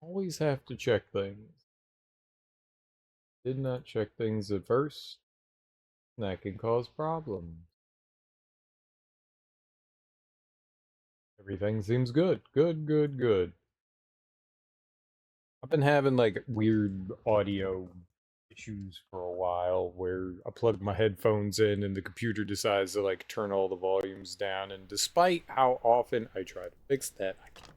Always have to check things. Did not check things at first. That can cause problems. Everything seems good. Good, good, good. I've been having like weird audio issues for a while where I plug my headphones in and the computer decides to like turn all the volumes down, and despite how often I try to fix that, I can't.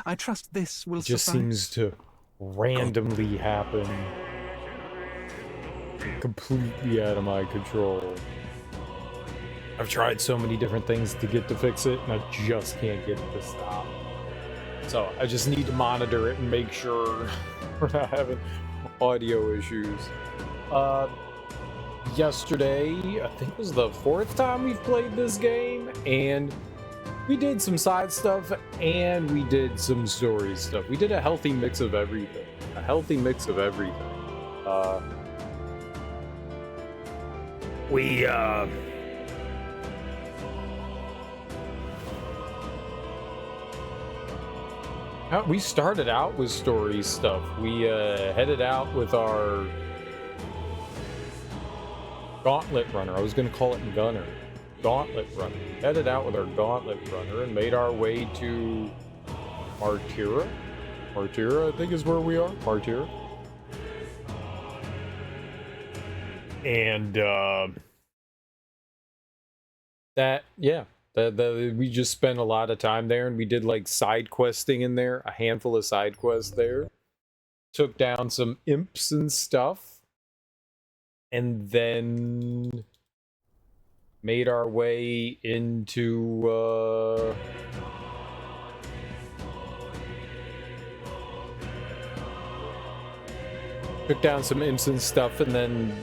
I trust this will It just suffice. seems to randomly happen. Completely out of my control. I've tried so many different things to get to fix it, and I just can't get it to stop. So I just need to monitor it and make sure we're not having audio issues. Yesterday, I think was the 4th time we've played this game, and we did some side stuff and we did some story stuff. We did a healthy mix of everything. A healthy mix of everything. We started out with story stuff. We headed out with our gauntlet runner. I was going to call it gunner. Gauntlet runner. We headed out with our gauntlet runner and made our way to Martira. Martira, I think is where we are. Martira. And we just spent a lot of time there, and we did like side questing in there, a handful of side quests there. Took down some imps and stuff, and then made our way into took down some imps and stuff, and then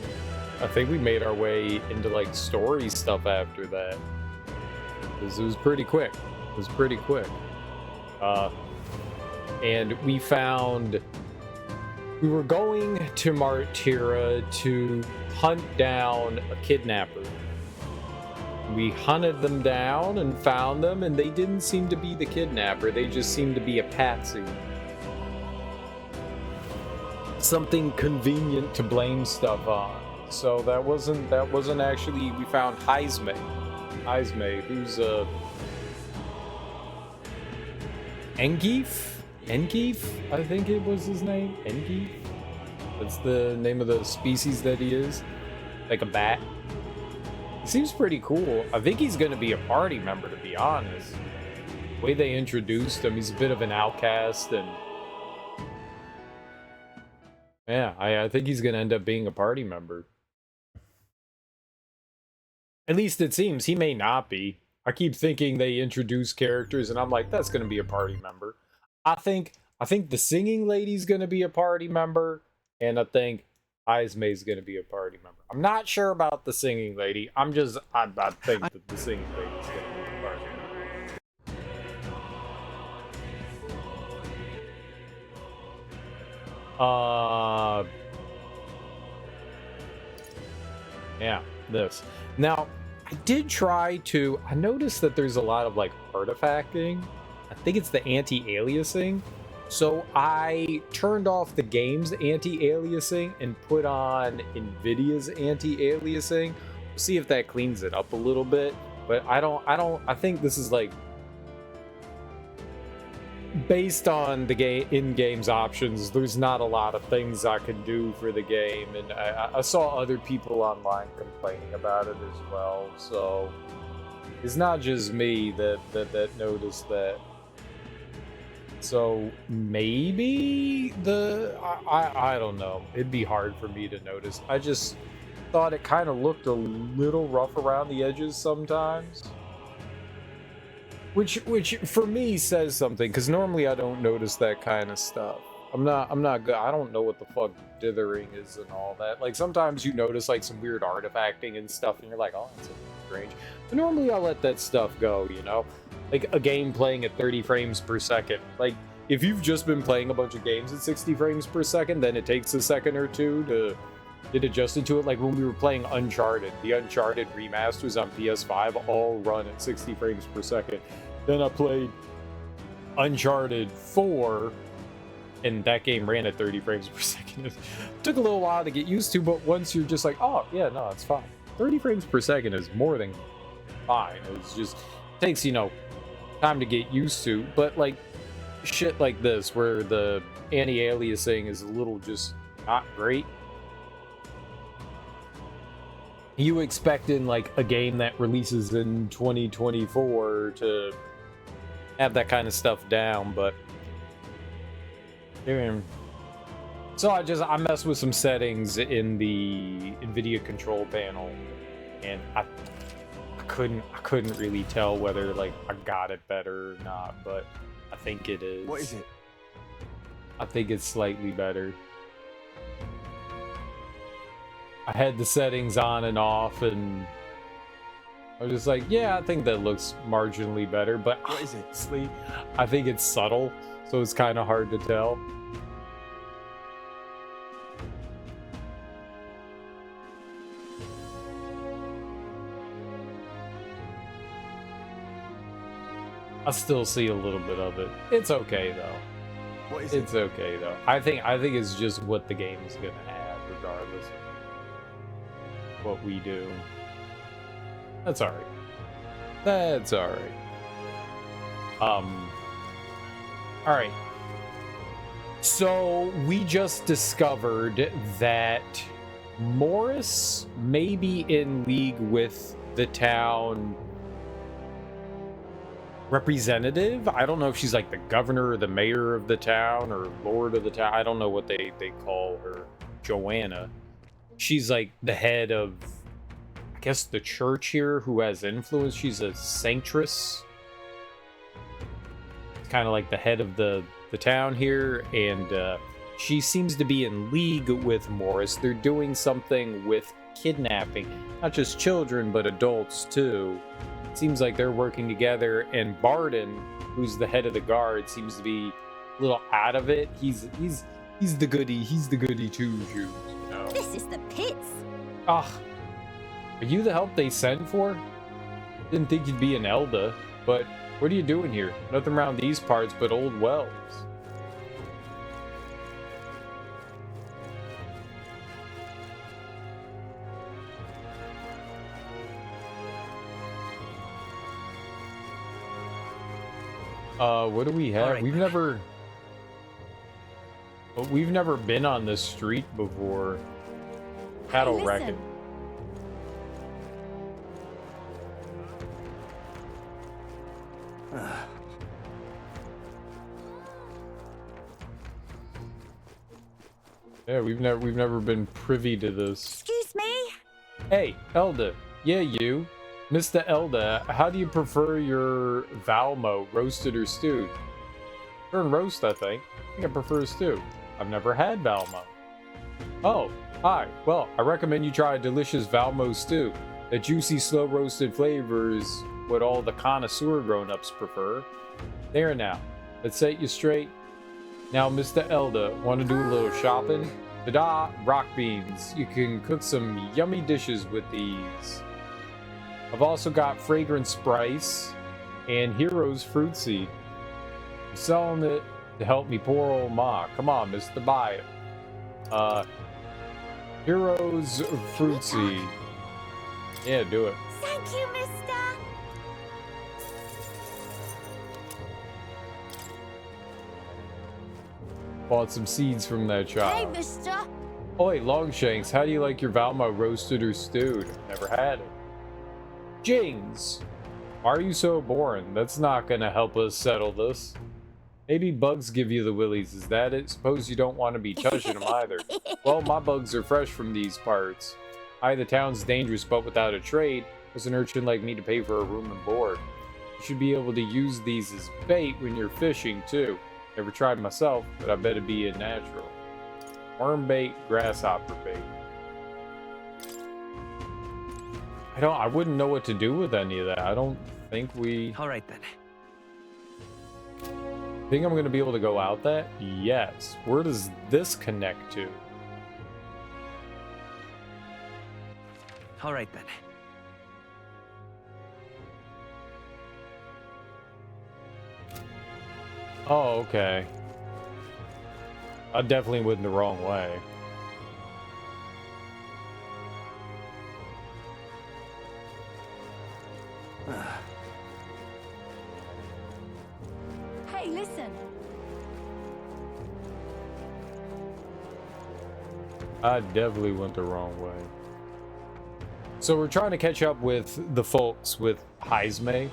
I think we made our way into like story stuff after that. It was pretty quick. It was pretty quick. And we were going to Martira to hunt down a kidnapper. We hunted them down and found them, and they didn't seem to be the kidnapper. They just seemed to be a patsy. Something convenient to blame stuff on. So that wasn't actually. We found Heisme, who's Engeef, I think it was his name. Engeef. That's the name of the species that he is. Like a bat. He seems pretty cool. I think he's gonna be a party member, to be honest. The way they introduced him, he's a bit of an outcast, and yeah, I think he's gonna end up being a party member. At least it seems. He may not be. I keep thinking they introduce characters, and I'm like, that's gonna be a party member. I think the singing lady's gonna be a party member, and I think Ismay's gonna be a party member. I'm not sure about the singing lady. I think that the singing lady's gonna be a party member. Yeah, this. Now, I did try to. I noticed that there's a lot of like artifacting. I think it's the anti-aliasing. So I turned off the game's anti-aliasing and put on Nvidia's anti-aliasing. See if that cleans it up a little bit. But I think this is like based on the game in-game's options. There's not a lot of things I can do for the game, and I saw other people online complaining about it as well. So it's not just me that noticed that. So maybe I don't know. It'd be hard for me to notice. I just thought it kind of looked a little rough around the edges sometimes. Which for me says something, because normally I don't notice that kind of stuff. I'm not good. I don't know what the fuck dithering is and all that. Like sometimes you notice like some weird artifacting and stuff, and you're like, oh, that's strange. But normally I'll let that stuff go, you know? Like a game playing at 30 frames per second. Like if you've just been playing a bunch of games at 60 frames per second, then it takes a second or two to get adjusted to it. Like when we were playing Uncharted, the Uncharted remasters on PS5 all run at 60 frames per second. Then I played Uncharted 4 and that game ran at 30 frames per second. It took a little while to get used to, but once you're just like, oh yeah, no, it's fine. 30 frames per second is more than fine. It's just takes, you know, time to get used to. But like shit like this, where the anti-aliasing is a little just not great. You expect in like a game that releases in 2024 to have that kind of stuff down, but so I messed with some settings in the NVIDIA control panel, and I couldn't really tell whether like I got it better or not, but I think it is. What is it? I think it's slightly better. I had the settings on and off, and I was just like, yeah, I think that looks marginally better, but What is it? honestly, I think it's subtle, so it's kind of hard to tell. I still see a little bit of it. It's okay though. What is it? It's okay though. I think it's just what the game is gonna have, regardless of what we do. That's alright. That's alright. Alright. So we just discovered that Morris may be in league with the town representative. I don't know if she's like the governor or the mayor of the town or lord of the town. I don't know what they call her. Joanna. She's like the head of, I guess, the church here, who has influence. She's a sanctress. It's kind of like the head of the town here, and she seems to be in league with Morris. They're doing something with kidnapping, not just children, but adults too. Seems like they're working together, and Barden, who's the head of the guard, seems to be a little out of it. He's the goody. He's the goody two shoes, you know. This is the pits. Ah, are you the help they sent for? Didn't think you'd be an Elda, but what are you doing here? Nothing around these parts but old wells. What do we have? All right. We've never been on this street before. Cattle Hey, racket. Yeah, we've never been privy to this. Excuse me? Hey, Elda. Yeah, you. Mr. Elda, how do you prefer your Valmo, roasted or stewed? Turn roast, I think. I prefer stew. I've never had Valmo. Oh, hi. Well, I recommend you try a delicious Valmo stew. The juicy, slow-roasted flavor is what all the connoisseur grown-ups prefer. There now. Let's set you straight. Now, Mr. Elda, want to do a little shopping? Ta-da! Rock beans. You can cook some yummy dishes with these. I've also got Fragrant Spice and Heroes Fruit Seed. I'm selling it to help me poor old ma. Come on, mister, buy it. Heroes Fruit Seed. Yeah, do it. Thank you, mister. Bought some seeds from that shop. Hey, mister. Oi, Longshanks, how do you like your Valmo roasted or stewed? Never had it. Jings! Why are you so boring? That's not gonna help us settle this. Maybe bugs give you the willies, is that it? Suppose you don't want to be touching them either. Well, my bugs are fresh from these parts. The town's dangerous, but without a trade, what's an urchin like me to pay for a room and board? You should be able to use these as bait when you're fishing, too. Never tried myself, but I bet it'd be a natural. Worm bait, grasshopper bait. I wouldn't know what to do with any of that. I don't think we... All right then. Think I'm going to be able to go out that? Yes. Where does this connect to? All right then. Oh, okay. I definitely went the wrong way. Hey, listen. I definitely went the wrong way. So we're trying to catch up with the folks with Heisme.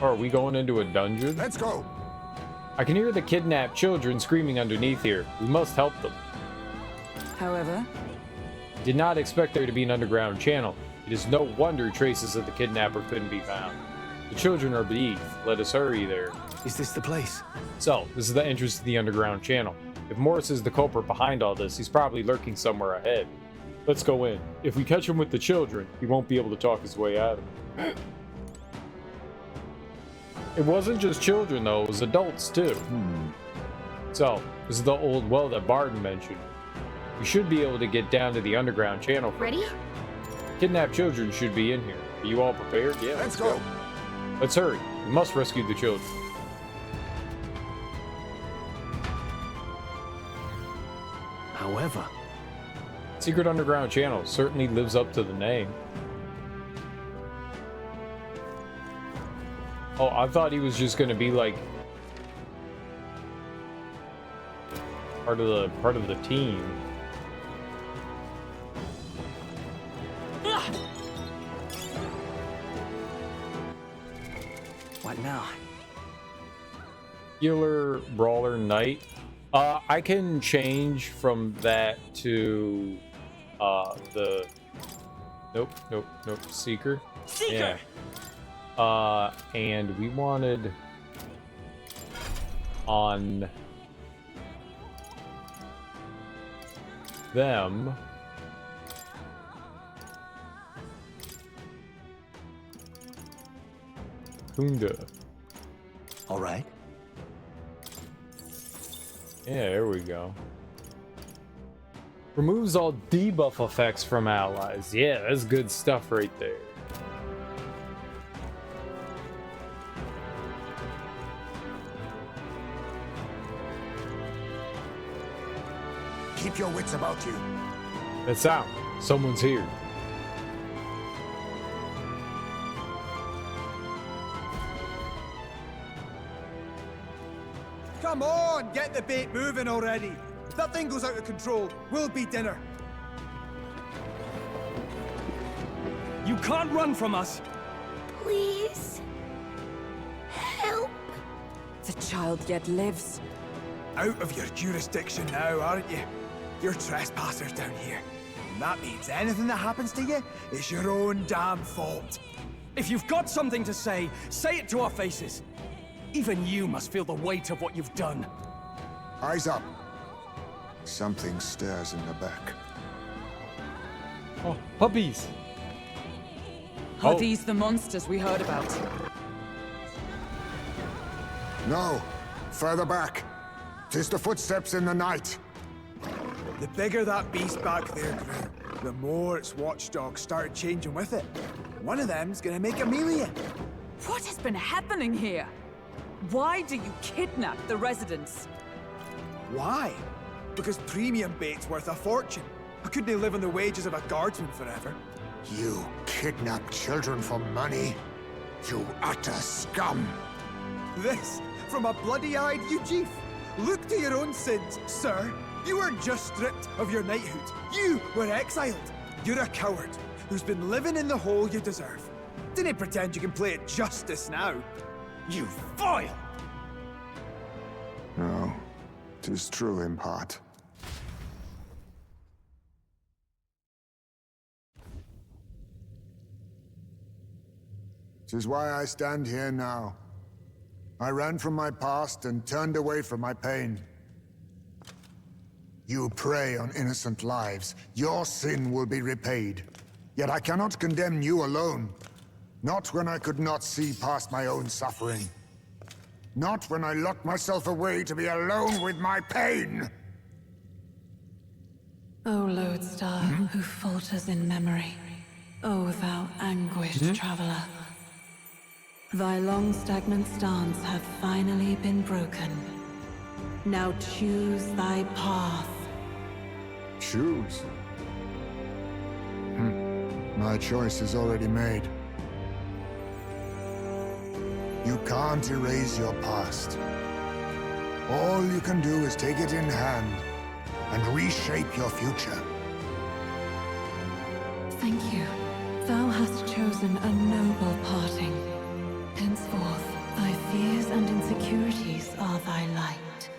Or are we going into a dungeon? Let's go. I can hear the kidnapped children screaming underneath here. We must help them. However, Did not expect there to be an underground channel. It is no wonder traces of the kidnapper couldn't be found. The children are beneath. Let us hurry there. Is this the place? So, this is the entrance to the underground channel. If Morris is the culprit behind all this, he's probably lurking somewhere ahead. Let's go in. If we catch him with the children, he won't be able to talk his way out of it. It wasn't just children, though. It was adults, too. So, this is the old well that Barton mentioned. We should be able to get down to the underground channel from Ready? here. Kidnapped children should be in here. Are you all prepared? Yeah, Let's go. Let's hurry. We must rescue the children. However, Secret underground channel certainly lives up to the name. Oh, I thought he was just gonna be like part of the team. what now? Healer, brawler, knight. I can change from that to the nope, seeker. Seeker! Yeah. And we wanted on them. Kunda. All right. Yeah, there we go. Removes all debuff effects from allies. Yeah, that's good stuff right there. Keep your wits about you. That's out. Someone's here. Come on, get the bait moving already. If that thing goes out of control, we'll be dinner. You can't run from us. Please. Help. the child yet lives. Out of your jurisdiction now, aren't you? You're trespassers down here. And that means anything that happens to you is your own damn fault. If you've got something to say it to our faces. Even you must feel the weight of what you've done. Eyes up. Something stirs in the back. Oh, puppies! Are Oh. these the monsters we heard about? No, further back. 'Tis the footsteps in the night. The bigger that beast back there grew, the more its watchdogs started changing with it. One of them's gonna make a meal of you. What has been happening here? Why do you kidnap the residents? Why? Because premium bait's worth a fortune. I couldn't live on the wages of a guardsman forever. You kidnap children for money? You utter scum! This from a bloody-eyed Eugene. Look to your own sins, sir. You were just stripped of your knighthood. You were exiled. You're a coward who's been living in the hole you deserve. Didn't pretend you can play at justice now. You foil! No, 'tis true in part. Tis why I stand here now. I ran from my past and turned away from my pain. You prey on innocent lives. Your sin will be repaid. Yet I cannot condemn you alone. Not when I could not see past my own suffering. Not when I locked myself away to be alone with my pain. O lodestar, who falters in memory, O thou anguished traveler, thy long stagnant stance hath finally been broken. Now choose thy path. Choose? My choice is already made. You can't erase your past. All you can do is take it in hand and reshape your future. Thank you. Thou hast chosen a noble parting. Henceforth, thy fears and insecurities are thy light.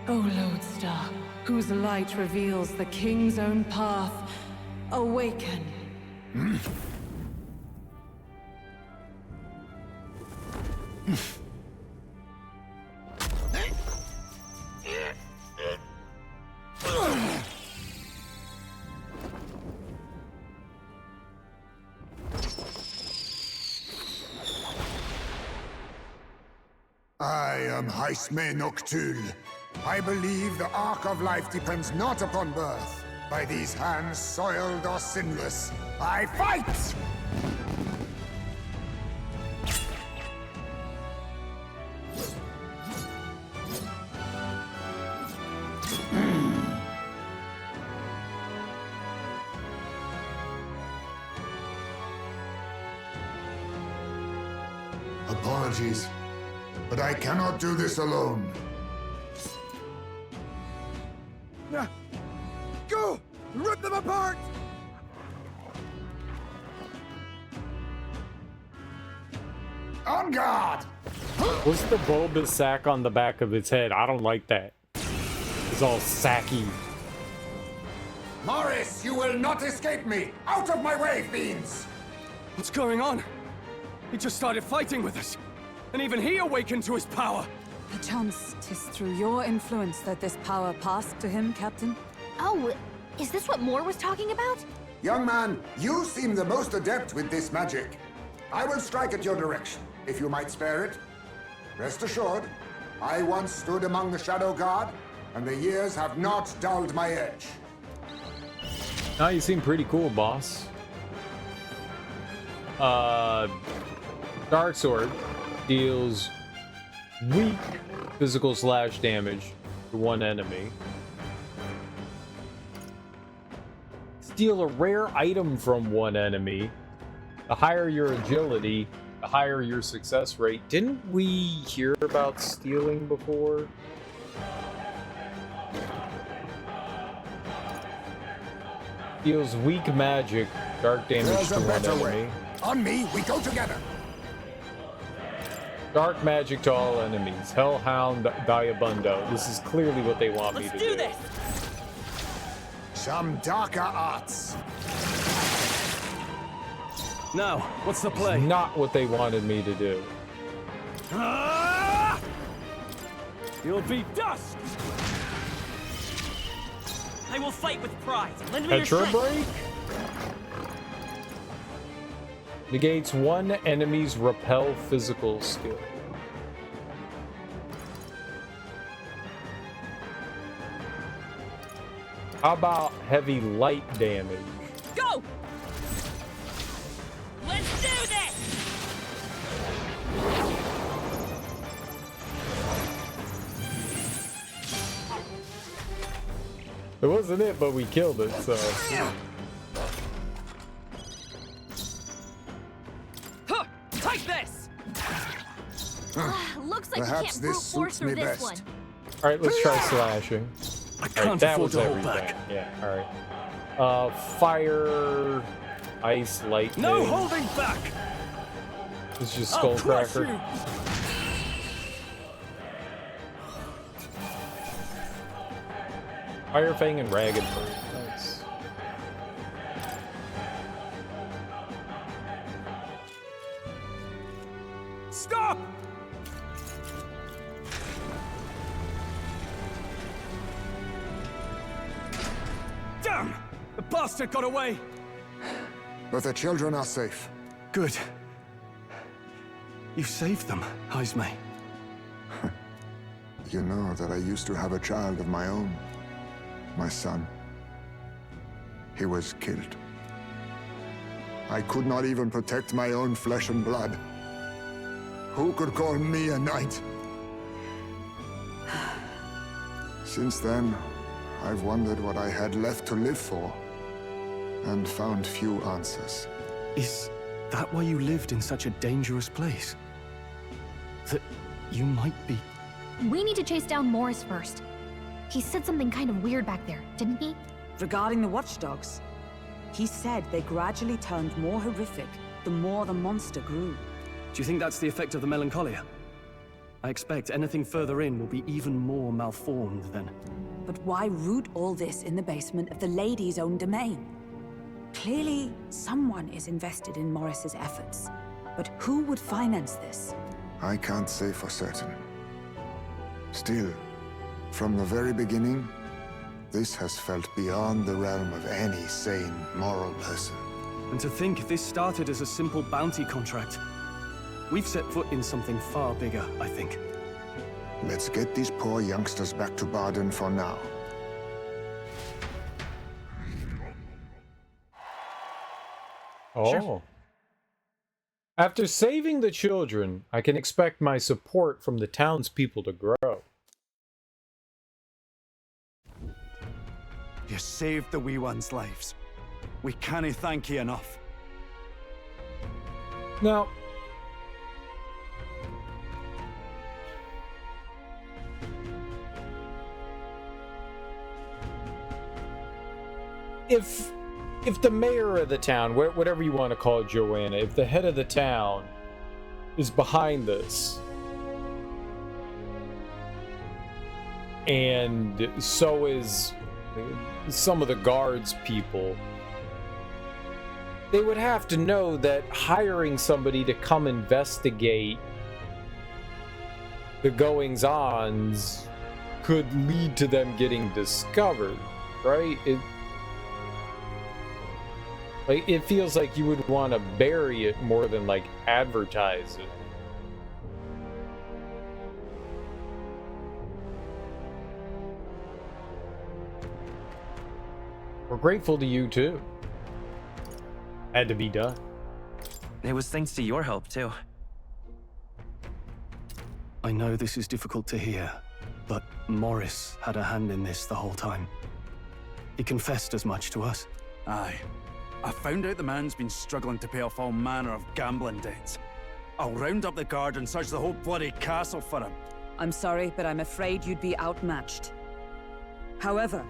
O lodestar, whose light reveals the king's own path, awaken. I am Haisme Noctul. I believe the arc of life depends not upon birth. By these hands, soiled or sinless, I fight! Apologies, but I cannot do this alone. Go! Rip them apart! On guard! What's the bulbous sack on the back of its head? I don't like that. It's all sacky. Morris, you will not escape me! Out of my way, fiends! What's going on? He just started fighting with us. And even he awakened to his power. Perchance 'tis through your influence that this power passed to him, Captain? Oh, is this what Moore was talking about? Young man, you seem the most adept with this magic. I will strike at your direction, if you might spare it. Rest assured, I once stood among the Shadow Guard, and the years have not dulled my edge. Now you seem pretty cool, boss. Dark Sword deals weak physical slash damage to one enemy. Steal a rare item from one enemy. The higher your agility, the higher your success rate. Didn't we hear about stealing before? Deals weak magic, dark damage There's to a one better enemy. way. On me, we go together. Dark magic to all enemies. Hellhound Diabundo. This is clearly what they want me to do. Some darker arts. Now, what's the play? Not what they wanted me to do. Ah! You'll be dust! I will fight with pride. Lend me your Petra strength. break? Negates one enemy's repel physical skill. How about heavy light damage? Go! Let's do this! It wasn't it, but we killed it, so. Huh! Take this! Looks like Perhaps you can't this brute force suits through me this best. one. Alright, let's try slashing. I Alright, can't that afford was to hold everything. back. Yeah, alright. Fire, ice, lightning. No holding back! It's just I'll crush Skullcracker. you! Fire Fang and Ragged Bird. Nice. Stop! Damn! The bastard got away! But the children are safe. Good. You saved them, Haisme. You know that I used to have a child of my own. My son. he was killed. I could not even protect my own flesh and blood. Who could call me a knight? Since then, I've wondered what I had left to live for, and found few answers. Is that why you lived in such a dangerous place? That you might be... We need to chase down Morris first. He said something kind of weird back there, didn't he? Regarding the watchdogs, he said they gradually turned more horrific the more the monster grew. Do you think that's the effect of the melancholia? I expect anything further in will be even more malformed then. But why root all this in the basement of the lady's own domain? Clearly, someone is invested in Morris's efforts. But who would finance this? I can't say for certain. Still, from the very beginning, this has felt beyond the realm of any sane, moral person. And to think this started as a simple bounty contract. We've set foot in something far bigger, I think. Let's get these poor youngsters back to Baden for now. Oh. Sure. After saving the children, I can expect my support from the townspeople to grow. You saved the wee ones' lives. We cannae thank you enough. Now, if the mayor of the town, whatever you want to call it, Joanna, if the head of the town is behind this, and so is some of the guards people, they would have to know that hiring somebody to come investigate the goings-ons could lead to them getting discovered, right? It feels like you would want to bury it more than like advertise it. We're grateful to you too. Had to be done. It was thanks to your help, too. I know this is difficult to hear, but Morris had a hand in this the whole time. He confessed as much to us. Aye. I found out the man's been struggling to pay off all manner of gambling debts. I'll round up the guard and search the whole bloody castle for him. I'm sorry, but I'm afraid you'd be outmatched. However,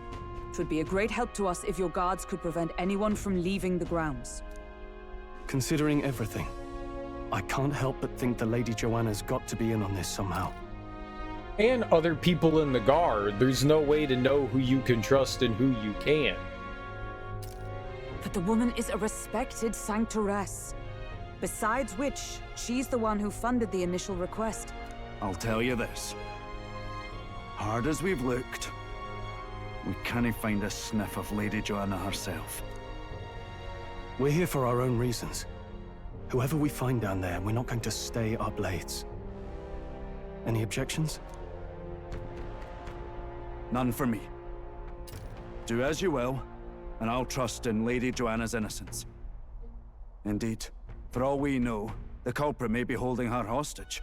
it would be a great help to us if your guards could prevent anyone from leaving the grounds. Considering everything, I can't help but think the Lady Joanna's got to be in on this somehow. And other people in the guard. There's no way to know who you can trust and who you can't. But the woman is a respected sanctoress. Besides which, she's the one who funded the initial request. I'll tell you this. Hard as we've looked, we can't find a sniff of Lady Joanna herself. We're here for our own reasons. Whoever we find down there, we're not going to stay our blades. Any objections? None for me. Do as you will, and I'll trust in Lady Joanna's innocence. Indeed, for all we know, the culprit may be holding her hostage.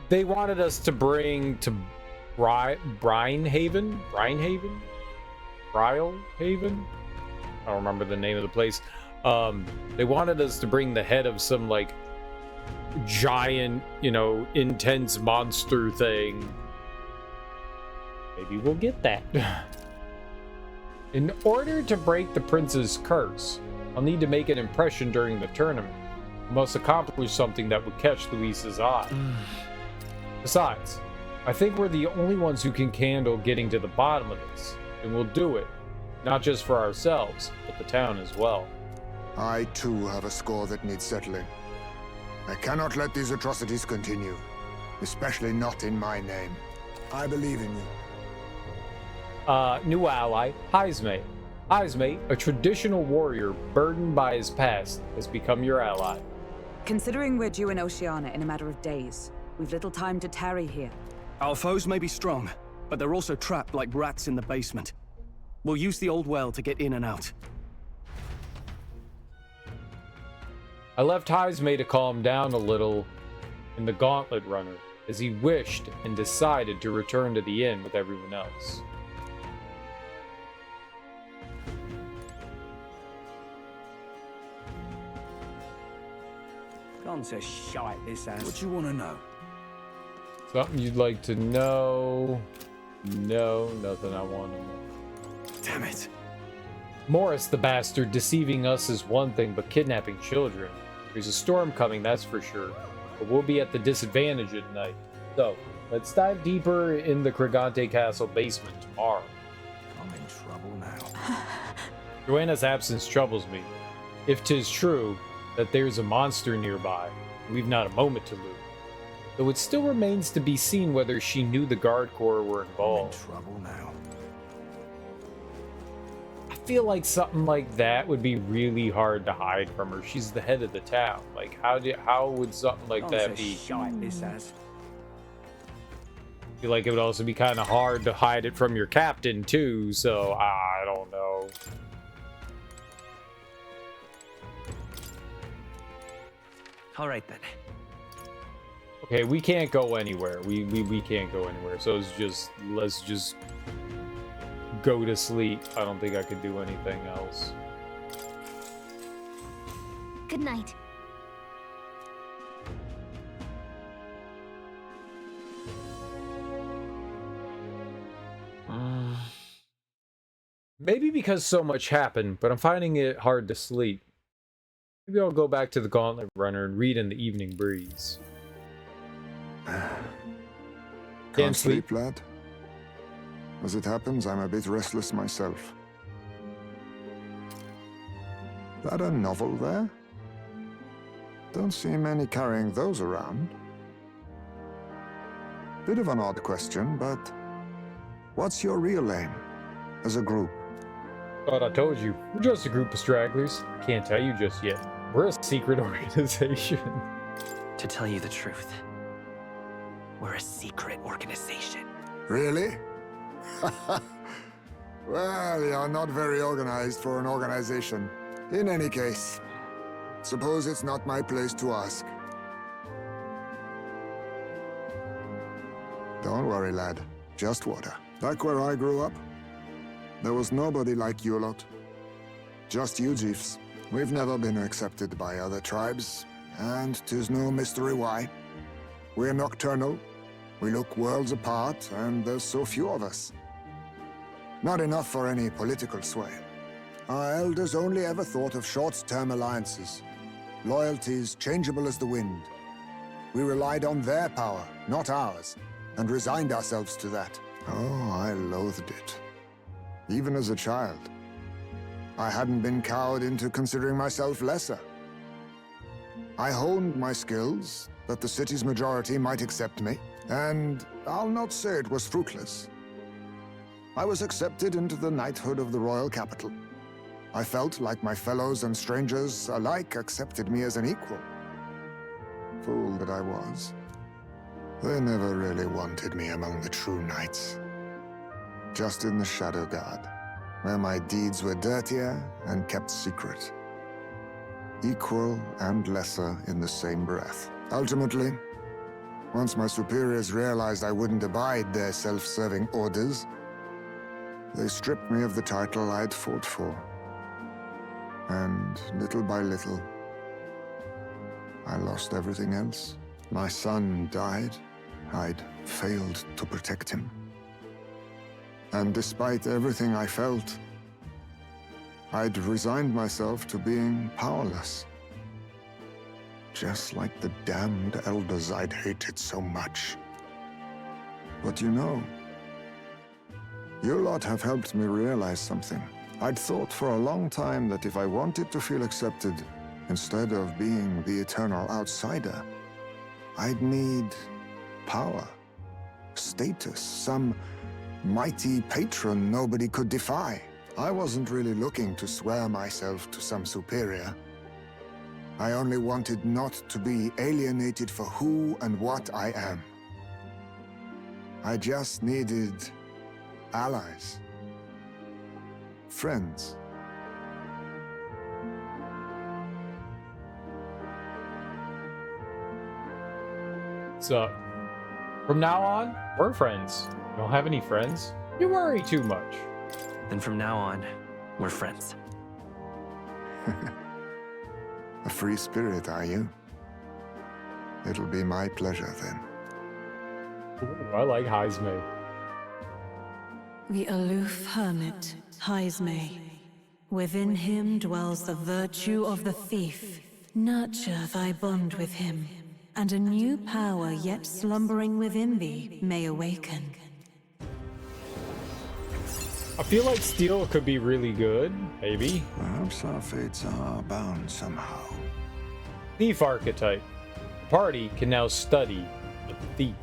They wanted us to bring to Brinehaven? Brylehaven? I don't remember the name of the place. They wanted us to bring the head of some, like, giant, intense monster thing. Maybe we'll get that. In order to break the prince's curse, I'll need to make an impression during the tournament. I must accomplish something that would catch Luis's eye. Besides, I think we're the only ones who can handle getting to the bottom of this, and we'll do it, not just for ourselves, but the town as well. I too have a score that needs settling. I cannot let these atrocities continue, especially not in my name. I believe in you. New ally, Heismate. Heismate, a traditional warrior burdened by his past, has become your ally. Considering we're due in Oceania in a matter of days, we've little time to tarry here. Our foes may be strong, but they're also trapped like rats in the basement. We'll use the old well to get in and out. I left Heismay to calm down a little in the Gauntlet Runner, as he wished and decided to return to the inn with everyone else. Gone to shite, this ass. What you want to know? Something you'd like to know? No, nothing I want to know. Damn it. Morris the bastard deceiving us is one thing, but kidnapping children. There's a storm coming, that's for sure. But we'll be at the disadvantage at night. So, let's dive deeper in the Crigante Castle basement tomorrow. I'm in trouble now. Joanna's absence troubles me. If 'tis true that there's a monster nearby, we've not a moment to lose. Though it still remains to be seen whether she knew the Guard Corps were I'm in involved. trouble now. I feel like something like that would be really hard to hide from her. She's the head of the town. Like, how would something like Gone that to be? shite, this ass. I feel like it would also be kind of hard to hide it from your captain too, so I don't know. All right then. Okay, we can't go anywhere. We can't go anywhere. So let's just go to sleep. I don't think I could do anything else. Good night. Maybe because so much happened, but I'm finding it hard to sleep. Maybe I'll go back to the Gauntlet Runner and read in the evening breeze. Can't sleep, lad? As it happens, I'm a bit restless myself. That a novel there? Don't see many carrying those around. Bit of an odd question, but what's your real aim as a group? Thought I told you. We're just a group of stragglers. Can't tell you just yet. We're a secret organization. To tell you the truth, we're a secret organization. Really? Well, you're not very organized for an organization. In any case, suppose it's not my place to ask. Don't worry, lad. Just water. Back where I grew up, there was nobody like you lot. Just you chiefs. We've never been accepted by other tribes, and 'tis no mystery why. We're nocturnal, we look worlds apart, and there's so few of us. Not enough for any political sway. Our elders only ever thought of short-term alliances, loyalties changeable as the wind. We relied on their power, not ours, and resigned ourselves to that. Oh, I loathed it. Even as a child. I hadn't been cowed into considering myself lesser. I honed my skills, that the city's majority might accept me, and I'll not say it was fruitless. I was accepted into the knighthood of the royal capital. I felt like my fellows and strangers alike accepted me as an equal. Fool that I was. They never really wanted me among the true knights. Just in the Shadow Guard, where my deeds were dirtier and kept secret. Equal and lesser in the same breath. Ultimately, once my superiors realized I wouldn't abide their self-serving orders, they stripped me of the title I'd fought for. And little by little, I lost everything else. My son died. I'd failed to protect him. And despite everything I felt, I'd resigned myself to being powerless. Just like the damned elders I'd hated so much. But you know, you lot have helped me realize something. I'd thought for a long time that if I wanted to feel accepted, instead of being the eternal outsider, I'd need power, status, some mighty patron nobody could defy. I wasn't really looking to swear myself to some superior. I only wanted not to be alienated for who and what I am. I just needed allies. Friends. So, from now on, we're friends. You don't have any friends? You worry too much. Then from now on, we're friends. A free spirit, are you? It'll be my pleasure then. Ooh, I like Heisme. The aloof hermit, Heisme. Within him dwells the virtue of the thief. Nurture thy bond with him, and a new power yet slumbering within thee may awaken. I feel like steel could be really good, maybe. Perhaps our fates are bound somehow. Thief archetype. The party can now study the thief.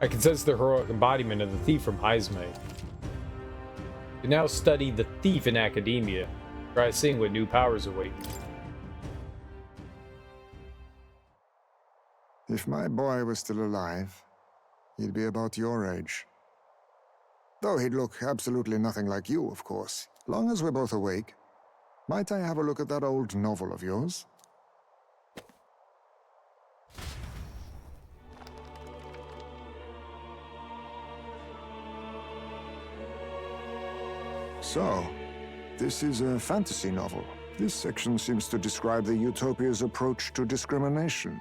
I can sense the heroic embodiment of the thief from Heisme. You can now study the thief in academia. Try seeing what new powers await. If my boy was still alive, he'd be about your age. Though he'd look absolutely nothing like you, of course. Long as we're both awake. Might I have a look at that old novel of yours? So, this is a fantasy novel. This section seems to describe the Utopia's approach to discrimination.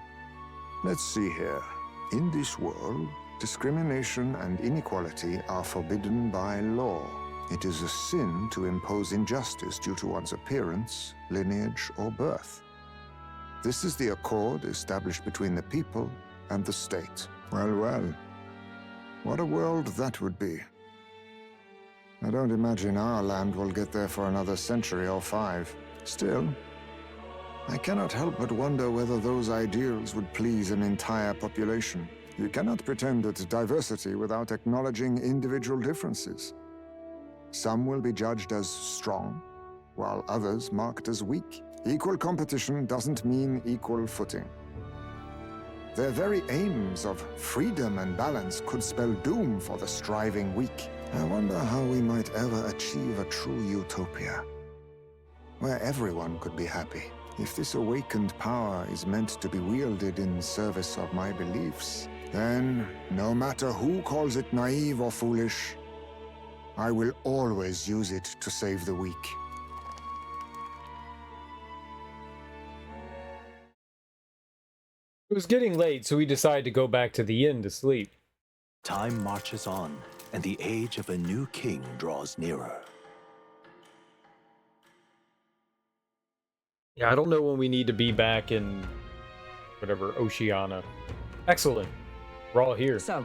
Let's see here. In this world, discrimination and inequality are forbidden by law. It is a sin to impose injustice due to one's appearance, lineage, or birth. This is the accord established between the people and the state. Well, well. What a world that would be. I don't imagine our land will get there for another century or 5. Still, I cannot help but wonder whether those ideals would please an entire population. You cannot pretend at diversity without acknowledging individual differences. Some will be judged as strong, while others marked as weak. Equal competition doesn't mean equal footing. Their very aims of freedom and balance could spell doom for the striving weak. I wonder how we might ever achieve a true utopia, where everyone could be happy. If this awakened power is meant to be wielded in service of my beliefs, then, no matter who calls it naive or foolish, I will always use it to save the weak. It was getting late, so we decided to go back to the inn to sleep. Time marches on, and the age of a new king draws nearer. Yeah, I don't know when we need to be back in whatever, Oceania. Excellent. We're all here. So,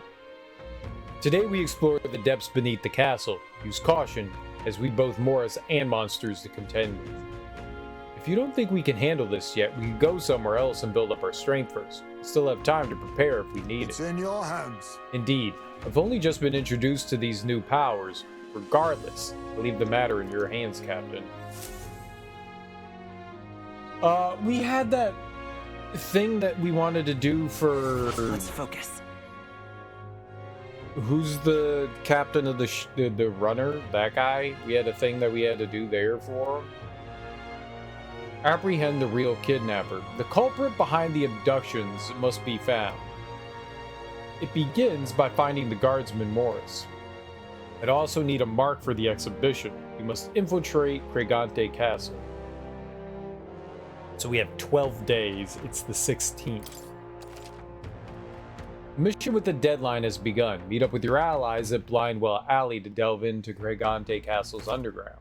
Today we explore the depths beneath the castle. Use caution, as we both Morris and monsters to contend with. If you don't think we can handle this yet, we can go somewhere else and build up our strength first. We still have time to prepare if we need It's it. in your hands. Indeed, I've only just been introduced to these new powers. Regardless, I leave the matter in your hands, Captain. We had that thing that we wanted to do for... Let's focus. Who's the captain of the runner? That guy? We had a thing that we had to do there for him. Apprehend the real kidnapper. The culprit behind the abductions must be found. It begins by finding the guardsman Morris. I'd also need a mark for the exhibition. We must infiltrate Gregante Castle. So we have 12 days. It's the 16th. Mission with the deadline has begun. Meet up with your allies at Blindwell Alley to delve into Gregante Castle's underground.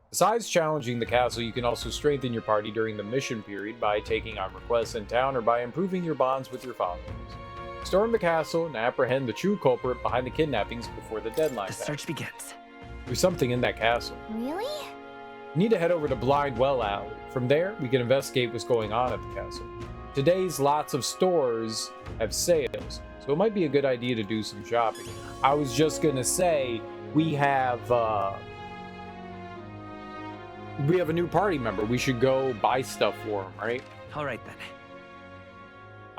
Besides challenging the castle, you can also strengthen your party during the mission period by taking on requests in town or by improving your bonds with your followers. Storm the castle and apprehend the true culprit behind the kidnappings before the deadline. The search begins. There's something in that castle. Really? You need to head over to Blindwell Alley. From there, we can investigate what's going on at the castle. Today's lots of stores have sales, so it might be a good idea to do some shopping. I was just gonna say, we have a new party member. We should go buy stuff for him, right? All right then.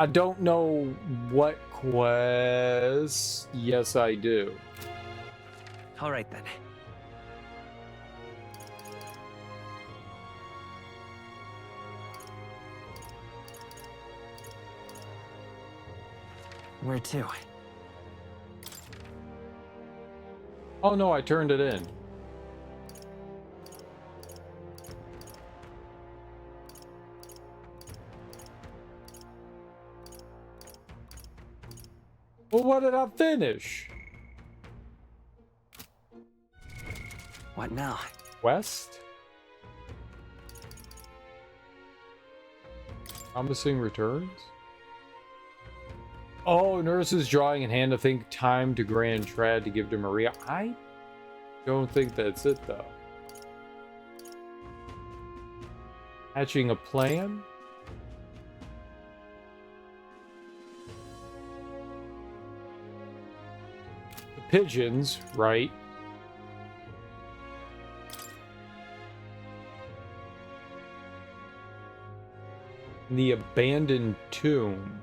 I don't know what quest. Yes, I do. All right then. Where to? Oh no, I turned it in. Well, what did I finish? What now? West? Promising returns? Oh, nurse is drawing in hand to think time to Grand Trad to give to Maria. I don't think that's it, though. Hatching a plan? The pigeons, right? The abandoned tomb.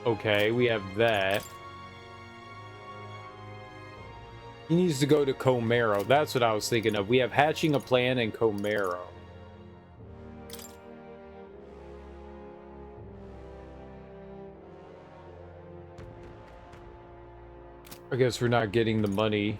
Okay, we have that. He needs to go to Comero. That's what I was thinking of. We have hatching a plan and Comero. I guess we're not getting the money.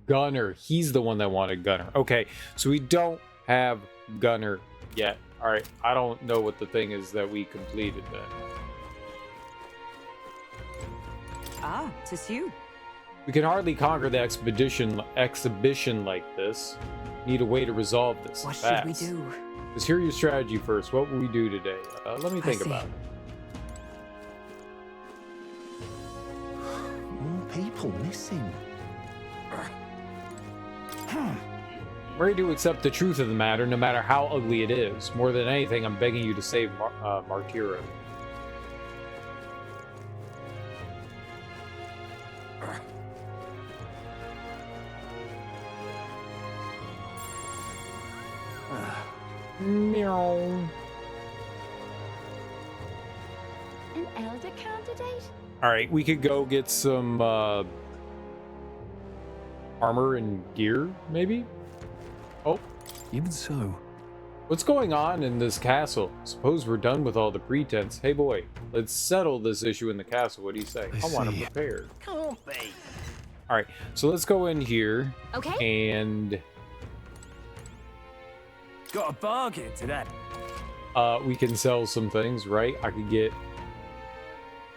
Gunner. He's the one that wanted Gunner. Okay, so we don't have Gunner yet. Alright, I don't know what the thing is that we completed then. Ah, 'tis you. We can hardly conquer the exhibition like this. Need a way to resolve this. What fast. should we do? Let's hear your strategy first. What will we do today? Let me think about it. More people missing. I'm ready to accept the truth of the matter, no matter how ugly it is. More than anything, I'm begging you to save Martyra. Meow. An elder candidate? Alright, we could go get some armor and gear, maybe? Oh. Even so. What's going on in this castle? Suppose we're done with all the pretense. Hey boy, let's settle this issue in the castle. What do you say? I want to prepare. Can't be. Alright, so let's go in here. Okay. And Got a bargain today. we can sell some things, right? I could get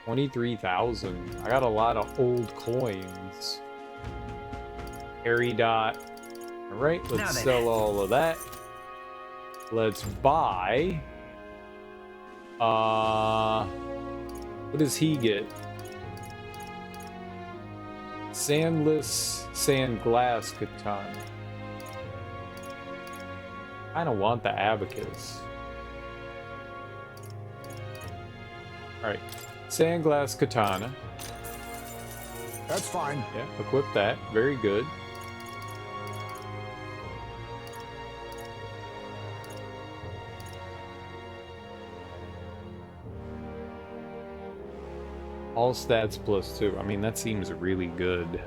23,000. I got a lot of old coins. Peridot. Alright, let's sell all of that. Let's buy. What does he get? Sandless sand-glass katana. I don't want the abacus. Alright. Sandglass katana. That's fine. Yeah, equip that. Very good. All stats +2. I mean, that seems really good.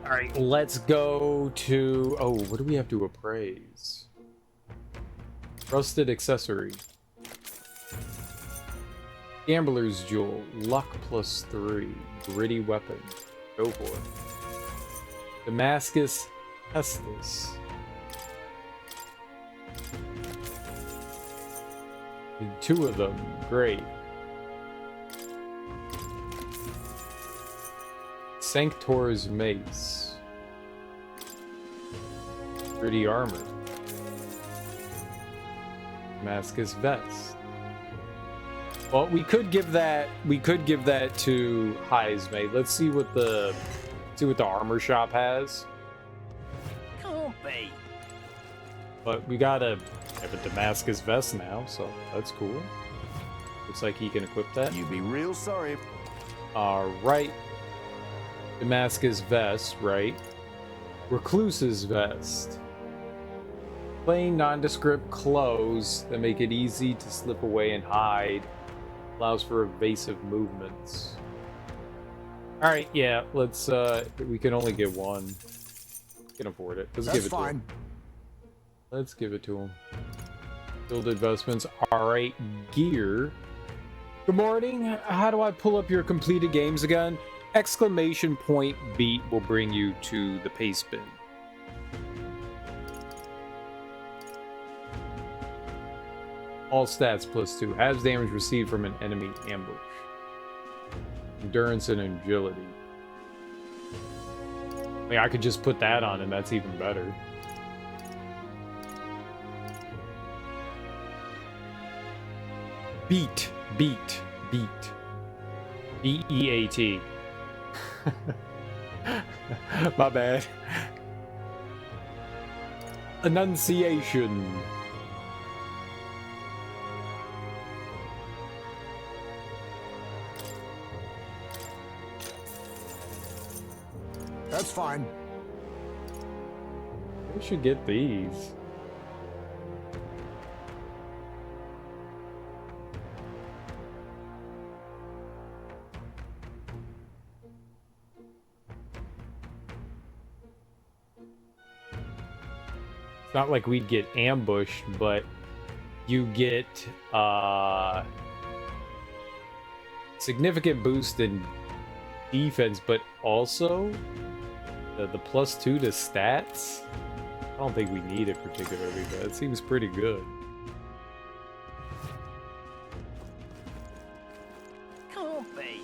Alright, let's go to... Oh, what do we have to appraise? Rusted accessory. Gambler's Jewel. Luck +3. Gritty weapon. Go for it. Damascus Estus. Two of them. Great. Sanctor's Mace. Gritty armor. Damascus Vest. Well, we could give that to Heismate. Let's see what the armor shop has. Can't be. But we gotta have a Damascus vest now, so that's cool. Looks like he can equip that. You'd be real sorry. Alright. Damascus vest, right? Recluse's vest. Plain nondescript clothes that make it easy to slip away and hide. Allows for evasive movements. Alright, yeah, let's we can only get one. We can afford it. Let's give it to him. Let's give it to him. Build investments. Alright, gear. Good morning. How do I pull up your completed games again? Exclamation point beat will bring you to the paste bin. All stats +2. Has damage received from an enemy ambush. Endurance and agility. I mean, I could just put that on and that's even better. Beat. B-E-A-T. My bad. Enunciation. That's fine. We should get these. It's not like we'd get ambushed, but you get significant boost in defense, but also the +2 to stats. I don't think we need it particularly, but it seems pretty good. Can't be.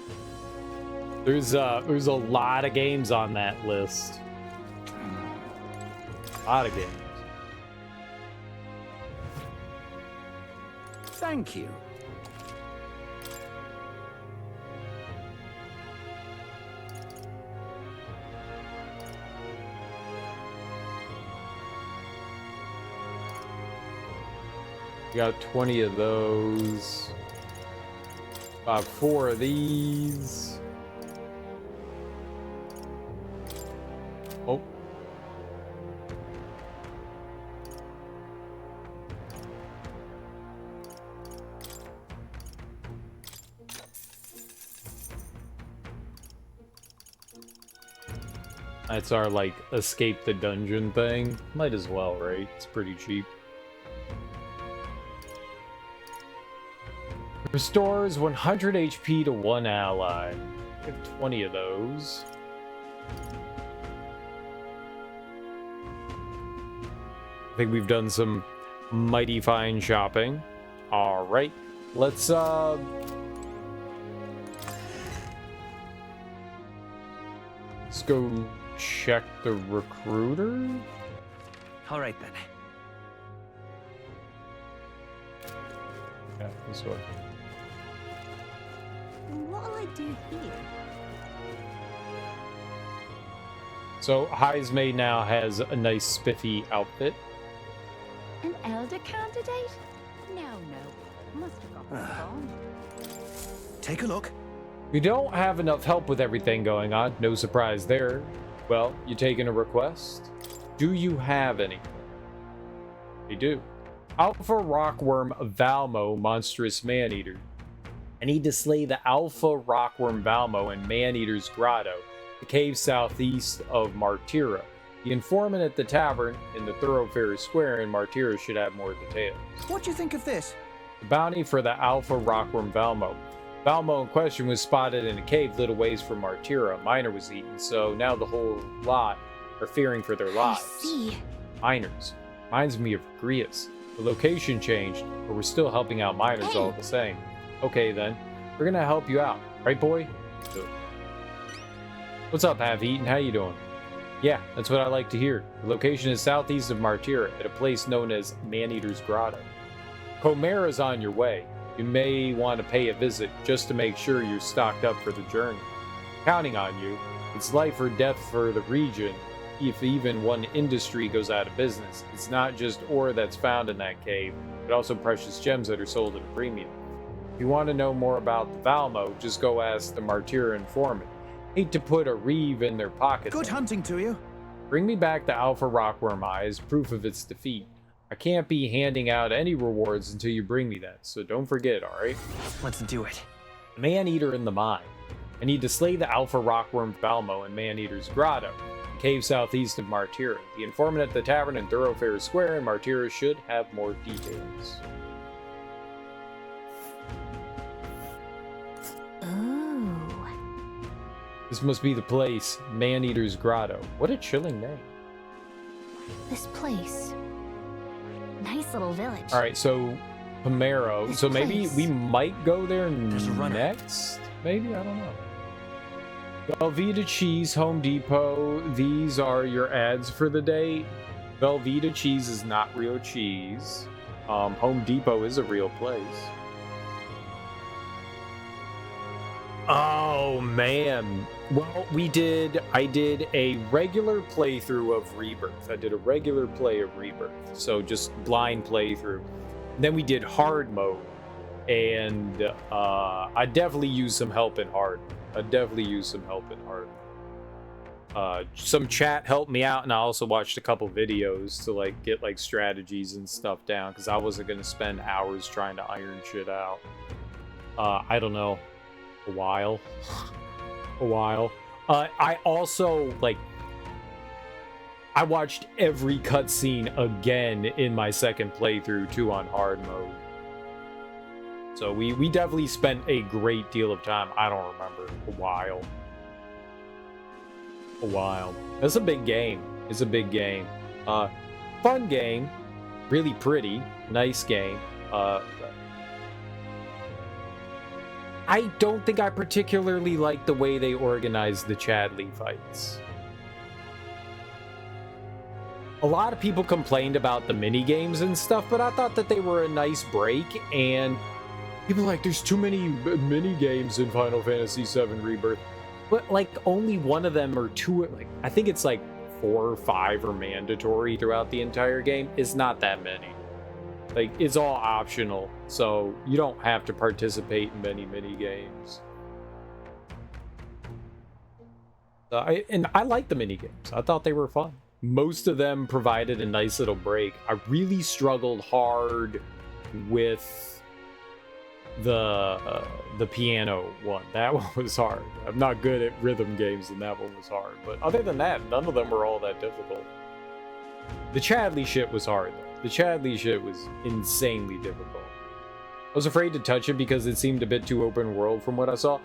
There's a lot of games on that list. A lot of games. Thank you. We got 20 of those. About 4 of these. Oh. That's our, like, escape the dungeon thing. Might as well, right? It's pretty cheap. Restores 100 HP to one ally. We have 20 of those. I think we've done some mighty fine shopping. All right, let's go check the recruiter. All right then. Yeah, this way. What'll I do here? So Heismay now has a nice spiffy outfit. An elder candidate? No. Must have got this wrong. Take a look. We don't have enough help with everything going on. No surprise there. Well, you taking a request? Do you have any? They do. Alpha Rockworm Valmo, monstrous man-eater. I need to slay the Alpha Rockworm Valmo in Man-Eater's Grotto, the cave southeast of Martira. The informant at the tavern in the Thoroughfare Square in Martira should have more details. What do you think of this? The bounty for the Alpha Rockworm Valmo. Valmo in question was spotted in a cave little ways from Martira. A miner was eaten, so now the whole lot are fearing for their lives. I see. Miners. Reminds me of Grius. The location changed, but we're still helping out miners all the same. Okay then, we're gonna help you out, right boy? Good. What's up, Half-Eaten? How you doing? Yeah, that's what I like to hear. The location is southeast of Martira, at a place known as Man-Eater's Grotto. Chimera's on your way. You may want to pay a visit just to make sure you're stocked up for the journey. Counting on you. It's life or death for the region if even one industry goes out of business. It's not just ore that's found in that cave, but also precious gems that are sold at a premium. If you want to know more about the Valmo, just go ask the Martyr informant. Hate to put a reeve in their pocket. Good hunting to you. Bring me back the Alpha Rockworm Eye as proof of its defeat. I can't be handing out any rewards until you bring me that, so don't forget, alright? Let's do it. Man-Eater in the Mine. I need to slay the Alpha Rockworm Valmo in Man-Eater's Grotto, cave southeast of Martyra. The informant at the tavern in Thoroughfare Square in Martyra should have more details. Ooh. This must be the place, Man-Eater's Grotto. What a chilling name. This place. Nice little village. Alright, so Pomero. This So maybe place. we might go there There's a runner. next? Maybe? I don't know. Velveeta Cheese, Home Depot. These are your ads for the day. Velveeta Cheese is not real cheese. Home Depot is a real place. Oh man. Well, I did a regular playthrough of Rebirth. I did a regular play of Rebirth. So just blind playthrough. Then we did hard mode. And I definitely used some help in hard. Some chat helped me out, and I also watched a couple videos to like get like strategies and stuff down, because I wasn't gonna spend hours trying to iron shit out. I don't know. A while. I also I watched every cutscene again in my second playthrough too on hard mode. So we definitely spent a great deal of time. I don't remember. A while. It's a big game. Fun game. Really pretty. Nice game. I don't think I particularly like the way they organized the Chadley fights. A lot of people complained about the mini games and stuff, but I thought that they were a nice break, and people are like, there's too many mini games in Final Fantasy VII Rebirth. But like only one of them or two, like I think it's like 4 or 5 are mandatory throughout the entire game. It's not that many. Like it's all optional, so you don't have to participate in many mini games. I like the mini games. I thought they were fun. Most of them provided a nice little break. I really struggled hard with the piano one. That one was hard. I'm not good at rhythm games, and that one was hard. But other than that, none of them were all that difficult. The Chadley shit was hard, though. The Chadley shit was insanely difficult. I was afraid to touch it because it seemed a bit too open world from what I saw.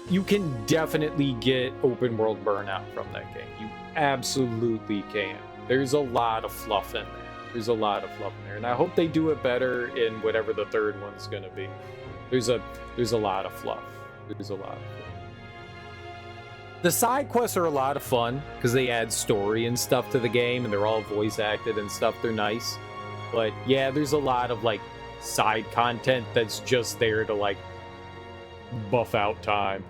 You can definitely get open world burnout from that game. You absolutely can. There's a lot of fluff in there. And I hope they do it better in whatever the third one's gonna be. There's a lot of fluff. The side quests are a lot of fun because they add story and stuff to the game, and they're all voice acted and stuff. They're nice. But yeah, there's a lot of like side content that's just there to like buff out time.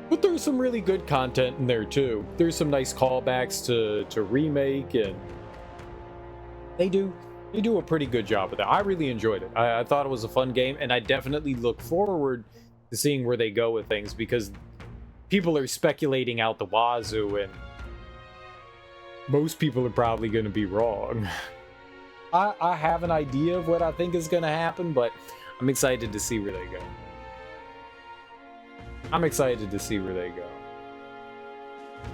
But there's some really good content in there too. There's some nice callbacks to Remake, and they do a pretty good job with it. I really enjoyed it. I thought it was a fun game, and I definitely look forward to seeing where they go with things, because people are speculating out the wazoo, and most people are probably going to be wrong. I have an idea of what I think is going to happen, but I'm excited to see where they go.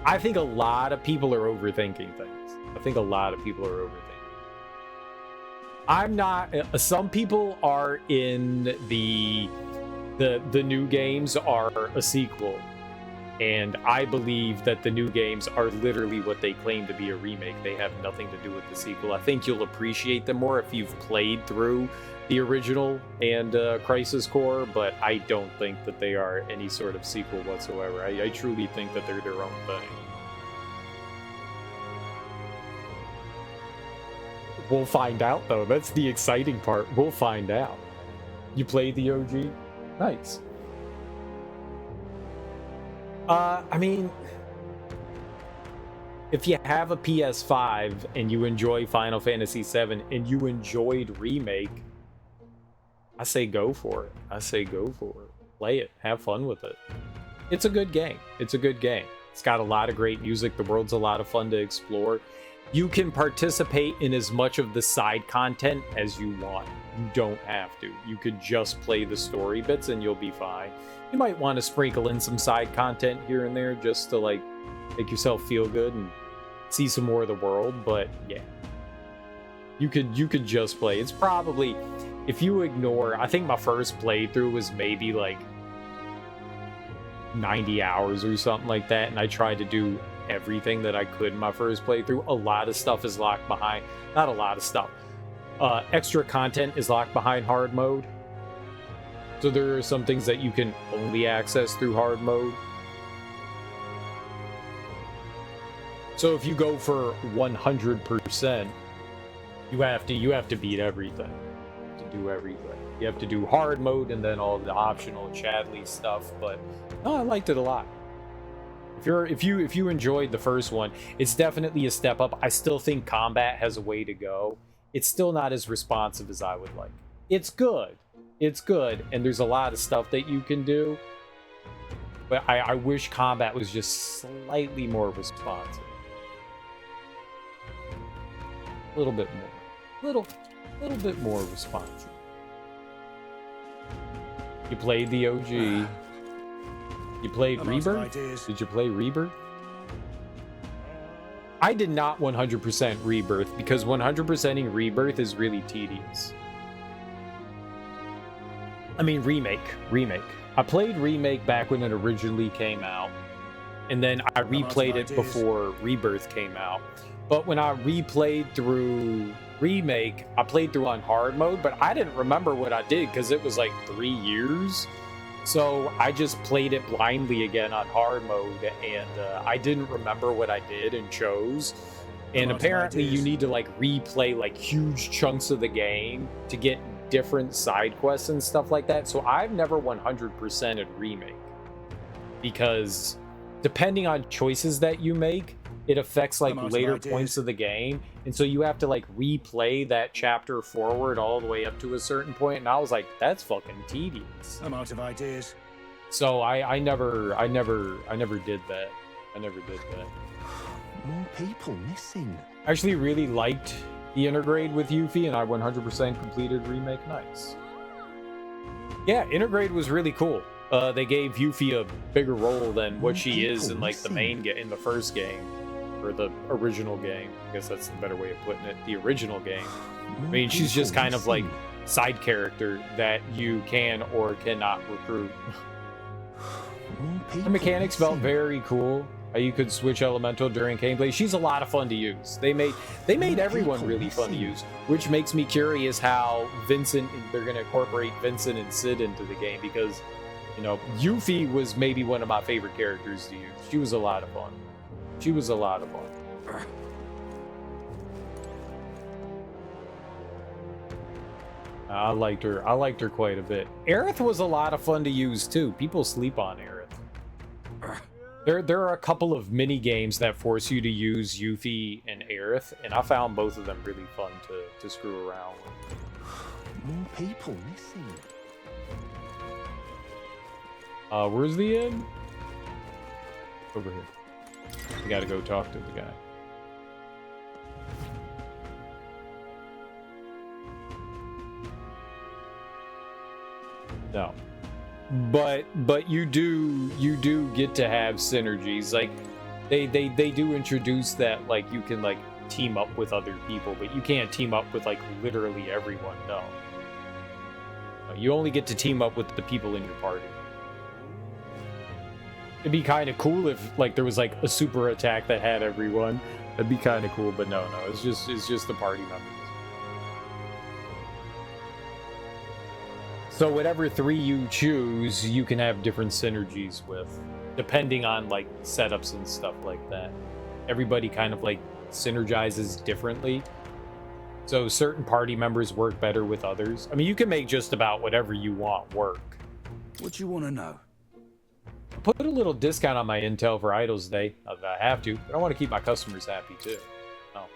I think a lot of people are overthinking things. I'm not. Some people are in the new games are a sequel, and I believe that the new games are literally what they claim to be a remake. They have nothing to do with the sequel. I think you'll appreciate them more if you've played through the original and Crisis Core, but I don't think that they are any sort of sequel whatsoever. I truly think that they're their own thing. We'll find out, though. That's the exciting part. We'll find out. You played the OG? Nice. I mean, if you have a PS5 and you enjoy Final Fantasy VII and you enjoyed Remake, I say go for it. I say go for it. Play it. Have fun with it. It's a good game. It's a good game. It's got a lot of great music. The world's a lot of fun to explore. You can participate in as much of the side content as you want. You don't have to. You could just play the story bits and you'll be fine. You might want to sprinkle in some side content here and there just to like make yourself feel good and see some more of the world, but yeah. You could just play. It's probably, if you ignore, I think my first playthrough was maybe like 90 hours or something like that, and I tried to do everything that I could in my first playthrough. A lot of stuff is locked behind, not a lot of stuff. Extra content is locked behind hard mode. So there are some things that you can only access through hard mode. So if you go for 100%, you have to beat everything. To do everything. You have to do hard mode and then all the optional Chadley stuff, but no, I liked it a lot. If you enjoyed the first one, it's definitely a step up. I still think combat has a way to go. It's still not as responsive as I would like. It's good. It's good, and there's a lot of stuff that you can do. But I wish combat was just slightly more responsive. A little bit more. Little bit more responsive. You played the OG. You played Rebirth? Did you play Rebirth? I did not 100% Rebirth because 100%ing Rebirth is really tedious. I mean, Remake. I played Remake back when it originally came out, and then I replayed it before Rebirth came out. But when I replayed through Remake, I played through on hard mode, but I didn't remember what I did because it was like 3 years. So I just played it blindly again on hard mode, and I didn't remember what I did and chose. And apparently you need to like replay like huge chunks of the game to get different side quests and stuff like that. So I've never 100%ed Remake because depending on choices that you make, it affects like later points of the game, and so you have to like replay that chapter forward all the way up to a certain point, and I was like, that's fucking tedious. I'm out of ideas. So I never did that. I never did that. More people missing. I actually really liked the intergrade with Yuffie, and I 100% completed Remake. Nice. Yeah, intergrade was really cool. They gave Yuffie a bigger role than what she is in like the main in the first game. Or the original game. I guess that's the better way of putting it. The original game. I mean, she's just kind of like side character that you can or cannot recruit. The mechanics felt very cool. How you could switch elemental during gameplay. She's a lot of fun to use. They made everyone really fun to use, which makes me curious how they're going to incorporate Vincent and Sid into the game, because, you know, Yuffie was maybe one of my favorite characters to use. She was a lot of fun. She was a lot of fun. I liked her. I liked her quite a bit. Aerith was a lot of fun to use too. People sleep on Aerith. There are a couple of mini games that force you to use Yuffie and Aerith, and I found both of them really fun to screw around with. More people missing. Where's the end? Over here. I gotta go talk to the guy. No. But you do get to have synergies. Like they do introduce that like you can like team up with other people, but you can't team up with like literally everyone. No. You only get to team up with the people in your party. It'd be kind of cool if like there was like a super attack that had everyone. That'd be kind of cool, but no, it's just the party members. So whatever 3 you choose, you can have different synergies with, depending on like setups and stuff like that. Everybody kind of like synergizes differently. So certain party members work better with others. I mean, you can make just about whatever you want work. What you want to know? Put a little discount on my Intel for Idols Day. Not that I have to, but I want to keep my customers happy too. Oh.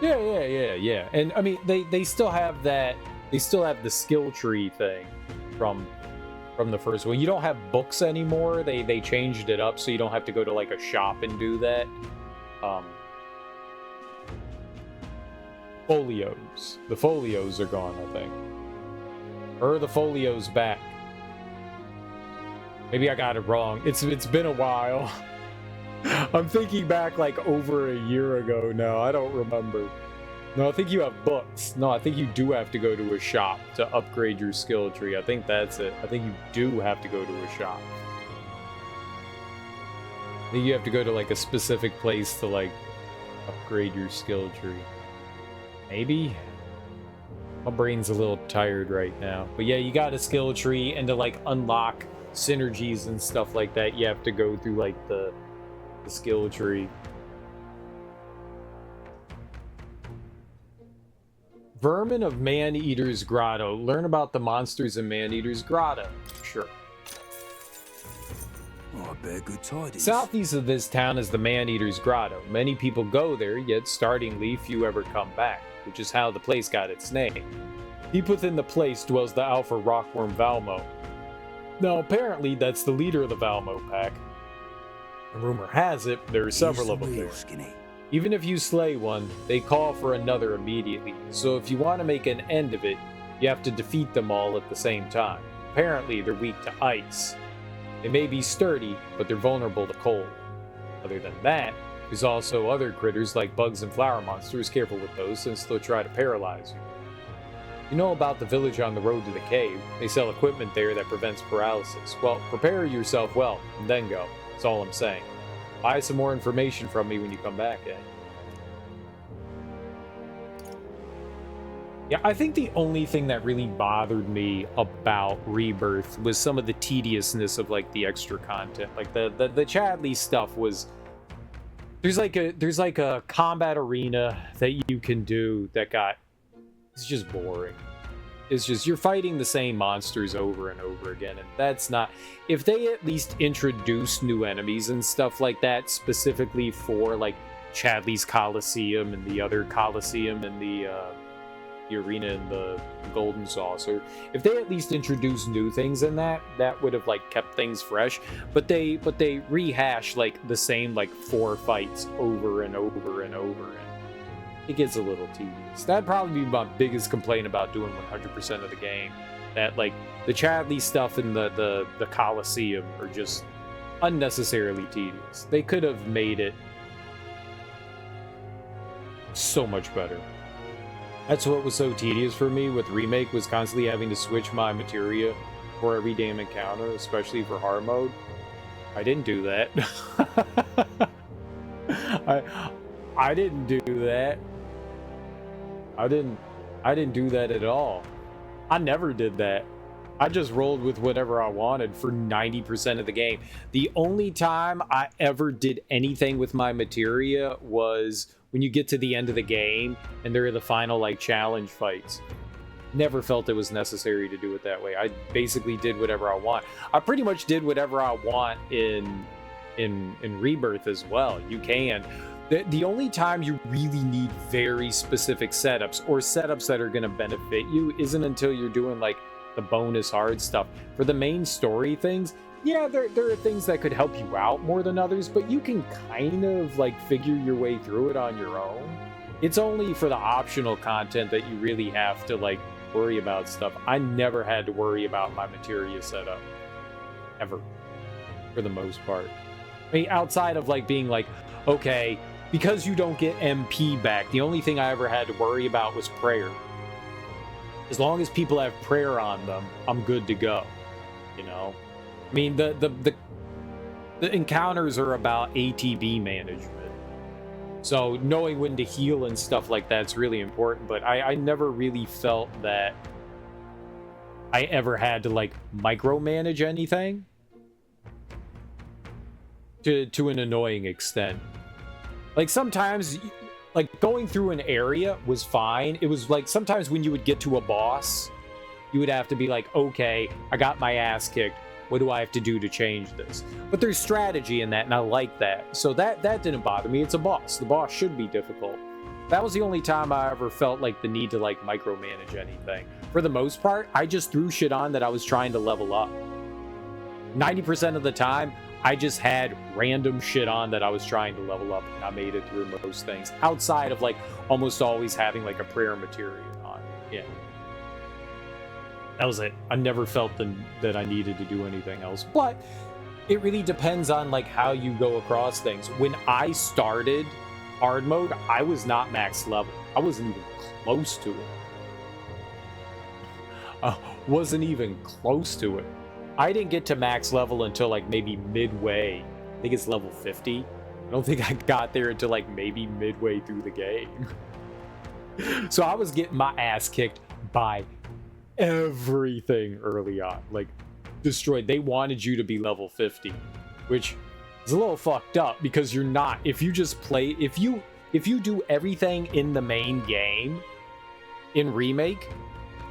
Yeah. And I mean, they still have that. They still have the skill tree thing from the first one. You don't have books anymore. They changed it up so you don't have to go to like a shop and do that. Folios. The folios are gone, I think. Or are the folios back? Maybe I got it wrong. It's been a while. I'm thinking back like over a year ago now. I don't remember. No, I think you have books. No, I think you do have to go to a shop to upgrade your skill tree. I think that's it. I think you do have to go to a shop. I think you have to go to like a specific place to like upgrade your skill tree. Maybe? My brain's a little tired right now. But yeah, you got a skill tree, and to like unlock synergies and stuff like that, you have to go through like the skill tree. Vermin of Man-Eater's Grotto. Learn about the monsters in Man-Eater's Grotto. Sure. Oh, I bet good tidings. Southeast of this town is the Man-Eater's Grotto. Many people go there, yet startlingly few ever come back, which is how the place got its name. Deep within the place dwells the alpha rockworm Valmo. Now, apparently, that's the leader of the Valmo pack. Rumor has it, there are several of them there. Even if you slay one, they call for another immediately, so if you want to make an end of it, you have to defeat them all at the same time. Apparently, they're weak to ice. They may be sturdy, but they're vulnerable to cold. Other than that, there's also other critters like bugs and flower monsters. Careful with those, since they'll try to paralyze you. You know about the village on the road to the cave. They sell equipment there that prevents paralysis. Well, prepare yourself well, and then go. That's all I'm saying. Buy some more information from me when you come back, eh? Yeah, I think the only thing that really bothered me about Rebirth was some of the tediousness of like the extra content. Like the Chadley stuff was there's like a combat arena that you can do that it's just boring. It's just you're fighting the same monsters over and over again, and that's not. If they at least introduce new enemies and stuff like that specifically for like Chadley's Coliseum and the other Coliseum and the arena in the Golden Saucer, if they at least introduce new things in that would have like kept things fresh. But they rehash like the same like 4 fights over and over and over, and it gets a little tedious. That'd probably be my biggest complaint about doing 100% of the game. That like the Chadley stuff in the Coliseum are just unnecessarily tedious. They could have made it so much better. That's what was so tedious for me with Remake, was constantly having to switch my materia for every damn encounter, especially for hard mode. I didn't do that. I didn't do that. I didn't do that at all. I never did that. I just rolled with whatever I wanted for 90% of the game. The only time I ever did anything with my materia was when you get to the end of the game and there are the final like challenge fights. Never felt it was necessary to do it that way. I basically did whatever I want. I pretty much did whatever I want in Rebirth as well. You can. The only time you really need very specific setups, or setups that are going to benefit you, isn't until you're doing like the bonus hard stuff. For the main story things, yeah, there are things that could help you out more than others, but you can kind of like figure your way through it on your own. It's only for the optional content that you really have to like worry about stuff. I never had to worry about my materia setup. Ever. For the most part. I mean, outside of like being like, okay, because you don't get MP back, the only thing I ever had to worry about was prayer. As long as people have prayer on them, I'm good to go. You know? I mean, the encounters are about ATB management. So knowing when to heal and stuff like that's really important, but I never really felt that I ever had to like micromanage anything to an annoying extent. Like sometimes like going through an area was fine. It was like sometimes when you would get to a boss, you would have to be like, okay, I got my ass kicked. What do I have to do to change this? But there's strategy in that, and I like that. So that didn't bother me. It's a boss. The boss should be difficult. That was the only time I ever felt like the need to like micromanage anything. For the most part, I just threw shit on that I was trying to level up. 90% of the time, I just had random shit on that I was trying to level up, and I made it through most things, outside of like almost always having like a prayer material on. Yeah. That was it. I never felt that I needed to do anything else. But it really depends on like how you go across things. When I started hard mode, I was not max level. I wasn't even close to it. Wasn't even close to it. I didn't get to max level until like maybe midway. I think it's level 50. I don't think I got there until like maybe midway through the game. So I was getting my ass kicked by everything early on. Like, destroyed. They wanted you to be level 50, which is a little fucked up because you're not. If you just play, if you do everything in the main game in Remake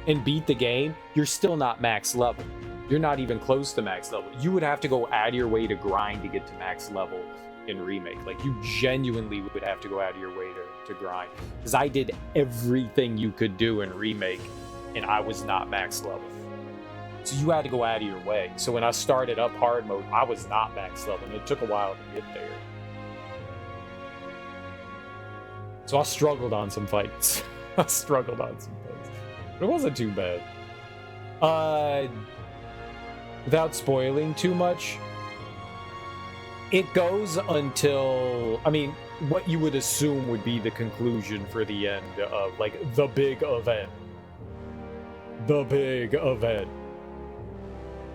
and beat the game, you're still not max level. You're not even close to max level. You would have to go out of your way to grind to get to max level in Remake. Like, you genuinely would have to go out of your way to grind. Because I did everything you could do in Remake, and I was not max level. So you had to go out of your way. So when I started up hard mode, I was not max level, and it took a while to get there. So I struggled on some fights. But it wasn't too bad. Without spoiling too much, it goes until, I mean, what you would assume would be the conclusion for the end of, like, the big event. The big event.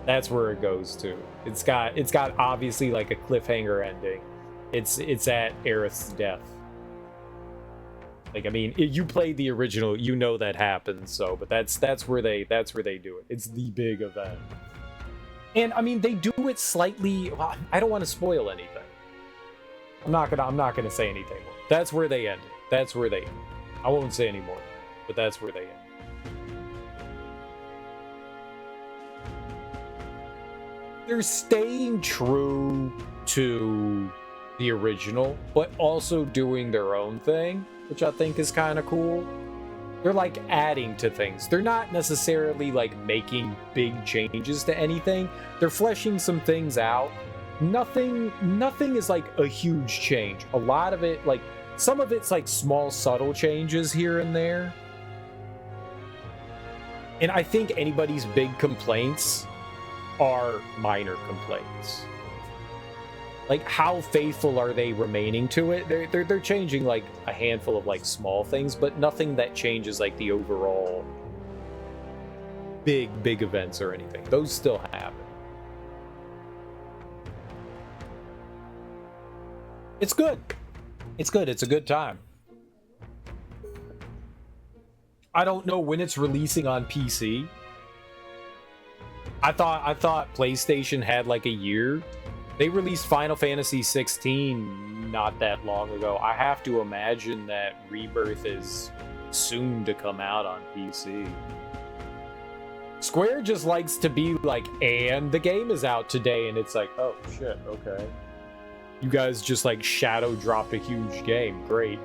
That's where it goes to. It's got obviously like a cliffhanger ending. It's at Aerith's death. Like, I mean, you played the original, you know that happens. So, but that's where they do it. It's the big event. And I mean, they do it slightly. Well, I don't want to spoil anything. I'm not gonna say anything more. That's where they end it. That's where they end. I won't say any more, but that's where they end. They're staying true to the original, but also doing their own thing, which I think is kind of cool. They're like adding to things. They're not necessarily like making big changes to anything. They're fleshing some things out. Nothing is like a huge change. A lot of it, like, some of it's like small, subtle changes here and there. And I think anybody's big complaints are minor complaints. Like, how faithful are they remaining to it? They're changing like a handful of like small things, but nothing that changes like the overall big events or anything. Those still happen. It's good. It's good. It's a good time. I don't know when it's releasing on PC. I thought PlayStation had like a year. They released Final Fantasy 16 not that long ago. I have to imagine that Rebirth is soon to come out on PC. Square just likes to be like, and the game is out today, and it's like, oh shit, okay. You guys just like shadow dropped a huge game. Great.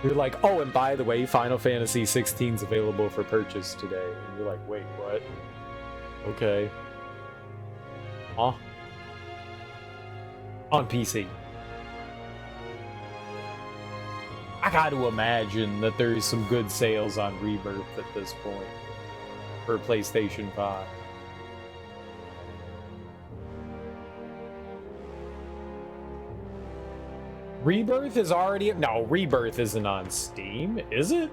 You're like, oh, and by the way, Final Fantasy 16 is available for purchase today. And you're like, wait, what? Okay. Huh? On PC. I got to imagine that there's some good sales on Rebirth at this point for PlayStation 5. Rebirth is already... No, Rebirth isn't on Steam, is it?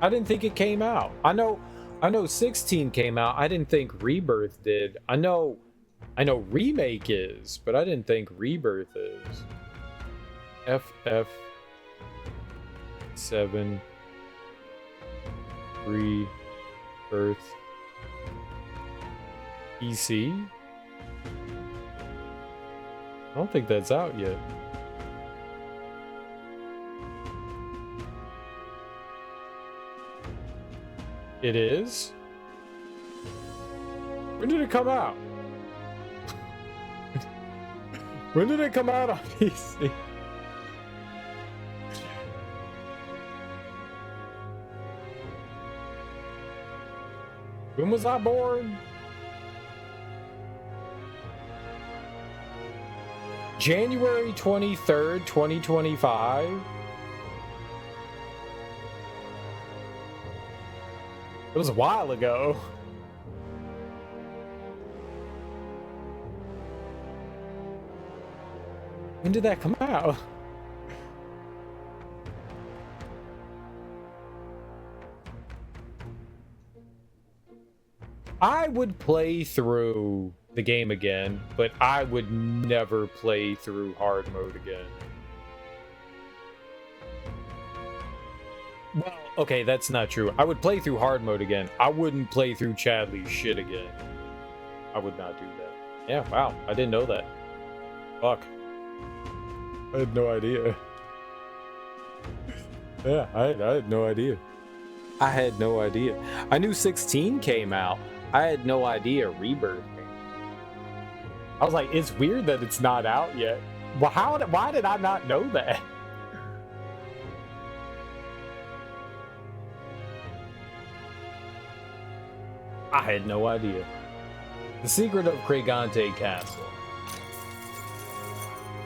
I didn't think it came out. I know 16 came out. I didn't think Rebirth did. I know Remake is, but I didn't think Rebirth is. FF7 Rebirth PC? I don't think that's out yet. It is? When did it come out? When did it come out on PC? When was I born? January 23rd, 2025. It was a while ago. When did that come out? I would play through the game again, but I would never play through hard mode again. Well, okay, that's not true. I would play through hard mode again. I wouldn't play through Chadley's shit again. I would not do that. Yeah, wow, I didn't know that. Fuck. I had no idea. Yeah, I had no idea. I had no idea. I knew 16 came out. I had no idea Rebirth came out. I was like, it's weird that it's not out yet. Well, why did I not know that? I had no idea. The Secret of Cragante Castle.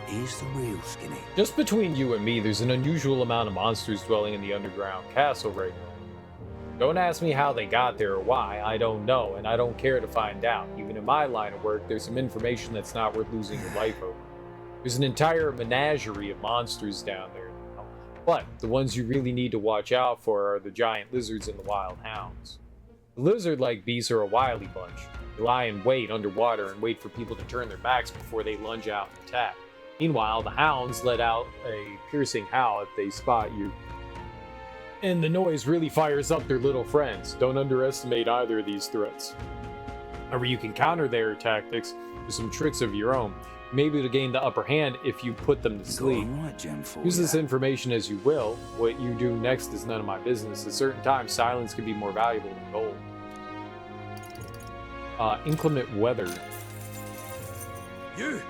He's the real skinny. Just between you and me, there's an unusual amount of monsters dwelling in the underground castle right now. Don't ask me how they got there or why, I don't know, and I don't care to find out. Even in my line of work, there's some information that's not worth losing your life over. There's an entire menagerie of monsters down there now, but the ones you really need to watch out for are the giant lizards and the wild hounds. The lizard-like beasts are a wily bunch. They lie in wait underwater and wait for people to turn their backs before they lunge out and attack. Meanwhile, the hounds let out a piercing howl if they spot you. And the noise really fires up their little friends. Don't underestimate either of these threats. However, you can counter their tactics with some tricks of your own. Maybe to gain the upper hand if you put them to sleep. Use this information as you will. What you do next is none of my business. At certain times, silence can be more valuable than gold. Inclement weather. You!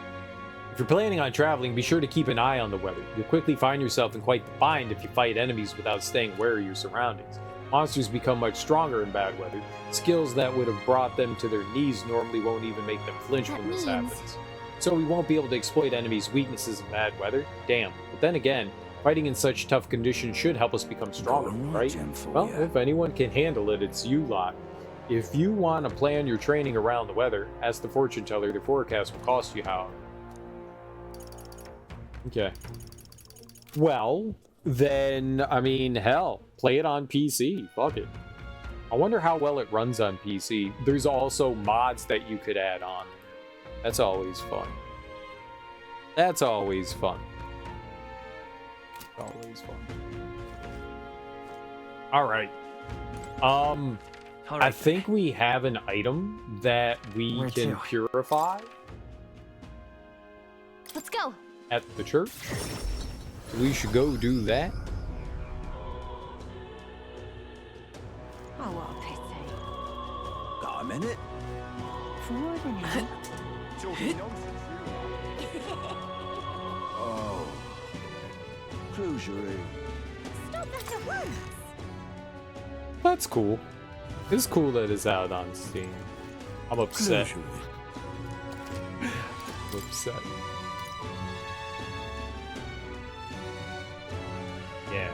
If you're planning on traveling, be sure to keep an eye on the weather. You'll quickly find yourself in quite the bind if you fight enemies without staying aware of your surroundings. Monsters become much stronger in bad weather. Skills that would have brought them to their knees normally won't even make them flinch when this happens. So we won't be able to exploit enemies' weaknesses in bad weather? Damn. But then again, fighting in such tough conditions should help us become stronger, right? Well, if anyone can handle it, it's you lot. If you want to plan your training around the weather, ask the fortune teller. The forecast will cost you, however. Okay. Well, then, I mean, hell, play it on PC. Fuck it. I wonder how well it runs on PC. There's also mods that you could add on. That's always fun. That's always fun. Always fun. All right. I think we have an item that we can purify. Let's go. At the church. So we should go do that. Oh, what a pity. Got a minute? Oh. Close your ears. Stop that at once. That's cool. It's cool that it's out on Steam. I'm upset. Close your ears. I'm upset. Yeah.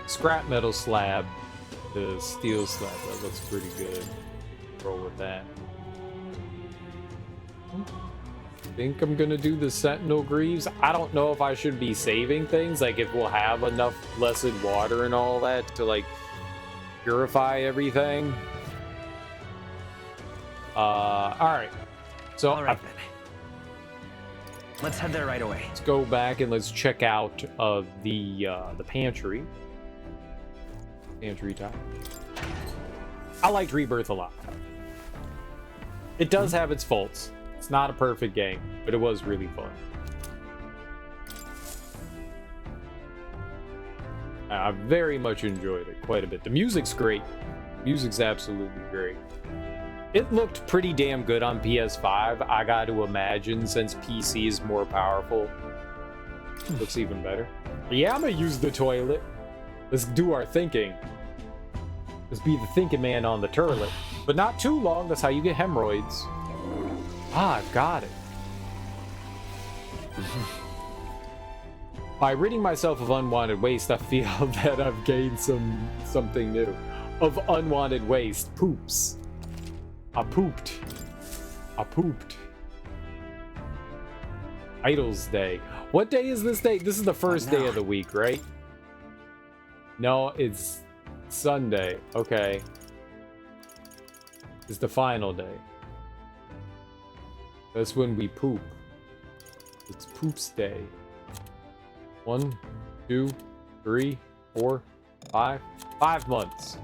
Scrap metal slab. The steel slab. That looks pretty good. Roll with that. I think I'm gonna do the Sentinel Greaves. I don't know if I should be saving things, like if we'll have enough blessed water and all that to like purify everything. Alright. So Alright then. Let's head there right away. Let's go back and let's check out the pantry. Pantry time. I liked Rebirth a lot. It does have its faults. It's not a perfect game, but it was really fun. I very much enjoyed it quite a bit. The music's great. Music's absolutely great. It looked pretty damn good on PS5, I got to imagine, since PC is more powerful. Looks even better. Yeah, I'm gonna use the toilet. Let's do our thinking. Let's be the thinking man on the turlet. But not too long, that's how you get hemorrhoids. Ah, I've got it. By ridding myself of unwanted waste, I feel that I've gained something new. Of unwanted waste. Poops. I pooped. I pooped. Idols Day. What day is this day? This is the first day of the week, right? No, it's Sunday. Okay. It's the final day. That's when we poop. It's Poops Day. 1, 2, 3, 4, 5. 5 months.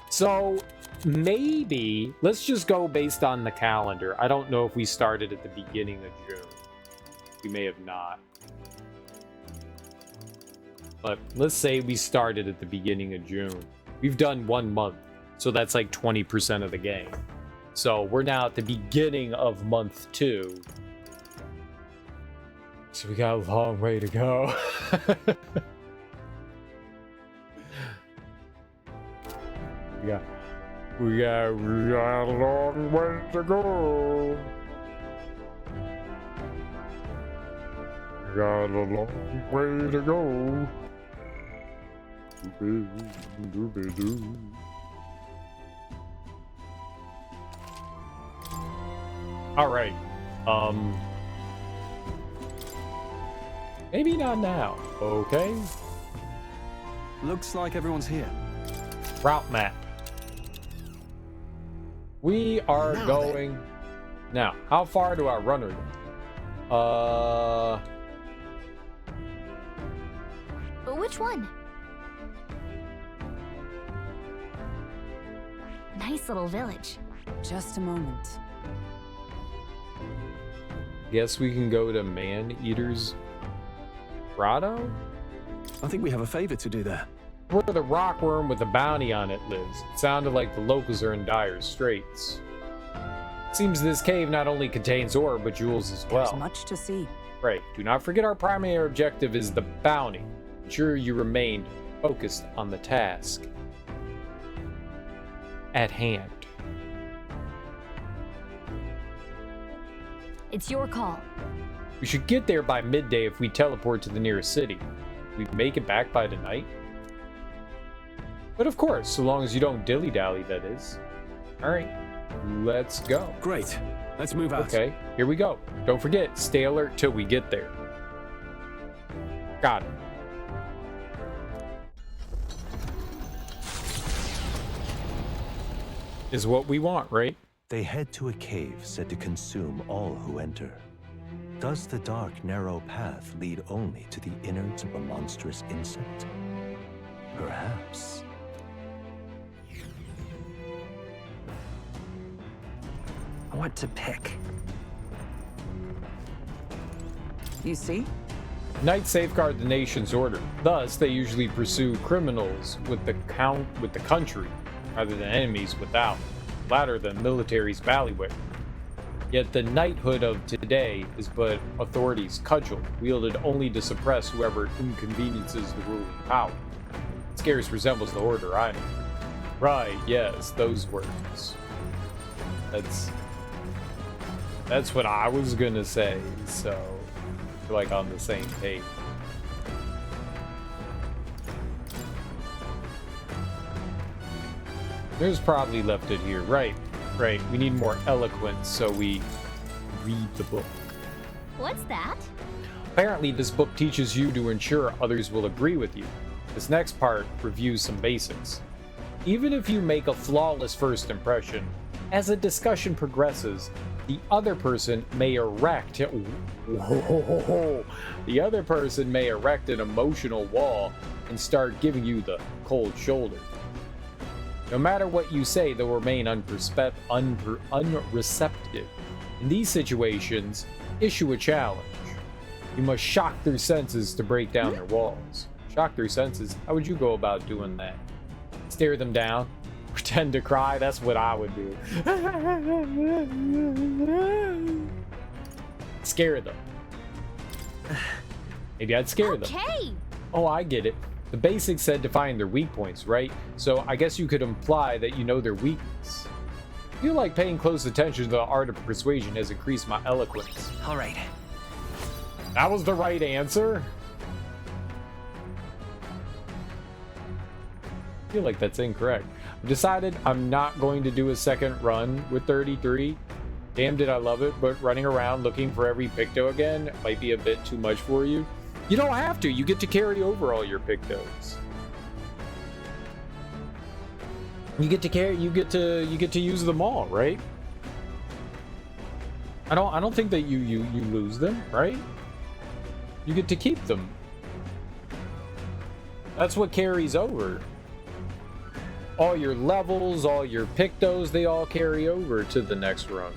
So maybe let's just go based on the calendar. I don't know if we started at the beginning of June. We may have not. But let's say we started at the beginning of June. We've done 1 month, so that's like 20% of the game. So we're now at the beginning of month 2. So we got a long way to go. We got a long way to go. We got a long way to go. All right. Maybe not now. Okay. Looks like everyone's here. Route map. We are going now. How far do I run her? But which one? Nice little village. Just a moment. Guess we can go to Man-Eater's Grotto? I think we have a favor to do there. Where the rockworm with the bounty on it lives. It sounded like the locals are in dire straits. Seems this cave not only contains ore, but jewels as well. There's much to see. Right. Do not forget our primary objective is the bounty. Ensure you remain focused on the task at hand. It's your call. We should get there by midday if we teleport to the nearest city. We make it back by tonight? But of course, so long as you don't dilly-dally, that is. Alright, let's go. Great. Let's move out. Okay, here we go. Don't forget, stay alert till we get there. Got it. Is what we want, right? They head to a cave said to consume all who enter. Does the dark, narrow path lead only to the innards of a monstrous insect? Perhaps. What to pick? You see? Knights safeguard the nation's order. Thus, they usually pursue criminals with the country, rather than enemies without. Latter than military's bailiwick. Yet the knighthood of today is but authority's cudgel, wielded only to suppress whoever inconveniences the ruling power. It scarce resembles the order I know. Right, yes, those words. That's what I was gonna say, so we're like on the same page. There's probably left it here. Right. We need more eloquence, so we read the book. What's that? Apparently, this book teaches you to ensure others will agree with you. This next part reviews some basics. Even if you make a flawless first impression, as a discussion progresses, the other person may erect an emotional wall and start giving you the cold shoulder. No matter what you say, they'll remain unreceptive. In these situations, issue a challenge. You must shock their senses to break down their walls. Shock their senses? How would you go about doing that? Stare them down? Pretend to cry, that's what I would do. Scare them. Maybe I'd scare them. Okay. Oh, I get it. The basics said to find their weak points, right? So I guess you could imply that you know their weakness. I feel like paying close attention to the art of persuasion has increased my eloquence. All right. That was the right answer? I feel like that's incorrect. I've decided I'm not going to do a second run with 33. Damn, did I love it, but running around looking for every Picto again might be a bit too much for you. You don't have to. You get to carry over all your Pictos. You get to use them all, right? I don't think that you lose them, right? You get to keep them. That's what carries over. All your levels, all your Pictos, they all carry over to the next run.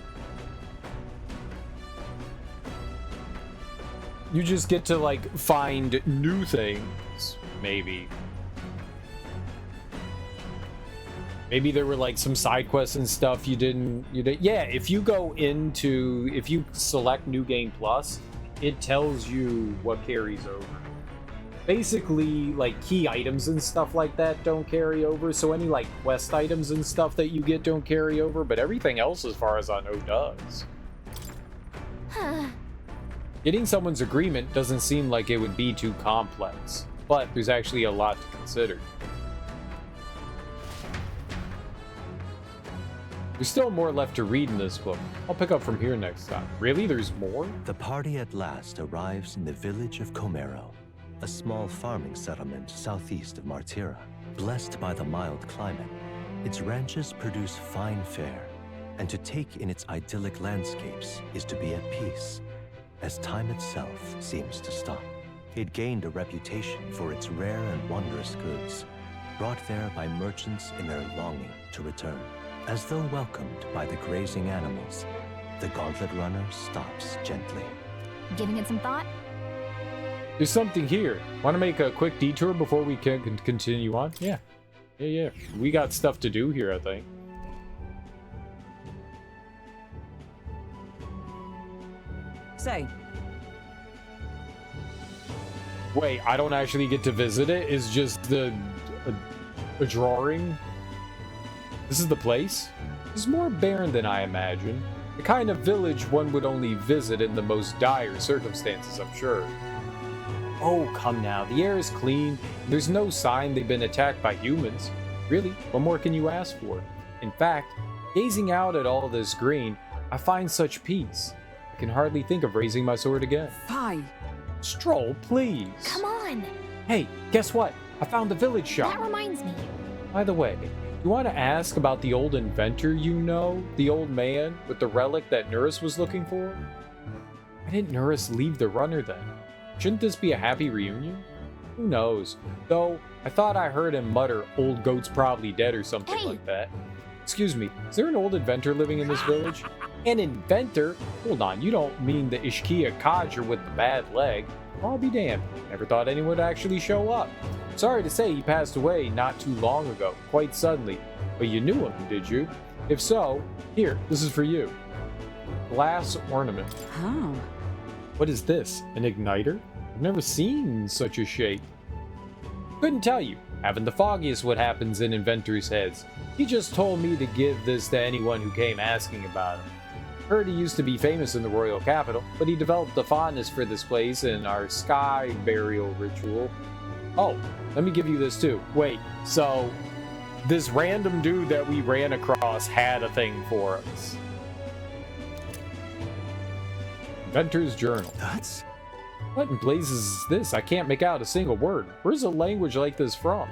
You just get to, like, find new things, maybe. Maybe there were, like, some side quests and stuff you didn't... Yeah, if you select New Game Plus, it tells you what carries over. Basically, like, key items and stuff like that don't carry over, so any, like, quest items and stuff that you get don't carry over, but everything else, as far as I know, does. Getting someone's agreement doesn't seem like it would be too complex, but there's actually a lot to consider. There's still more left to read in this book. I'll pick up from here next time. Really? There's more? The party at last arrives in the village of Comero, a small farming settlement southeast of Martira. Blessed by the mild climate, its ranches produce fine fare, and to take in its idyllic landscapes is to be at peace, as time itself seems to stop. It gained a reputation for its rare and wondrous goods, brought there by merchants in their longing to return. As though welcomed by the grazing animals, the gauntlet runner stops gently. Giving it some thought? There's something here. Want to make a quick detour before we can continue on? Yeah. We got stuff to do here, I think. Say. Wait, I don't actually get to visit it? It's just a drawing? This is the place? It's more barren than I imagined. The kind of village one would only visit in the most dire circumstances, I'm sure. Oh, come now. The air is clean. There's no sign they've been attacked by humans. Really, what more can you ask for? In fact, gazing out at all this green, I find such peace. I can hardly think of raising my sword again. Fie. Stroll, please. Come on. Hey, guess what? I found the village shop. That reminds me. By the way, you want to ask about the old inventor you know? The old man with the relic that Nurus was looking for? Why didn't Nurus leave the runner then? Shouldn't this be a happy reunion? Who knows? Though, I thought I heard him mutter, "Old goat's probably dead," or something like that. Excuse me, is there an old inventor living in this village? An inventor? Hold on, you don't mean the Ishkia codger with the bad leg? I'll be damned. Never thought anyone would actually show up. Sorry to say he passed away not too long ago, quite suddenly. But you knew him, did you? If so, here, this is for you. Glass ornament. Oh. What is this? An igniter? I've never seen such a shape. Couldn't tell you. Haven't the foggiest what happens in inventors' heads. He just told me to give this to anyone who came asking about him. Heard he used to be famous in the royal capital, but he developed a fondness for this place in our sky burial ritual. Oh, let me give you this too. Wait, so this random dude that we ran across had a thing for us. Inventor's Journal. That's... What in blazes is this? I can't make out a single word. Where's a language like this from?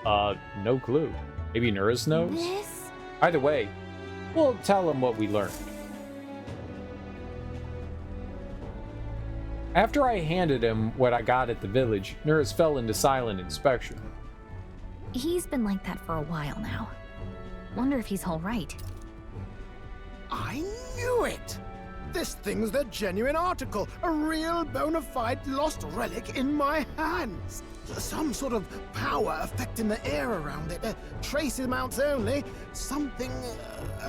No clue. Maybe Nurus knows? This? Either way, we'll tell him what we learned. After I handed him what I got at the village, Nurus fell into silent inspection. He's been like that for a while now. Wonder if he's all right. I knew it! This thing's the genuine article, a real bona fide lost relic in my hands. Some sort of power affecting the air around it. Trace amounts only. Something...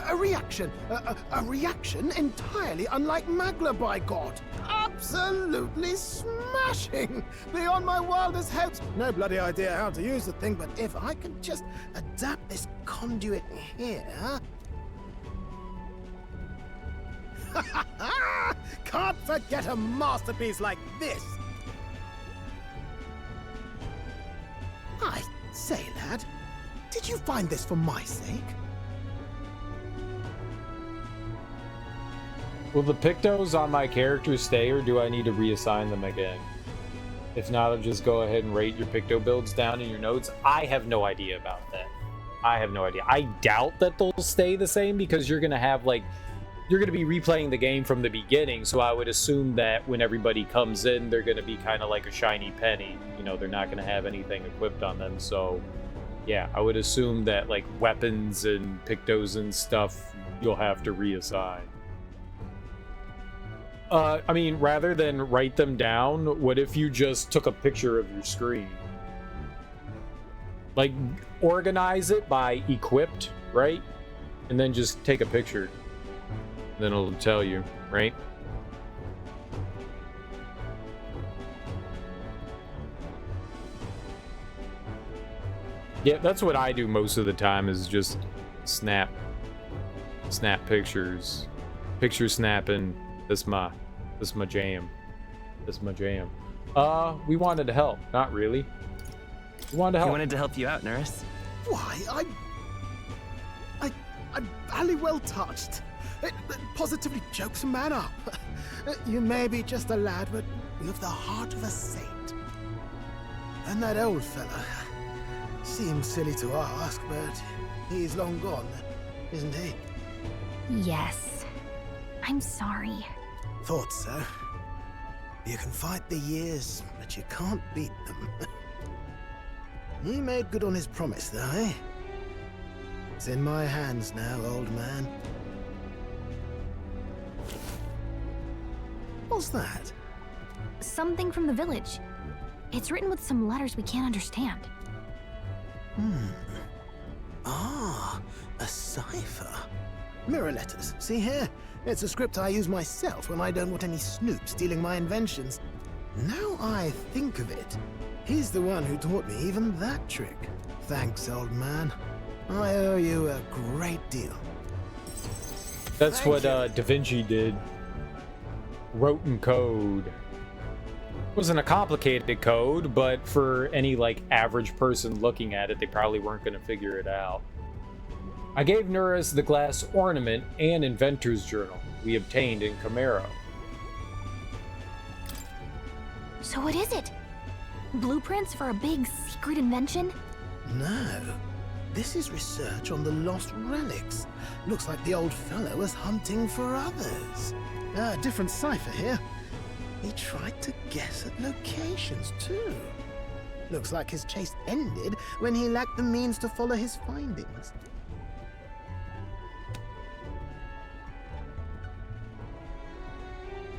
a reaction. A reaction entirely unlike Magla, by God. Absolutely smashing! Beyond my wildest hopes. No bloody idea how to use the thing, but if I can just adapt this conduit here... Can't forget a masterpiece like this! I say, lad, did you find this for my sake? Will the pictos on my character stay, or do I need to reassign them again? If not, I'll just go ahead and rate your picto builds down in your notes. I have no idea about that. I have no idea. I doubt that they'll stay the same, because you're going to have, like, you're going to be replaying the game from the beginning, so I would assume that when everybody comes in, they're going to be kind of like a shiny penny. You know, they're not going to have anything equipped on them, so yeah, I would assume that, like, weapons and pictos and stuff, you'll have to reassign. I mean, rather than write them down, what if you just took a picture of your screen? Like, organize it by equipped, right? And then just take a picture. Then it'll tell you, right? Yeah, that's what I do most of the time, is just snap pictures. Picture snapping. That's my jam. That's my jam. We wanted to help. Not really. We wanted to help. He wanted to help you out, Nurse. Why, I'm very well touched. It positively chokes a man up. You may be just a lad, but you've the heart of a saint. And that old fella seems silly to ask, but he's long gone, isn't he? Yes. I'm sorry. Thought so. You can fight the years, but you can't beat them. He made good on his promise, though, eh? It's in my hands now, old man. What's that? Something from the village. It's written with some letters we can't understand. Ah, a cipher. Mirror letters. See here? It's a script I use myself when I don't want any snoop stealing my inventions. Now I think of it, he's the one who taught me even that trick. Thanks, old man. I owe you a great deal. That's what Da Vinci did. Wrote in code. Wasn't a complicated code, but for any, like, average person looking at it, they probably weren't going to figure it out. I gave Nuris the glass ornament and inventor's journal we obtained in Camaro. So what is it? Blueprints for a big secret invention? No. This is research on the lost relics. Looks like the old fellow was hunting for others. Different cipher here. He tried to guess at locations, too. Looks like his chase ended when he lacked the means to follow his findings.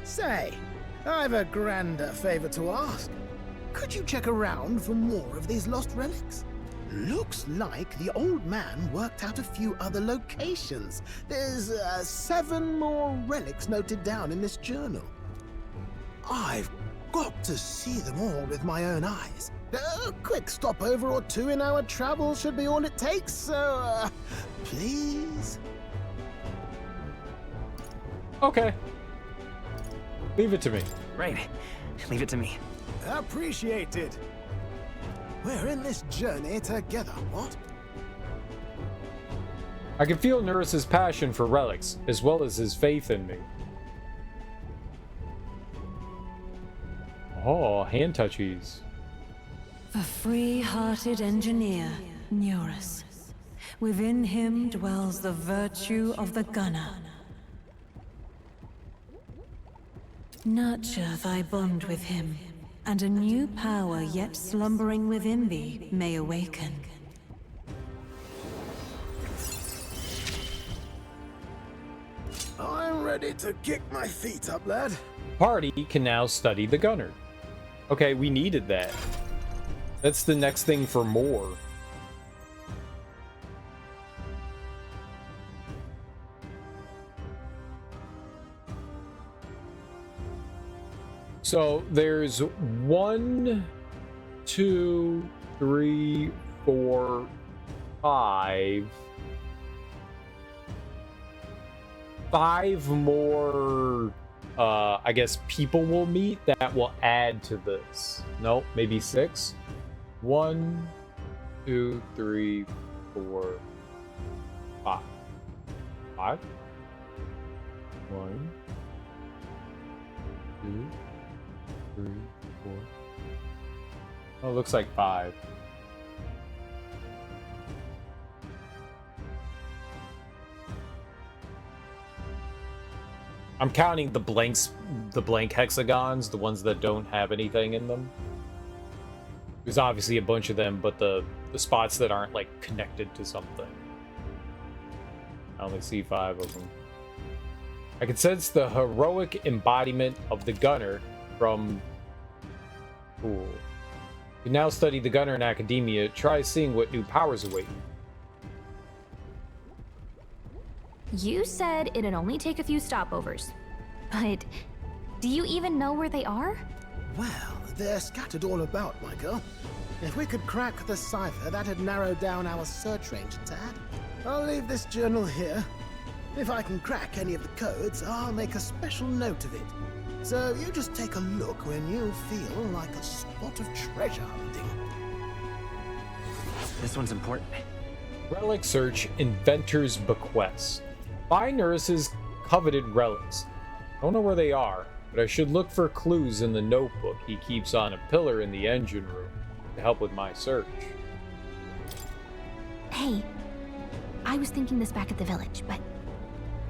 Say, I've a grander favor to ask. Could you check around for more of these lost relics? Looks like the old man worked out a few other locations. There's 7 more relics noted down in this journal. I've got to see them all with my own eyes. A quick stopover or 2 in our travels should be all it takes, so, please? Okay. Leave it to me. Right. Leave it to me. Appreciated. We're in this journey together, what? I can feel Nuris's passion for relics, as well as his faith in me. Oh, hand touchies. The free-hearted engineer, Nuris. Within him dwells the virtue of the gunner. Nurture thy bond with him, and a new power yet slumbering within thee may awaken. I'm ready to kick my feet up, lad. Party can now study the gunner. Okay, we needed that. That's the next thing for more. So there's 1, 2, 3, 4, 5. 5 more, I guess, people will meet that will add to this. Nope, maybe 6. 1, 2, 3, 4, 5. 5? 1, 2, 3, 4. Oh, it looks like 5. I'm counting the blank hexagons, the ones that don't have anything in them. There's obviously a bunch of them, but the spots that aren't like connected to something. I only see 5 of them. I can sense the heroic embodiment of the gunner from... Cool. You now study the gunner in academia. Try seeing what new powers await you. You said it'd only take a few stopovers. But do you even know where they are? Well, they're scattered all about, my girl. If we could crack the cipher, that'd narrow down our search range a tad. I'll leave this journal here. If I can crack any of the codes, I'll make a special note of it. So you just take a look when you feel like a spot of treasure hunting. This one's important. Relic search, inventor's bequest. Find Nurse's coveted relics. I don't know where they are, but I should look for clues in the notebook he keeps on a pillar in the engine room to help with my search. Hey, I was thinking this back at the village, but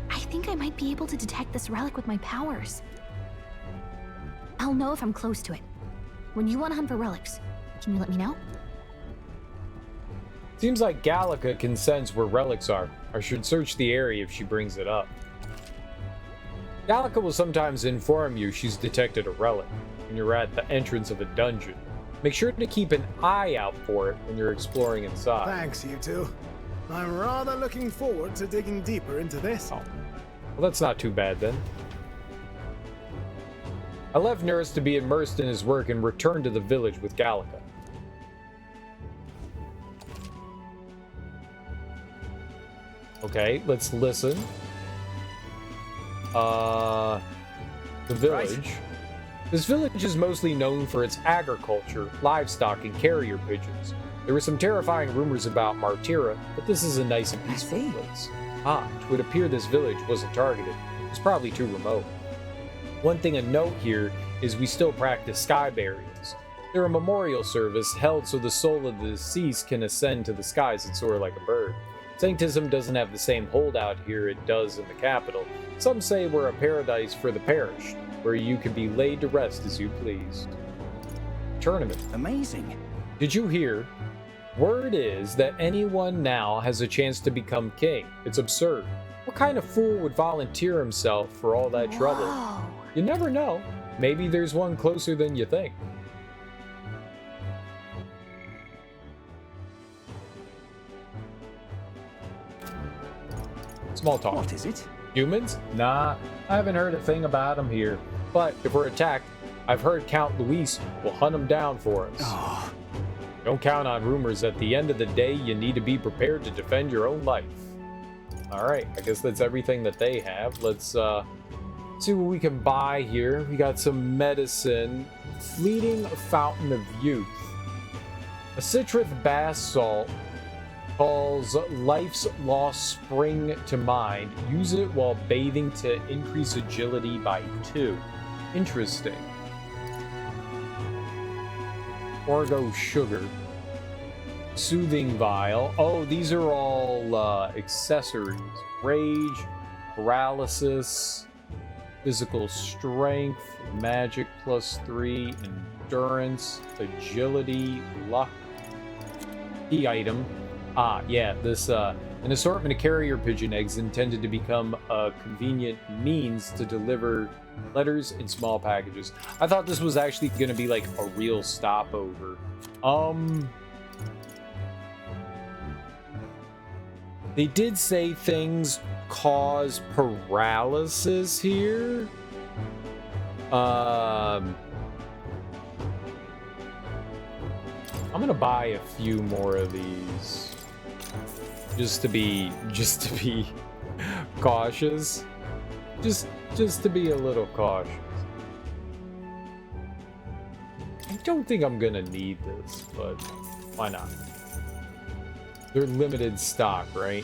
I think I might be able to detect this relic with my powers. I'll know if I'm close to it. When you want to hunt for relics, can you let me know? Seems like Gallica can sense where relics are. I should search the area if she brings it up. Gallica will sometimes inform you she's detected a relic when you're at the entrance of a dungeon. Make sure to keep an eye out for it when you're exploring inside. Thanks, you two. I'm rather looking forward to digging deeper into this. Oh. Well, that's not too bad then. I left Nurse to be immersed in his work and returned to the village with Gallica. Okay, let's listen. The village. Right. This village is mostly known for its agriculture, livestock, and carrier pigeons. There were some terrifying rumors about Martira, but this is a nice and peaceful place. It would appear this village wasn't targeted. It's probably too remote. One thing to note here is we still practice sky burials. They're a memorial service held so the soul of the deceased can ascend to the skies and soar like a bird. Sanctism doesn't have the same holdout here it does in the capital. Some say we're a paradise for the perished, where you can be laid to rest as you please. Tournament. Amazing. Did you hear? Word is that anyone now has a chance to become king. It's absurd. What kind of fool would volunteer himself for all that trouble? Whoa. You never know. Maybe there's one closer than you think. Small talk. What is it? Humans? Nah, I haven't heard a thing about them here. But if we're attacked, I've heard Count Luis will hunt them down for us. Oh. Don't count on rumors. At the end of the day, you need to be prepared to defend your own life. Alright, I guess that's everything that they have. Let's see what we can buy here. We got some medicine. Fleeting Fountain of Youth. A citrus bath salt calls life's lost spring to mind. Use it while bathing to increase agility by 2. Interesting. Orgo sugar. Soothing vial. Oh, these are all accessories. Rage, paralysis, physical strength, magic +3, endurance, agility, luck. Key item. Yeah, this An assortment of carrier pigeon eggs intended to become a convenient means to deliver letters in small packages. I thought this was actually going to be like a real stopover. They did say things cause paralysis here. I'm gonna buy a few more of these just to be cautious. Just to be a little cautious. I don't think I'm gonna need this, but why not? They're limited stock, right?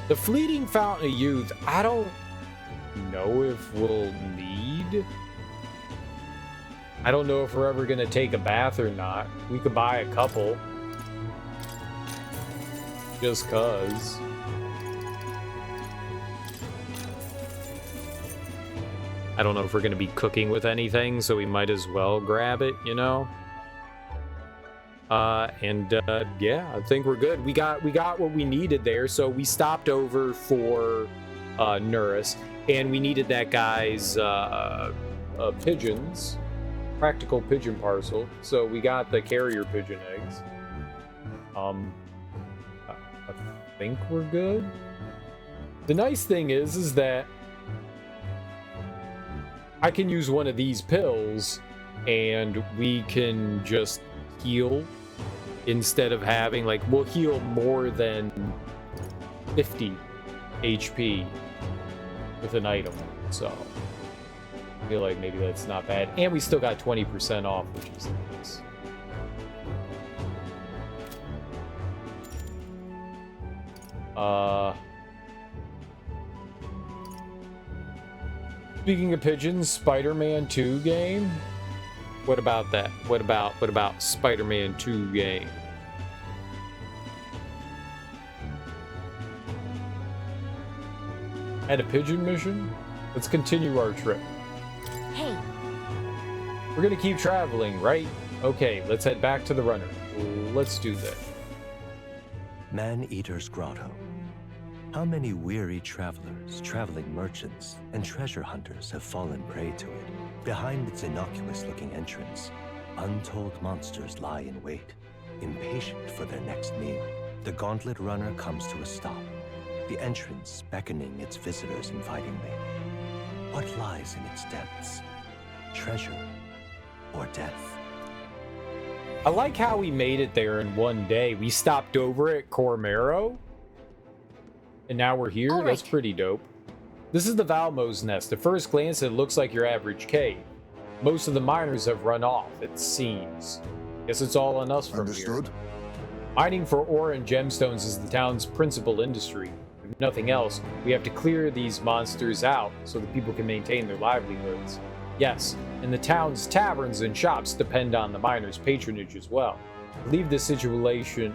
The Fleeting Fountain of Youth, I don't know if we'll need. I don't know if we're ever gonna take a bath or not. We could buy a couple. Just cuz. I don't know if we're gonna be cooking with anything, so we might as well grab it, you know? Yeah, I think we're good. We got what we needed there, so we stopped over for Nurus, and we needed that guy's pigeons, practical pigeon parcel. So we got the carrier pigeon eggs. I think we're good. The nice thing is that I can use one of these pills, and we can just heal instead of having, like, we'll heal more than 50 HP with an item, so I feel like maybe that's not bad. And we still got 20% off, which is nice. Speaking of pigeons, Spider-Man 2 game? What about that? What about Spider-Man 2 game? At a pigeon mission? Let's continue our trip. Hey. We're gonna keep traveling, right? Okay, let's head back to the runner. Let's do that. Man-Eater's Grotto. How many weary travelers, traveling merchants, and treasure hunters have fallen prey to it? Behind its innocuous-looking entrance, untold monsters lie in wait, impatient for their next meal. The gauntlet runner comes to a stop, the entrance beckoning its visitors invitingly. What lies in its depths? Treasure or death? I like how we made it there in one day. We stopped over at Cormero, and now we're here. That's pretty dope. This is the Valmo's Nest. At first glance, it looks like your average cave. Most of the miners have run off, it seems. Guess it's all on us from here. Mining for ore and gemstones is the town's principal industry. If nothing else, we have to clear these monsters out so that people can maintain their livelihoods. Yes, and the town's taverns and shops depend on the miners' patronage as well. To leave this situation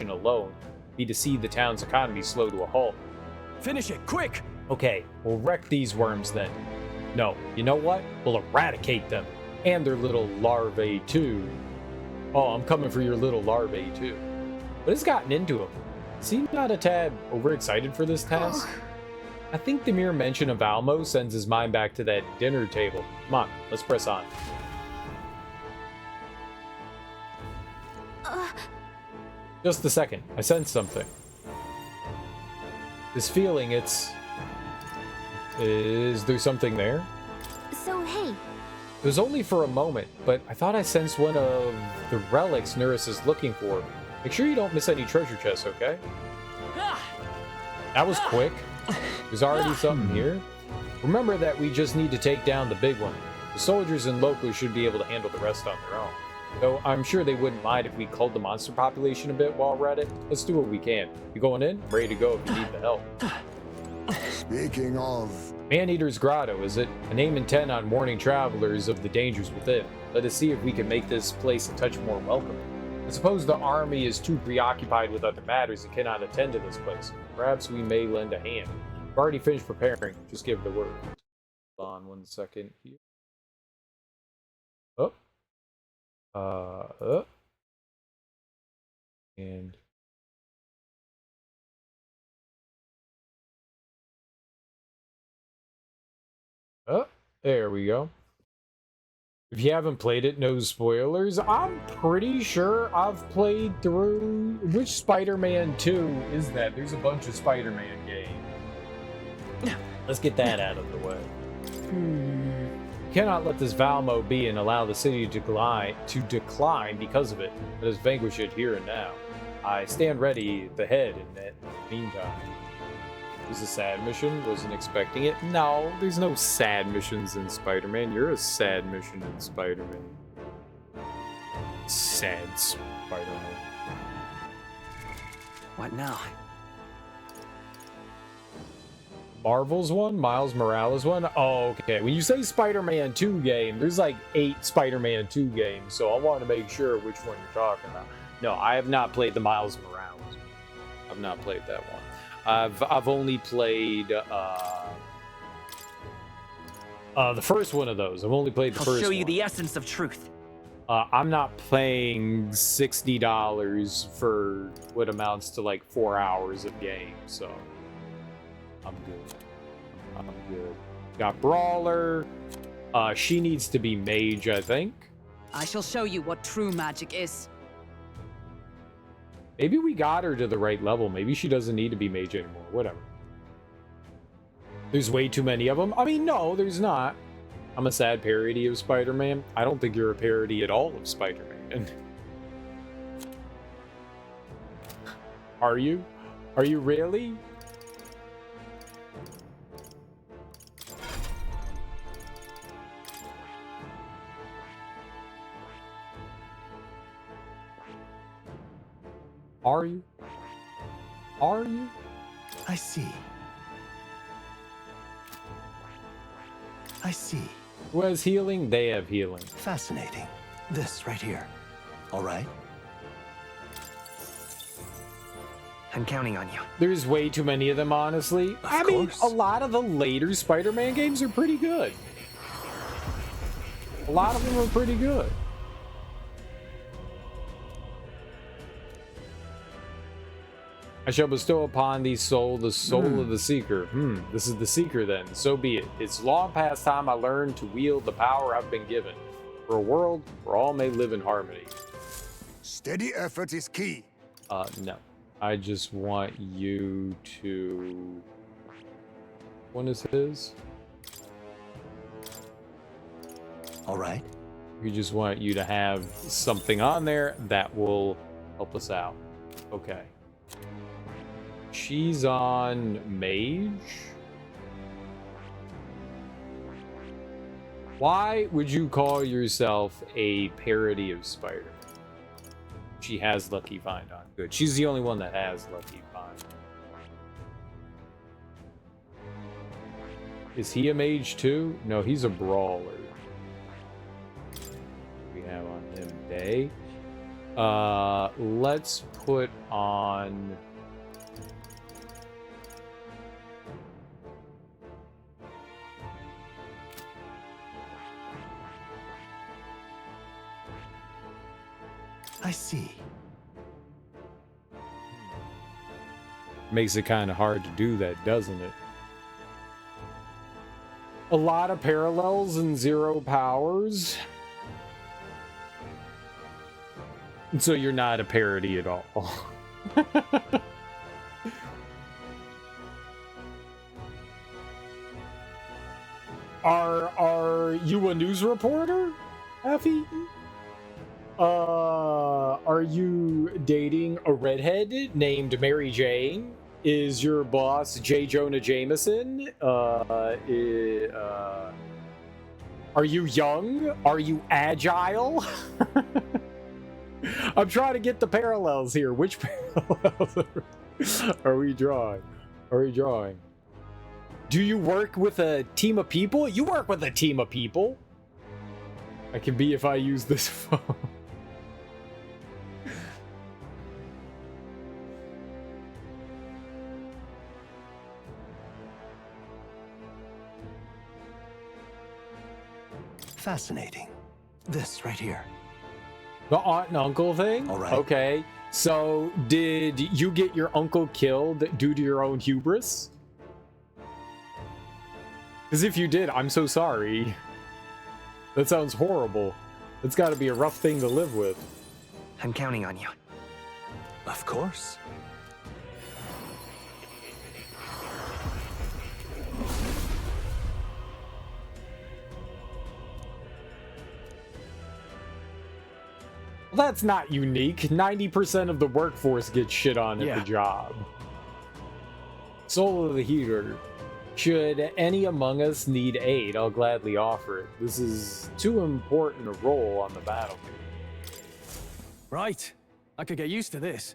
alone be to see the town's economy slow to a halt. Finish it, quick! Okay, we'll wreck these worms then. No, you know what? We'll eradicate them. And their little larvae too. Oh, I'm coming for your little larvae too. What has gotten into him? Seems not a tad overexcited for this task. I think the mere mention of Valmo sends his mind back to that dinner table. Come on, let's press on. Just a second, I sense something. This feeling, is there something there? So, hey. It was only for a moment, but I thought I sensed one of the relics Nurus is looking for. Make sure you don't miss any treasure chests, okay? That was quick. There's already something here. Remember that we just need to take down the big one. The soldiers and locals should be able to handle the rest on their own. Though I'm sure they wouldn't mind if we culled the monster population a bit while we're at it. Let's do what we can. You going in? Ready to go if you need the help. Speaking of... Man-Eater's Grotto, is it? A name intent on warning travelers of the dangers within. Let us see if we can make this place a touch more welcoming. I suppose the army is too preoccupied with other matters and cannot attend to this place. Perhaps we may lend a hand. I've already finished preparing. Just give the word. Hold on 1 second here. And Oh, there we go. If you haven't played it, no spoilers. I'm pretty sure I've played through... Which Spider-Man 2 is that? There's a bunch of Spider-Man games. Let's get that out of the way. You cannot let this Valmo be and allow the city to decline because of it. Let us vanquish it here and now. I stand ready at the head in the meantime. This is a sad mission. Wasn't expecting it. No, there's no sad missions in Spider-Man. You're a sad mission in Spider-Man. Sad Spider-Man. What now? Marvel's one? Miles Morales one? Oh, okay. When you say Spider-Man 2 game, there's like 8 Spider-Man 2 games, so I want to make sure which one you're talking about. No, I have not played the Miles Morales. I've not played that one. I've only played the first one of those. I've only played the first one. I'll show you the essence of truth. I'm not paying $60 for what amounts to like 4 hours of game, so I'm good. I'm good. Got Brawler. She needs to be Mage, I think. I shall show you what true magic is. Maybe we got her to the right level. Maybe she doesn't need to be Mage anymore. Whatever. There's way too many of them. I mean, no, there's not. I'm a sad parody of Spider-Man. I don't think you're a parody at all of Spider-Man. Are you? Are you really? Are you? Are you? I see. I see. Who has healing? They have healing. Fascinating. This right here. All right? I'm counting on you. There's way too many of them, honestly. I mean, a lot of the later Spider-Man games are pretty good. A lot of them are pretty good. I shall bestow upon thee soul the soul of the Seeker. This is the Seeker then. So be it. It's long past time I learned to wield the power I've been given. For a world where all may live in harmony. Steady effort is key. No. I just want you to... When is his? All right. We just want you to have something on there that will help us out. Okay. She's on Mage. Why would you call yourself a parody of Spider? She has Lucky Find on. Good. She's the only one that has Lucky Find. Is he a mage too? No, he's a brawler. We have on him Day. Let's put on... I see. Makes it kind of hard to do that, doesn't it? A lot of parallels and zero powers. And so you're not a parody at all. Are you a news reporter, Effie? Are you dating a redhead named Mary Jane? Is your boss J. Jonah Jameson? Are you young? Are you agile? I'm trying to get the parallels here. Which parallels are we drawing? Do you work with a team of people? You work with a team of people. I can be if I use this phone. Fascinating. This right here. The aunt and uncle thing? All right. Okay. So, did you get your uncle killed due to your own hubris? Because if you did, I'm so sorry. That sounds horrible. It's got to be a rough thing to live with. I'm counting on you. Of course. Well, that's not unique. 90% of the workforce gets shit on at the job. Soul of the Heater. Should any among us need aid, I'll gladly offer it. This is too important a role on the battlefield. Right. I could get used to this.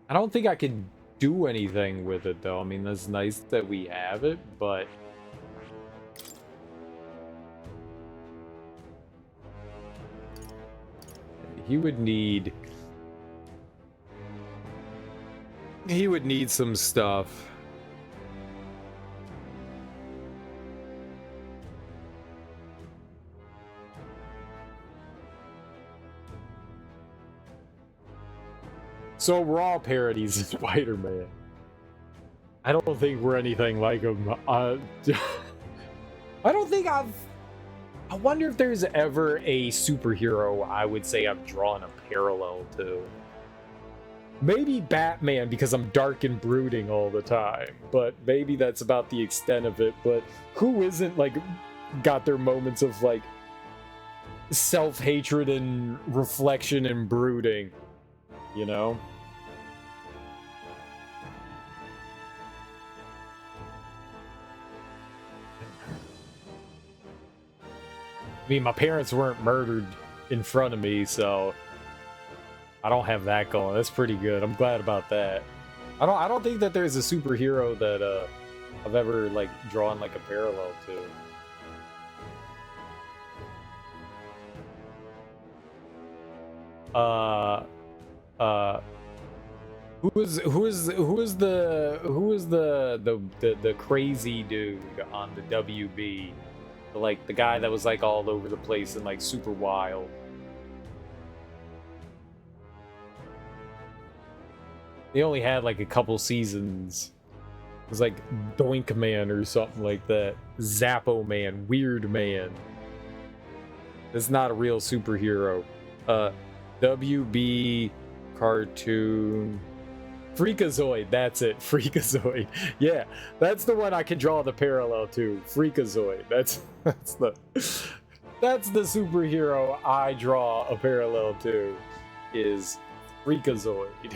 I don't think I could do anything with it, though. I mean, that's nice that we have it, but... He would need some stuff. So we're all parodies of Spider-Man. I don't think we're anything like him. I don't think I wonder if there's ever a superhero I would say I've drawn a parallel to. Maybe Batman, because I'm dark and brooding all the time. But maybe that's about the extent of it. But who isn't, like, got their moments of, like, self-hatred and reflection and brooding? You know? I mean, my parents weren't murdered in front of me, so I don't have that going. That's pretty good. I'm glad about that. I don't think that there's a superhero that I've ever like drawn like a parallel to. Who is the crazy dude on the WB? Like the guy that was like all over the place and like super wild. They only had like a couple seasons. It was like Doink Man or something like that. Zappo Man, Weird Man. That's not a real superhero. WB cartoon. Freakazoid, that's it. Freakazoid. Yeah, that's the one I can draw the parallel to. Freakazoid. That's the superhero I draw a parallel to is Freakazoid.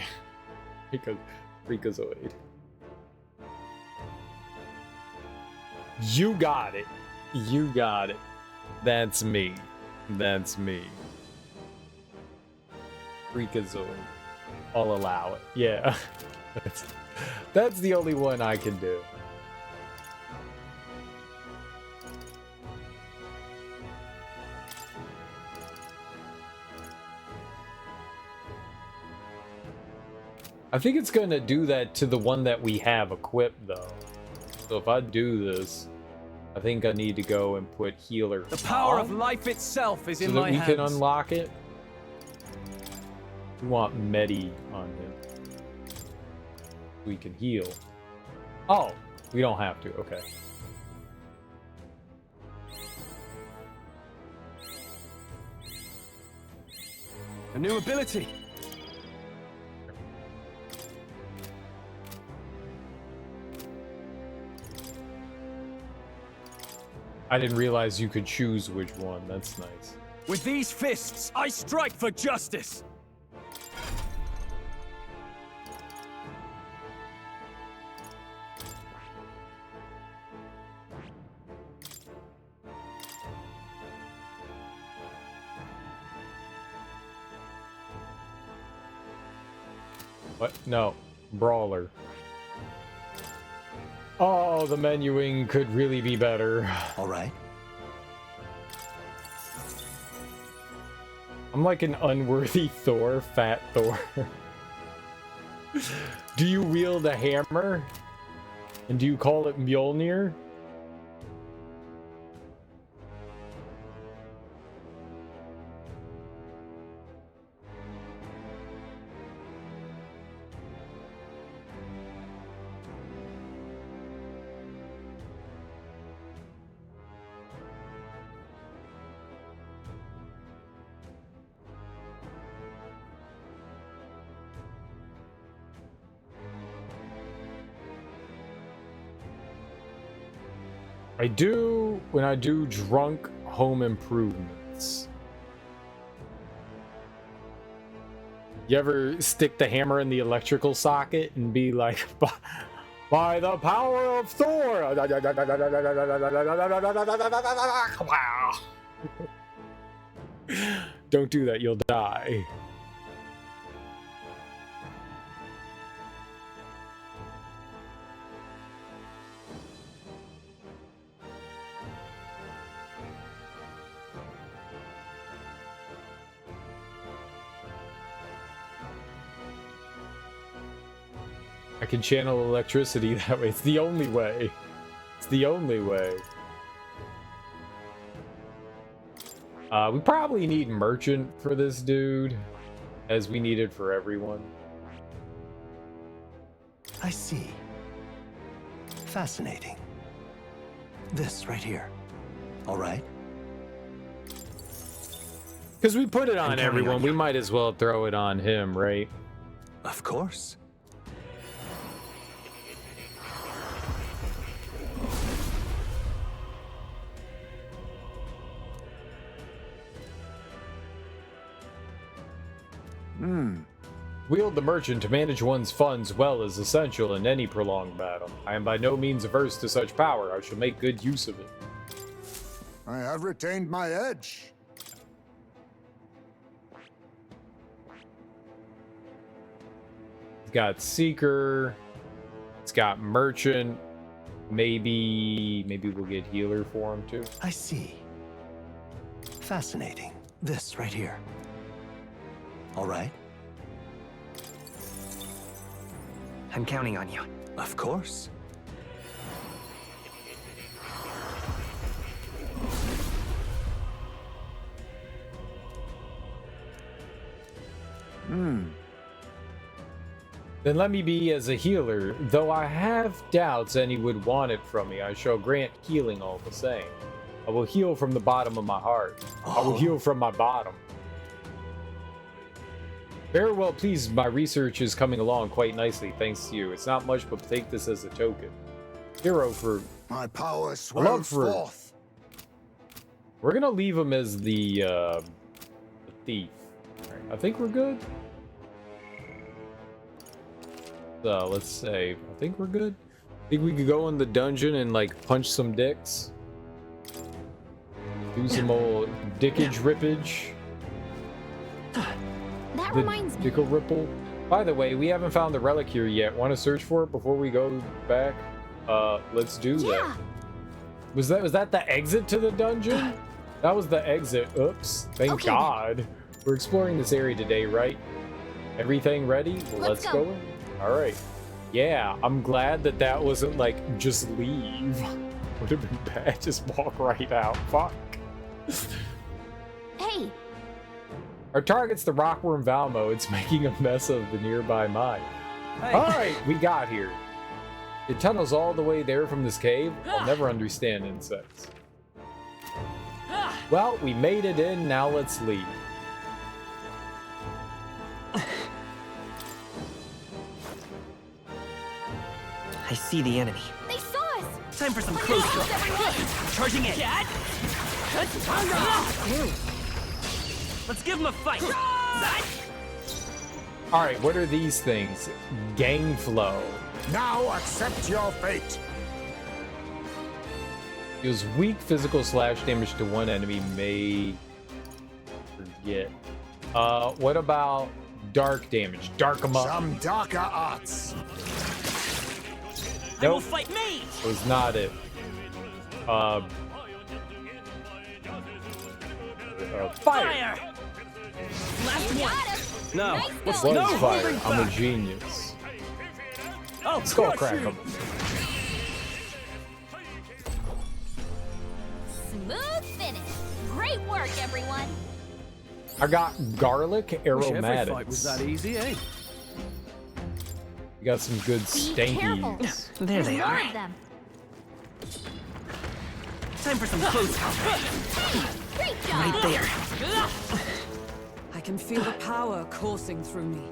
Freakazoid. You got it. You got it. That's me. That's me. Freakazoid. I'll allow it. Yeah. That's the only one I can do. I think it's gonna do that to the one that we have equipped though. So if I do this, I think I need to go and put healer. The power of life itself is in my hands. So that we can unlock it. We want Medi on him. We can heal. Oh, we don't have to. Okay. A new ability. I didn't realize you could choose which one. That's nice. With these fists, I strike for justice. What? No. Brawler. Oh, the menuing could really be better. All right. I'm like an unworthy Thor, fat Thor. Do you wield a hammer? And do you call it Mjolnir? I do when I do drunk home improvements. You ever stick the hammer in the electrical socket and be like, by the power of Thor? Don't do that, you'll die. I can channel electricity that way. It's the only way. It's the only way. We probably need merchant for this dude, as we need it for everyone. I see. Fascinating. This right here. All right. Because we put it on I'm counting everyone, on we you. might as well throw it on him, right? Of course. Wield the merchant to manage one's funds well is essential in any prolonged battle. I am by no means averse to such power. I shall make good use of it. I have retained my edge. It's got Seeker. It's got Merchant. Maybe we'll get Healer for him too. I see. Fascinating. This right here. All right. I'm counting on you. Of course. Then let me be as a healer. Though I have doubts any would want it from me, I shall grant healing all the same. I will heal from the bottom of my heart. I will heal from my bottom. Very well pleased, my research is coming along quite nicely, thanks to you. It's not much, but take this as a token. Hero fruit. My power Love swells fruit. forth. We're gonna leave him as the thief. Alright, I think we're good. So let's save. I think we're good. Think we could go in the dungeon and like punch some dicks. Do some old dickage rippage. That The reminds me. Dickle Ripple. By the way, we haven't found the relic here yet. Want to search for it before we go back? Let's do that. Was that the exit to the dungeon? That was the exit. Oops. Thank Okay, God. We're exploring this area today, right? Everything ready? Well, Let's let's go. go in. All right. Yeah, I'm glad that wasn't like just leave. Would have been bad. Just walk right out. Fuck. Hey, Our target's the Rockworm Valmo. It's making a mess of the nearby mine. All right, we got here. It tunnels all the way there from this cave. I'll never understand insects. Well, we made it in. Now let's leave. I see the enemy. they saw us! Time for some Look close out, up. everyone! Charging in. Let's give him a fight. All right, what are these things? Gang flow. Now accept your fate. Deals weak physical slash damage to one enemy. May forget. What about dark damage? Dark 'em up. Some darker arts. I will Nope, fight me. was not it. Fire. Fire. Last You one. got us! No. Nice What's going. Was no fire. holding I'm a back. genius. Oh, Skull crush crack you. 'em. Smooth finish. Great work, everyone. I got garlic aromatics. easy, eh? We got some good Be careful. stankies. There There's they more are. of them. Time for some close up. Great job. Right there. I can feel the power coursing through me.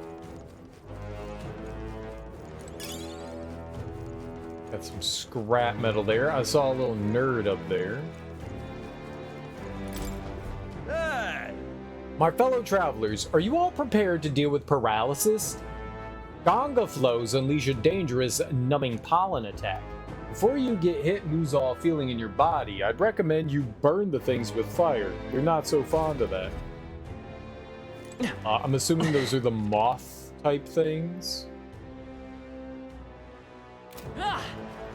I got some scrap metal there. I saw a little nerd up there. My fellow travelers, are you all prepared to deal with paralysis? Ganga flows unleash a dangerous, numbing pollen attack. Before you get hit and lose all feeling in your body, I'd recommend you burn the things with fire. You're not so fond of that. I'm assuming those are the moth type things.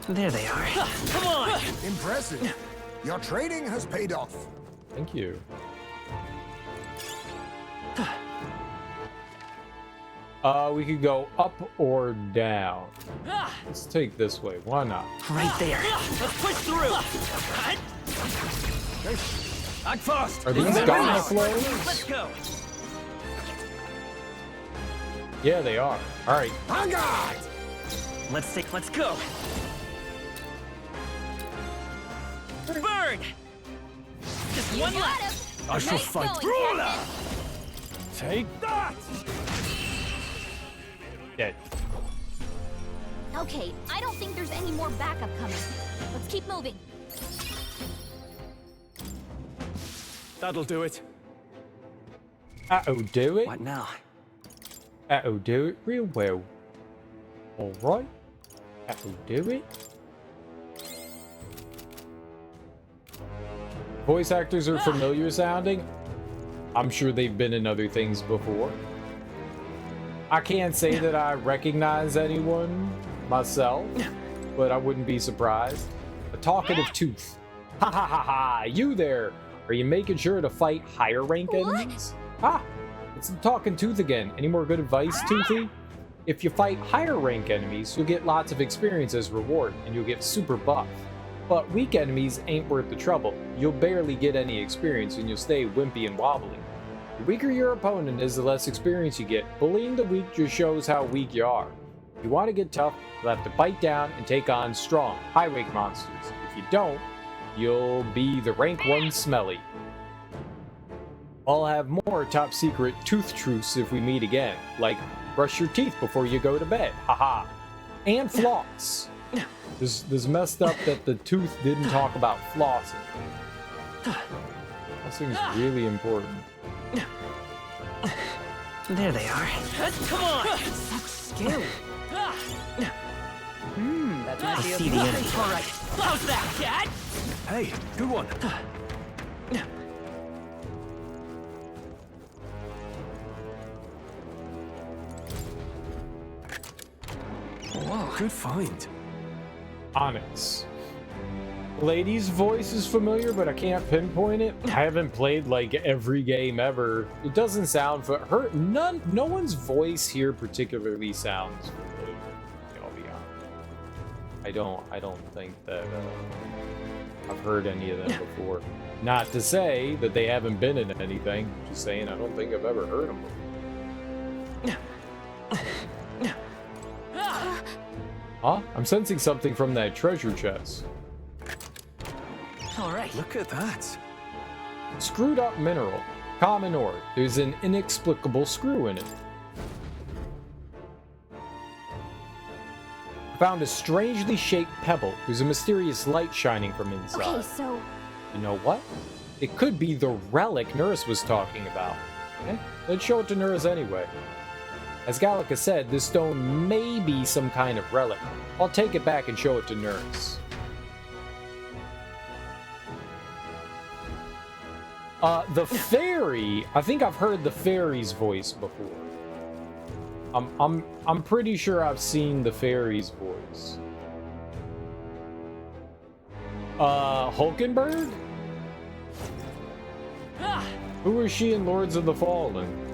There they are. Come on! Impressive. Your trading has paid off. Thank you. We could go up or down. Let's take this way. Why not? Right there. Let's push through. Act fast. Are these Ganga flows? Let's go. Yeah, they are. All right. Let's go. Burn. Just one left. I shall fight. Take that. Dead. Okay, I don't think there's any more backup coming. Let's keep moving. That'll do it. Uh-oh, do it. What now? Uh-oh, do it real well. All right. Uh-oh, do it. Voice actors are familiar sounding. I'm sure they've been in other things before. I can't say that I recognize anyone myself, but I wouldn't be surprised. A talkative tooth. Ha ha ha ha! You there! Are you making sure to fight higher rank enemies? Ah! It's the talking tooth again. Any more good advice, Toothy? If you fight higher rank enemies, you'll get lots of experience as reward, and you'll get super buff. But weak enemies ain't worth the trouble. You'll barely get any experience, and you'll stay wimpy and wobbly. The weaker your opponent is, the less experience you get. Bullying the weak just shows how weak you are. If you want to get tough, you'll have to bite down and take on strong, high-rank monsters. If you don't, you'll be the rank 1 smelly. I'll have more top-secret tooth truths if we meet again, like brush your teeth before you go to bed, haha, and floss. This messed up that the tooth didn't talk about flossing. Flossing is really important. There they are. Come on! Such skill. That might be see the enemy. All right. How's that, Dad? Hey, good one. Whoa, good find. Onyx. Lady's voice is familiar, but I can't pinpoint it. I haven't played like every game ever. It doesn't sound for her. No one's voice here particularly sounds familiar. I'll be honest. I don't think that I've heard any of them before. Not to say that they haven't been in anything. Just saying, I don't think I've ever heard them before. Huh? I'm sensing something from that treasure chest. All right. Look at that. Screwed up mineral. Common ore. There's an inexplicable screw in it. Found a strangely shaped pebble. There's a mysterious light shining from inside. Okay, so... You know what? It could be the relic Nurse was talking about. Okay, let's show it to Nurse anyway. As Gallica said, this stone may be some kind of relic. I'll take it back and show it to Nurse. The fairy, I think I've heard the fairy's voice before. I'm pretty sure I've seen the fairy's voice. Hulkenberg? Who was she in Lords of the Fallen?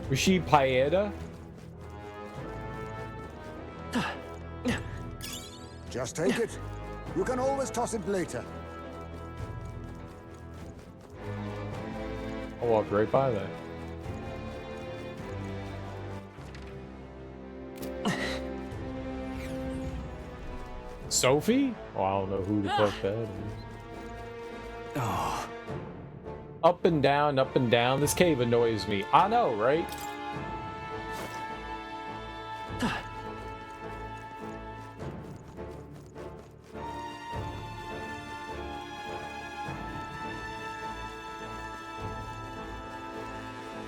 Was she Paeta? Just take it. You can always toss it later. I'll walk right by that. Sophie? Oh, I don't know who the fuck that is. Oh. Up and down, up and down. This cave annoys me. I know, right?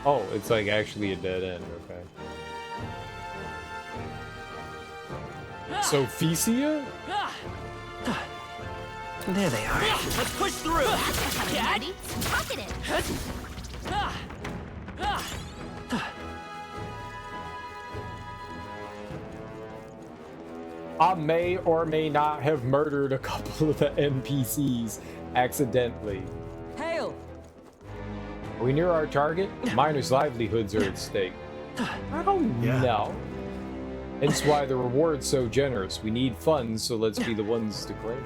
Oh, it's like actually a dead end, okay. Sophicia? There they are. Let's push through. Ready? Pocket it. I may or may not have murdered a couple of the NPCs accidentally. Hail! Are we near our target? Miners' livelihoods are at stake. I don't know. Hence why the reward's so generous. We need funds, so let's be the ones to claim.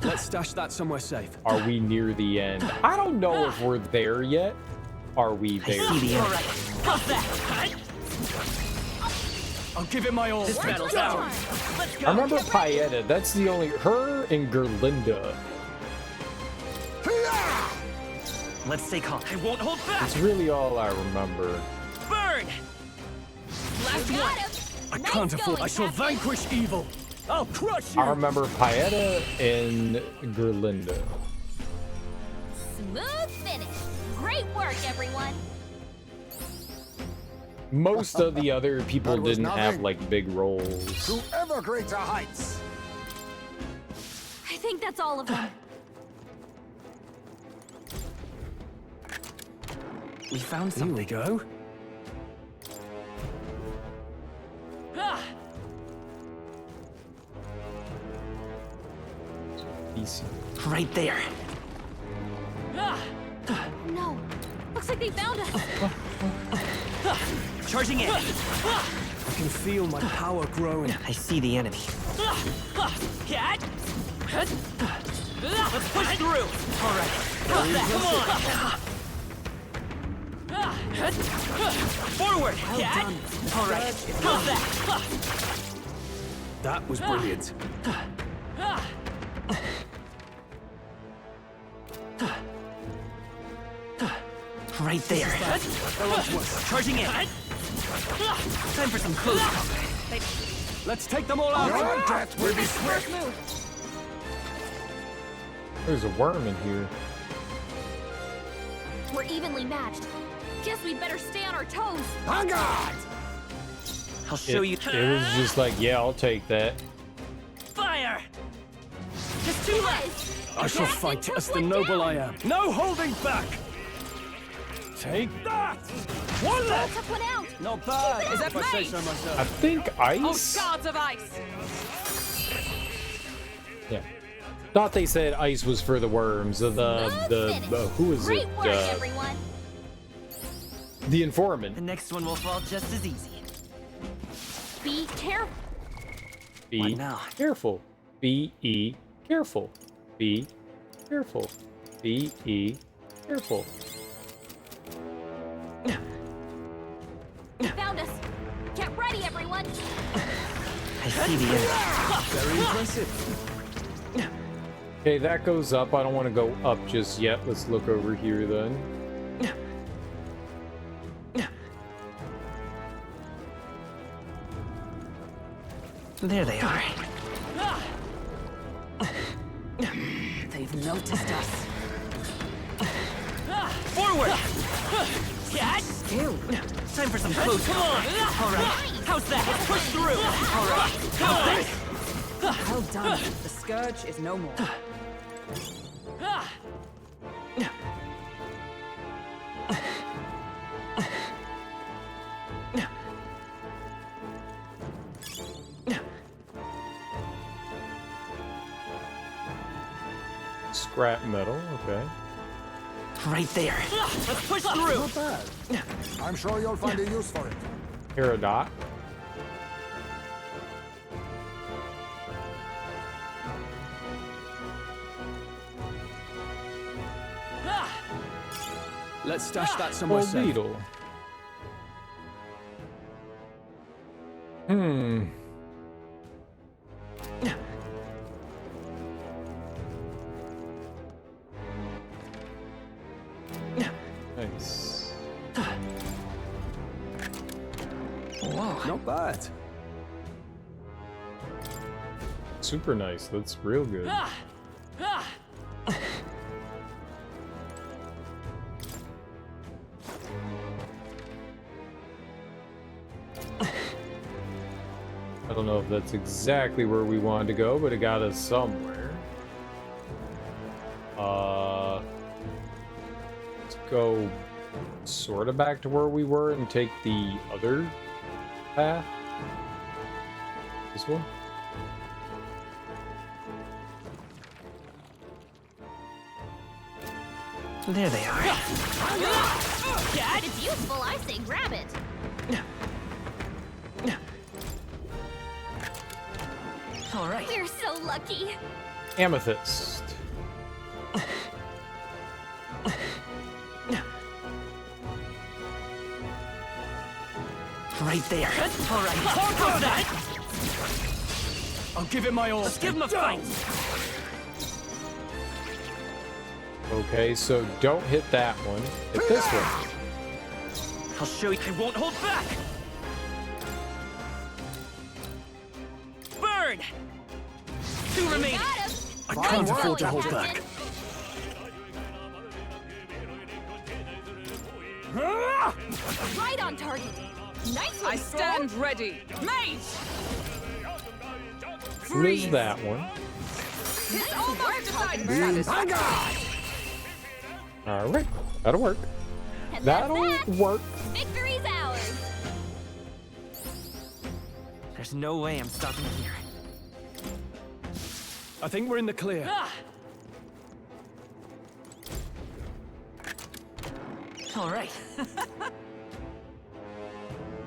Let's stash that somewhere safe. Are we near the end? I don't know if we're there yet. Are we there? I see the end. How's that? I'll give it my all. This battle's ours. Let's go. I remember Paeta. That's the only... Her and Gerlinda. Let's stay calm. I won't hold back. That's really all I remember. Burn! Last Got one. him. I Nice can't afford. going, I shall Captain. vanquish evil. I'll crush you. I remember Paeta and Gerlinda. Smooth finish. Great work, everyone. Most of the other people That was didn't have nothing. like big roles. To ever greater heights. I think that's all of them. We found Here we something. go. PC. Right there. No. Looks like they found us. Charging in. I can feel my power growing. I see the enemy. Let's push through. All right. How's that? Come on. Forward. done. All right. How's that? That was brilliant. Right there. Charging in. Time for some close combat. Let's take them all out. Your death will be swift. There's a worm in here. We're evenly matched. Guess we'd better stay on our toes. On guard! I'll show you. It was just like, yeah, I'll take that. Fire! Just two left. I shall fight as the noble I am. No holding back. Take that. One left. Took one out. Not bad. Is that if I say me? so myself. I think ice. Shards of ice. Yeah. Thought they said ice was for the worms. Smooth finish. Who is Great it? work, everyone. The The informant. next one will fall just as easy. Be careful. Be What now? careful. B-E careful. Be careful. B-E careful. Found us. Get ready, everyone. I see the enemy. Very impressive. Okay, that goes up. I don't want to go up just yet. Let's look over here then. There they are. They've noticed us. Forward! Catch! Skill. Time for some close. Come on! All right. How's that? Let's push through. All right. How's that? Well done. The scourge is no more. Scrap metal. Okay. Right there. Let's push through. Not bad. I'm sure you'll find a use for it. Peridot. Let's stash that somewhere Old safe. beetle. Hmm. Nice. Whoa. Not bad. Super nice. That's real good. Don't know if that's exactly where we wanted to go, but it got us somewhere. Let's go sort of back to where we were and take the other path. This one. There they are. Dad, it's useful. I say grab it. All right. We're so lucky. Amethyst. Right there. All right. How's that? I'll give it my all. Let's give him a fight. Okay, so don't hit that one. Hit this one. I'll show you. I won't hold back. Burn. 2 remaining. I can't afford to hold back. Right on target. Nice one, I stand ready. Mage! What is that one? It's almost decided. Alright, that'll work. And that's That'll that. work. Victory's ours. There's no way I'm stopping here. I think we're in the clear. Ah! All right.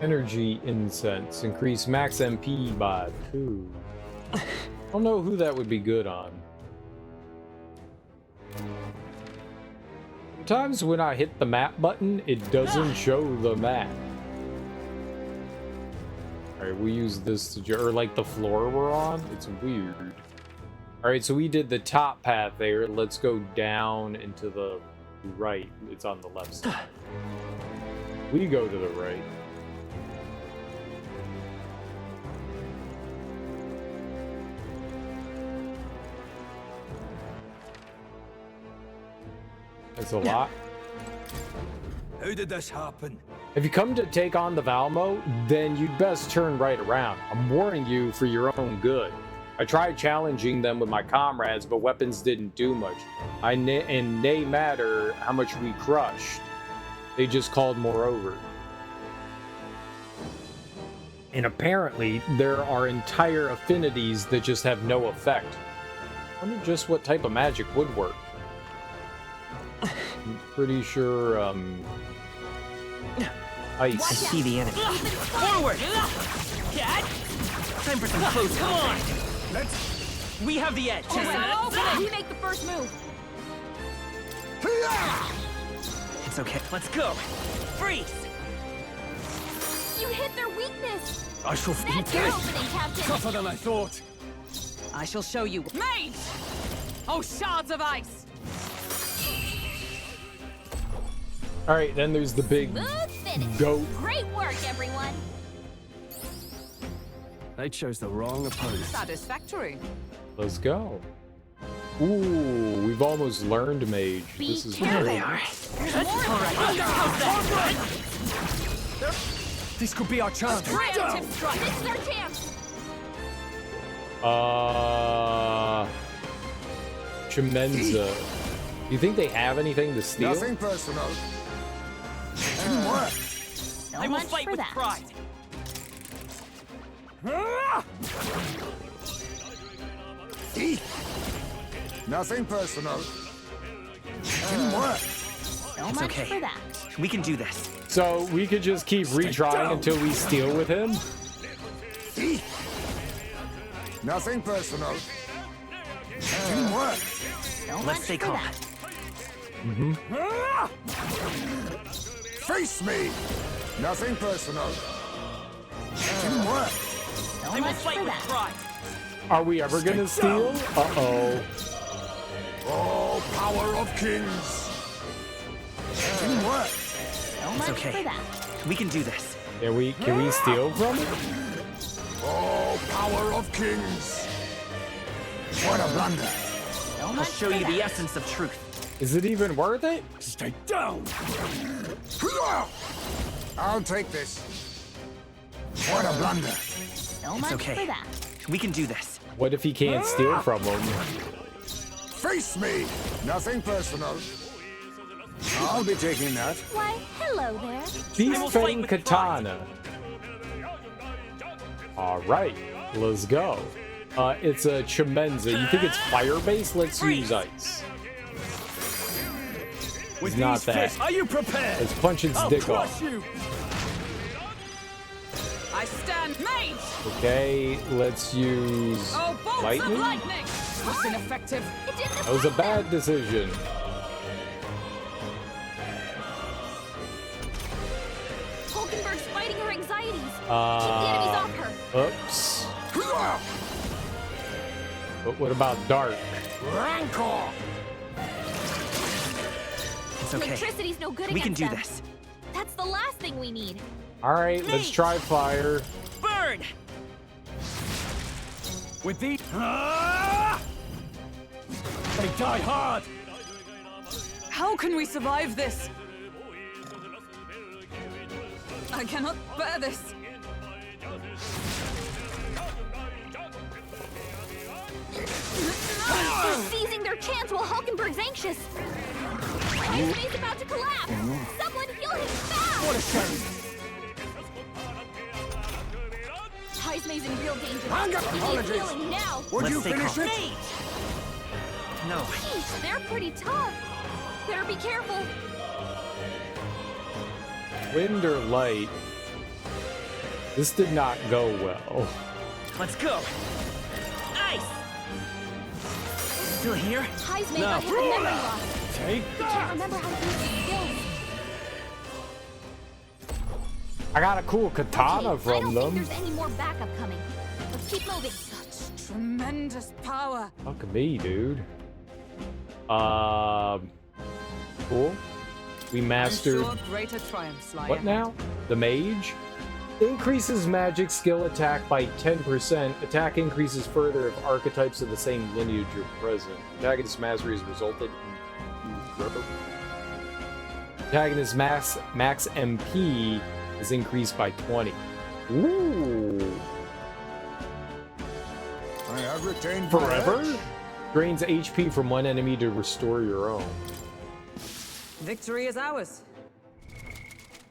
Energy incense. Increase max MP by 2. I don't know who that would be good on. Sometimes when I hit the map button, it doesn't show the map. Alright, we use this to, or like the floor we're on. It's weird. Alright, so we did the top path there. Let's go down into the right. It's on the left side. We go to the right. That's a lot. How did this happen? If you come to take on the Valmo, then you'd best turn right around. I'm warning you for your own good. I tried challenging them with my comrades, but weapons didn't do much. And nay matter how much we crushed. They just called more over. And apparently, there are entire affinities that just have no effect. I wonder just what type of magic would work. I'm pretty sure, ice. I see the enemy. Forward! Dad! Time for some close. Come on! We have the edge. We make the first move. It's okay. Let's go. Freeze! You hit their weakness. I shall That's your opening, Captain. tougher than I thought. I shall show you. Mage! Oh, shards of ice! Alright, then there's the big Smooth finish. goat. Great work, everyone. They chose the wrong opponent. Satisfactory. Let's go. Ooh, we've almost learned mage. This is There they great. are. All right. How's that? This could be our chance. Tip strike. This is our chance. Tremenza. Do you think they have anything to steal? Nothing personal. So I will much fight for with that. pride. Nothing personal. So It's much okay. for that. We can do this. So we could just keep retrying until we steal with him? Nothing personal. So Let's much stay for calm. that. Face me. Nothing personal. So I will much fight for with that. pride. Are we ever gonna steal? Uh-oh. Oh, power of kings. So much okay. for that. We can do this. Can we steal from it? Oh, power of kings. What a blunder. So I'll much show for you the that. essence of truth. Is it even worth it? Stay down. I'll take this. What a blunder. So It's much okay. for that. We can do this. What if he can't steal from him? Face me! Nothing personal. I'll be taking that. Why, hello there. Beast will fight Fang with Katana. Alright, let's go. It's a Chimenza. You think it's fire-based? Let's use ice. It's not that. Are you prepared? Let's punch its dick off. You. I stand mage! Okay, let's use Oh, bolts lightning. of lightning! That's ineffective. It didn't That was a affect bad them. decision. Hulkenberg's fighting her anxieties. Keep the enemies off her. Oops. But what about Dark? Rancor! It's okay. Electricity's no good We can against do them. this. That's the last thing we need. Alright, let's try fire. Burn! With these. They die hard. How can we survive this? I cannot bear this. They're seizing their chance while Hulkenberg's anxious. His face about to collapse. Someone heal him fast. What a shame. Heismay's in real danger. Hang up, He needs apologies. healing now. Would Let's you stay finish calm. it? No. Jeez, they're pretty tough. Better be careful. Wind or light? This did not go well. Let's go. Ice! Still here? Heismay got hit with memory loss. Take He can't remember how to use his skills. I got a cool katana I from don't them. think there's any more backup coming. Let's keep moving. Such tremendous power. Fuck me, dude. Cool. We mastered. I'm sure greater triumphs lie What ahead. now? The mage? Increases magic skill attack by 10%. Attack increases further if archetypes of the same lineage are present. Antagonist mastery has resulted in Antagonist max MP is increased by 20. Ooh. I have retained my Forever? edge. Drains HP from one enemy to restore your own. Victory is ours.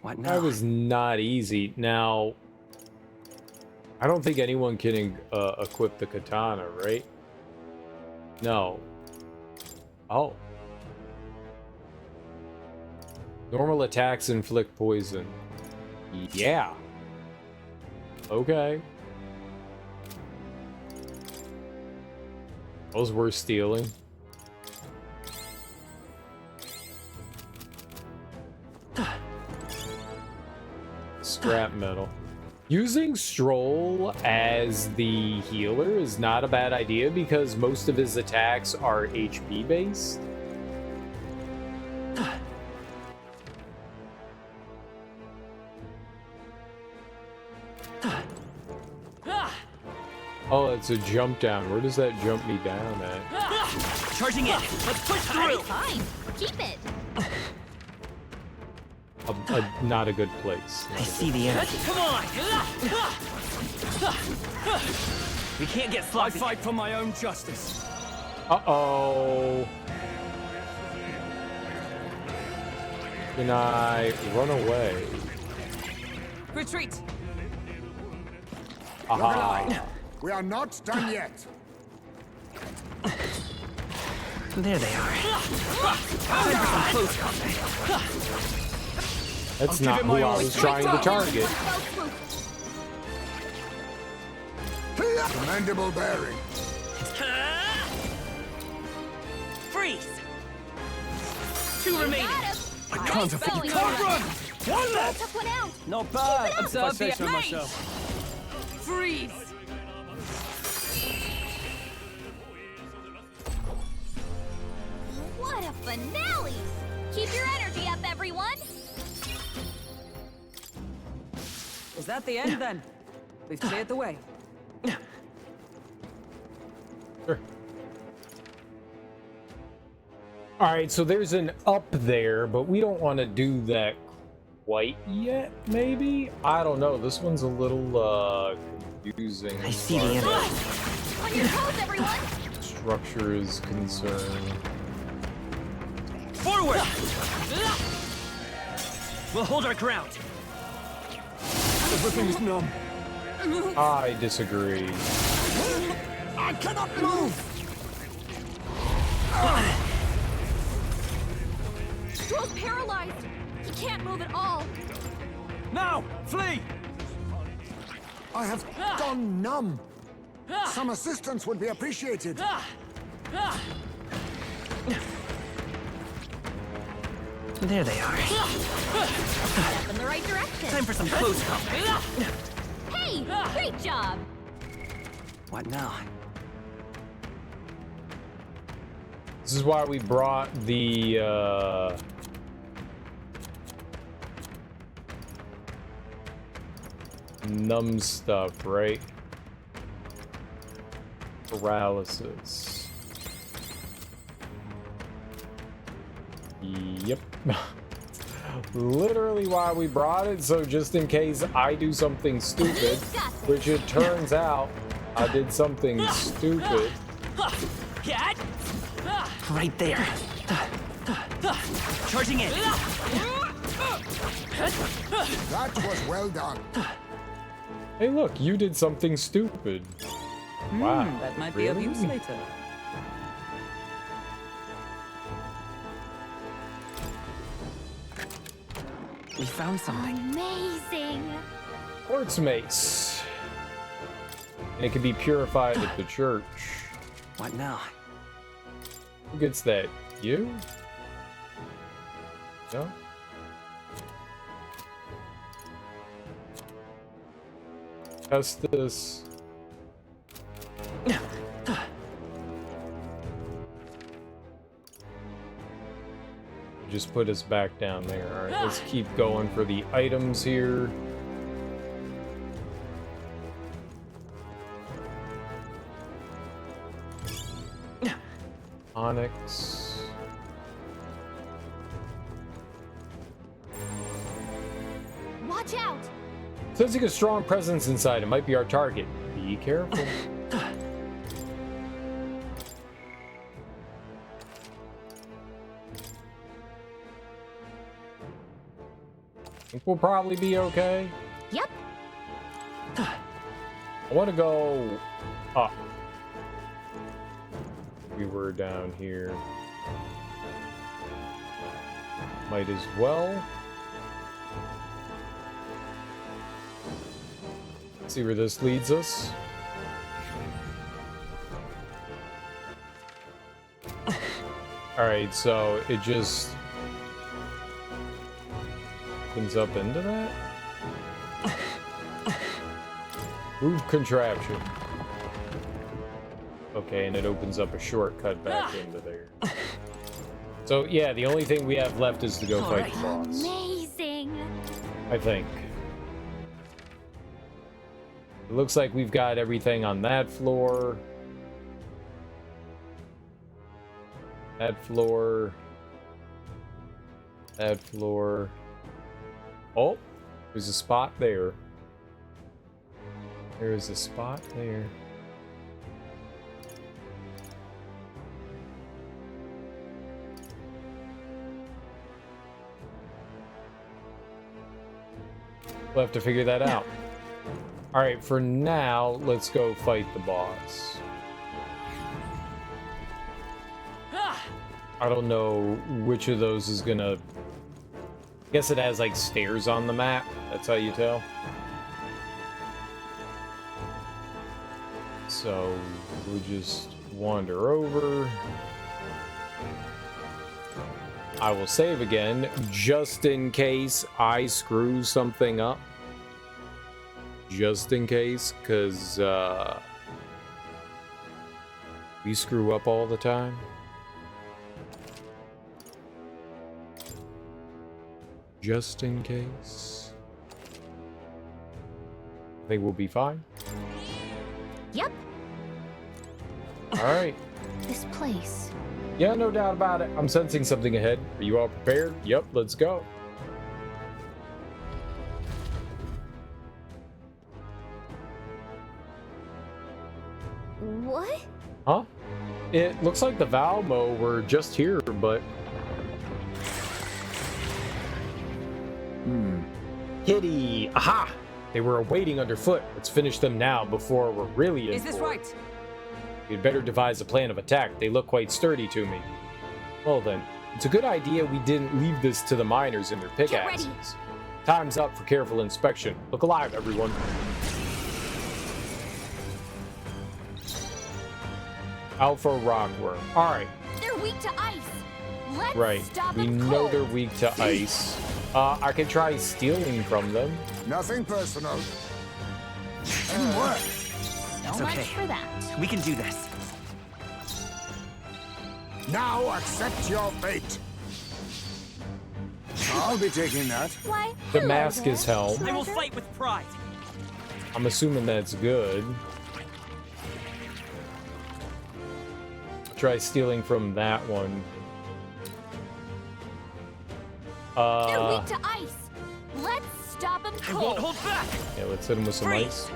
What now? That was not easy. Now, I don't think anyone can equip the katana, right? No. Oh. Normal attacks inflict poison. Yeah. Okay. Those were stealing. Scrap metal. Using Stroll as the healer is not a bad idea because most of his attacks are HP based. Oh, it's a jump down. Where does that jump me down at? Charging in. Let's push through. Fine. Keep it. Not a good place. I see the energy. Come on. We can't get I sloppy. fight for my own justice. Uh-oh. Can I run away? Retreat. Aha. We are not done yet. There they are. Time for some close combat. That's give not it who my I all. was trying to target. Commendable bearing. Freeze. Two remaining. I can't afford. You can't run. One left. Took one out. Not bad. Observe If I say the so mage. myself. Freeze. What a finale! Keep your energy up, everyone. Is that the end then? We've cleared the way. Sure. Alright, so there's an up there, but we don't want to do that quite yet, maybe? I don't know. This one's a little using I see the enemy. On your toes, everyone! structure is concerned. Forward! We'll hold our ground. Everything's numb. I disagree. I cannot move! Stroll's paralyzed! He can't move at all! Now, flee! I have gone numb. Some assistance would be appreciated. There they are. Step in the right direction! Time for some close combat. Hey! Great job! What now? This is why we brought the numb stuff, right? Paralysis. Yep. Literally why we brought it, so just in case I do something stupid, which it turns out I did something stupid. Get! Right there. Charging in. That was well done. Hey look, you did something stupid. Wow. That might be of really? use later. We found something. Amazing! Quartz mace. And it can be purified at the church. What now? Who gets that? You? No? Test this. Just put us back down there. Alright, let's keep going for the items here. Onyx. Watch out! Sensing a strong presence inside, it might be our target. Be careful. Think we'll probably be okay. Yep. I want to go up. We were down here. Might as well. Let's see where this leads us. Alright, so it just opens up into that? Move contraption. Okay, and it opens up a shortcut back into there. So yeah, the only thing we have left is to go fight the boss. Amazing! I think. It looks like we've got everything on that floor. That floor. That floor. Oh, there's a spot there. There is a spot there. We'll have to figure that out. Alright, for now, let's go fight the boss. I don't know which of those is gonna... I guess it has like stairs on the map. That's how you tell. So we'll just wander over. I will save again just in case I screw something up. Just in case, because we screw up all the time. Just in case. I think we'll be fine. Yep. Alright. This place. Yeah, no doubt about it. I'm sensing something ahead. Are you all prepared? Yep, let's go. What? Huh? It looks like the Valmo were just here, but... Kitty! Aha! They were waiting underfoot. Let's finish them now before we're really in Is this for it. right? We'd better devise a plan of attack. They look quite sturdy to me. Well then, it's a good idea we didn't leave this to the miners and their pickaxes. Time's up for careful inspection. Look alive, everyone. Alpha Rockworm. Alright. They're weak to ice. Let's Right. stop We them know cold. they're weak to ice. I could try stealing from them. Nothing personal. Didn't work. So It's much okay. for that. We can do this. Now accept your fate. I'll be taking that. Why? The hello mask there, is helm. I will treasure. fight with pride. I'm assuming that's good. Try stealing from that one. They're weak to ice. Let's stop them I won't cold. hold back. Yeah, let's hit him with some Freeze. ice.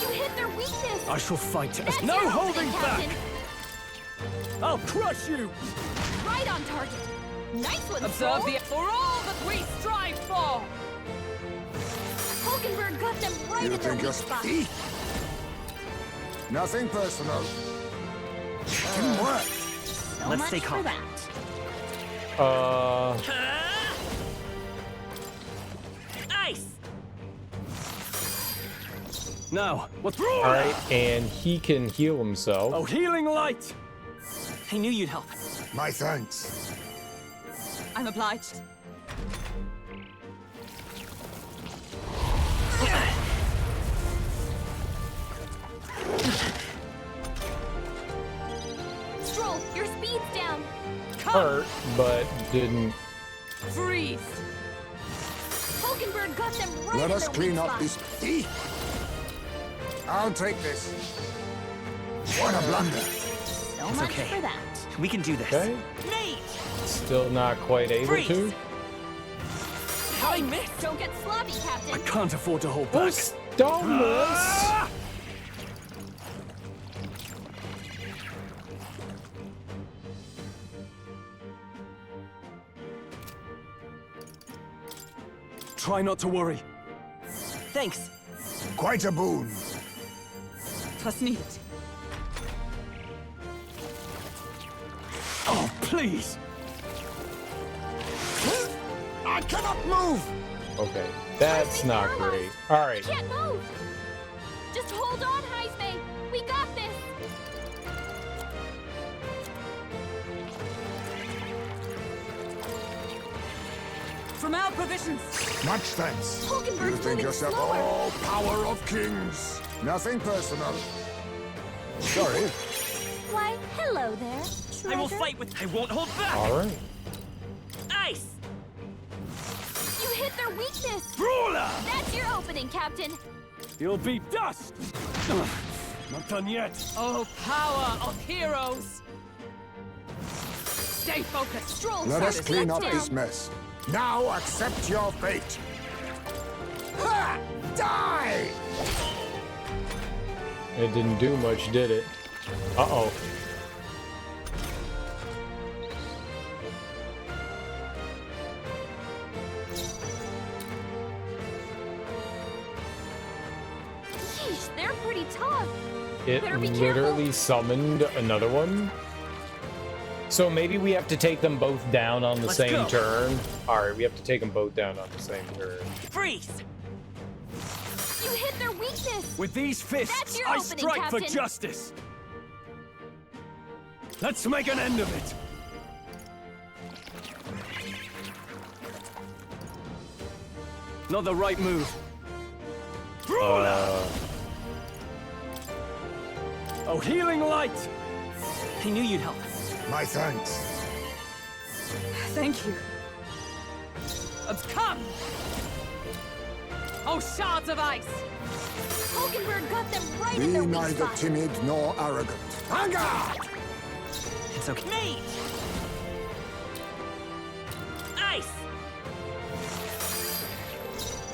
You hit their weakness. I shall fight as That's No your holding opening, back. Captain. I'll crush you. Right on target. Nice one, Observe Stroll. the for all that we strive for. Hulkenberg got them right You in their think weak you're spot. Nothing personal. Didn't work. So Let's much stay for calm. that. Ice. Now, what's Alright, and he can heal himself. Oh, healing light! I knew you'd help. My thanks. I'm obliged. Stroll, your speed's down. Hurt, but didn't. Freeze. Hulkenberg got them right Let in us their clean weak up spot. this. I'll take this. What a blunder. So It's much okay. for that. We can do this. Okay. Nate. Still not quite able Freeze. to. How I missed. Don't get sloppy, I Captain. can't afford to hold Oh, back. Stomus! Try not to worry. Thanks. Quite a boon. 'Twas needed. Oh, please! I cannot move. Okay, that's not great. Alright, Can't move. Just hold on, Heisme. We got this. From our provisions. Much thanks. Hulkenberg's You think moving yourself, slower. oh, power of kings. Nothing personal. Sorry. Why, hello there, I will treasure. fight with. I won't hold back. alright. Ice. You hit their weakness. Brawler! That's your opening, Captain. You'll be dust! Ugh, not done yet. Oh, power of heroes. Stay focused. Stroll, Let us Travis, clean let's up down. this mess. Now accept your fate. Ha! Die! It didn't do much, did it? Uh-oh. Yeesh, they're pretty tough. It Better be literally careful. summoned another one. So maybe we have to take them both down on the Let's same go. turn. Alright, we have to take them both down on the same turn. Freeze. You hit their weakness. With these That's fists, your I opening, strike for Captain. justice! Let's make an end of it! Not the right move. Brawler! Oh, healing light! I knew you'd help. My thanks. Thank you. Come! Oh, shards of ice! Hulkenberg got them right Be in their weak neither spot. timid nor arrogant. Anger! It's okay. Nate. Ice.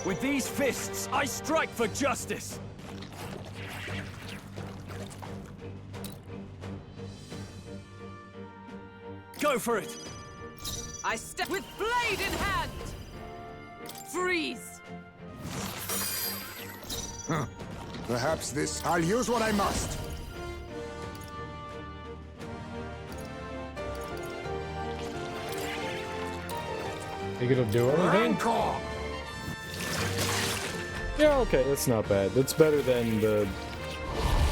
With these fists, I strike for justice! Go for it! I step with blade in hand! Freeze! Perhaps this... I'll use what I must. Think it'll do anything? Rancor! Yeah, okay, that's not bad. That's better than the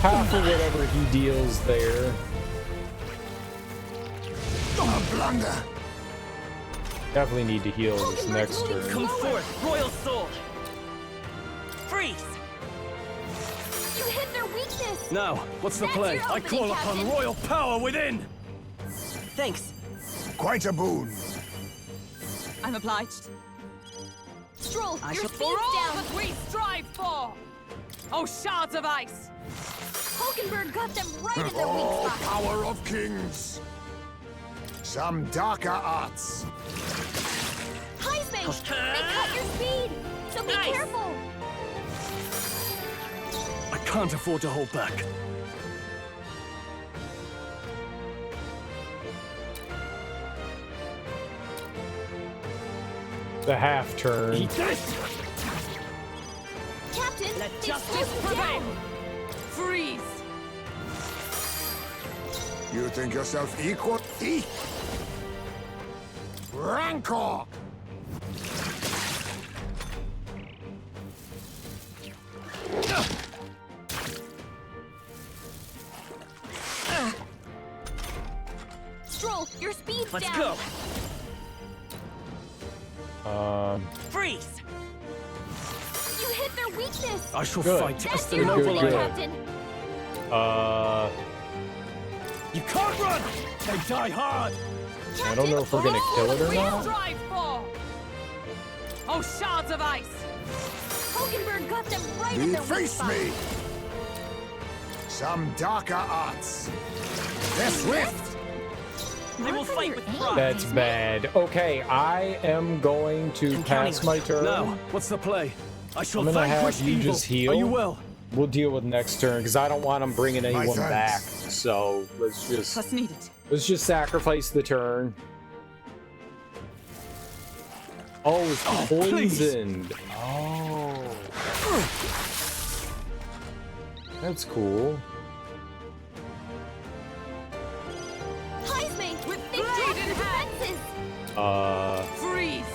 half of whatever he deals there. A blunder! Definitely need to heal this next turn. Come forth, Royal Soul! Freeze! You hit their weakness! Now, what's the That's play? your I opening, call upon Captain. royal power within! Thanks. Quite a boon. I'm obliged. Stroll, I your shall speed's for all down! that we strive for! Oh, shards of ice! Hulkenberg got them right in their Oh, weak spot! power of kings! Some darker arts. Heisman! They cut your speed! So be Nice. careful! I can't afford to hold back. The half turn. Eat this! Captain, Let they justice slowed you prevail! down. Freeze! You think yourself equal? Rancor! Stroll, your speed's Let's down! go! Freeze! You hit their weakness! I shall Good. fight as That's the your good, noble opening, I am. good. Captain! You can't run! They die hard! I don't know if we're gonna kill it or We not. strive for! Oh, shards of ice! Hulkenberg got them right in their weak Face spot! me! Some darker arts. They're swift! I will Work on fight your with aim, pride. That's Heisman. bad. Okay, I am going to I'm counting pass on my you. turn. Now, what's the play? I shall I'm gonna vanquish have you evil. just heal. Are you well? We'll deal with next turn because I don't want him bringing anyone thanks. back. So let's Plus needed. just sacrifice the turn. Oh, it's Oh, please. poisoned. Oh, that's cool. Heisman! With They blade dropped in your hand. defenses! Freeze!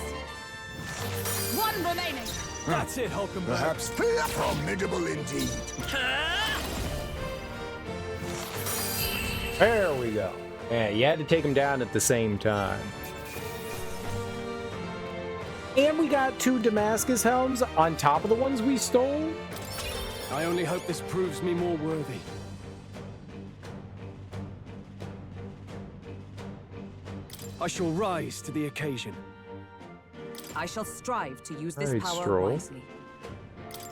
One remaining! That's it, Hulkenberg. Perhaps formidable indeed. There we go. Yeah, you had to take him down at the same time. And we got 2 Damascus helms on top of the ones we stole. I only hope this proves me more worthy. I shall rise to the occasion. I shall strive to use this Alright, power Stroll. wisely.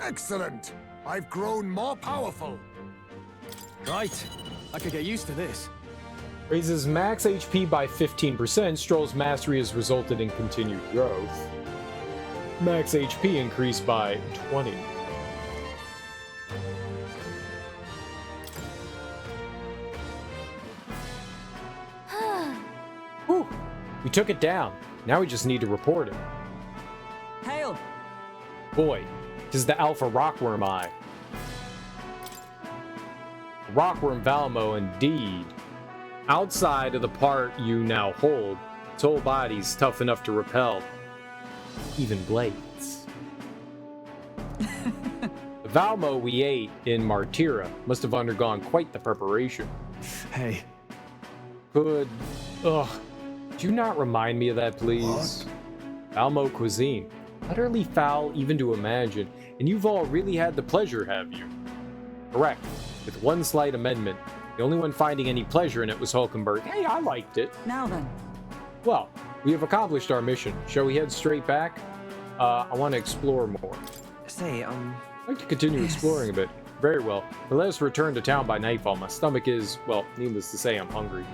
Excellent! I've grown more powerful. Right. I could get used to this. Raises max HP by 15%. Stroll's mastery has resulted in continued growth. Max HP increased by 20. Whew. We took it down. Now we just need to report it. Hail! Boy, tis the Alpha Rockworm Eye. Rockworm Valmo, indeed. Outside of the part you now hold, its whole body's tough enough to repel even blades. The Valmo we ate in Martira must have undergone quite the preparation. Hey, Could... Ugh. Do not remind me of that, please. Valmo cuisine. Utterly foul even to imagine, and you've all really had the pleasure, have you? Correct. With one slight amendment. The only one finding any pleasure in it was Hulkenberg. Hey, I liked it. Now then, Well, we have accomplished our mission. Shall we head straight back? I want to explore more. Say, I'd like to continue exploring a bit. Very well. But let us return to town by nightfall. My stomach is, well, needless to say, I'm hungry.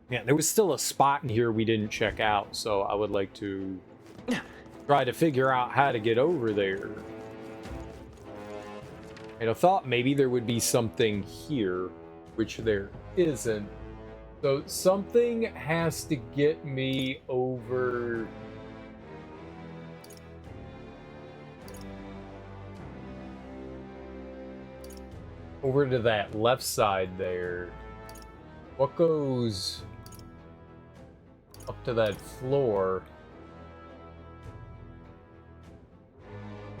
Yeah, there was still a spot in here we didn't check out, so I would like to try to figure out how to get over there. And I thought maybe there would be something here, which there isn't. So something has to get me over to that left side there. What goes up to that floor?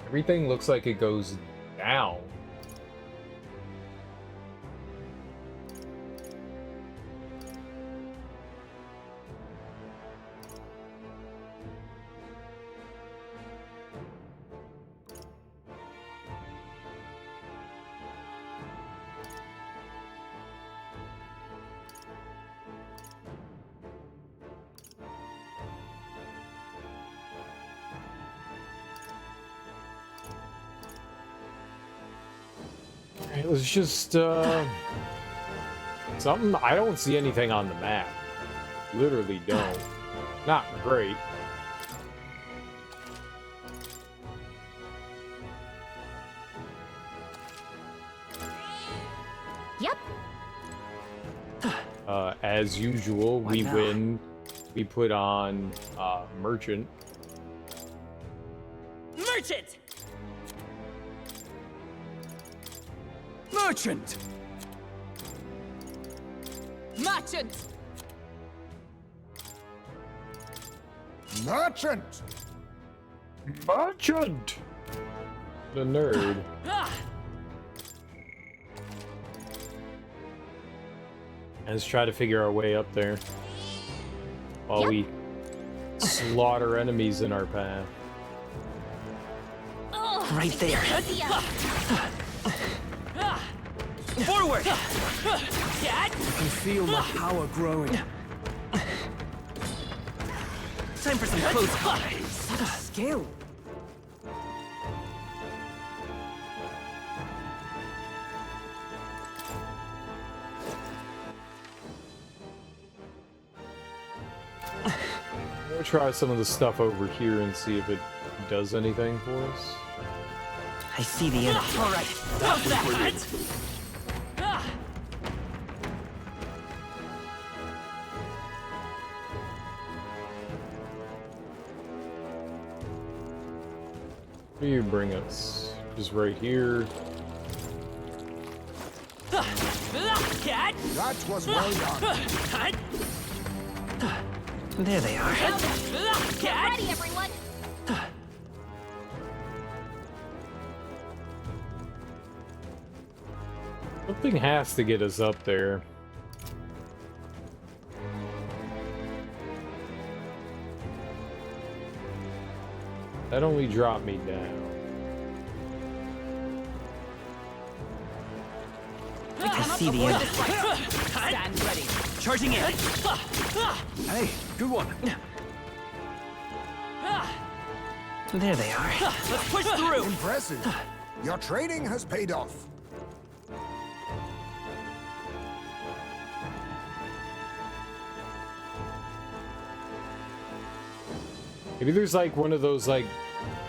Everything looks like it goes down. It was just something. I don't see anything on the map. Literally don't. Not great. Yep. As usual, we now? win. We put on merchant. Merchant! Merchant! Merchant! Merchant! Merchant! The nerd. Let's try to figure our way up there while Yep. we slaughter enemies in our path. Right there. Forward! Dad! I can feel my power growing. Time for some close combat. Skill. We'll try some of the stuff over here and see if it does anything for us. I see the enemy. All right. How's that? Where do you bring us? Just right here. Cat! That was well done. There they are. Get ready, everyone. Something has to get us up there. That only dropped me down. I see the enemy. Stand ready. Charging in. Hey, good one. There they are. Let's push through. Impressive. Your training has paid off. Maybe there's like one of those like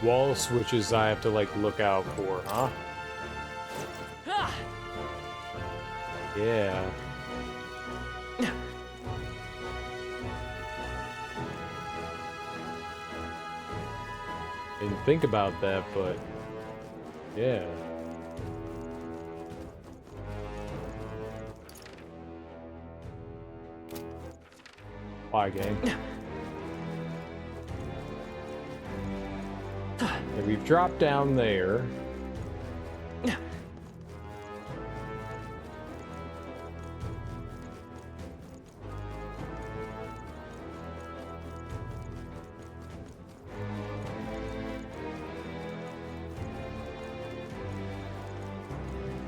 wall switches I have to like look out for, huh? Yeah. Didn't think about that, but yeah. Bye, game. And we've dropped down there.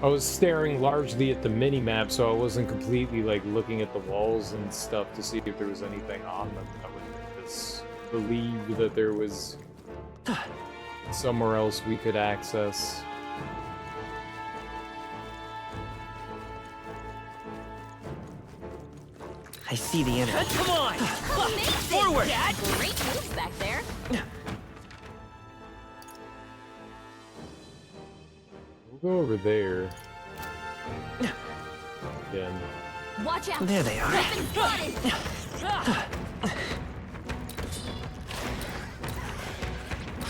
I was staring largely at the mini-map, so I wasn't completely like looking at the walls and stuff to see if there was anything on them. I would just believe that there was somewhere else we could access. I see the enemy. Come on! Forward! Dad. Great moves back there. We'll go over there. Again. Watch out! There they are. We've been spotted!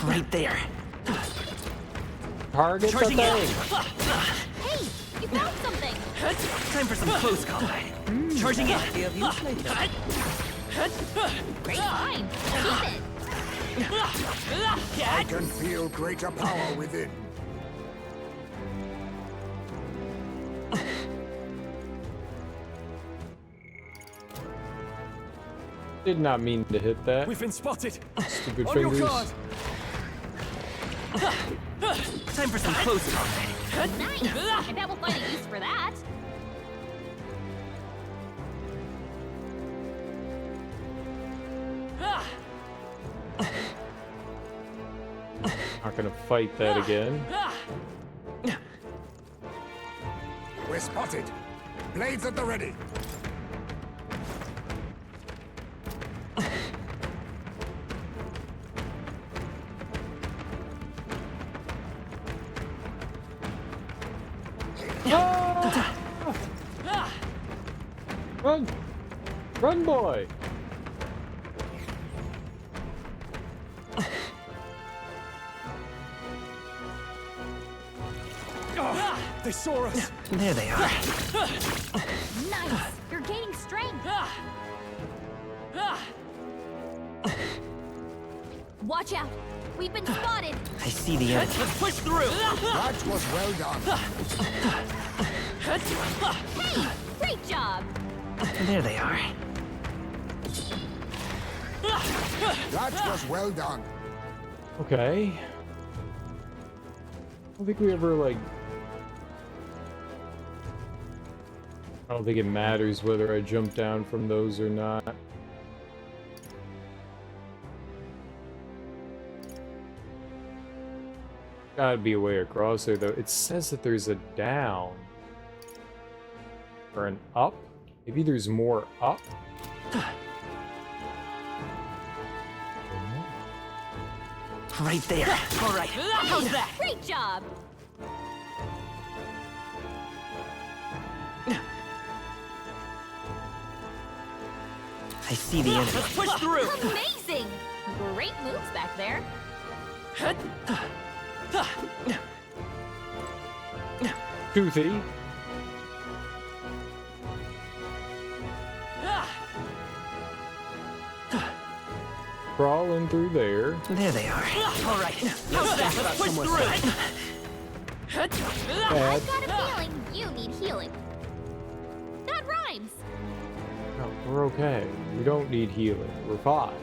Right there. Target the Charging in. thing. Hey, you found something! Time for some close combat. Charging in. Great find! Keep it! I can feel greater power within. Did not mean to hit that. We've been spotted. Stupid On fingers. your guard. Time for some close combat. Nice! I bet we'll find a use for that. Not gonna fight that again. We're spotted. Blades at the ready. Run! Run, boy! They saw us. There they are. Nice! You're gaining strength! Watch out! We've been spotted! I see the enemy. Let's push through. That was well done. Hey! Great job! There they are. That was well done. Okay. I don't think we ever, like... I don't think it matters whether I jump down from those or not. Gotta be a way across there, though. It says that there's a down. Or an up? Maybe there's more up? Right there. All right. How's that? Great job! I see the enemy. Let's push through. Amazing! Great moves back there. Toothy. Crawling through there. There they are. All right. How's that? Let's push through. I've got a feeling you need healing. That rhymes! No, we're okay. We don't need healing. We're fine.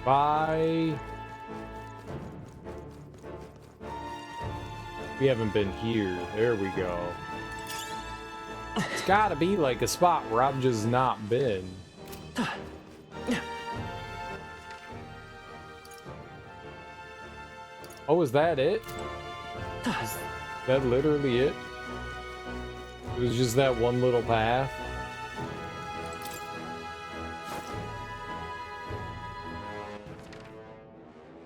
Bye. We haven't been here. There we go. It's gotta be like a spot where I've just not been. Oh, is that it? Is that literally it? It was just that one little path?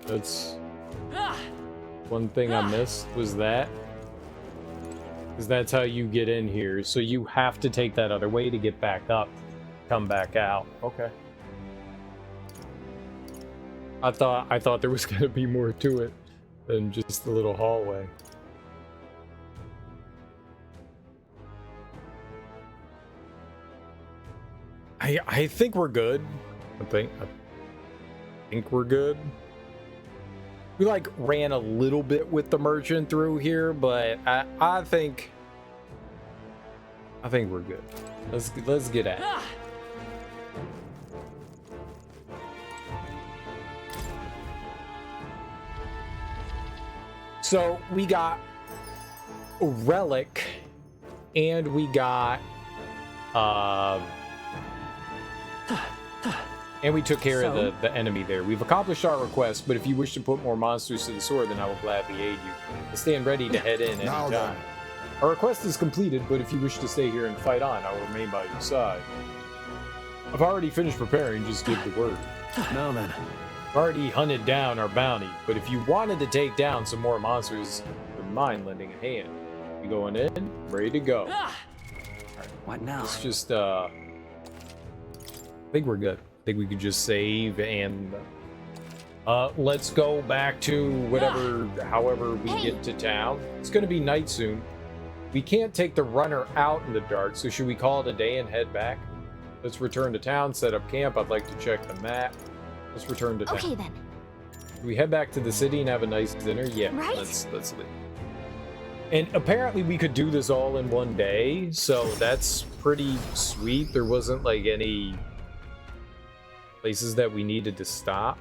That's one thing I missed was that. Because that's how you get in here. So you have to take that other way to get back up. Come back out. Okay. I thought there was gonna be more to it than just the little hallway. I think we're good. I think we're good. We like ran a little bit with the merchant through here, but I think we're good. Let's get at it. So we got a relic, and we got and we took care of the enemy there. We've accomplished our request, but if you wish to put more monsters to the sword, then I will gladly aid you. I stand ready to head in Now anytime. then. Our request is completed, but if you wish to stay here and fight on, I will remain by your side. I've already finished preparing, just give the word. Now then. I've already hunted down our bounty, but if you wanted to take down some more monsters, don't mind lending a hand. You going in? Ready to go. What now? Let's just, I think we're good. I think we could just save and, let's go back to whatever, however we get to town. It's gonna be night soon. We can't take the runner out in the dark, so should we call it a day and head back? Let's return to town, set up camp. I'd like to check the map. Let's return to town. Okay then. Do we head back to the city and have a nice dinner? Yeah, Right? let's leave. And apparently we could do this all in one day, so that's pretty sweet. There wasn't like any places that we needed to stop.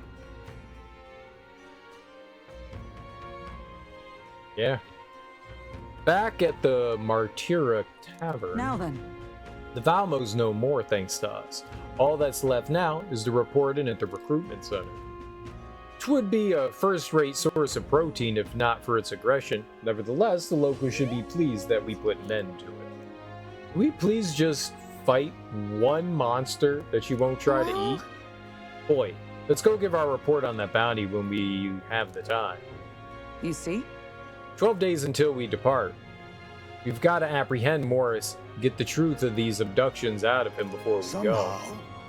Yeah. Back at the Martira Tavern. Now then. The Valmos no more thanks to us. All that's left now is to report in at the recruitment center. Which would be a first-rate source of protein if not for its aggression. Nevertheless, the locals should be pleased that we put an end to it. Can we please just fight one monster that you won't try to eat? Boy, let's go give our report on that bounty when we have the time. You see? 12 days until we depart. We've got to apprehend Morris, get the truth of these abductions out of him before we go.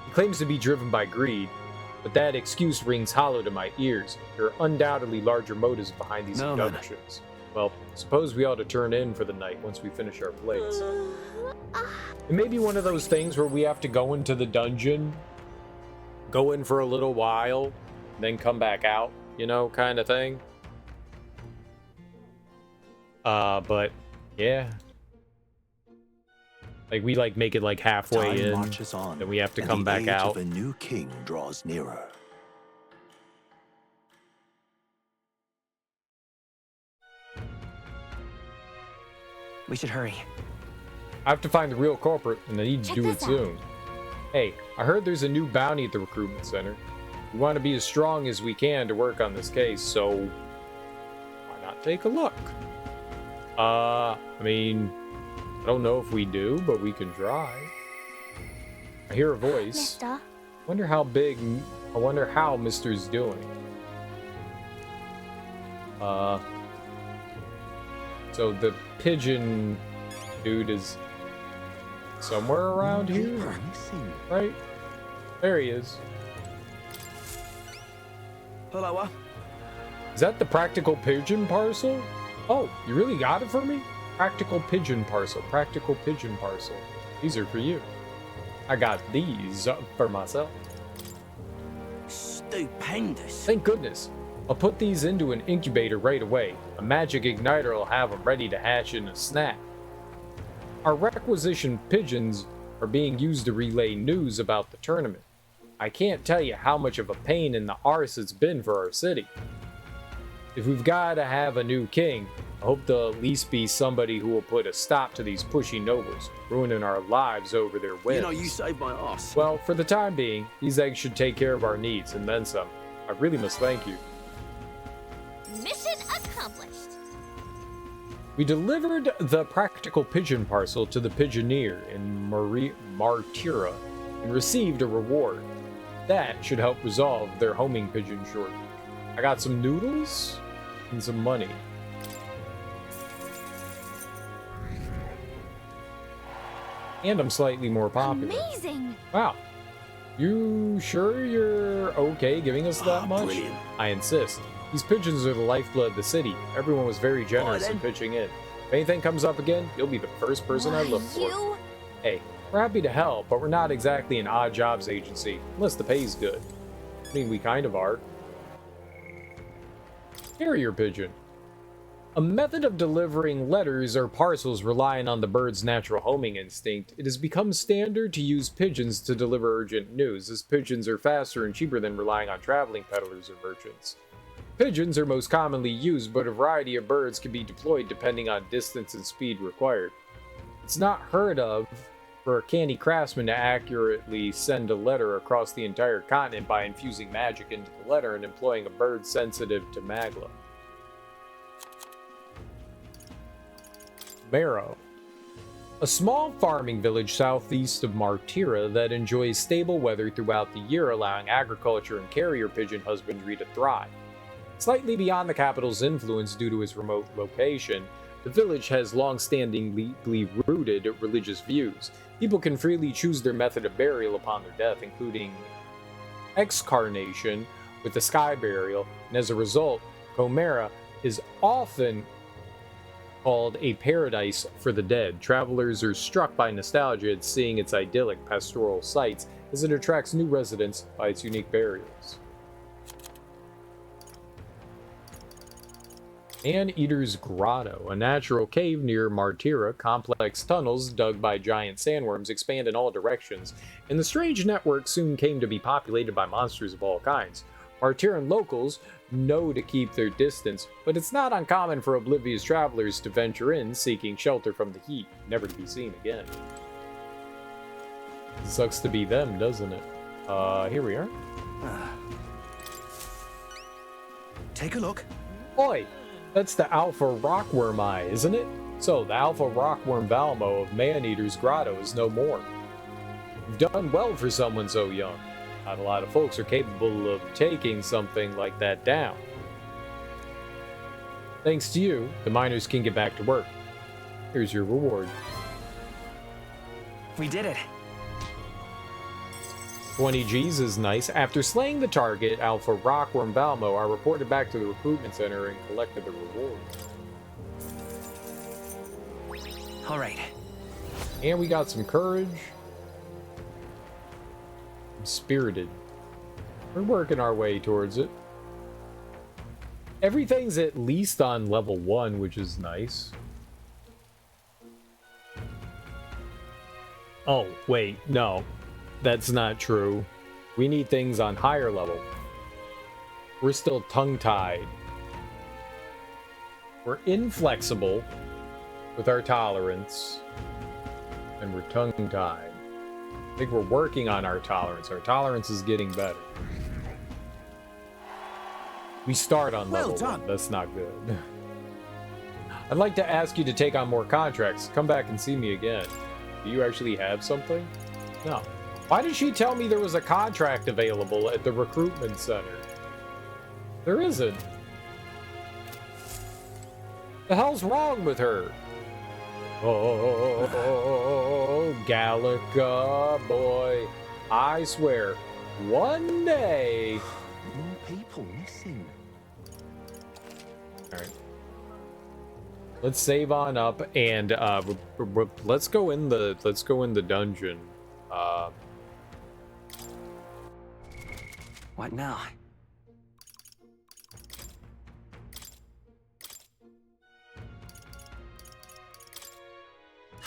He claims to be driven by greed, but that excuse rings hollow to my ears. There are undoubtedly larger motives behind these abductions. Well, suppose we ought to turn in for the night once we finish our plates. It may be one of those things where we have to go into the dungeon, go in for a little while, then come back out, you know, kind of thing. But yeah, like we like make it like halfway Time in, marches on, then we have to and come the back age out. of a new king draws nearer. We should hurry. I have to find the real culprit, and I need to Check do it this out. soon. Hey, I heard there's a new bounty at the recruitment center. We want to be as strong as we can to work on this case, so why not take a look? I mean, I don't know if we do, but we can try. I hear a voice. Mister? I wonder how Mister's doing. So the pigeon dude is somewhere around here, right? There he is. Hello. Is that the practical pigeon parcel? Oh, you really got it for me? Practical pigeon parcel. Practical pigeon parcel. These are for you. I got these for myself. Stupendous. Thank goodness. I'll put these into an incubator right away. A magic igniter will have them ready to hatch in a snap. Our requisition pigeons are being used to relay news about the tournament. I can't tell you how much of a pain in the arse it's been for our city. If we've got to have a new king, I hope there'll at least be somebody who will put a stop to these pushy nobles, ruining our lives over their whims. You know, you saved my ass. Well, for the time being, these eggs should take care of our needs, and then some. I really must thank you. Mission accomplished. We delivered the practical pigeon parcel to the pigeoneer in Martira and received a reward. That should help resolve their homing pigeon shortage. I got some noodles and some money. And I'm slightly more popular. Amazing. Wow. You sure you're okay giving us that much? Brilliant. I insist. These pigeons are the lifeblood of the city. Everyone was very generous in then. pitching in. If anything comes up again, you'll be the first person I Why, look for. you? Hey, we're happy to help, but we're not exactly an odd jobs agency, unless the pay's good. I mean, we kind of are. Carrier pigeon. A method of delivering letters or parcels relying on the bird's natural homing instinct, it has become standard to use pigeons to deliver urgent news, as pigeons are faster and cheaper than relying on traveling peddlers or merchants. Pigeons are most commonly used, but a variety of birds can be deployed depending on distance and speed required. It's not heard of for a canny craftsman to accurately send a letter across the entire continent by infusing magic into the letter and employing a bird sensitive to magla. Marrow. A small farming village southeast of Martira that enjoys stable weather throughout the year, allowing agriculture and carrier pigeon husbandry to thrive. Slightly beyond the capital's influence due to its remote location, the village has long-standingly rooted religious views. People can freely choose their method of burial upon their death, including excarnation with the sky burial, and as a result, Comera is often called a paradise for the dead. Travelers are struck by nostalgia at seeing its idyllic pastoral sites as it attracts new residents by its unique burials. Man-Eater's Grotto, a natural cave near Martira. Complex tunnels dug by giant sandworms expand in all directions, and the strange network soon came to be populated by monsters of all kinds. Martiran locals know to keep their distance, but it's not uncommon for oblivious travelers to venture in, seeking shelter from the heat, never to be seen again. Sucks to be them, doesn't it? Here we are. Take a look. Oi! That's the Alpha Rockworm Eye, isn't it? So, the Alpha Rockworm Valmo of Man-Eater's Grotto is no more. You've done well for someone so young. Not a lot of folks are capable of taking something like that down. Thanks to you, the miners can get back to work. Here's your reward. We did it. 20 G's is nice. After slaying the target, Alpha Rockworm Valmo, I reported back to the recruitment center and collected the reward. All right. And we got some courage. I'm spirited. We're working our way towards it. Everything's at least on level 1, which is nice. Oh, wait, no. That's not true. We need things on higher level. We're still tongue-tied. We're inflexible with our tolerance. And we're tongue-tied. I think we're working on our tolerance. Our tolerance is getting better. We start on level 1. That's not good. I'd like to ask you to take on more contracts. Come back and see me again. Do you actually have something? No. Why did she tell me there was a contract available at the recruitment center? There isn't. The hell's wrong with her? Oh, Gallica, boy. I swear, one day... More people missing. Alright. Let's save on up and let's go in the dungeon. What now?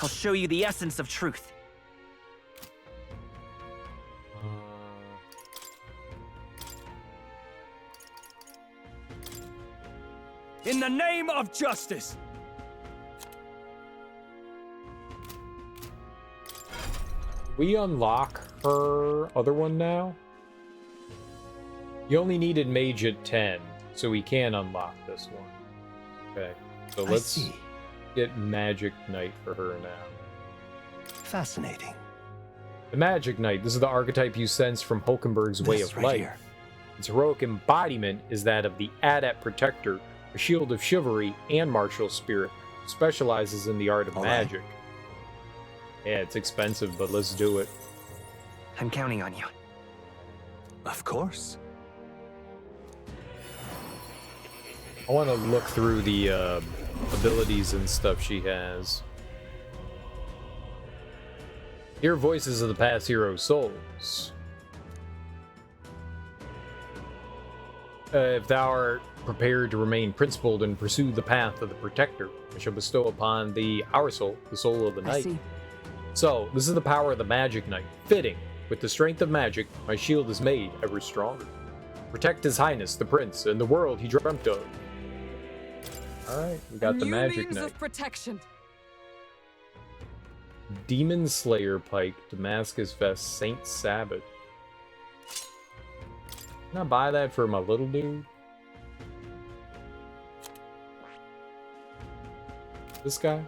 I'll show you the essence of truth. In the name of justice! We unlock her other one now? You only needed mage at 10, so we can unlock this one. Okay, so let's get Magic Knight for her now. Fascinating. The Magic Knight, this is the archetype you sense from Hulkenberg's Way of Life. Its heroic embodiment is that of the Adept Protector, a shield of chivalry and martial spirit, who specializes in the art of magic. Yeah, it's expensive, but let's do it. I'm counting on you. Of course. I want to look through the abilities and stuff she has. Hear voices of the past hero's souls. If thou art prepared to remain principled and pursue the path of the Protector, I shall bestow upon thee our soul, the soul of the Knight. So, this is the power of the Magic Knight. Fitting. With the strength of magic, my shield is made ever stronger. Protect His Highness, the Prince, and the world he dreamt of. Alright, we got the magic knight. Of protection. Demon Slayer Pike, Damascus Vest, Saint Sabbath. Can I buy that for my little dude? This guy?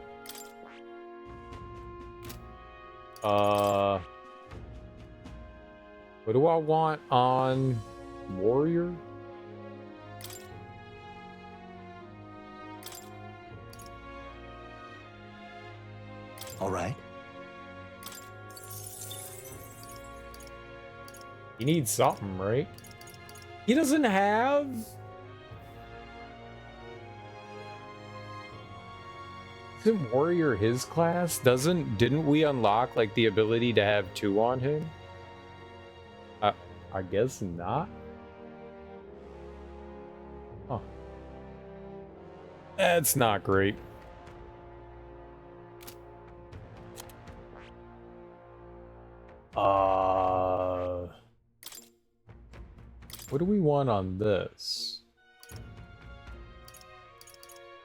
What do I want on Warrior? All right. He needs something, right? He doesn't have... Isn't Warrior his class? Didn't we unlock like the ability to have 2 on him? I guess not. Huh. That's not great. What do we want on this?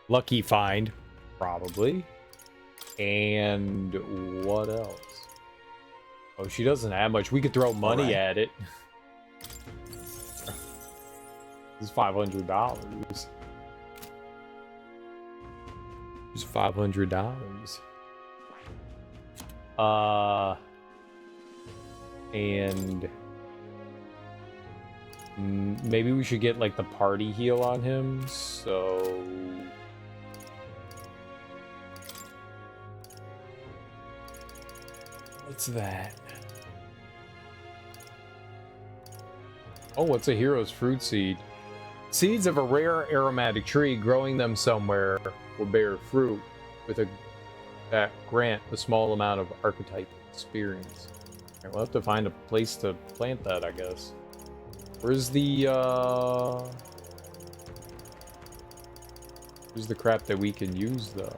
Lucky find, probably. And what else? Oh, she doesn't have much. We could throw money at it. This is $500. It's $500. And maybe we should get like the party heal on him. So what's that? Oh, what's a hero's fruit seed? Seeds of a rare aromatic tree, growing them somewhere will bear fruit that grant a small amount of archetype experience. Alright, we'll have to find a place to plant that, I guess. Where's the crap that we can use, though?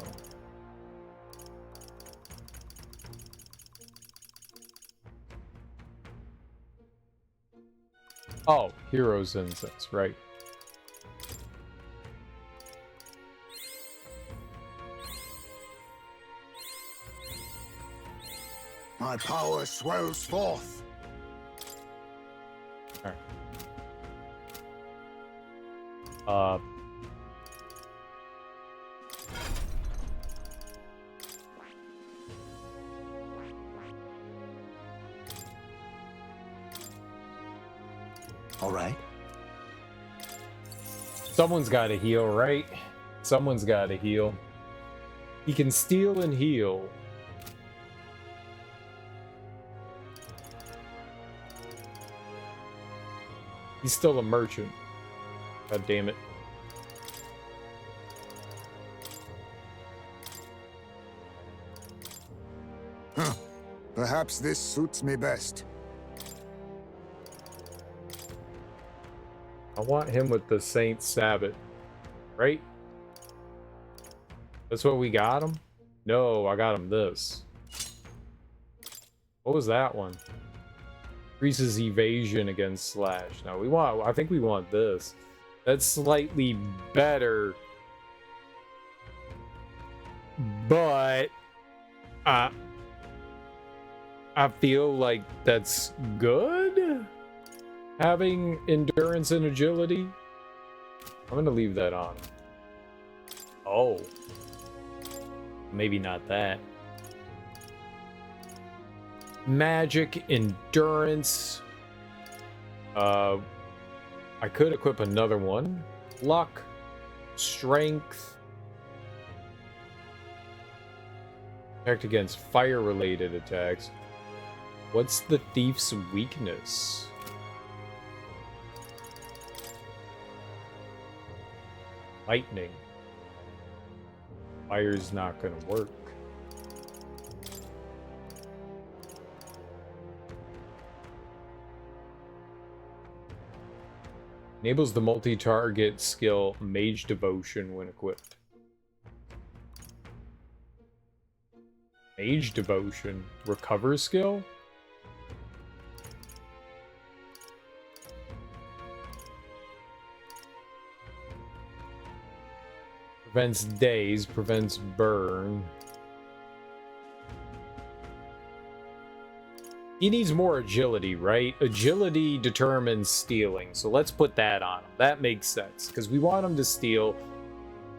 Oh, Hero's Incense, right. My power swells forth. Alright. All right. Someone's got to heal, right? Someone's got to heal. He can steal and heal. He's still a merchant. God damn it. Huh. Perhaps this suits me best. I want him with the Saint Sabbath, right? That's what we got him? No, I got him this. What was that one? Increases evasion against slash. No, I think we want this. That's slightly better. But I feel like that's good? Having endurance and agility? I'm gonna leave that on. Oh. Maybe not that. Magic, endurance. I could equip another one. Luck, strength. Protect against fire-related attacks. What's the thief's weakness? Lightning. Fire's not gonna work. Enables the multi-target skill Mage Devotion when equipped. Mage Devotion. Recover skill? Prevents daze, prevents burn. He needs more agility, right? Agility determines stealing, so let's put that on him. That makes sense, because we want him to steal.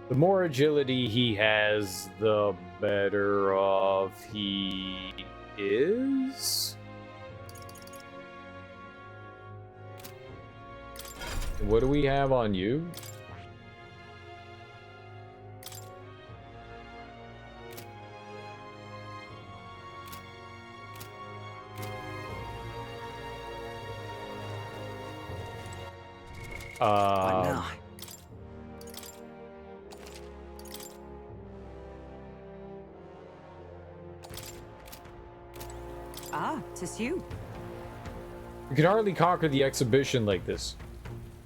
The more agility he has, the better off he is. And what do we have on you? What now? Ah, 'tis you. We can hardly conquer the exhibition like this.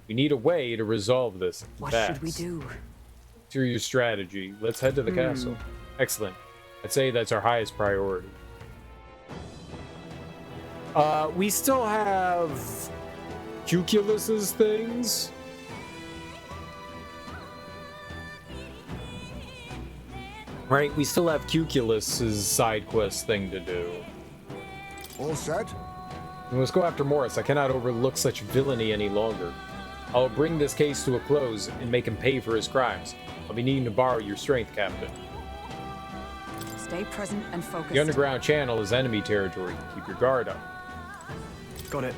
We need a way to resolve this. What fast. should we do? To your strategy. Let's head to the castle. Excellent. I'd say that's our highest priority. We still have Cuculus's things. Right, we still have Cuculus's side quest thing to do. All set? Let's go after Morris. I cannot overlook such villainy any longer. I'll bring this case to a close and make him pay for his crimes. I'll be needing to borrow your strength, Captain. Stay present and focused. The underground channel is enemy territory. Keep your guard up. Got it.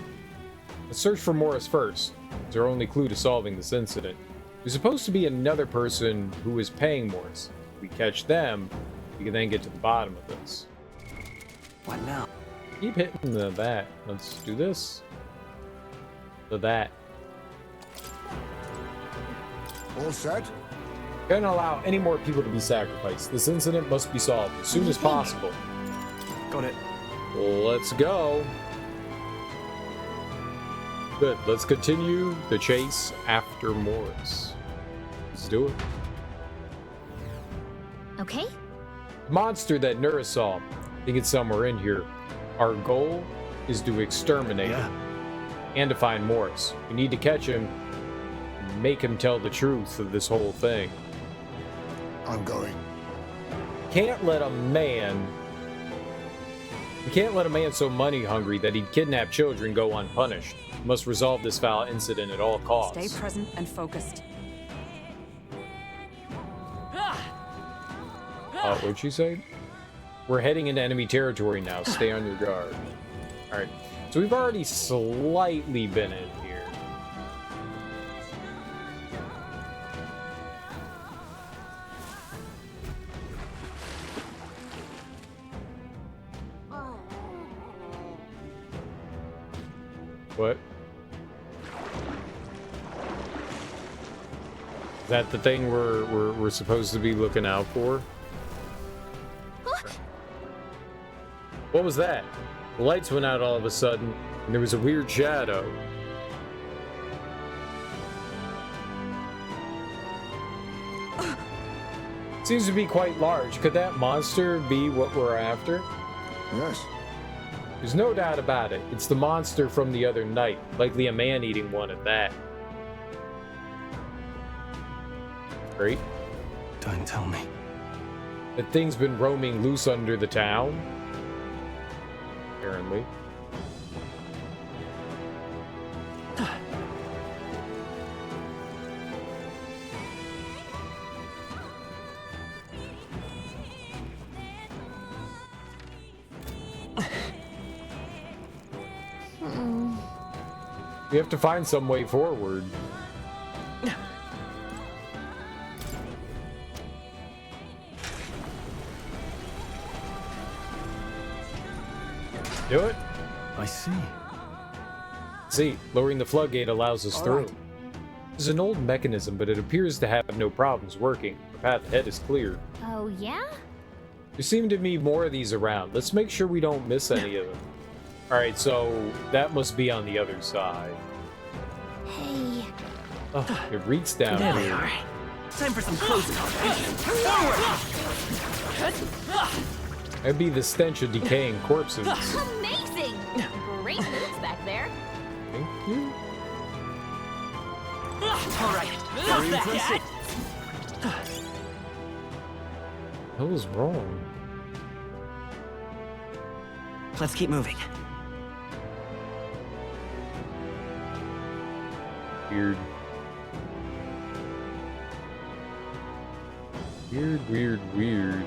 Let's search for Morris first. It's our only clue to solving this incident. There's supposed to be another person who is paying Morris. If we catch them, we can then get to the bottom of this. What now? Keep hitting the that. Let's do this. The that. All set? Can't allow any more people to be sacrificed. This incident must be solved as soon as possible. Got it. Let's go. Good. Let's continue the chase after Morris. Let's do it. Okay? Monster that Nura saw. I think it's somewhere in here. Our goal is to exterminate him and to find Morris. We need to catch him and make him tell the truth of this whole thing. I'm going. Can't let a man... We can't let a man so money hungry that he'd kidnap children go unpunished. We must resolve this foul incident at all costs. Stay present and focused. What'd she say? We're heading into enemy territory now. Stay on your guard. Alright. So we've already slightly been in here. What? Is that the thing we're supposed to be looking out for? What was that? The lights went out all of a sudden, and there was a weird shadow. Seems to be quite large. Could that monster be what we're after? Yes. There's no doubt about it. It's the monster from the other night. Likely a man-eating one at that. Great. Don't tell me. That thing's been roaming loose under the town. Apparently. We have to find some way forward. Do it? I see. See, lowering the floodgate allows us through. Right. It's an old mechanism, but it appears to have no problems working. The path ahead is clear. Oh, yeah? There seem to be more of these around. Let's make sure we don't miss any of them. Alright, so that must be on the other side. Hey. Oh, it reeks down There they here. are. Time for some closing. Forward! That'd be the stench of decaying corpses. Amazing! Great moves back there. Thank you. All right, enough that, cat. What was wrong? Let's keep moving. Weird. Weird.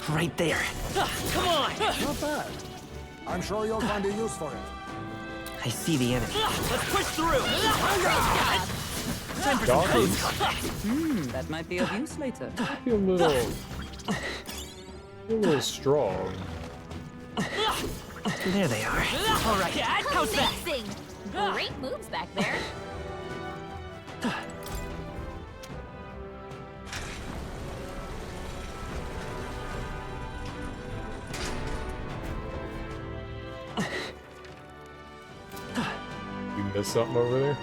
Right there. Come on! Not bad. I'm sure you'll find a use for it. I see the enemy. Let's push through! Time for some Doggies. close combat. That might be of use later. I feel a little strong. There they are. All right, how's that? Amazing! Great moves back there. You missed something over there?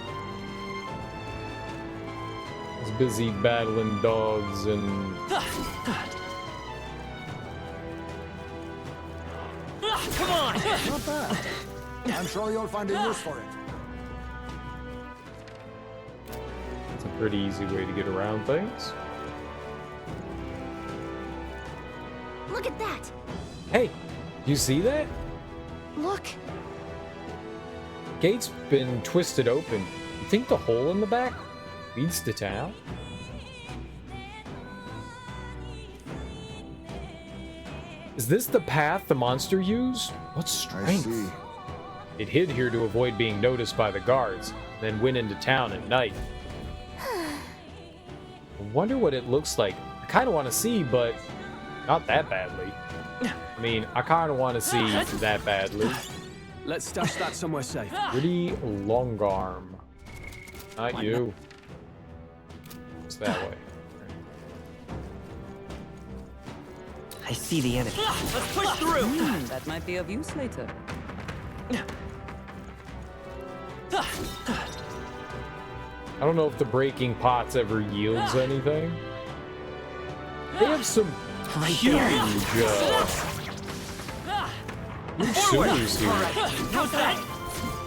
I was busy battling dogs and... Come on! Not bad. I'm sure you'll find a use for it. It's a pretty easy way to get around things. Look at that! Hey, you see that? Look! Gate's been twisted open. You think the hole in the back leads to town? Is this the path the monster used? What strength? I see. It hid here to avoid being noticed by the guards, then went into town at night. I wonder what it looks like. I kind of want to see, but not that badly. I mean, I kind of want to see that badly. Let's stash that somewhere safe. Pretty long arm. Not you. It's that way. I see the enemy. Let's push through! That might be of use later. I don't know if the breaking pots ever yields anything. They have some huge sewers here. How's that?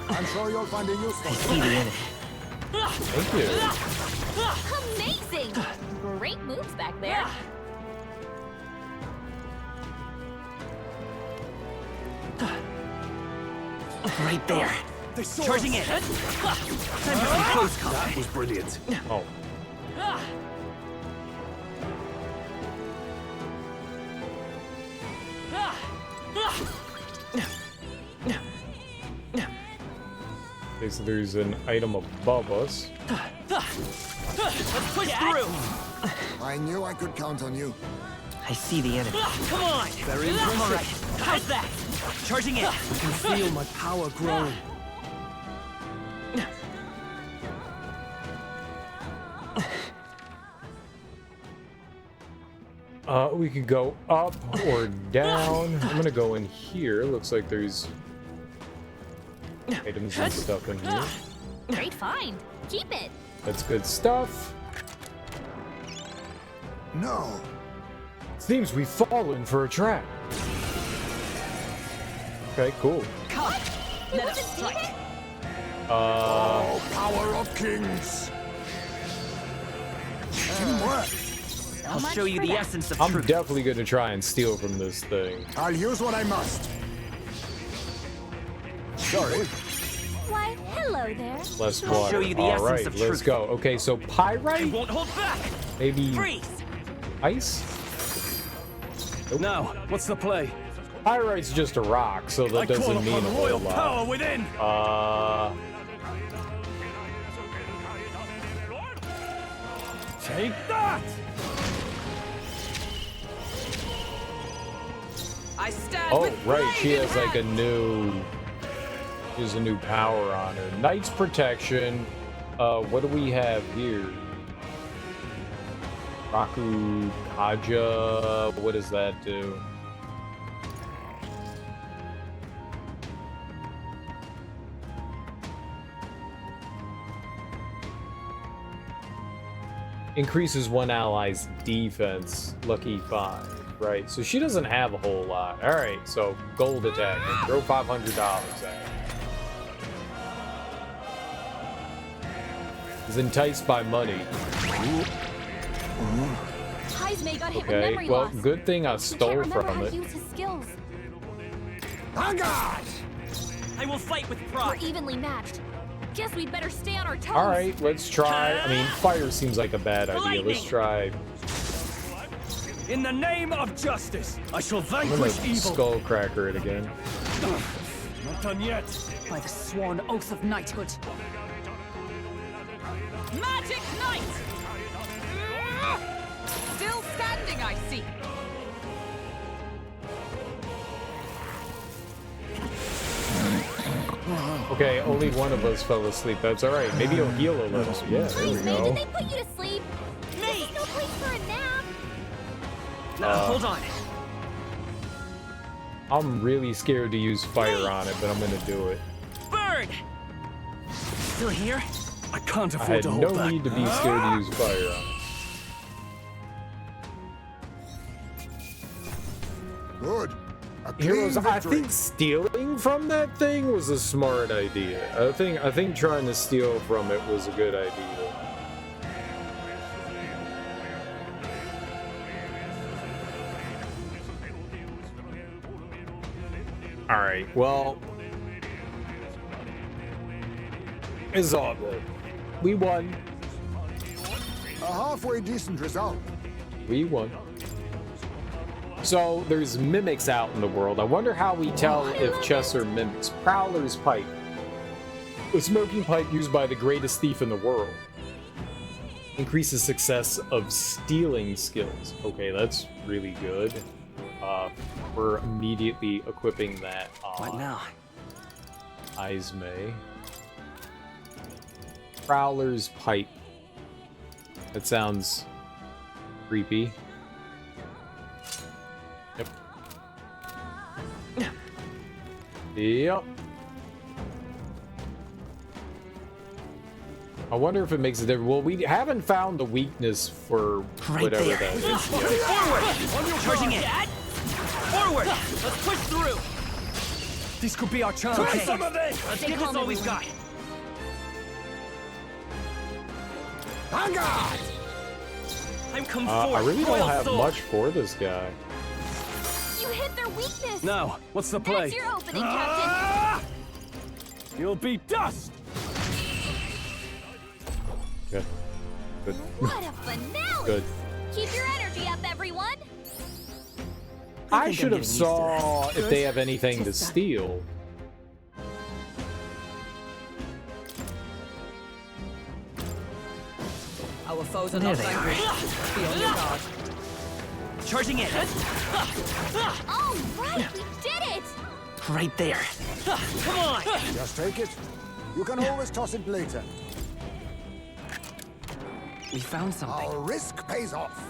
I'm sure you'll find a use for I it. see the enemy. Thank you. Amazing! Great moves back there. Right there. Charging in. Time for some close combat. That was brilliant. Oh. Okay, so there's an item above us. Let's push through. I knew I could count on you. I see the enemy. Come on. Very impressive. All right. How's that? Charging in. I can feel my power growing. We could go up or down. I'm gonna go in here. Looks like there's items and stuff in here. Great find. Keep it. That's good stuff. No. Seems we've fallen for a trap. Okay, cool. Let us strike. Oh, power of kings. Teamwork. I'll show you the essence of I'm truth. definitely gonna try and steal from this thing. I'll use what I must. Sorry. Why, hello there. Less I'll water. show you the All essence right, of let's truth. go. Okay, so I pyrite, won't hold back. maybe Freeze. ice. Now, what's the play? Pyrite's just a rock, so that doesn't mean a whole lot. within. Take that! I stand Oh, with right, she blade in has like a hand. new power on her. Knight's protection. What do we have here? Raku Kaja. What does that do? Increases one ally's defense. Lucky 5. Right, so she doesn't have a whole lot. Alright, so gold attack. Throw $500 at her. Is enticed by money. Heismay got hit with Okay, memory well, loss. good thing I He can't stole remember from how it. to use his skills. I will fight with We're pride. evenly matched. Guess we'd better stay on our toes. Alright, let's try. I mean, fire seems like a bad idea. Let's try. In the name of justice, I shall I'm vanquish gonna evil. skullcracker it again. Not done yet. By the sworn oath of knighthood. Magic Knight! Still standing, I see. Okay, only one of us fell asleep. That's alright. Maybe he'll heal a little. Yeah, there we Heismay, did go. they put you to sleep? Me! No place for a nap. Hold on. I'm really scared to use fire on it, but I'm gonna do it. Bird! Still here? I can't I afford had to hold no back. need to be scared to use fire on it. Good. A clean Heroes, I victory. think stealing from that thing was a smart idea. I think trying to steal from it was a good idea. All right, well, it's all good. We won. A halfway decent result. We won. So there's mimics out in the world. I wonder how we tell if chests are mimics. Prowler's pipe. The smoking pipe used by the greatest thief in the world. Increases success of stealing skills. Okay, that's really good. We're immediately equipping that on What now? Heismay. Prowler's pipe. That sounds creepy. Yep. Yep. I wonder if it makes a difference. Well, we haven't found the weakness for Right whatever there. that is yet. Forward! On your charging in. Forward! Let's push through. This could be our chance. Try some of this. Let's give this all we've got. Vanguard! I'm come I forth. really Royal don't have sword. much for this guy. You hit their weakness. Now, what's the play? That's your opening, Captain. You'll be dust. Good. Good. What a finale! Good. Keep your energy up, everyone. I think should I'm have getting used to saw that. if they have anything to Just that. steal. Our foes are There not they are. vanquished. Be on your guard. Charging in. All right, we did it. Right there. Come on. Just take it. You can always toss it later. We found something. Our risk pays off.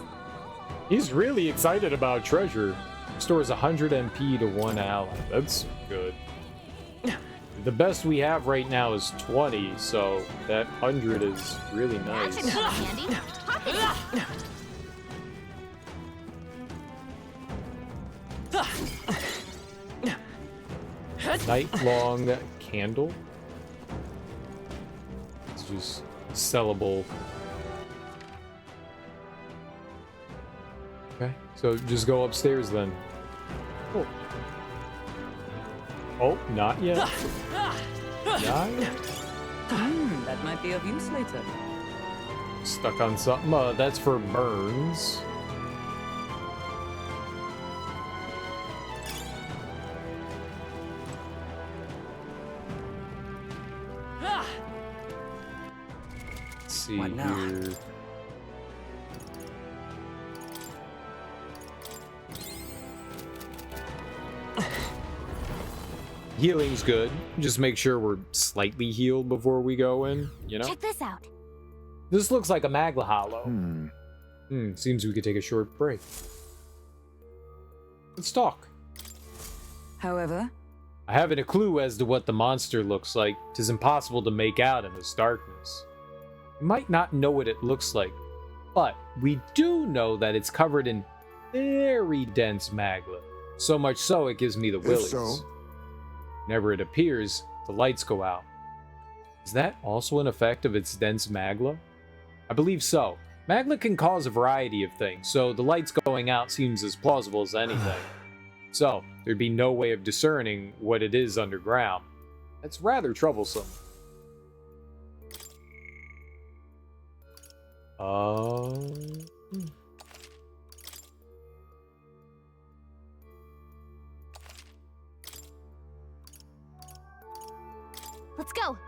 He's really excited about treasure. Stores 100 MP to one ally. That's good. The best we have right now is 20, so that 100 is really That should nice. come in handy. Pocket Night-long candle. It's just sellable. Okay, so just go upstairs then. Oh. Oh, not yet. Not yet. That might be of use later. Stuck on something. That's for burns. Let's see What now? here. Healing's good. Just make sure we're slightly healed before we go in, you know? Check this out. This looks like a Magla Hollow. Seems we could take a short break. Let's talk. However, I haven't a clue as to what the monster looks like. 'Tis impossible to make out in this darkness. You might not know what it looks like. But we do know that it's covered in very dense magma. So much so it gives me the willies. so? Whenever it appears, the lights go out. Is that also an effect of its dense magma? I believe so. Magma can cause a variety of things, so the lights going out seems as plausible as anything. So, there'd be no way of discerning what it is underground. That's rather troublesome. Let's go.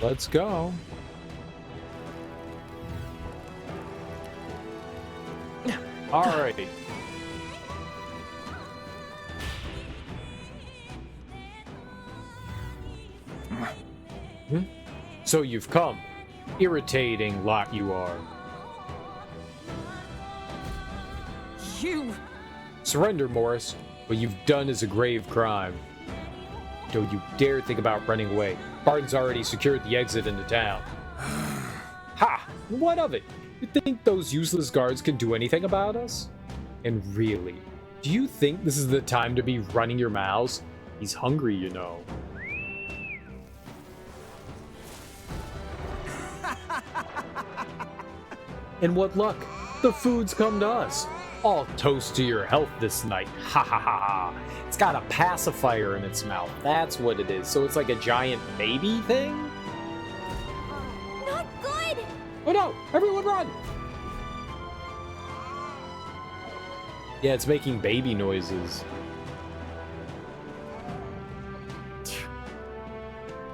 Let's go. Alrighty. So you've come. Irritating lot you are. You... Surrender, Morris. What you've done is a grave crime. Don't you dare think about running away. Barton's already secured the exit into town. Ha! What of it? You think those useless guards can do anything about us? And really, do you think this is the time to be running your mouths? He's hungry, you know. And what luck? The food's come to us. All toast to your health this night. Ha ha ha ha. It's got a pacifier in its mouth. That's what it is. So it's like a giant baby thing? Not good! Oh no! Everyone run! Yeah, it's making baby noises.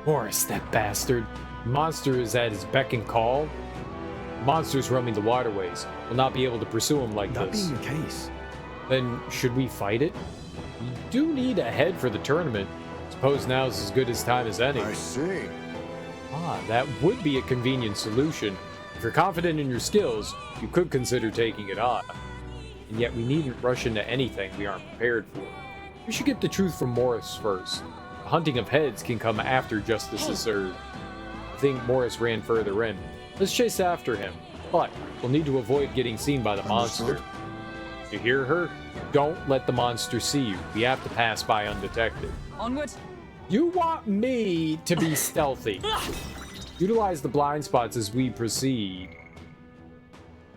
Morris, that bastard. Monster is at his beck and call. Monsters roaming the waterways. Will not be able to pursue him like That this. being the case, Then, should we fight it? We do need a head for the tournament. Suppose now's as good as time as any. I see. Ah, that would be a convenient solution. If you're confident in your skills, you could consider taking it on. And yet we needn't rush into anything we aren't prepared for. We should get the truth from Morris first. The hunting of heads can come after justice is served. I think Morris ran further in. Let's chase after him, but we'll need to avoid getting seen by the monster. You hear her? Don't let the monster see you. We have to pass by undetected. Onward. You want me to be stealthy. Utilize the blind spots as we proceed.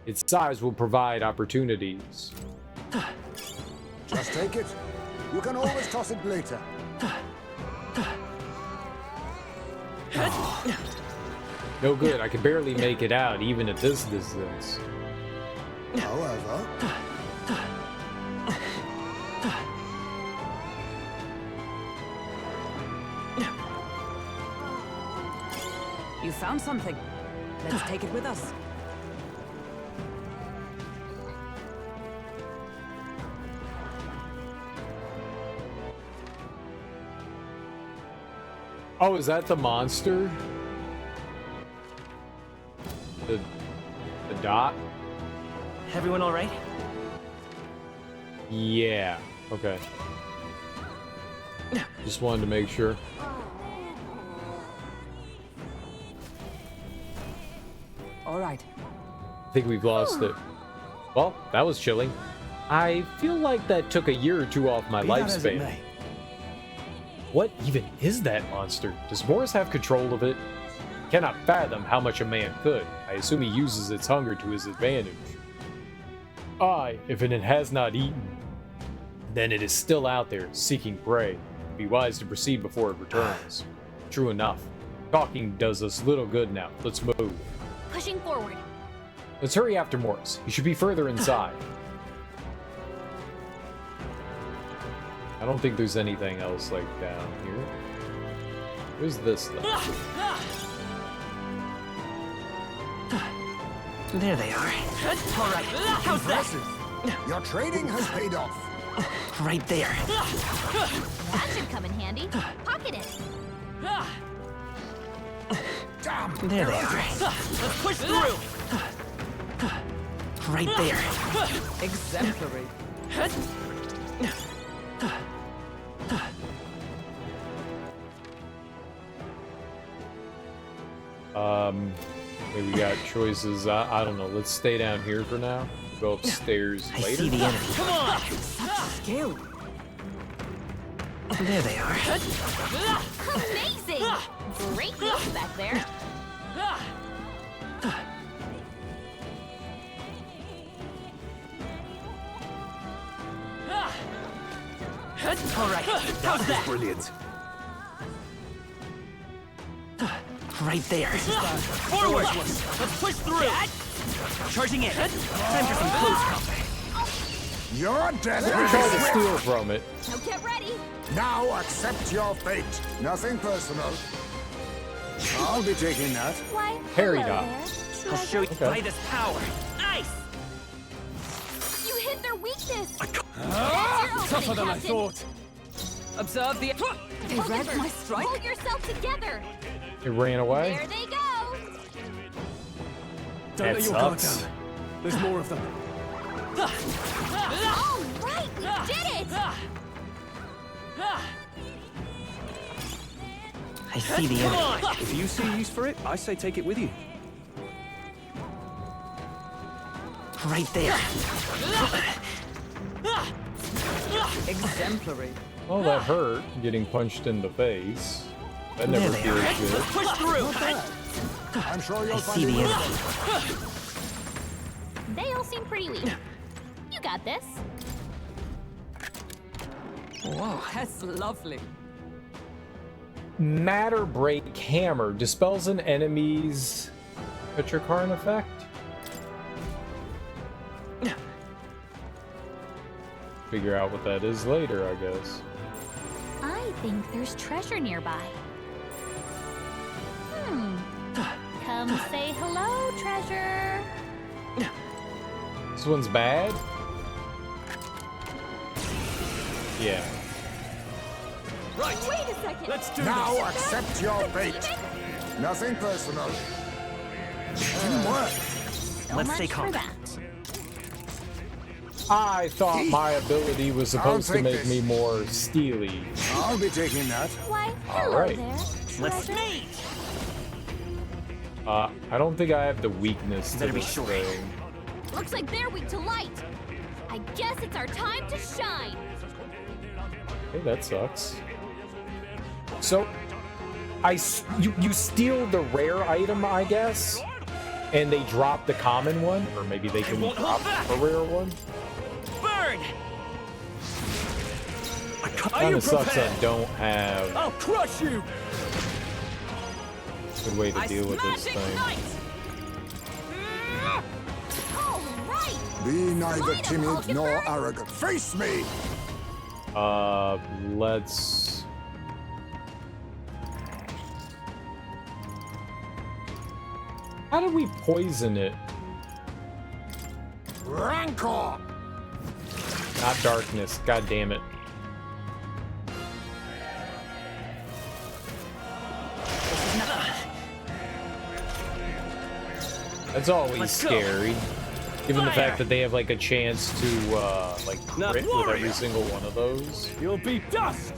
Its size will provide opportunities. Just take it. You can always toss it later. No good, I can barely make it out, even at this distance. However, You found something. Let's take it with us. Oh, is that the monster? The dot? Everyone all right? Yeah, okay. Just wanted to make sure. All right. I think we've lost it. Well, that was chilling. I feel like that took a year or two off my be that as it lifespan. may, What even is that monster? Does Morris have control of it? Cannot fathom how much a man could. I assume he uses its hunger to his advantage. Aye, if it has not eaten, then it is still out there, seeking prey. Be wise to proceed before it returns. True enough. Talking does us little good now. Let's move. Pushing forward. Let's hurry after Morris. He should be further inside. I don't think there's anything else like down here. Where's this though? There they are. All right. How's that? your trading has paid off. Right there. That should come in handy. Pocket it. Damn. There they are. Let's push through! Right there. Exemplary. Maybe we got choices. I don't know. Let's stay down here for now. Go upstairs I later. see the enemy. Come on! Skill. There they are. Amazing! Great move back there. All right, how's that? Brilliant. Right there. Forward! Let's push through! Charging in. Time for some close combat. Your death Let me try to is steal from it. Now get ready. now accept your fate. Nothing personal. I'll be taking that. Why, Harry hello dot. there, I'll show you Okay. by this power. Ice! You hit their weakness. Tougher than I thought. Observe the. They read my strike. Hold yourself together. It ran away. There they go. Don't That let your guard sucks. down. There's more of them. All right, we did it. I see the enemy. If you see use for it, I say take it with you. Right there. Exemplary. Oh, that hurt. Getting punched in the face. That never There they are. feels good. Push through! I'm sure I you'll see find the it. enemy. They all seem pretty weak. You got this. Whoa, that's lovely. Matter Break Hammer dispels an enemy's Petrikarn effect. Figure out what that is later, I guess. I think there's treasure nearby. Come say hello, treasure. This one's bad? Yeah. Right. Wait a second. Let's do Now this. accept your fate. Nothing personal. Teamwork. So Let's much stay for calm. that. I thought my ability was supposed to take make this. me more steely. I'll be taking that. Why, hello right. there, Let's treasure. meet! I don't think I have the weakness to Better be this sure. thing. Looks like they're weak to light. I guess it's our time to shine. Hey, that sucks. So, you steal the rare item, I guess, and they drop the common one, or maybe they can won't drop hold back. a rare one. Burn! Kind of sucks I don't have I'll crush you. a good way to deal with this Magic thing. Knight! All right. Be neither Line 'em, timid Hulk nor and arrogant. Face me! Let's... How do we poison it? Rancor! Not darkness, god damn it. That's always Let's go. scary. Given the Fire! fact that they have like a chance to like Now, crit with every warrior! single one of those. You'll be dust.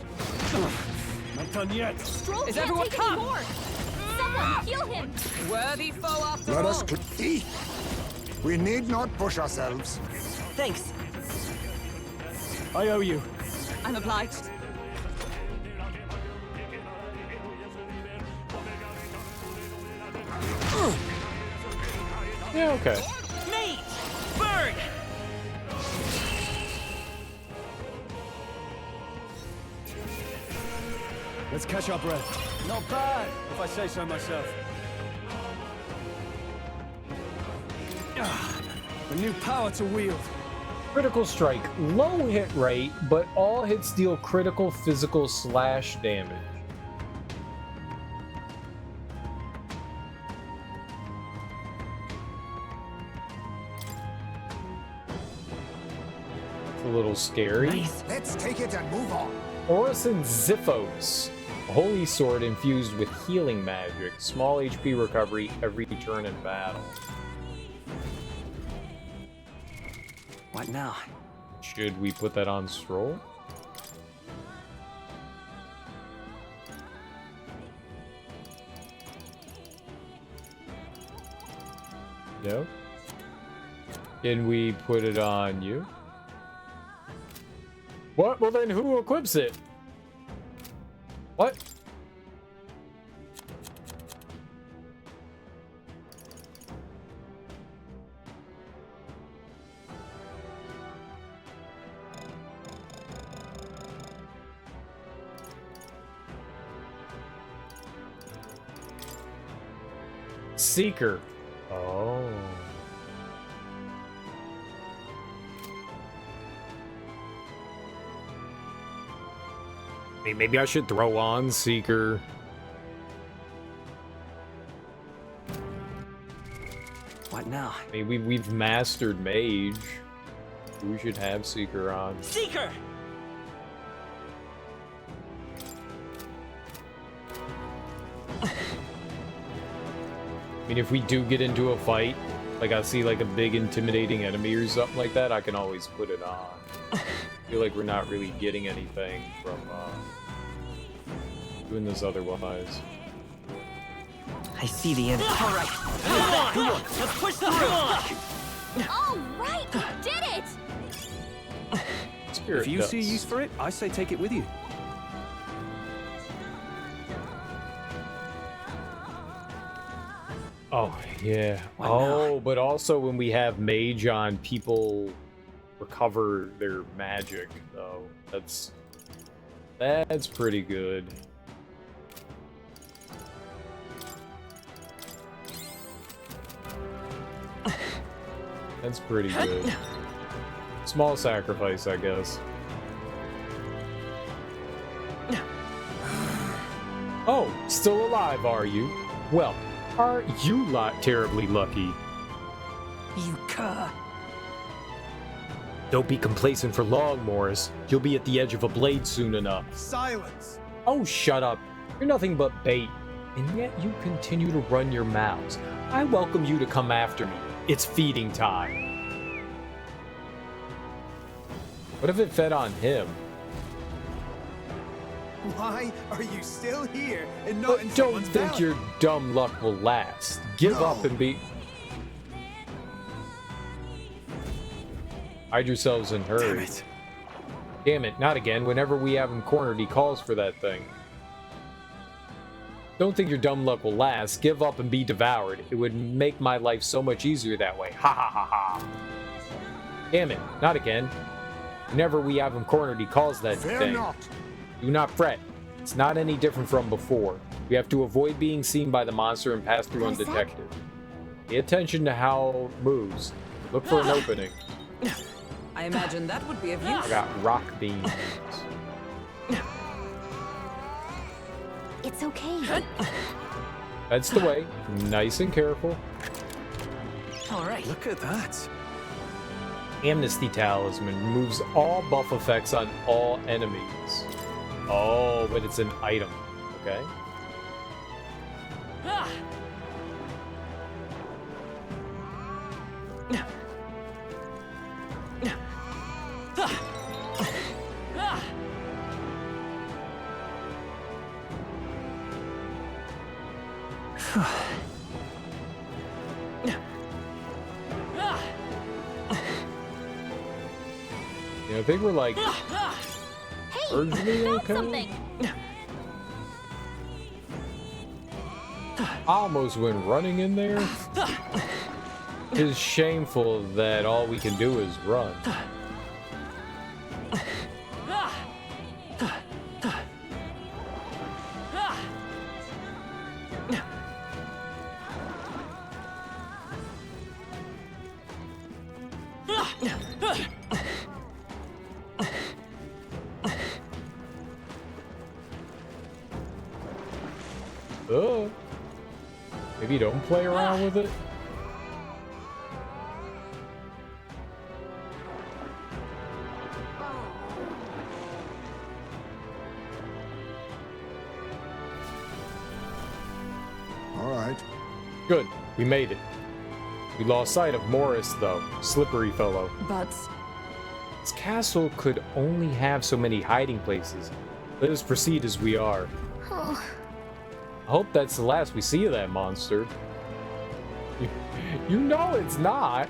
Not done yet. Stroll Is can't everyone take any come? more. Someone heal him. Worthy foe after Let all. us eat. We need not push ourselves. Thanks. I owe you. I'm obliged. Yeah, okay. Meet! Burn! Let's catch our breath. Not bad, if I say so myself. A new power to wield. Critical strike, low hit rate, but all hits deal critical physical slash damage. It's a little scary. Nice. Let's take it and move on. Orison Ziphos, a holy sword infused with healing magic. Small HP recovery every turn in battle. What now? Should we put that on scroll? No. Can we put it on you? What? Well, then who equips it? What? Seeker. Oh. Hey, maybe I should throw on Seeker. What now? I mean, we've mastered Mage. We should have Seeker on. Seeker! I mean, if we do get into a fight, like I see like a big intimidating enemy or something like that, I can always put it on. I feel like we're not really getting anything from doing this otherwise. I see the end. All right. Come on. Let's push through. All right, you did it! Spirit If you dust. see use for it, I say take it with you. Oh, yeah. Why Oh, not? but also when we have Mage on, people recover their magic, though. That's pretty good. That's pretty good. Small sacrifice, I guess. Oh, still alive, are you? Well, are you terribly lucky? You cur. Don't be complacent for long, Morris. You'll be at the edge of a blade soon enough. Silence! Oh, shut up. You're nothing but bait. And yet you continue to run your mouths. I welcome you to come after me. It's feeding time. What if it fed on him? Why are you still here and not in But don't someone's think belly? your dumb luck will last. Give up and be... Hide yourselves and hurry. Damn it. Damn it, not again. Whenever we have him cornered, he calls for that thing. Don't think your dumb luck will last. Give up and be devoured. It would make my life so much easier that way. Ha ha ha ha. Damn it, not again. Whenever we have him cornered, he calls that Fear thing. not. Do not fret. It's not any different from before. We have to avoid being seen by the monster and pass through What is that? undetected. Pay attention to how it moves. Look for an opening. I imagine that would be of I use. got rock beams. It's okay. That's the way. Nice and careful. All right. Look at that. Amnesty Talisman removes all buff effects on all enemies. Oh, but it's an item. Okay. Ah. Ah. Yeah, I think we're like Hey, urgently found okay. something. I almost went running in there. It's shameful that all we can do is run. Maybe don't play around with it. All right. Good, we made it. We lost sight of Morris, though. Slippery fellow. But This castle could only have so many hiding places. Let us proceed as we are. Oh, I hope that's the last we see of that monster. You know it's not.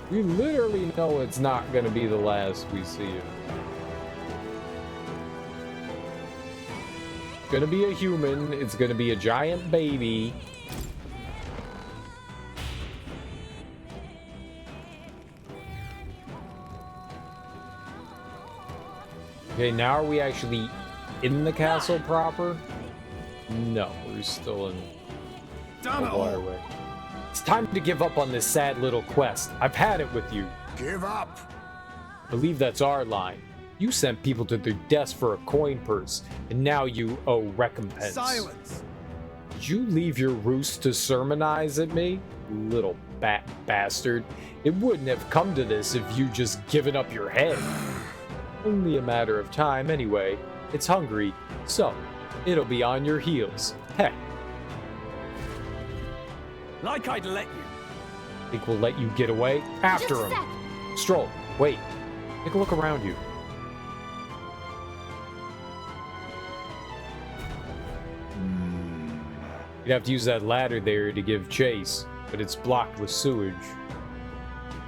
We literally know it's not gonna be the last we see him. It's gonna be a human. It's gonna be a giant baby. Okay, now are we actually in the castle proper? No, we're still in the waterway. It's time to give up on this sad little quest. I've had it with you. Give up. I believe that's our line. You sent people to their deaths for a coin purse, and now you owe recompense. Silence! Did you leave your roost to sermonize at me? Little bastard. It wouldn't have come to this if you just given up your head. Only a matter of time anyway. It's hungry, so it'll be on your heels. Heck. Like I'd let you. Think we'll let you get away? After Just a him. sec. Stroll, wait. Take a look around you. You'd have to use that ladder there to give chase, but it's blocked with sewage.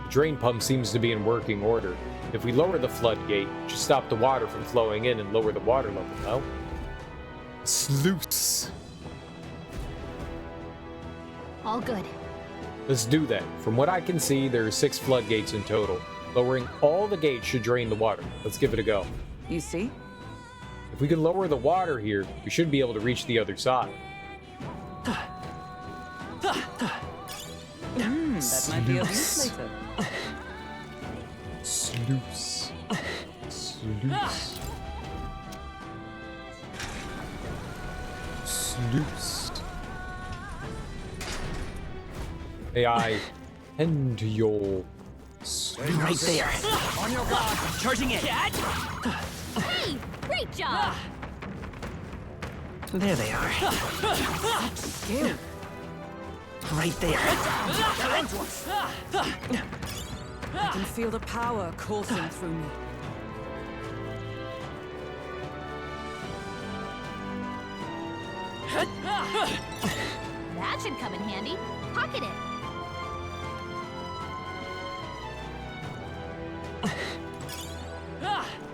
The drain pump seems to be in working order. If we lower the floodgate, it should stop the water from flowing in and lower the water level, no? Sluice. All good. Let's do that. From what I can see, there are 6 floodgates in total. Lowering all the gates should drain the water. Let's give it a go. You see? If we can lower the water here, we should be able to reach the other side. That might be of use later. Sluice. Sluice. Sluice. AI, tend to your sluice. Right there. On your guard. Charging in. Hey, great job. There they are. Skill. Right there. I can feel the power coursing through me. That should come in handy. Pocket it.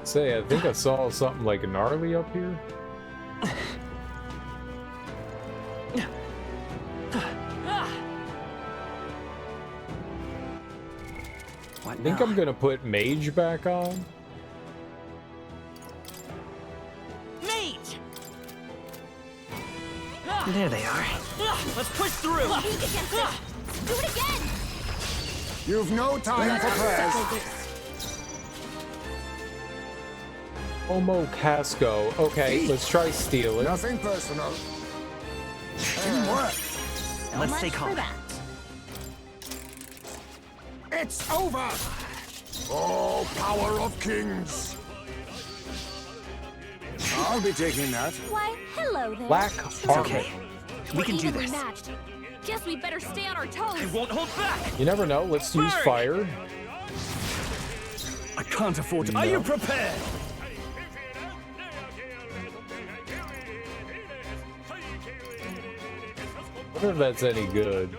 Say, I think I saw something like gnarly up here. I think I'm gonna put mage back on. Mage! There they are. Let's push through! Weak against it. Do it again. You've no time for prayers. Homo Casco. Okay, let's try steal it. Nothing personal. Didn't work. So Let's much stay for calm. that. It's over. Oh, power of kings. I'll be taking that. Why, hello there. Black armor. Okay. We We're can do evenly this. matched. Guess we better stay on our toes. I won't hold back! You never know. Let's use fire. I can't afford to. Are you prepared? I wonder if that's any good.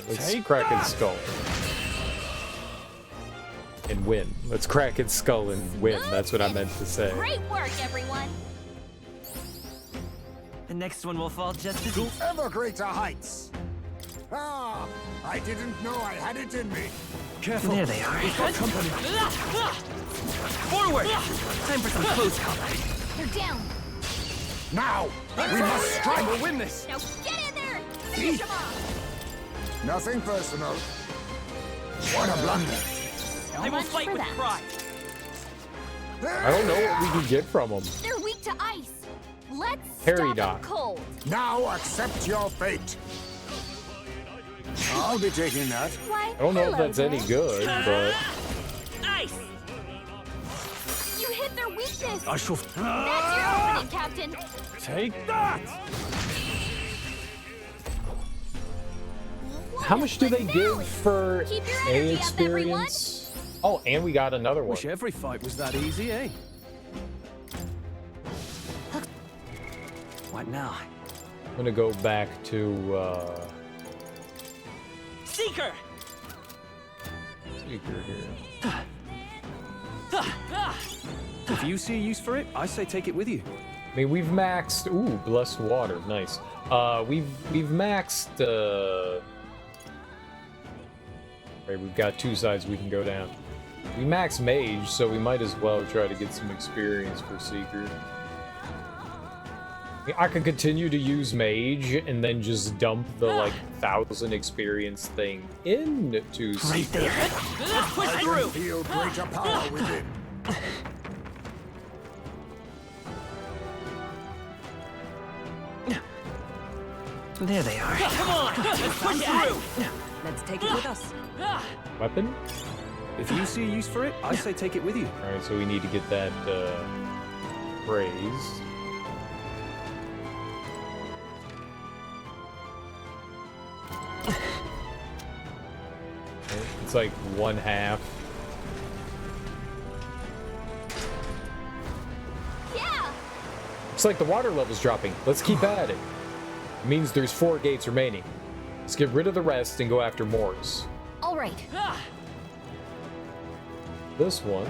Let's crack its skull. And win. Let's crack its skull and win. That's what I meant to say. Great work, everyone. The next one will fall just as To ever greater heights. Ah, I didn't know I had it in me. Careful. There they are. Company. Forward! Time for some close combat. They're down. Now, we must strike. We'll win this. Now get in there. Finish them off. Nothing personal. What a blunder. So I will much fight for with that. pride. I don't know what we can get from them. They're weak to ice. Let's Harry stop them dot. cold. Now accept your fate. I'll be taking that. Why, I don't know if hello that's any there. good, but Ice! You hit their weakness. I shall. That's your opening, Captain. Take that. What how a much do they finale. give for Keep your A energy up, everyone. experience? Oh, and we got another one. Wish every fight was that easy, eh? What now? I'm gonna go back to Seeker. Seeker here. If you see a use for it, I say take it with you. I mean, we've maxed. Ooh, blessed water, nice. We've maxed. Right, we've got two sides we can go down. We maxed mage, so we might as well try to get some experience for seeker. I could continue to use mage and then just dump the like 1,000 experience thing into seeker. Right there. Let's push through. Feel greater power within. There they are. Come on, let's push through. Let's take it with us. Weapon? If you see a use for it, I say take it with you. Alright, so we need to get that praise. Okay, it's like 1/2. Yeah! Looks like the water level's dropping. Let's keep at it. It means there's 4 gates remaining. Let's get rid of the rest and go after Morris. All right. This one.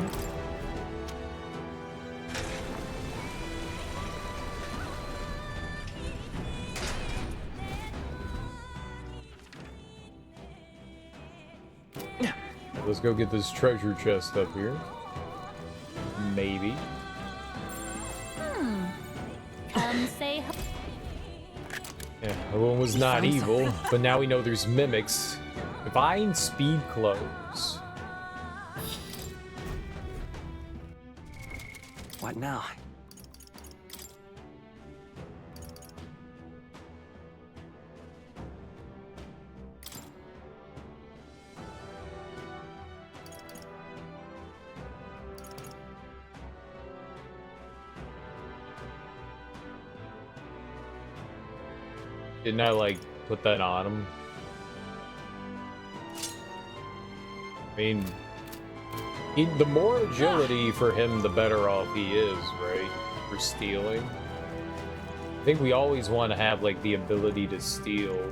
Let's go get this treasure chest up here. Maybe. Come say hi. Yeah, that one was not evil, but now we know there's mimics. Divine speed clothes. What now? Didn't I like put that on him? I mean, the more agility for him, the better off he is, right? For stealing. I think we always want to have like the ability to steal.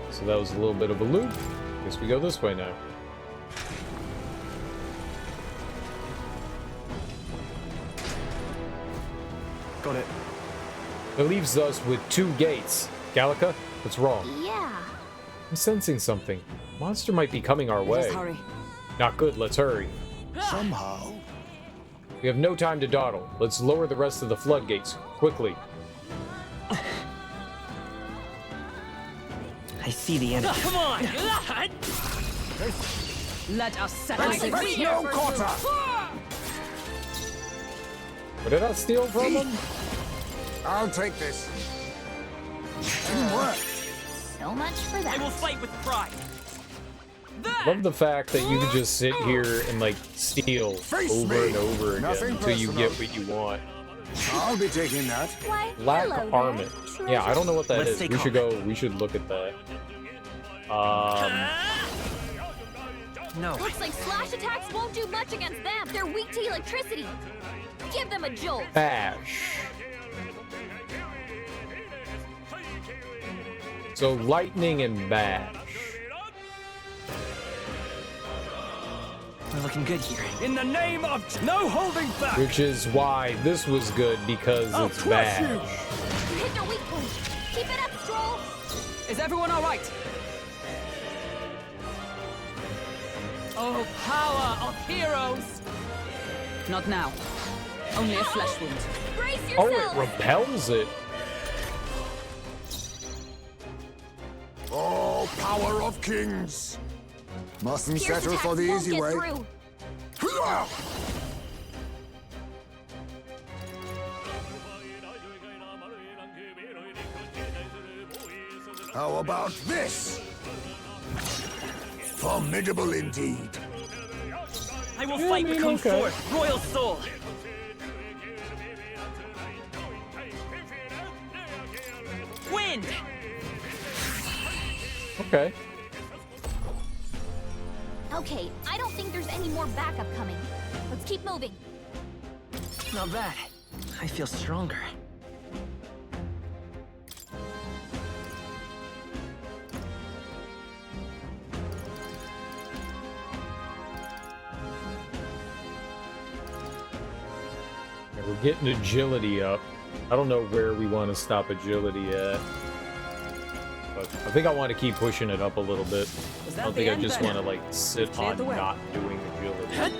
So that was a little bit of a loop. Guess we go this way now. Got it. That leaves us with 2 gates. Gallica, what's wrong? Yeah. I'm sensing something. Monster might be coming our way. Let us hurry. Not good, let's hurry. Somehow, We have no time to dawdle. Let's lower the rest of the floodgates, quickly. I see the enemy. Come on! Let us settle this no here. quarter. What did I steal from him? I'll take this. Didn't work. So much for I will that. fight with pride. Love the fact that you can just sit here and like steal Face over me. and over again Nothing until you personal. get what you want. I'll be taking that. Why, Lack hello armament. there, Yeah, I don't know what that Let's is. stay We should go. We should look at that. No. Looks like slash attacks won't do much against them. They're weak to electricity. Give them a jolt. Bash. So lightning and bash. We're looking good here. In the name of no holding back. Which is why this was good because it's crush bash. you. You hit their weak point. Keep it up, Stroll. Is everyone all right? Oh, power of heroes! Not now. Only a flesh wound. Brace Oh, yourself. it repels it. Oh, power of kings. Mustn't Pierce settle for attacks the won't easy get way. through. How about this? Formidable indeed. I will fight with Kung Sword, Royal Soul. Wind! Okay. Okay, I don't think there's any more backup coming. Let's keep moving. Not bad. I feel stronger. We're getting agility up. I don't know where we want to stop agility at. But I think I want to keep pushing it up a little bit. I don't think I just want to like sit on not doing agility.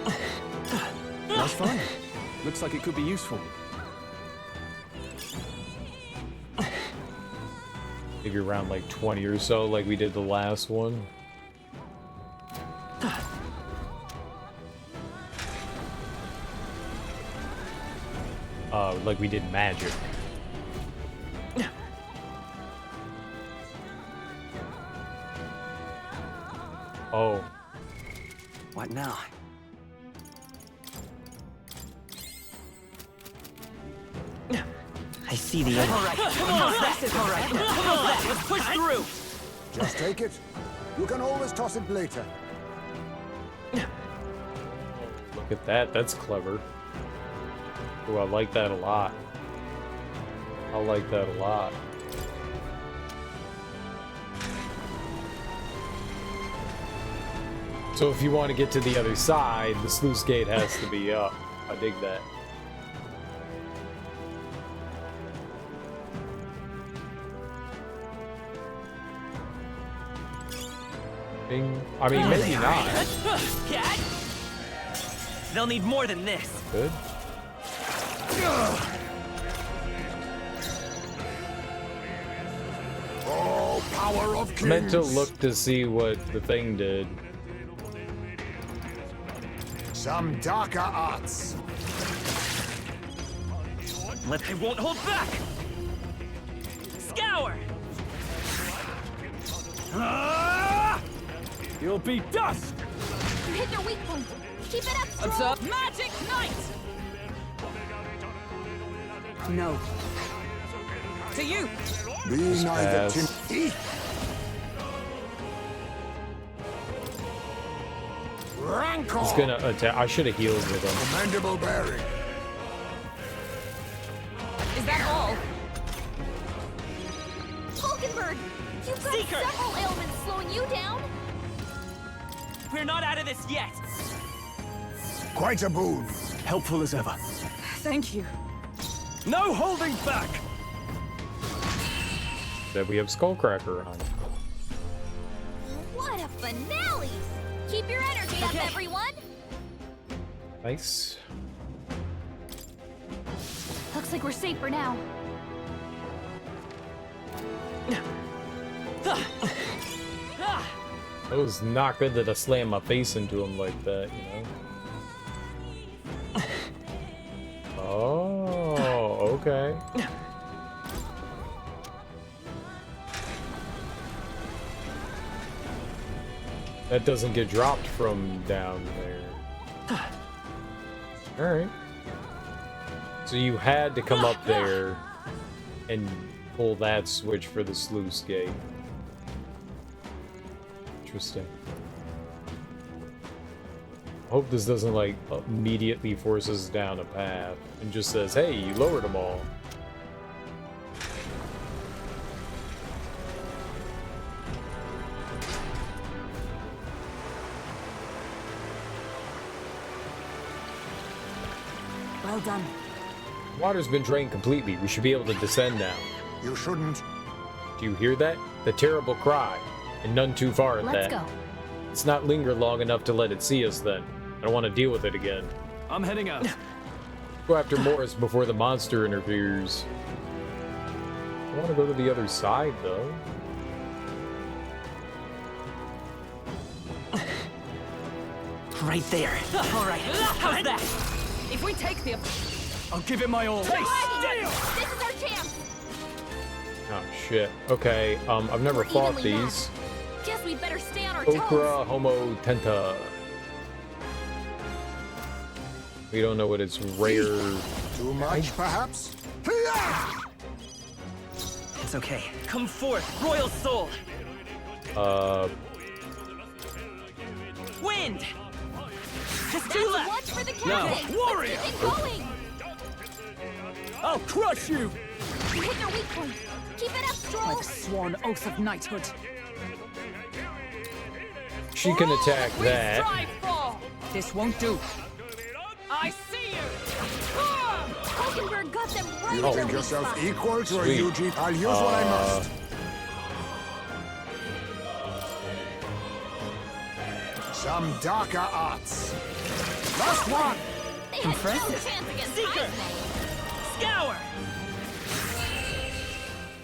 That's fine. Looks like it could be useful. Maybe around like 20 or so, like we did the last one. Like we did magic. Oh. What now? I see the end. All right, come on, that's all right. Come on, let's push through. Just take it. You can always toss it later. Look at that. That's clever. Oh, I like that a lot. I like that a lot. So if you want to get to the other side, the sluice gate has to be up. I dig that. Bing. I mean, maybe not. They'll need more than this. Good. Oh, power of kings. Meant to look to see what the thing did. Some darker arts. I won't hold back. Scour. You'll be dust! You hit your weak point. Keep it up, What's up? Magic Knight! No. To you! Be neither pass. Rancor. He's gonna attack. I should have healed with him. Commendable bearing. Is that all? Hulkenberg! You've got Seeker! several ailments slowing you down. We're not out of this yet. Quite a boon. Helpful as ever. Thank you. No holding back! That we have Skullcracker on. What a finale! Keep your energy up, everyone! Nice. Looks like we're safe for now. It was not good that I slammed my face into him like that, you know? Oh, okay. That doesn't get dropped from down there. Alright. So you had to come up there and pull that switch for the sluice gate. Interesting. I hope this doesn't, like, immediately force us down a path and just says, hey, you lowered them all. Well done. Water's been drained completely. We should be able to descend now. You shouldn't. Do you hear that? The terrible cry. And none too far at that. Let's go. Let's not linger long enough to let it see us then. I don't want to deal with it again. I'm heading out. Go after Morris before the monster interferes. I want to go to the other side, though. Right there. All right. How's that? If we take the... I'll give it my all. This is our chance! Oh, shit. Okay, I've never We're fought evenly these. matched. Guess we'd better stay on our Okra toes. Homo Tenta. We don't know what its rare... Too much, perhaps? It's okay. Come forth, royal soul. Wind. Just That's two a left. watch for the Now, captain. warrior! Let's keep it going. I'll crush you! You hit their weak point. Keep it up, By Stroll. the sworn oath of knighthood. She can attack We that. strive for. This won't do. I see you. Hulkenberg got them right You in their think weak yourself spot. equal to a Sweet. UG? I'll use what I must. Some darker arts. Last one! They had no chance against Seeker. Heisman. Scour!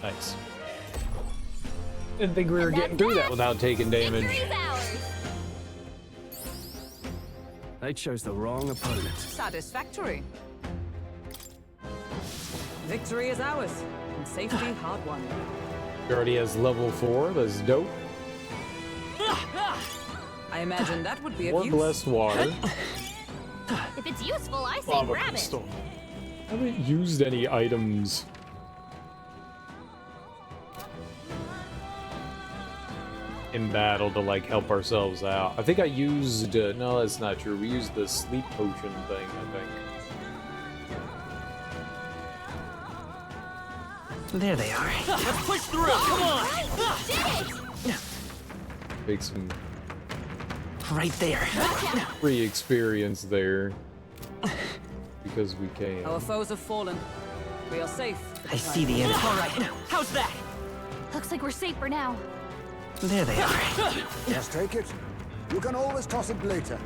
Nice. Didn't think we were getting through that without taking damage. Victory's ours. They chose the wrong opponent. Satisfactory. Victory is ours, and safety hard won. He already has level 4. That's dope. I imagine that would be of More use. blessed water. If it's useful, I say Lava grab it. crystal. I haven't used any items. In battle to like help ourselves out. I think I used no, that's not true. We used the sleep potion thing, I think. There they are. Let's push through. Come on. Right, we did it. Make some Right there. free experience there. Because we can. Our foes have fallen. We are safe. for I time see the being. enemy. All right. How's that? Looks like we're safe for now. There they are. Just take it. You can always toss it later.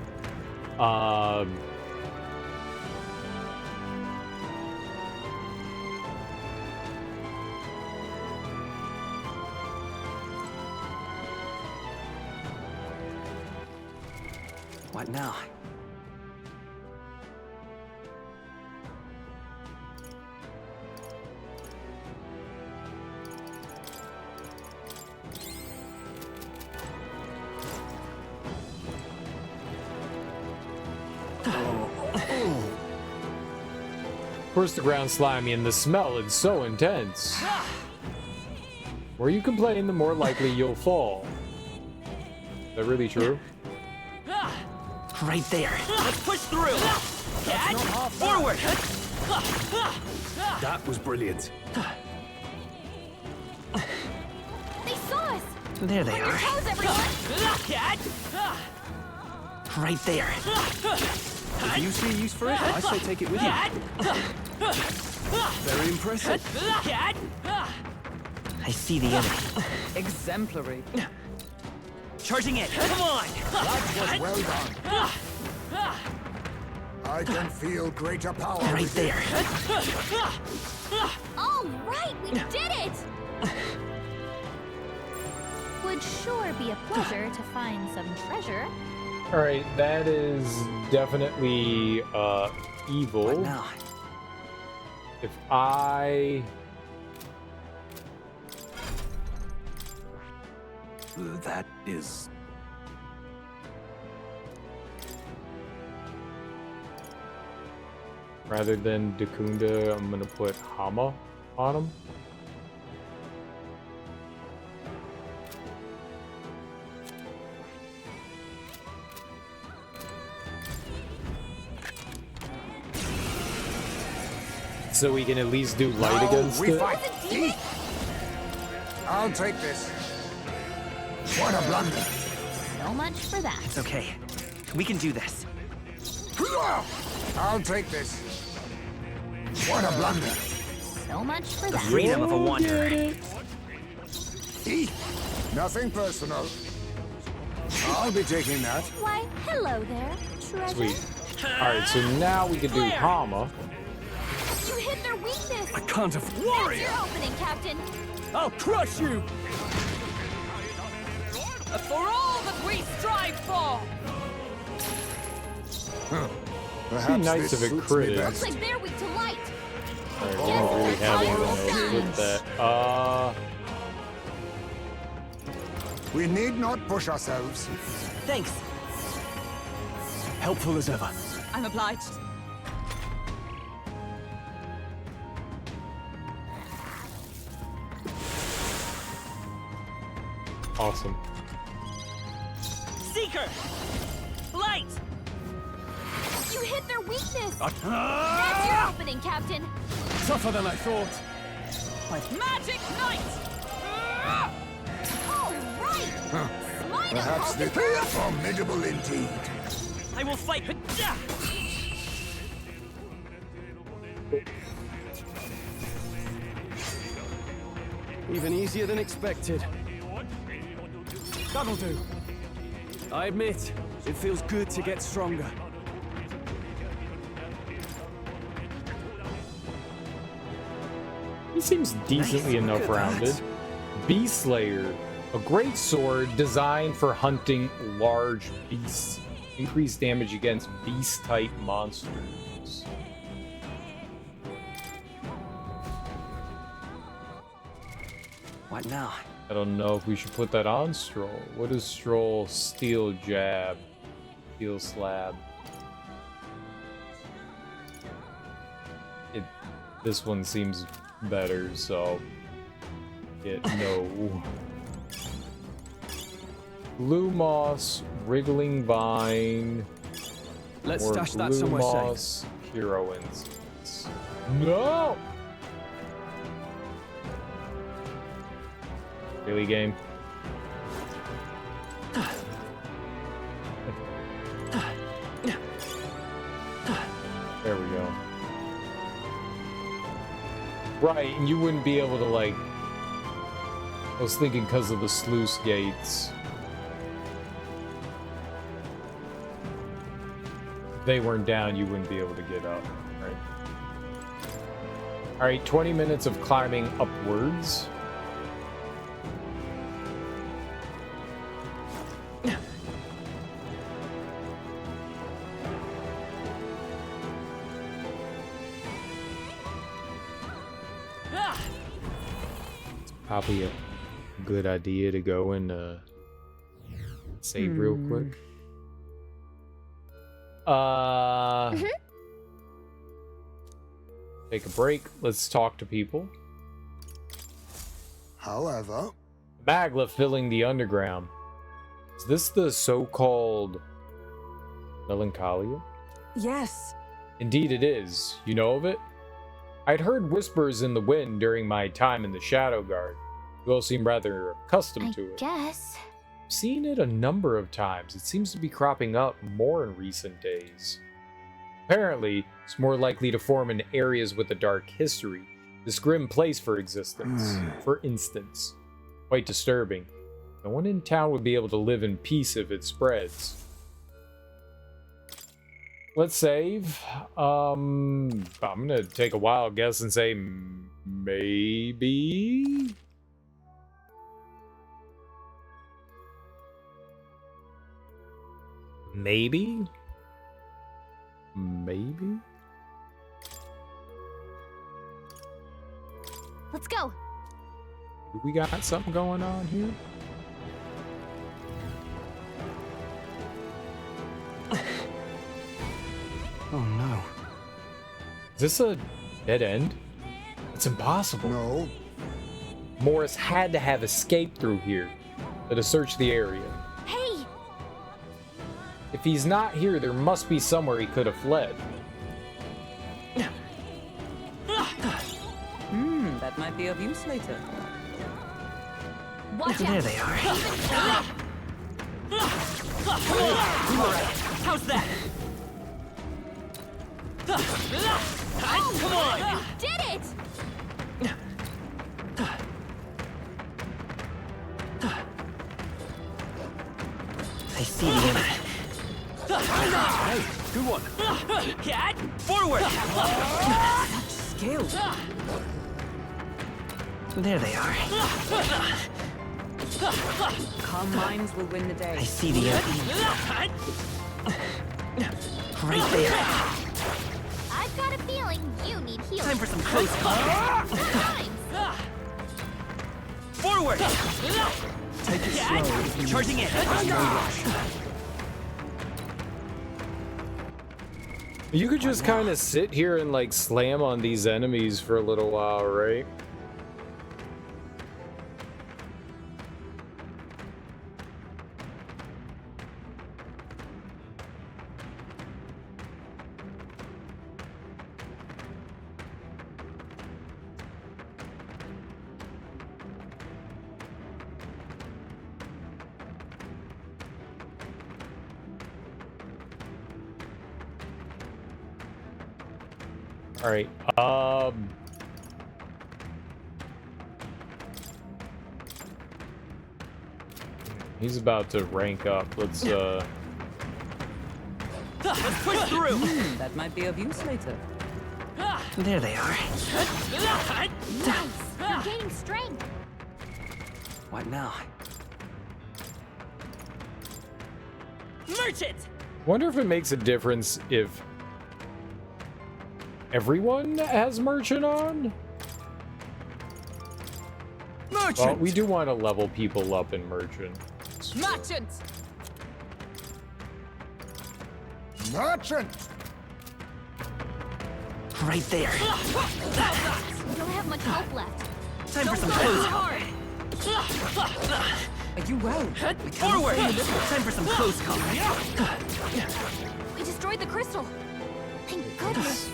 What now? Of course the ground's slimy and the smell is so intense. The more you complain, the more likely you'll fall. Is that really true? Right there. Let's push through. Forward. That was brilliant. They saw us. There they Your are. toes, everyone. Right there. If you see use for it, I say take it with you. Very impressive. I see the enemy. Exemplary. Charging in. Come on. That was well done. I can feel greater power. Right within. there. All right, we did it. Would sure be a pleasure to find some treasure. Alright, that is definitely evil. What now? If I That is... rather than Dakunda, I'm gonna put Hama on him. So we can at least do light Now against we it. fight. I'll take this. What a blunder. So much for that. It's okay. We can do this. I'll take this. What a blunder. So much for that. Freedom of a wanderer. Nothing personal. I'll be taking that. Why, hello there, treasure. Sweet. Alright, so now we can do Hama. You hit their weakness. I can't afford... That's your opening, Captain. I'll crush you. For all that we strive for. Perhaps nice this if it suits me critted. Looks best. like they're weak to light. Alright, we don't really have anyone else with that. We need not push ourselves. Thanks. Helpful as ever. I'm obliged. Awesome. Seeker. Light. You hit their weakness. That's your opening, Captain. tougher than I thought. Magic Knight! All right! Smite Perhaps up, they are formidable indeed. I will fight. Even easier than expected. That'll do. I admit, it feels good to get stronger. He seems decently enough rounded. Beast Slayer, a great sword designed for hunting large beasts. Increased damage against beast-type monsters. What now? I don't know if we should put that on Stroll. What is Stroll? Steel Jab. Steel Slab. This one seems better, so... no. Blue Moss, Wriggling Vine... Let's or stash that Blue somewhere Moss, safe. Hero Instance. No! Really, game? There we go. Right, and you wouldn't be able to, like... I was thinking because of the sluice gates. If they weren't down, you wouldn't be able to get up, right? Alright, 20 minutes of climbing upwards. Probably a good idea to go and save real quick. Take a break. Let's talk to people. However, Magla filling the underground. Is this the so-called Melancholia? Yes. Indeed it is. You know of it? I'd heard whispers in the wind during my time in the Shadow Guard. You all seem rather accustomed to it. Guess. I've seen it a number of times. It seems to be cropping up more in recent days. Apparently, it's more likely to form in areas with a dark history. This grim place, for instance. Quite disturbing. No one in town would be able to live in peace if it spreads. Let's save. I'm gonna take a wild guess and say maybe. Maybe. Let's go. Do we got something going on here? Oh no. Is this a dead end? It's impossible. no. Morris had to have escaped through here. Let us search the area. Hey! If he's not here, there must be somewhere he could have fled. That might be of use later. Watch out! There they are. How's that? Come on! You did it! I see the enemy. Hey, good one. Cat, forward! Skill. There they are. Calm minds will win the day. I see the enemy. Right there. I've got a feeling you need healing. Time for some close combat. Forward! Take it Cat, slow. charging in. You could just kind of sit here and like slam on these enemies for a little while, right? All right. He's about to rank up. Let's Let's push through. That might be of use later. There they are. Nice! You're gaining strength! What now? Merchant! wonder if it makes a difference if everyone has merchant on. Merchant! Well, we do want to level people up in merchant. Merchant! Merchant! Right there. You don't have much health left. Time for some Go close hard! Are you well? Forward! Time for some close combat. We destroyed the crystal. Thank goodness.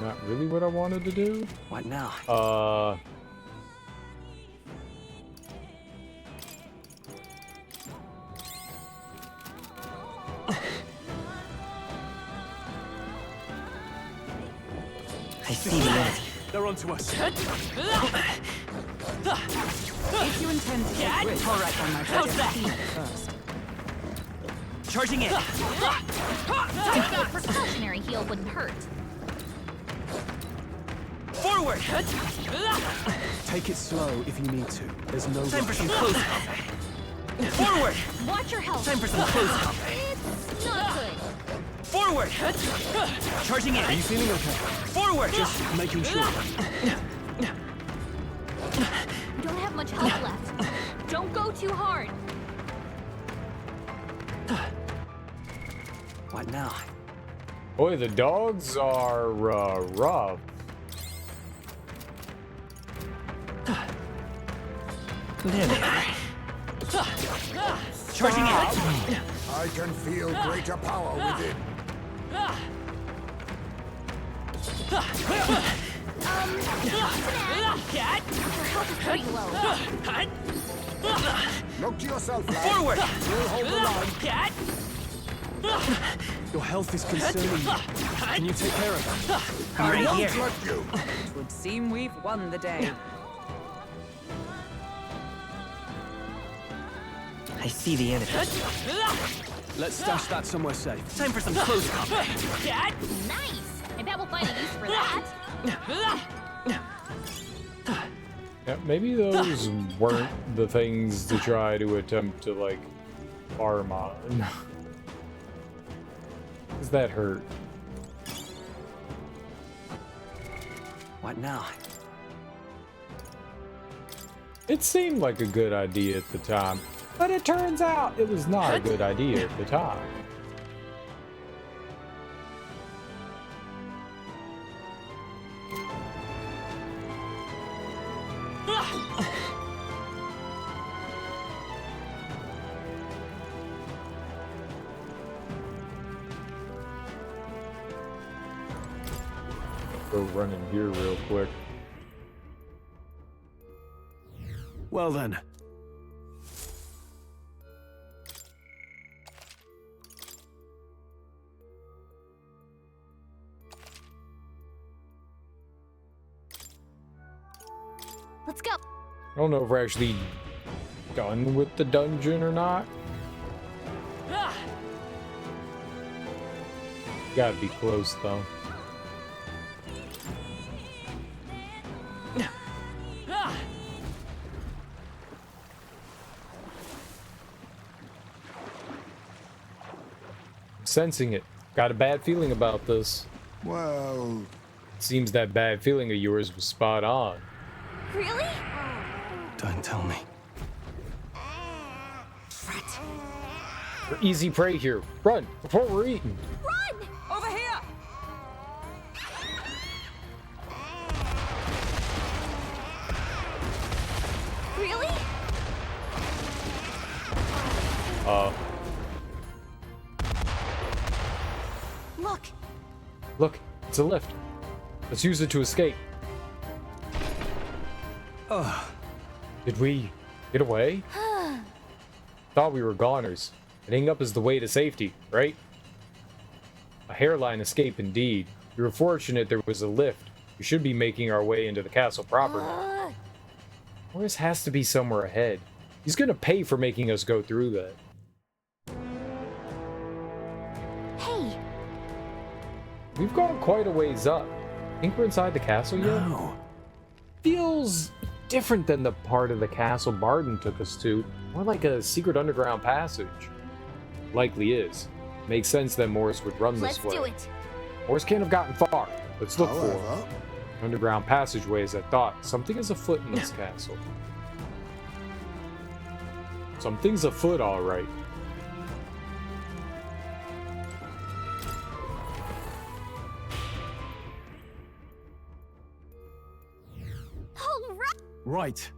Not really what I wanted to do. What now? I see the enemy. They're onto us. If you intend to get rid, all right, then, my How's that? first. Charging in. A precautionary heal wouldn't hurt. Forward. Take it slow if you need to. There's no Time for rush. some close combat. Forward. Watch your health. Time for some close combat. It's not good. Forward. Charging in. Are you feeling okay? Forward. Just making sure. You don't have much health left. Don't go too hard. What now? Boy, the dogs are rough. There they are. Charging in. I can feel greater power within. Cat. Your health is pretty low. Look to yourself, lad. Forward. We'll hold the line. Cat. Your health is concerning you. Can you take care of it? I'm right Won't here. let you. It would seem we've won the day. I see the enemy. Let's stash that somewhere safe. Time for some close combat. Cat. Nice. I bet we'll find a use for that. Yeah, maybe those weren't the things to try to attempt to, like, farm on. Does that hurt? What now? It seemed like a good idea at the time, but it turns out it was not a good idea at the time. Go run in here real quick. Well then. Let's go. I don't know if we're actually done with the dungeon or not. Gotta be close though. Sensing it. Got a bad feeling about this. Well, Seems that bad feeling of yours was spot on. Really? Don't tell me. We're easy prey here. Run before we're eaten. Run! Over here! Really? Look, Look, it's a lift. Let's use it to escape. Did we get away? Thought we were goners. Getting up is the way to safety, right? A hairline escape indeed. We were fortunate there was a lift. We should be making our way into the castle proper. Morris has to be somewhere ahead. He's gonna pay for making us go through that. Hey! We've gone quite a ways up. Think we're inside the castle yet? No. Feels different than the part of the castle Barden took us to. More like a secret underground passage. Likely is. Makes sense that Morris would run this way. Let's do it! Morris can't have gotten far. Let's look for However, him. Underground passageway, as I thought. Something is afoot in this castle. Something's afoot, all right. All right! Right.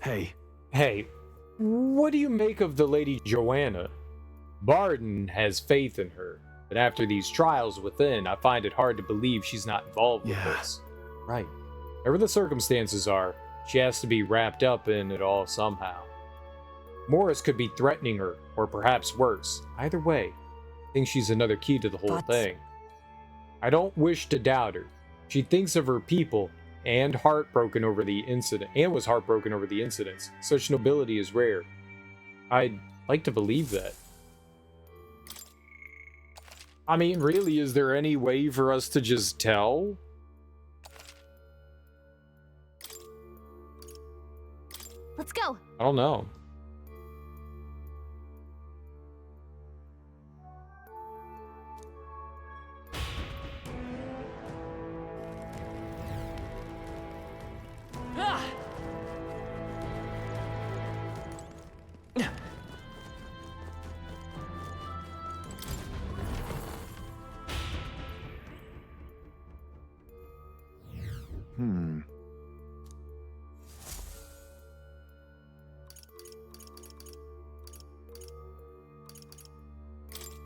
Hey. Hey, what do you make of the Lady Joanna? Barden has faith in her, but after these trials within, I find it hard to believe she's not involved with this. Right. Whatever the circumstances are, she has to be wrapped up in it all somehow. Morris could be threatening her, or perhaps worse. Either way, I think she's another key to the whole thing. I don't wish to doubt her. She thinks of her people and was heartbroken over the incidents. Such nobility is rare. I'd like to believe that. I mean, really, is there any way for us to just tell? Let's go! I don't know.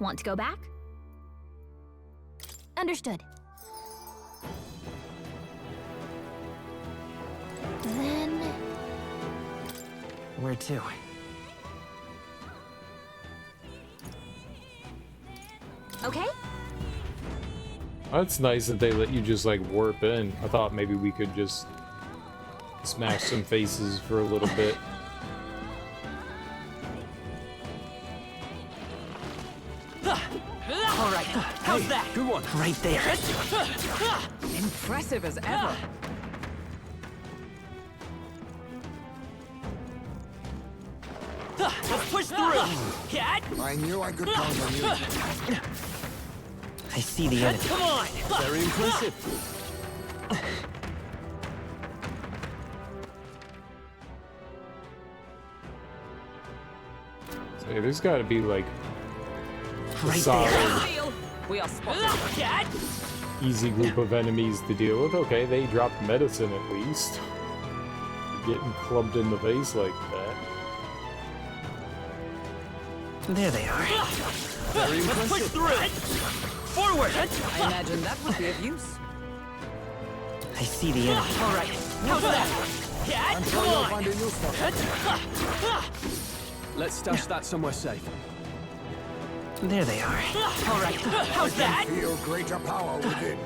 Want to go back? Understood. Then... Where to? Okay? That's nice that they let you just like warp in. I thought maybe we could just smash some faces for a little bit. All right, how's that? Good one. Right there. Impressive as ever. Let's push through. Cat. I knew I could count on you. I see the enemy. Come on. Very impressive. So, yeah, there's got to be like a Right solid, there. We are spotted. Cat. easy group of enemies to deal with. Okay, they dropped medicine at least. Getting clubbed in the face like that. There they are. Very Let's push impressive. through. Forward. I imagine that would be of use. I see the enemy. All right. How's that? Cat. I'm sure Come you'll on. find a use for it. Let's stash that somewhere safe. There they are. All right. How's that? Feel greater power within.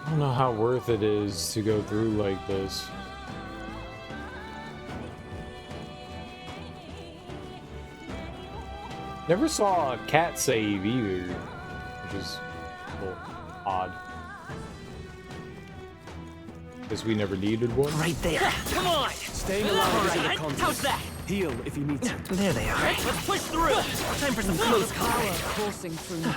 I don't know how worth it is to go through like this. Never saw a cat save either, which is a little odd. Guess we never needed one. Right there. Come on. Staying alive is in the contest. How's that? Heal if you need to. There they are. Let's push through. Time for some close Power combat. coursing through me.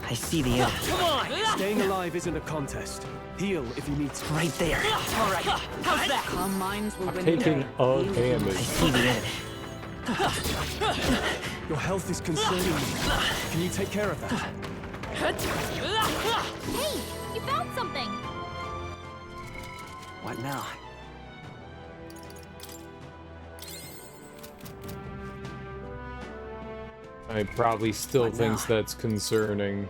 I see the enemy. Come on. Staying alive isn't a contest. Heal if you need to. Right there. All right. How's that? Calm minds will win. Taking the a day. I damage. see the enemy. Your health is concerning me. Can you take care of that? Hey! You found something! What now? I probably still What thinks now? that's concerning.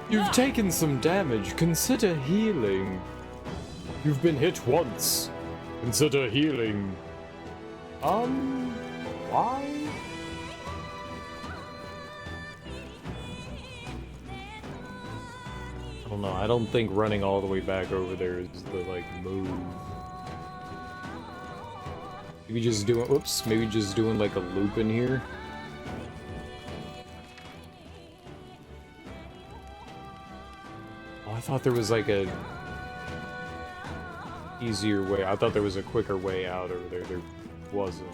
You've taken some damage. Consider healing. You've been hit once. Consider healing. Why? I don't know. I don't think running all the way back over there is the, like, move. Maybe just doing, oops, maybe just doing, like, a loop in here. Oh, I thought there was, like, a easier way. I thought there was a quicker way out over there. There wasn't.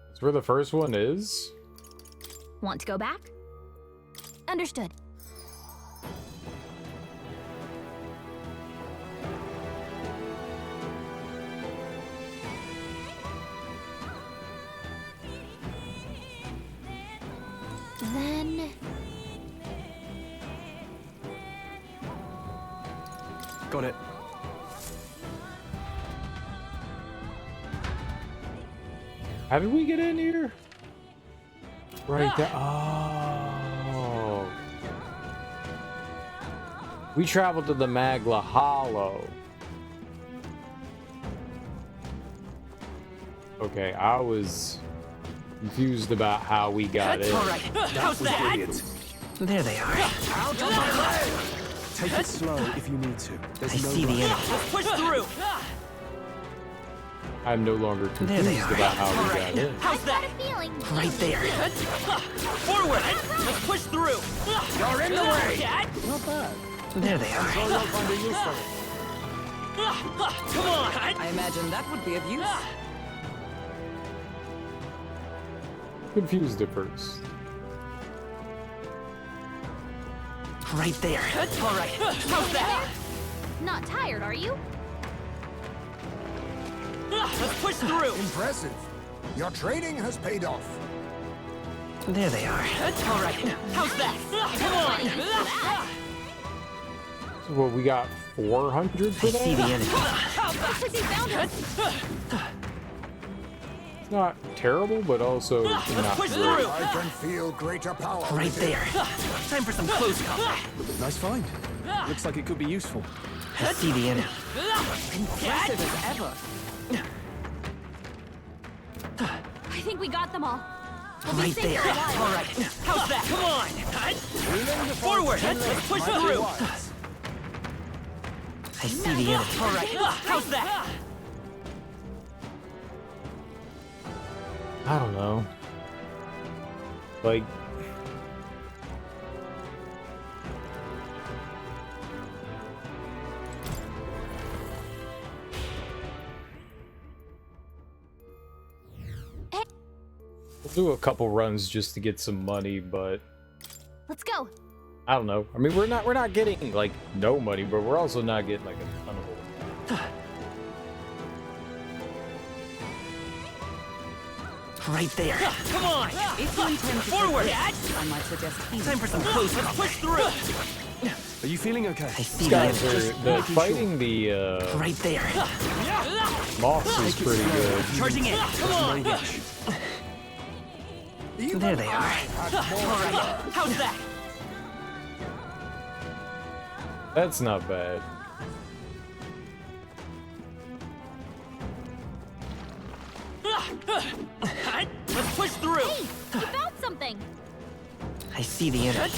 That's where the first one is? Want to go back? Understood. Then... Got it. How did we get in here? Right there. Oh. We traveled to the Magla Hollow. Okay, I was confused about how we got in. All right. How's that? Brilliant. There they are. Out of my way! Take it slow if you need to. There's I no see the rush. enemy. Let's push through. I'm no longer There they confused are. about how All we right. got in. How's Got that? a feeling. Right there. Forward. Let's push through. You're in the way! Dad. Not bad. There they are. Sure you'll find a use for it. Come on. I imagine that would be of use. Confused at first. Right there. All right. How's that? Not tired, are you? Let's push through. Impressive. Your training has paid off. There they are. All right. How's that? Come on. So what, we got 400 for I see the that? enemy. Because he found us. It's not terrible, but also Let's not push great. through. I can feel greater power. Right within. there. Time for some close combat. Nice find. Looks like it could be useful. I see the enemy. Impressive as ever. I think we got them all. We'll be Right safe there. for a while. All right. How's that? Come on. Forward. Let's push through. I see the enemy. All right. How's that? I don't know. Like... We'll do a couple runs just to get some money, but Let's go. I don't know. I mean, we're not getting like no money, but we're also not getting like a ton of it. Right there. Come on. If you intend to Forward. I might suggest healing. Time for some close. Let's push through. Are you feeling okay? I see These the guys enemy. are fighting the Right there. moss is pretty good. Charging in. Come on. There they are. All right. How's that? That's not bad. Let's push through. Hey, you found something. I see the enemy.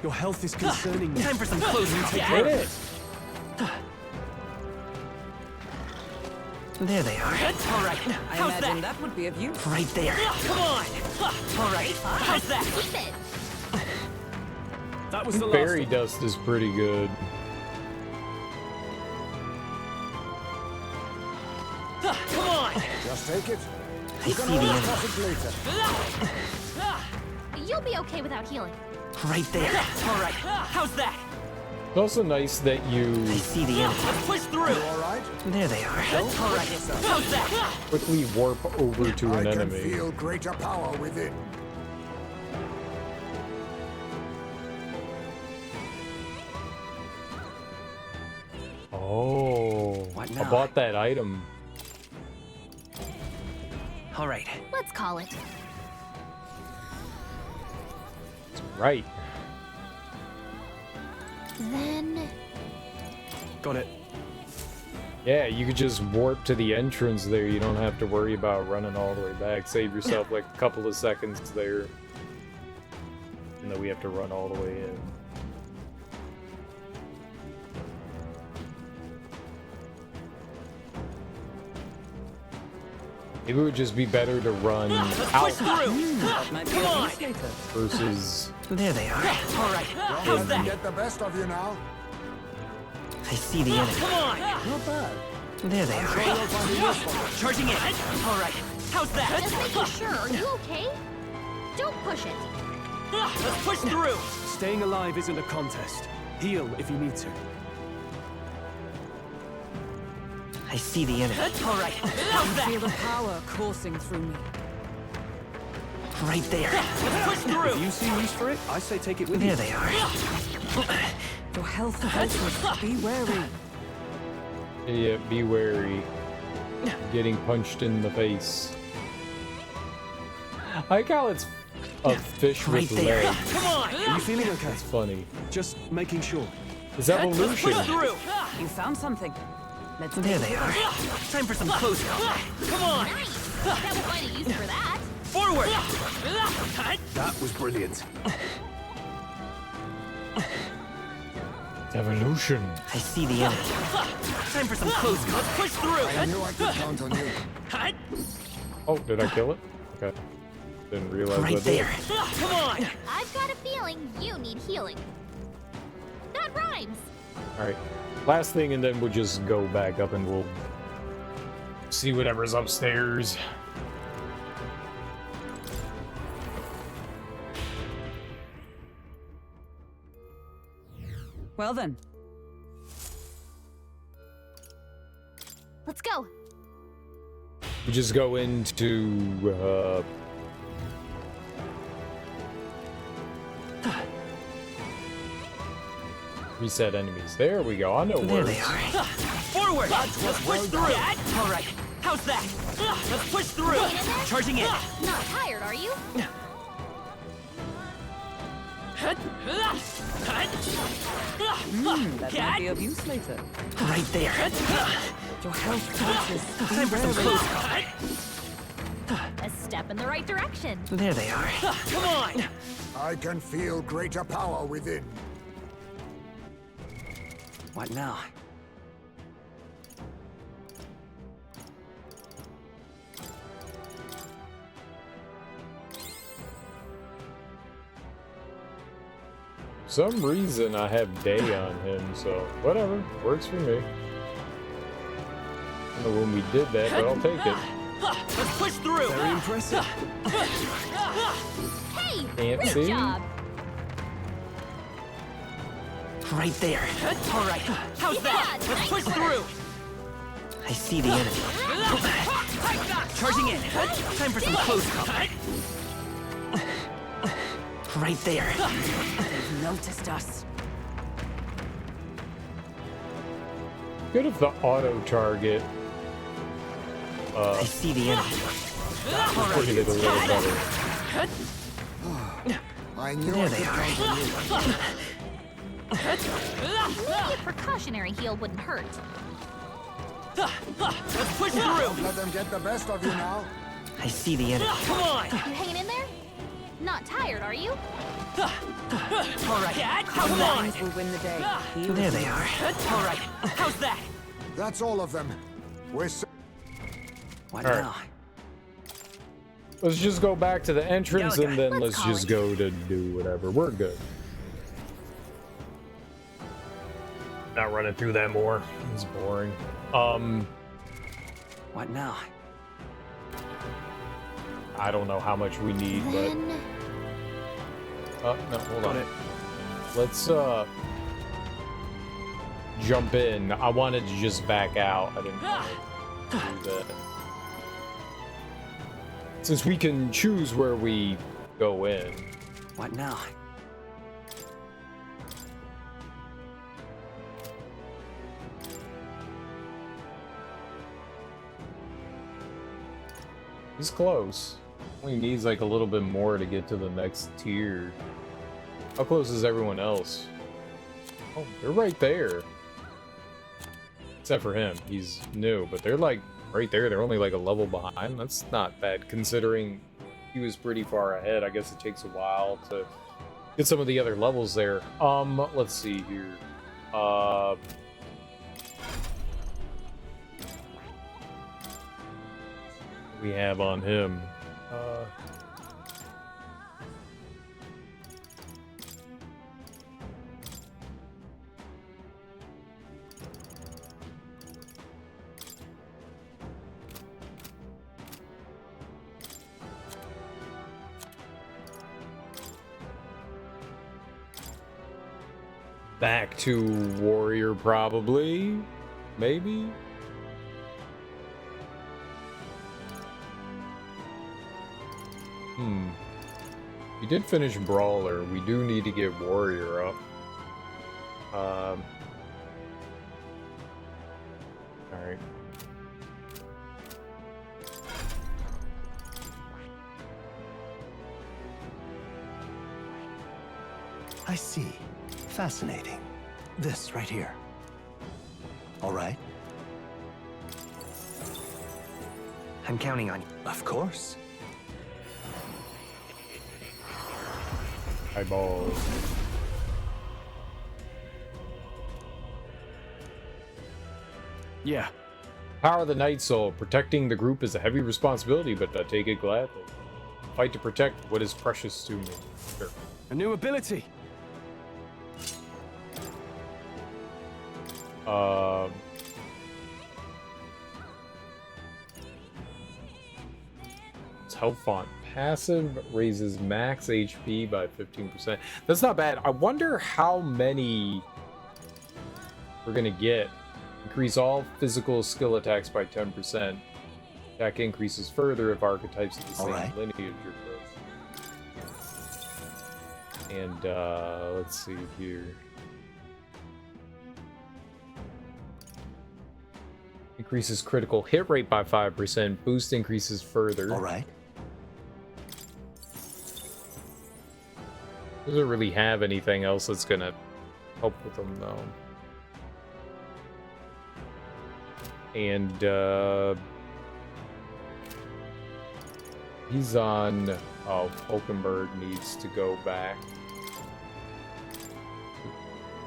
Your health is concerning me. Time for some close Hit combat. it! There they are. All right. I How's imagine that? that would be of use. Right there. Come on. All right. How's that? Keep it. That was the last Fairy one. dust is pretty good. Come on. Just take it. I see the enemy. Profit later. You'll be okay without healing. Right there. All right. How's that? It's also nice that you See the enemy. Let's push through. All right? There they are. All right. How's that? quickly warp over to I an can enemy. feel greater power within. Oh, What I now? bought that item. All right. Let's call it. Right. Then Got it. Yeah, you could just warp to the entrance there. You don't have to worry about running all the way back. Save yourself like a couple of seconds there. And then we have to run all the way in. Maybe it would just be better to run out Come on. versus... There they are. All right. How's Let them that? get the best of you now. I see the enemy. Come on. Not bad. There they are. Charging in. All right. How's that? just making sure. Are you okay? Don't push it. Let's push through. Staying alive isn't a contest. Heal if you need to. I see the enemy. All right. How's Feel the that? power coursing through me. Right there. Let's push If through. you see use for it, I say take it with you. There they are. Your health falters. Be wary. Yeah, be wary. Getting punched in the face. I like how it's a fish Right with there. legs. Come on. Are you feeling okay? It's funny. Just making sure. It's Let's evolution. push through. You found something. Let's There they are. Time for some close combat. Come on. Nice. That will find a use for that. Forward. That was brilliant. It's evolution. I see the enemy. Time for some close combat. Let's push through. I knew I could count on you. Oh, did I kill it? Okay. Didn't realize I Right did. there. Come on. I've got a feeling you need healing. That rhymes. Alright. Last thing, and then we'll just go back up and we'll see whatever's upstairs. Well then, Let's go. We just go into reset enemies. There we go. I know There where. they are. Forward. Let's push through. All right. How's that? Let's push through. Charging in. Not tired, are you? That might be of use later. Right there. your health falters. Time for some close combat. A step in the right direction. There they are. Come on. I can feel greater power within. What now? Some reason I have day on him, so whatever. Works for me. I don't know when we did that, but I'll take it. Let's push through. Very impressive. Hey, Can't great see. job. Right there. All right. How's that? Yeah, Let's nice push work. through. I see the enemy. Charging in. Time for some close combat. Right there. They've noticed us. Good if the auto target I see the enemy. targeted a little better. I knew There I they could are. count on you. Maybe a precautionary heal wouldn't hurt. Let's push through. Don't let them get the best of you now. I see the enemy. Come on. You hanging in there? Not tired, are you? All right. How's that? Lines will win the day. Heal There they are. All right. How's that? That's all of them. We're What All right. now? Let's just go back to the entrance and then Let's let's call just it. go to do whatever. We're good. Not running through that more. It's boring. What now? I don't know how much we need, but Then no, hold Got on. it. Let's jump in. I wanted to just back out. I didn't want to do that. Since we can choose where we go in. What now? He's close. Only needs like a little bit more to get to the next tier. How close is everyone else? Oh, they're right there. Except for him. He's new, but they're like right there. They're only like a level behind. That's not bad considering he was pretty far ahead. I guess it takes a while to get some of the other levels there. Let's see here. We have on him. Back to warrior, probably. Maybe. We did finish Brawler. We do need to get Warrior up. Alright. I see. Fascinating. This right here. All right. I'm counting on you. Of course. Eyeballs. Yeah. Power of the Night Soul. Protecting the group is a heavy responsibility, but I take it gladly. Fight to protect what is precious to me. Sure. A new ability. It's Health Font. Passive raises max HP by 15%. That's not bad. I wonder how many we're gonna get. Increase all physical skill attacks by 10%. Attack increases further if archetypes of the same lineage are growth. And let's see here. Increases critical hit rate by 5%. Boost increases further. All right. Doesn't really have anything else that's gonna help with them though. And he's on. Oh, Hulkenberg needs to go back.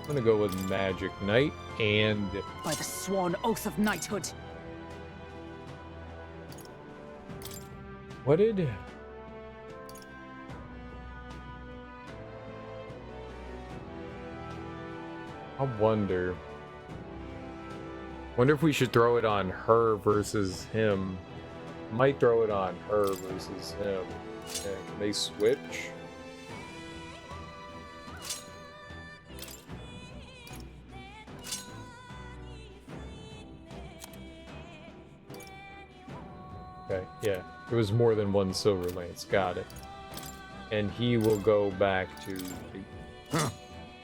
I'm gonna go with Magic Knight and. By the sworn oath of knighthood. What did? I wonder if we should throw it on her versus him. Might throw it on her versus him. Okay, can they switch? Okay, yeah. There was more than one Silver Lance. Got it. And he will go back to the... Huh.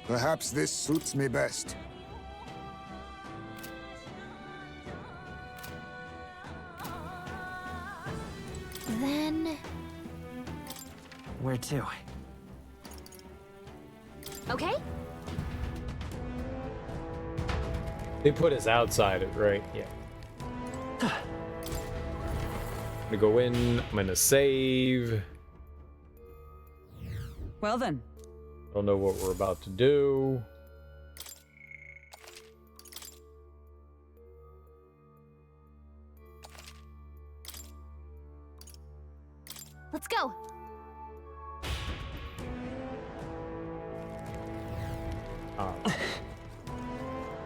Perhaps this suits me best. Then... Where to? Okay. They put us outside it, right? Yeah. I'm gonna go in. I'm gonna save. Well then. Don't know what we're about to do. Let's go.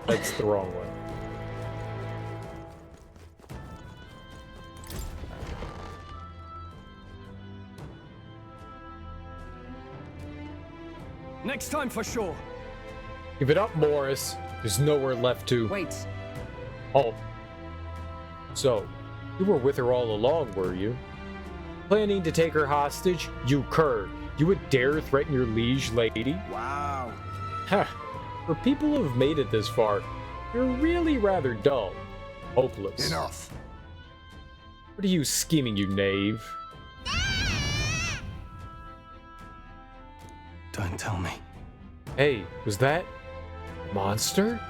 That's the wrong one. Next time for sure. Give it up, Morris. There's nowhere left to... Wait. Oh. So, you were with her all along, were you? Planning to take her hostage? You cur. You would dare threaten your liege lady? Wow. Huh. For people who have made it this far, you're really rather dull. Hopeless. Enough. What are you scheming, you knave? Don't tell me. Hey, was that... monster?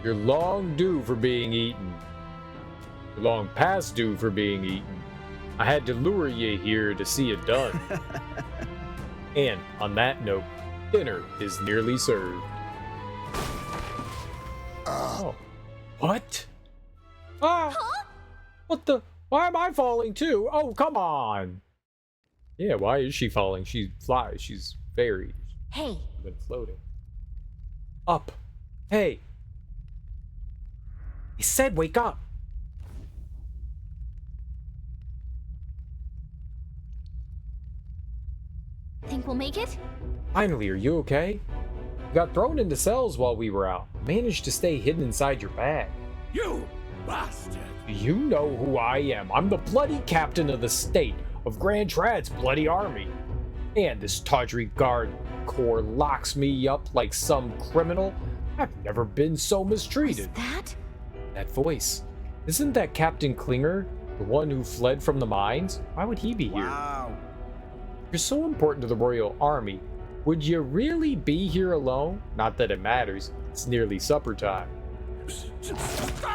You're long due for being eaten. You're long past due for being eaten. I had to lure you here to see it done. And, on that note, dinner is nearly served. Oh. What? Ah! Huh? What the? Why am I falling too? Oh, come on! Yeah, why is she falling? She flies. She's fairy. Hey. Been floating. Up. Hey. He said wake up. Think we'll make it? Finally, are you okay? You got thrown into cells while we were out. Managed to stay hidden inside your bag. You bastard! You know who I am. I'm the bloody captain of the state of Grand Trad's bloody army. And this tawdry guard corps locks me up like some criminal. I've never been so mistreated. Was that? That voice. Isn't that Captain Klinger, the one who fled from the mines? Why would he be here? Wow. You're so important to the Royal Army. Would you really be here alone? Not that it matters. It's nearly supper time.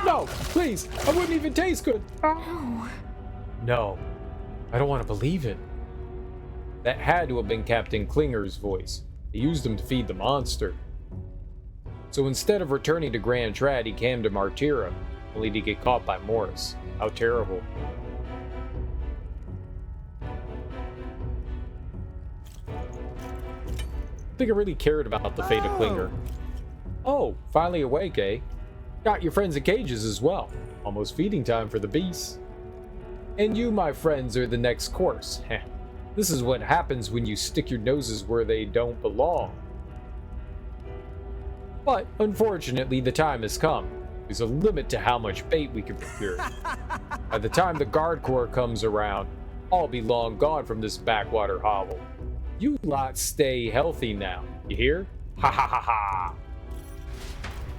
No, please. I wouldn't even taste good. No. No. I don't want to believe it. That had to have been Captain Klinger's voice. He used him to feed the monster. So instead of returning to Grand Trad, he came to Martira, only to get caught by Morris. How terrible. I think I really cared about the fate of Klinger. Oh, finally awake, eh? Got your friends in cages as well. Almost feeding time for the beasts. And you, my friends, are the next course. Heh. This is what happens when you stick your noses where they don't belong. But, unfortunately, the time has come. There's a limit to how much bait we can procure. By the time the guard corps comes around, I'll be long gone from this backwater hovel. You lot stay healthy now. You hear? Ha ha ha ha.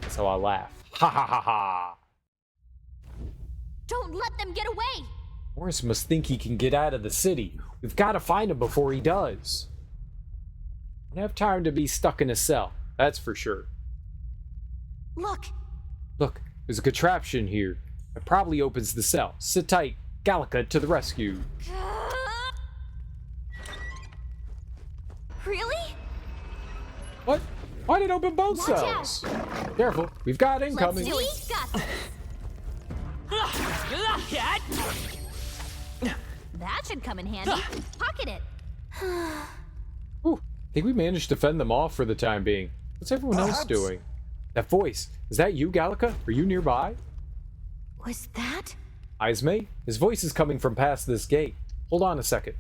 That's how I laugh. Ha ha ha ha. Don't let them get away! Morris must think he can get out of the city. We've got to find him before he does. Don't have time to be stuck in a cell, that's for sure. Look! Look, there's a contraption here. It probably opens the cell. Sit tight. Gallica to the rescue. Really? What? Why did it open both Watch cells? Careful, we've got incoming. Let's do it. Got this. That should come in handy. Pocket it. Ooh, I think we managed to fend them off for the time being. What's everyone else doing? That voice. Is that you, Gallica? Are you nearby? Was that? Ismay? His voice is coming from past this gate. Hold on a second.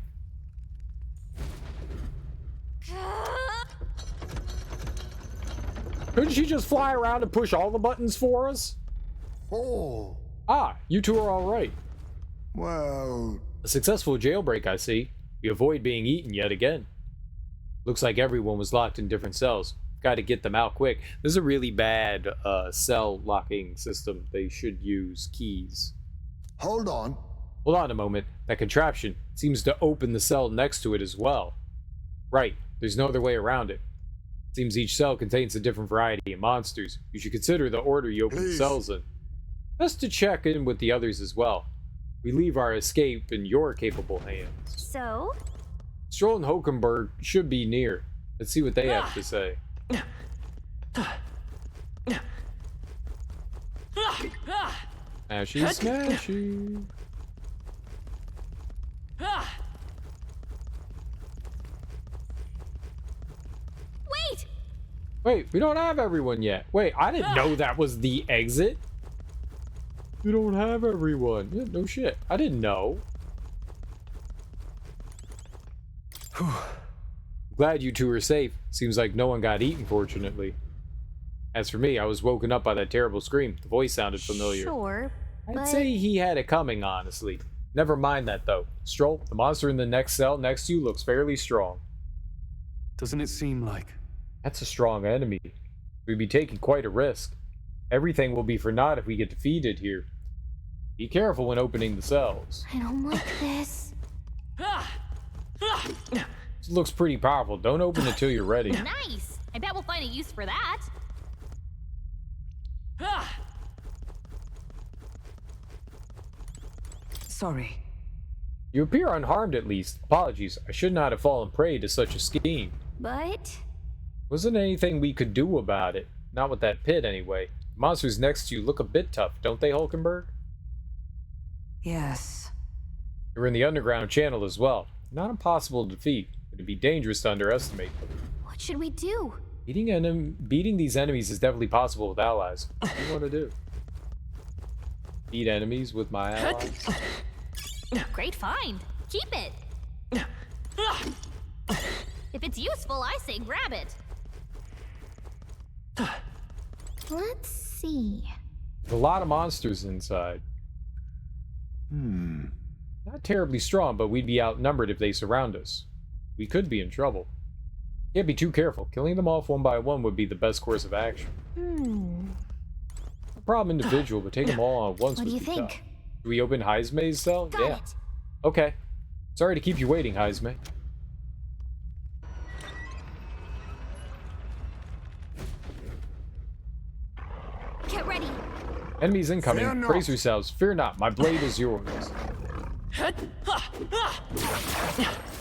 Couldn't she just fly around and push all the buttons for us? Oh. Ah, you two are all right. Well... A successful jailbreak, I see. You avoid being eaten yet again. Looks like everyone was locked in different cells. Got to get them out quick. This is a really bad cell locking system. They should use keys. Hold on. Hold on a moment. That contraption seems to open the cell next to it as well. Right. There's no other way around it. Seems each cell contains a different variety of monsters. You should consider the order you open the cells in. Best to check in with the others as well. We leave our escape in your capable hands. So? Stroll and Hokenberg should be near. Let's see what they have to say. Smashy, smashy. Wait! Wait, we don't have everyone yet. Wait, I didn't know that was the exit. You don't have everyone. Yeah, no shit. I didn't know. Glad you two are safe. Seems like no one got eaten, fortunately. As for me, I was woken up by that terrible scream. The voice sounded familiar. Sure, I'd but say he had it coming, honestly. Never mind that, though. Stroll, the monster in the next cell next to you looks fairly strong. Doesn't it seem like... That's a strong enemy. We'd be taking quite a risk. Everything will be for naught if we get defeated here. Be careful when opening the cells. I don't like this. This looks pretty powerful. Don't open it till you're ready. Nice! I bet we'll find a use for that. Sorry. You appear unharmed at least. Apologies. I should not have fallen prey to such a scheme. But Wasn't anything we could do about it. Not with that pit, anyway. The monsters next to you look a bit tough, don't they, Hulkenberg? Yes. You're in the underground channel as well. Not impossible to defeat. It'd be dangerous to underestimate them. what should we do? Beating these enemies is definitely possible with allies. What do you want to do? Beat enemies with my allies? Great find. Keep it. If it's useful, I say grab it. Let's see. There's a lot of monsters inside. Not terribly strong, but we'd be outnumbered if they surround us. We could be in trouble. Can't be too careful. Killing them off one by one would be the best course of action. No problem individual, but take them all on once What would do you be think? tough. Do we open Heisme's cell? Got Yeah. it. Okay. Sorry to keep you waiting, Heisme. Get ready. Enemies incoming. Fear not. Brace yourselves. Fear not. My blade is yours.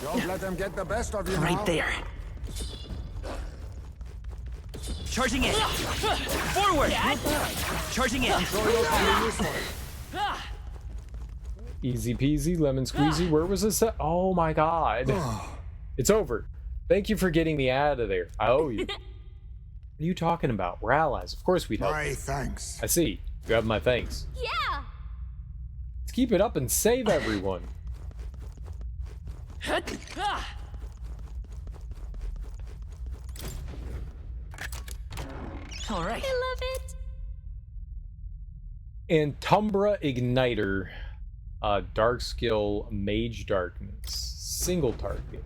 Don't let them get the best of you now. Right there. Charging in. Forward. Charging in. Easy peasy, lemon squeezy. Where was this at? Oh my god. It's over. Thank you for getting me out of there. I owe you. What are you talking about? We're allies. Of course we'd help. My thanks. I see. You have my thanks. Yeah. Let's keep it up and save everyone. All right. I love it. And Tumbra Igniter. Dark skill, Mage Darkness. Single target.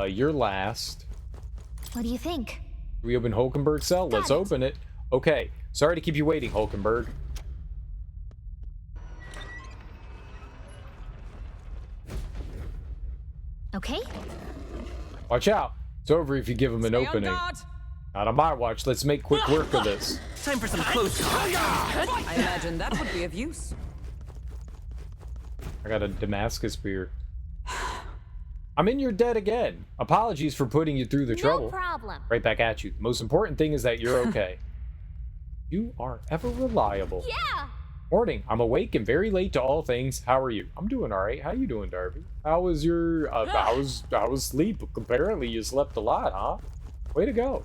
You're last. What do you think? Do we open Hulkenberg's cell? Let's it. open it. Okay. Sorry to keep you waiting, Hulkenberg. Okay. Watch out. It's over if you give him an Stay on opening. guard. Not on my watch. Let's make quick work of this. Time for some close talk. I imagine that would be of use. I got a Damascus spear. I'm in your debt again. Apologies for putting you through the trouble. No problem. Right back at you. The most important thing is that you're okay. You are ever reliable. Yeah. Morning. I'm awake and very late to all things. How are you? I'm doing all right. How you doing, Darby? How was your how was sleep? Apparently you slept a lot, huh? Way to go.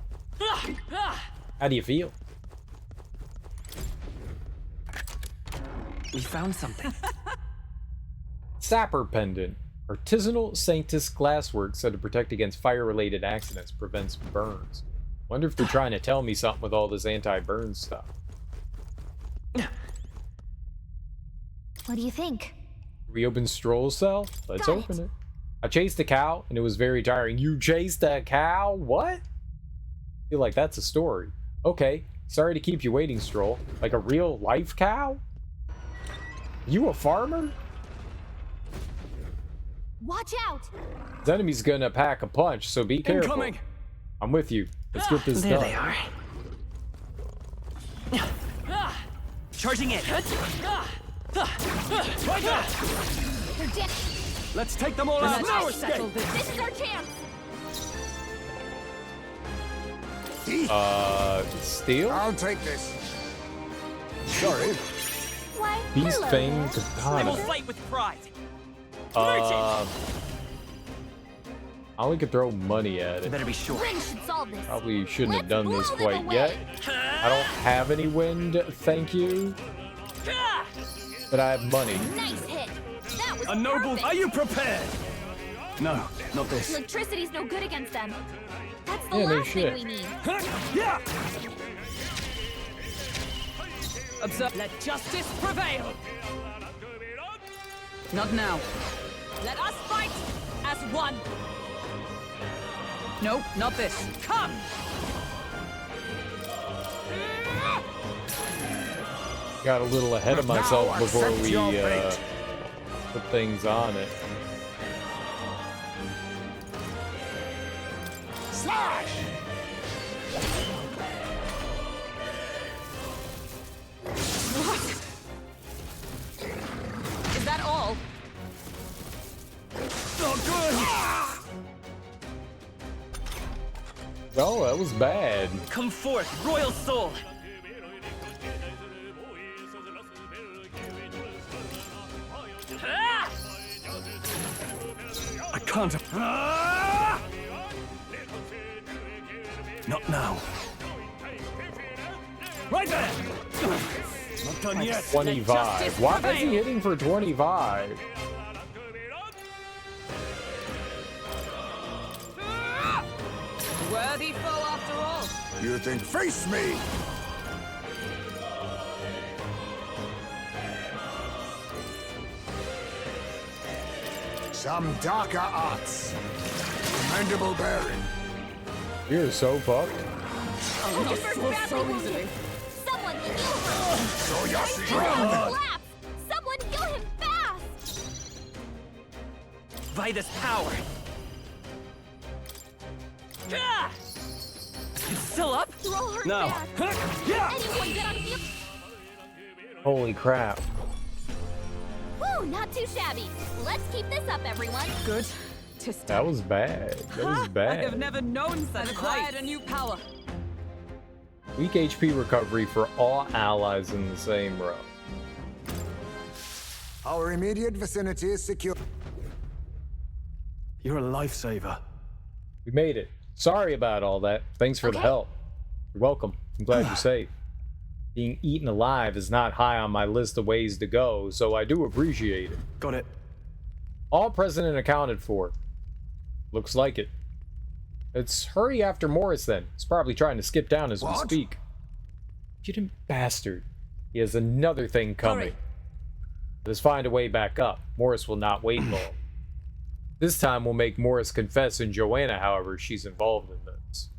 How do you feel? We found something. Sapper pendant. Artisanal Sanctus glasswork said to protect against fire-related accidents, prevents burns. Wonder if they're trying to tell me something with all this anti-burn stuff. What do you think? Reopen Stroll's cell? Let's Got open it. it. I chased a cow and it was very tiring. You chased a cow? What? I feel like that's a story. Okay, sorry to keep you waiting, Stroll. Like a real life cow? You a farmer? Watch out! This enemy's gonna pack a punch, so be careful. Incoming! I'm with you. Let's get this There done. they are. Charging in. They're dead. Let's take them all out! Let's settle this. This is our chance. Steel? I'll take this. Sorry. Why? Beast hello Fang there. I will Katana. fight with pride. I only could throw money at You it. better be sure. Wind should solve this. Probably shouldn't have Let's done this blow them quite yet. away. I don't have any wind, thank you. But I have money. Nice hit. That was A noble... perfect. Are you prepared? No, not this. Electricity's no good against them. That's That's the Yeah, no last thing shit. we need. Yeah! Observe. Let justice prevail. Not now. Let us fight as one. No, not this. Come! Got a little ahead of myself Now before accept we your fate. put things on it. Slash! Is that all? Oh, that was bad. Come forth, royal soul! Ah! I can't. Not now. Right there! Not done yet. 25. Why is he hitting for 25? Worthy foe after all. You think face me? Some darker arts. Commendable bearing. You're so fucked. Oh, so easily. Someone heal him! So you're Collapse! Someone heal him fast! By this power. Ah! You still up? Throw her No. back! Yeah! Anyone get on field? Holy crap. Woo, not too shabby. Let's keep this up, everyone. Good to start. That was bad. That was I have bad. never known such acquired a new power. Weak HP recovery for all allies in the same row. Our immediate vicinity is secure. You're a lifesaver. We made it. Sorry about all that. Thanks for the Okay. help. You're welcome. I'm glad you're safe. Being eaten alive is not high on my list of ways to go, so I do appreciate it. Got it. All present and accounted for. Looks like it. Let's hurry after Morris then. He's probably trying to skip down as we What? speak. Impudent bastard. He has another thing coming. Hurry. Let's find a way back up. Morris will not wait long. This time we'll make Morris confess and Joanna, however, she's involved in this.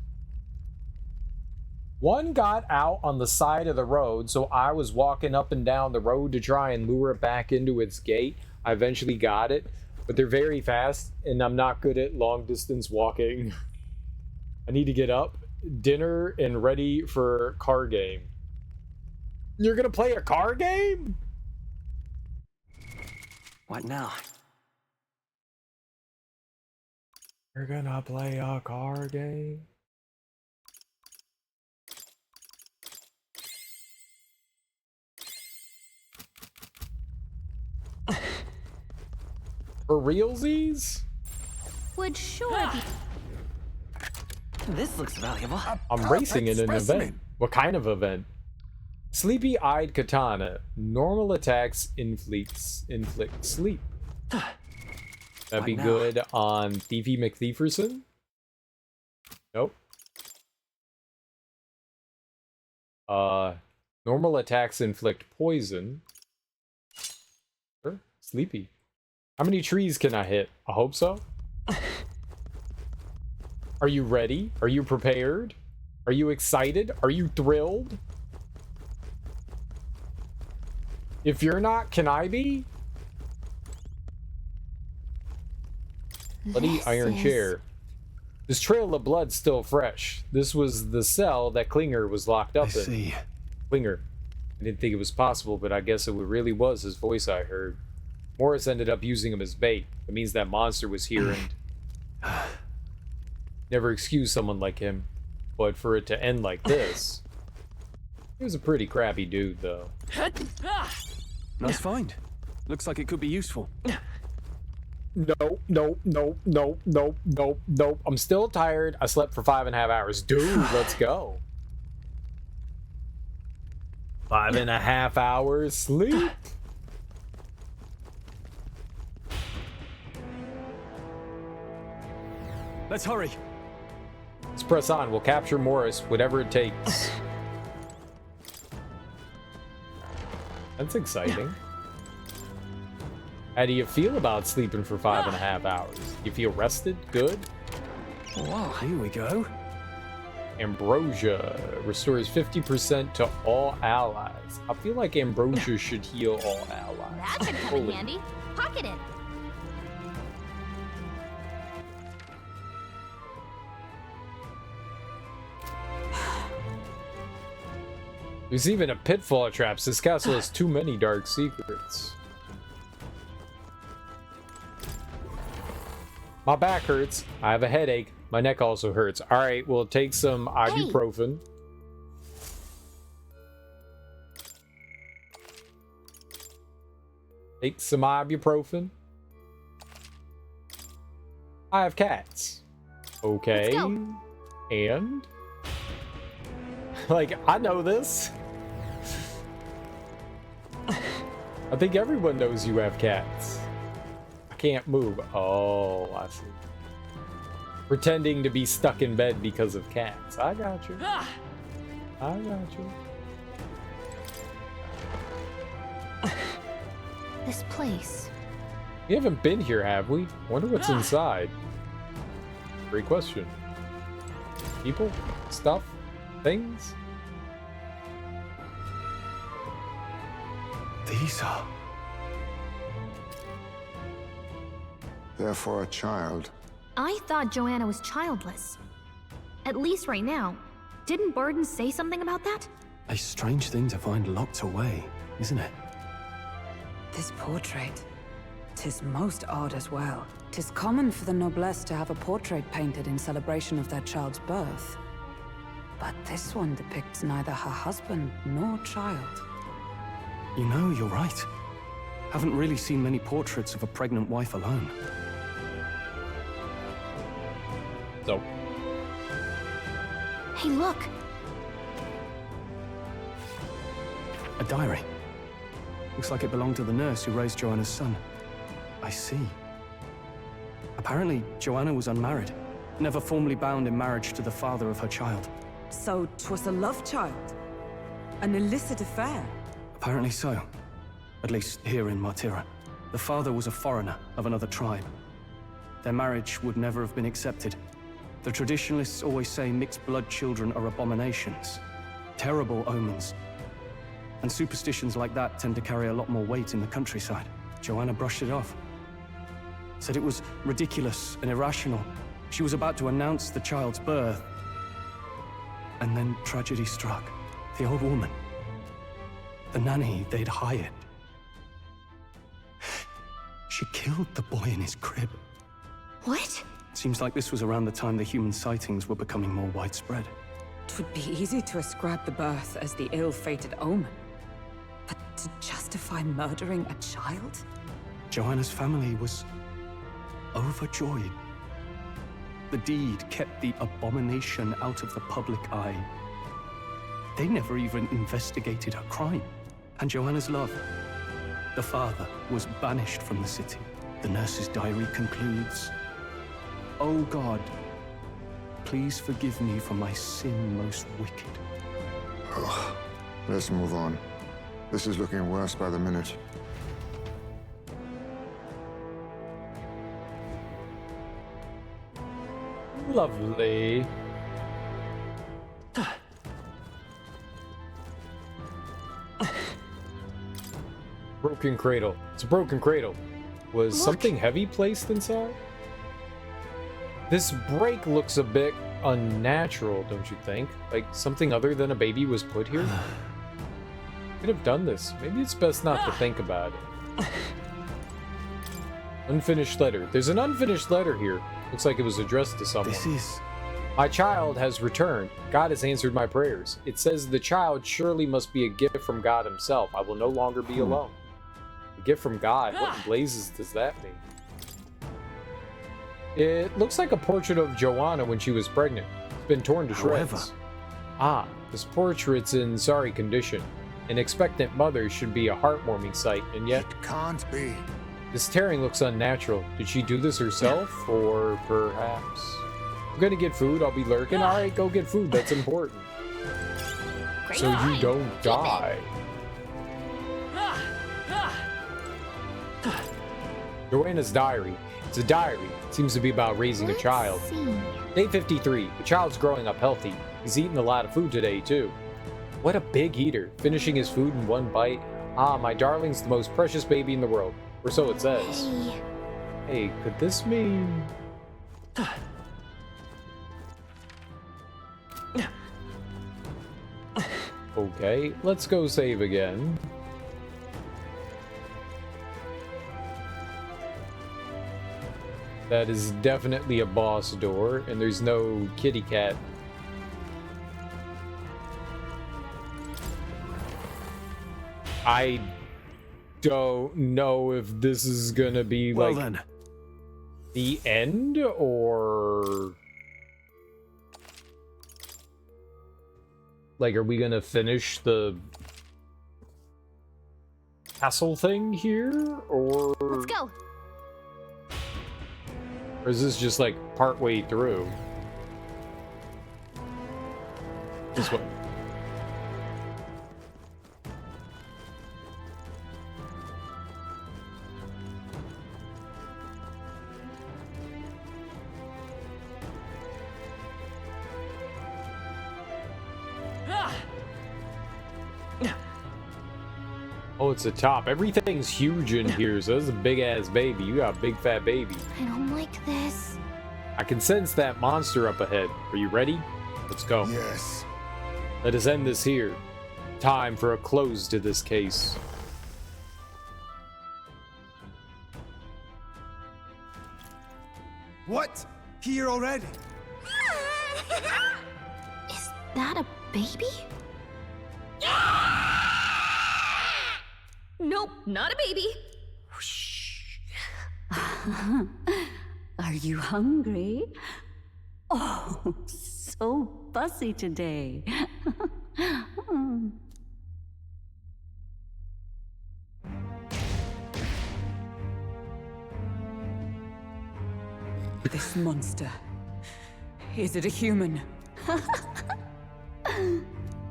One got out on the side of the road, so I was walking up and down the road to try and lure it back into its gate. I eventually got it, but they're very fast, and I'm not good at long distance walking. I need to get up, dinner, and ready for car game. You're gonna play a car game? What now? You're gonna play a car game? For realsies? Would sure be. This looks valuable. I'm racing in an specimen. event. What kind of event? Sleepy-eyed katana. Normal attacks inflict sleep. That'd be What now? good on Thiefy McThieferson? Nope. Normal attacks inflict poison. Sure. Sleepy. How many trees can I hit? I hope so. Are you ready? Are you prepared? Are you excited? Are you thrilled? If you're not, can I be? Bloody iron chair. This trail of blood's still fresh. This was the cell that Klinger was locked I up in. see. Klinger. I didn't think it was possible, but I guess it really was his voice I heard. Morris ended up using him as bait. It means that monster was here and... Never excuse someone like him. But for it to end like this... He was a pretty crappy dude, though. Nice find. Looks like it could be useful. No, no, no, no, no, no, no. I'm still tired. I slept for 5.5 hours. Dude, let's go. 5.5 hours sleep? Let's hurry. Let's press on. We'll capture Morris, whatever it takes. That's exciting. How do you feel about sleeping for 5.5 hours? You feel rested? Good? Whoa, here we go. Ambrosia restores 50% to all allies. I feel like Ambrosia should heal all allies. That should come in handy. Pocket it. There's even a pitfall of traps. This castle has too many dark secrets. My back hurts. I have a headache. My neck also hurts. All right, we'll take some ibuprofen. Take some ibuprofen. I have cats. Okay. And? Like, I know this. I think everyone knows you have cats. I can't move. Oh, I see. Pretending to be stuck in bed because of cats. I got you. I got you. This place. We haven't been here, have we? Wonder what's inside. Great question. People? Stuff? Things? These are... They're for a child. I thought Joanna was childless. At least right now. Didn't Burden say something about that? A strange thing to find locked away, isn't it? This portrait. 'Tis most odd as well. 'Tis common for the noblesse to have a portrait painted in celebration of their child's birth. But this one depicts neither her husband nor child. You know, you're right. Haven't really seen many portraits of a pregnant wife alone. So. Hey, look! A diary. Looks like it belonged to the nurse who raised Joanna's son. I see. Apparently, Joanna was unmarried, never formally bound in marriage to the father of her child. So 'twas a love child? An illicit affair? Apparently so. At least here in Martira. The father was a foreigner of another tribe. Their marriage would never have been accepted. The traditionalists always say mixed blood children are abominations. Terrible omens. And superstitions like that tend to carry a lot more weight in the countryside. Joanna brushed it off. Said it was ridiculous and irrational. She was about to announce the child's birth. And then tragedy struck. The old woman. The nanny they'd hired. She killed the boy in his crib. What? Seems like this was around the time the human sightings were becoming more widespread. It would be easy to ascribe the birth as the ill-fated omen. But to justify murdering a child? Joanna's family was overjoyed. The deed kept the abomination out of the public eye. They never even investigated her crime. And Joanna's love, the father, was banished from the city. The nurse's diary concludes, "Oh God, please forgive me for my sin most wicked." Oh, let's move on. This is looking worse by the minute. Lovely. Broken cradle. It's a broken cradle. Was something heavy placed inside? This break looks a bit unnatural, don't you think? Like something other than a baby was put here? Could have done this. Maybe it's best not to think about it. Unfinished letter. There's an unfinished letter here. Looks like it was addressed to someone. This is... My child has returned. God has answered my prayers. It says the child surely must be a gift from God himself. I will no longer be alone. A gift from God? What in blazes does that mean? It looks like a portrait of Joanna when she was pregnant. It's been torn to shreds. However... Ah, this portrait's in sorry condition. An expectant mother should be a heartwarming sight, and yet... It can't be. This tearing looks unnatural. Did she do this herself, or perhaps... I'm gonna get food. I'll be lurking. All right, go get food. That's important. Great So you find. don't Keep die. Joanna's diary. It's a diary. It seems to be about raising a child. Let's see. Day 53. The child's growing up healthy. He's eating a lot of food today, too. What a big eater. Finishing his food in one bite. Ah, my darling's the most precious baby in the world. Or so it says. Hey. Hey, could this mean... Okay, let's go save again. That is definitely a boss door, and there's no kitty cat. I don't know if this is gonna be Well like then. the end, or like, are we gonna finish the castle thing here, or Let's go. or is this just like part way through? This way. Oh, it's the top. Everything's huge in here, so this is a big ass baby. You got a big fat baby. I don't like this. I can sense that monster up ahead. Are you ready? Let's go. Yes. Let us end this here. Time for a close to this case. What? Here already? Is that a baby? Nope, not a baby. Are you hungry? Oh, so fussy today. This monster. Is it a human?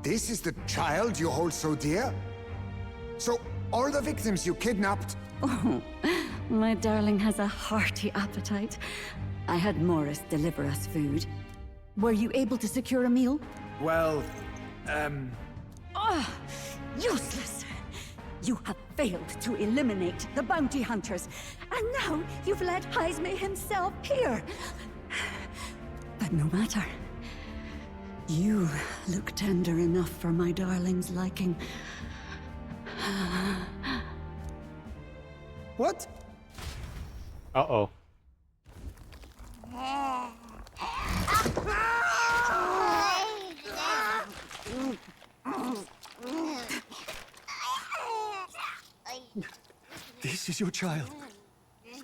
This is the child you hold so dear? So, all the victims you kidnapped... Oh, my darling has a hearty appetite. I had Morris deliver us food. Were you able to secure a meal? Well, Ah, useless! You have failed to eliminate the bounty hunters, and now you've led Heisme himself here. But no matter. You look tender enough for my darling's liking. what? Uh-oh. This is your child.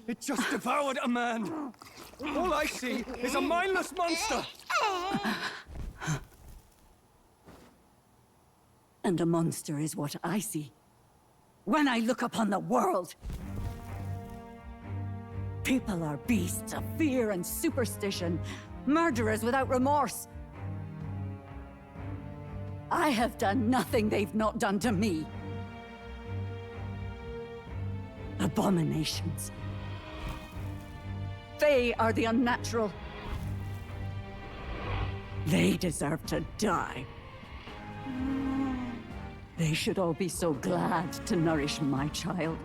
It just devoured a man. All I see is a mindless monster. And a monster is what I see when I look upon the world. People are beasts of fear and superstition, murderers without remorse. I have done nothing they've not done to me. Abominations. They are the unnatural. They deserve to die. They should all be so glad to nourish my child.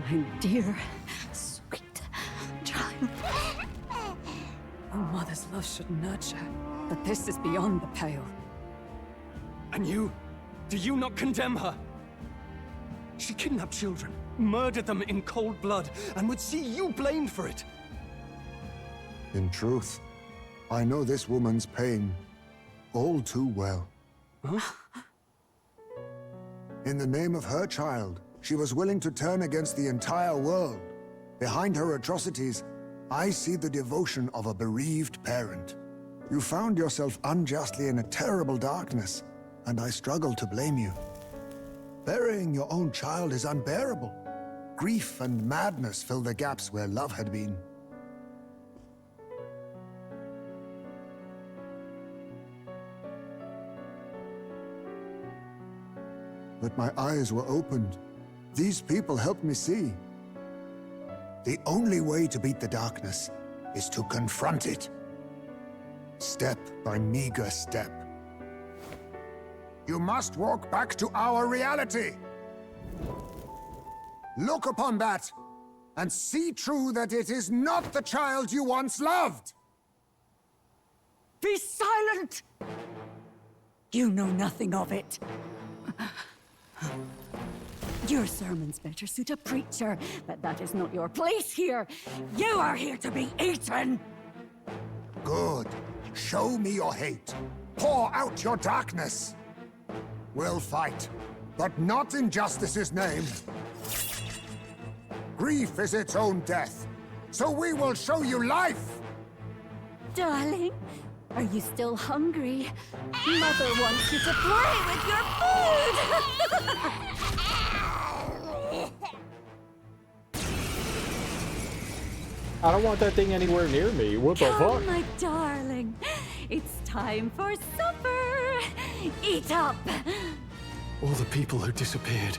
My dear, sweet child. A mother's love should nurture, but this is beyond the pale. And you? Do you not condemn her? She kidnapped children, murdered them in cold blood, and would see you blamed for it. In truth, I know this woman's pain all too well. Huh? In the name of her child, she was willing to turn against the entire world. Behind her atrocities, I see the devotion of a bereaved parent. You found yourself unjustly in a terrible darkness, and I struggle to blame you. Burying your own child is unbearable. Grief and madness fill the gaps where love had been. but my eyes were opened. These people helped me see. The only way to beat the darkness is to confront it. Step by meager step. You must walk back to our reality. Look upon that, and see true that it is not the child you once loved. Be silent! You know nothing of it. Your sermons better suit a preacher, but that is not your place here. You are here to be eaten! Good. Show me your hate. Pour out your darkness. We'll fight, but not in justice's name. Grief is its own death, so we will show you life! Darling, are you still hungry? Mother wants you to play with your food! I don't want that thing anywhere near me. What the Come, fuck? my darling. It's time for supper. Eat up. All the people who disappeared.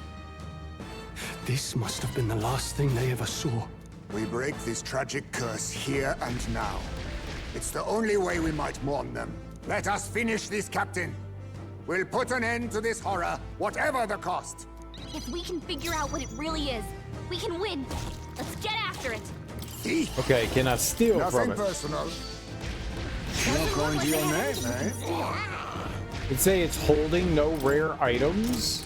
This must have been the last thing they ever saw. We break this tragic curse here and now. It's the only way we might mourn them. Let us finish this, Captain. We'll put an end to this horror, whatever the cost. If we can figure out what it really is, we can win. Let's get after it. Okay, can I steal from Nothing it? personal. Not going to your name, eh? It'd say it's holding no rare items.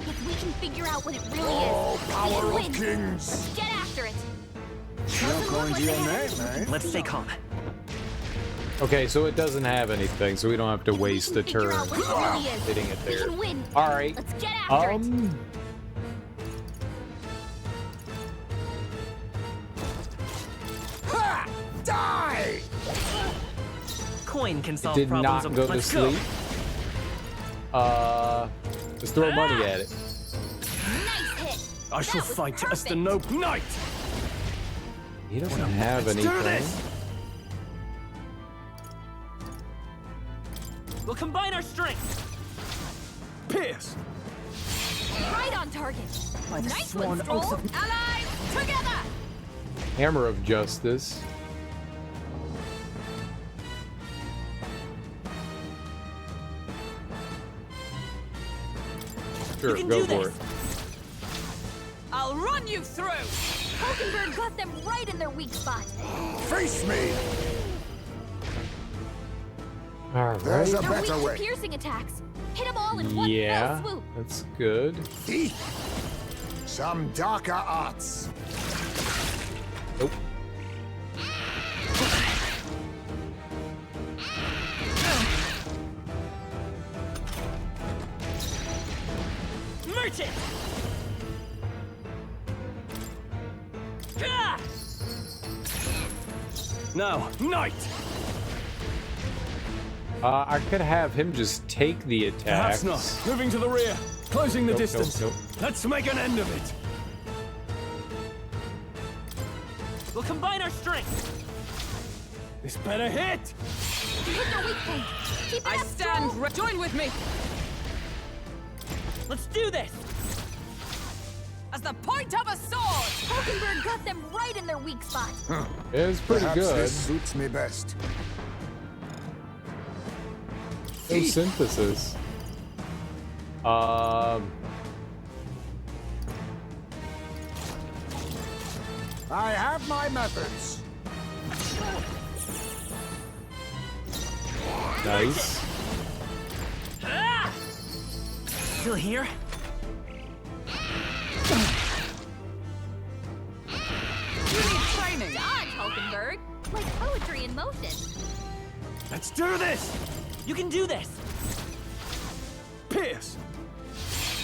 If we can figure out what it really Oh, is, power we of can win. kings! Let's get after it. Not going to your name, eh? Let's stay calm. Okay, so it doesn't have anything, so we don't have to waste a Figure turn out what it really is. hitting it We there. can win. All right. Let's get after it. Ha! Die! Coin can It solve did problems. not go to Let's sleep. Just throw money at it. Nice hit. I shall That was fight as the perfect. noble knight! He doesn't have Let's do anything. this! We'll combine our strength. Pierce! Right on target. By the Nice sworn one, Stroll. oath of... Allies together. Hammer of Justice. Sure, can go do for this. it. I'll run you through! Hulkenberg got them right in their weak spot. Face me! All There's right. a They're weak better to way. piercing attacks. Hit them all in one Yeah, fell swoop. that's good. Some darker arts. Nope. Merchant! Ah! Now, knight! I could have him just take the attacks. Perhaps not. Moving to the rear. Closing the Nope, nope, distance. nope. Let's make an end of it. We'll combine our strength. This better hit! You hit their weak point. Keep it I up, stand Stroll. Join with me! Let's do this. As the point of a sword! Hulkenberg got them right in their weak spot. It was pretty Perhaps good. this suits me best. No synthesis. I have my methods. Nice. Ah! Still here? You need training! Dodge, Hulkenberg. Like poetry in motion. Let's do this! You can do this. Pierce!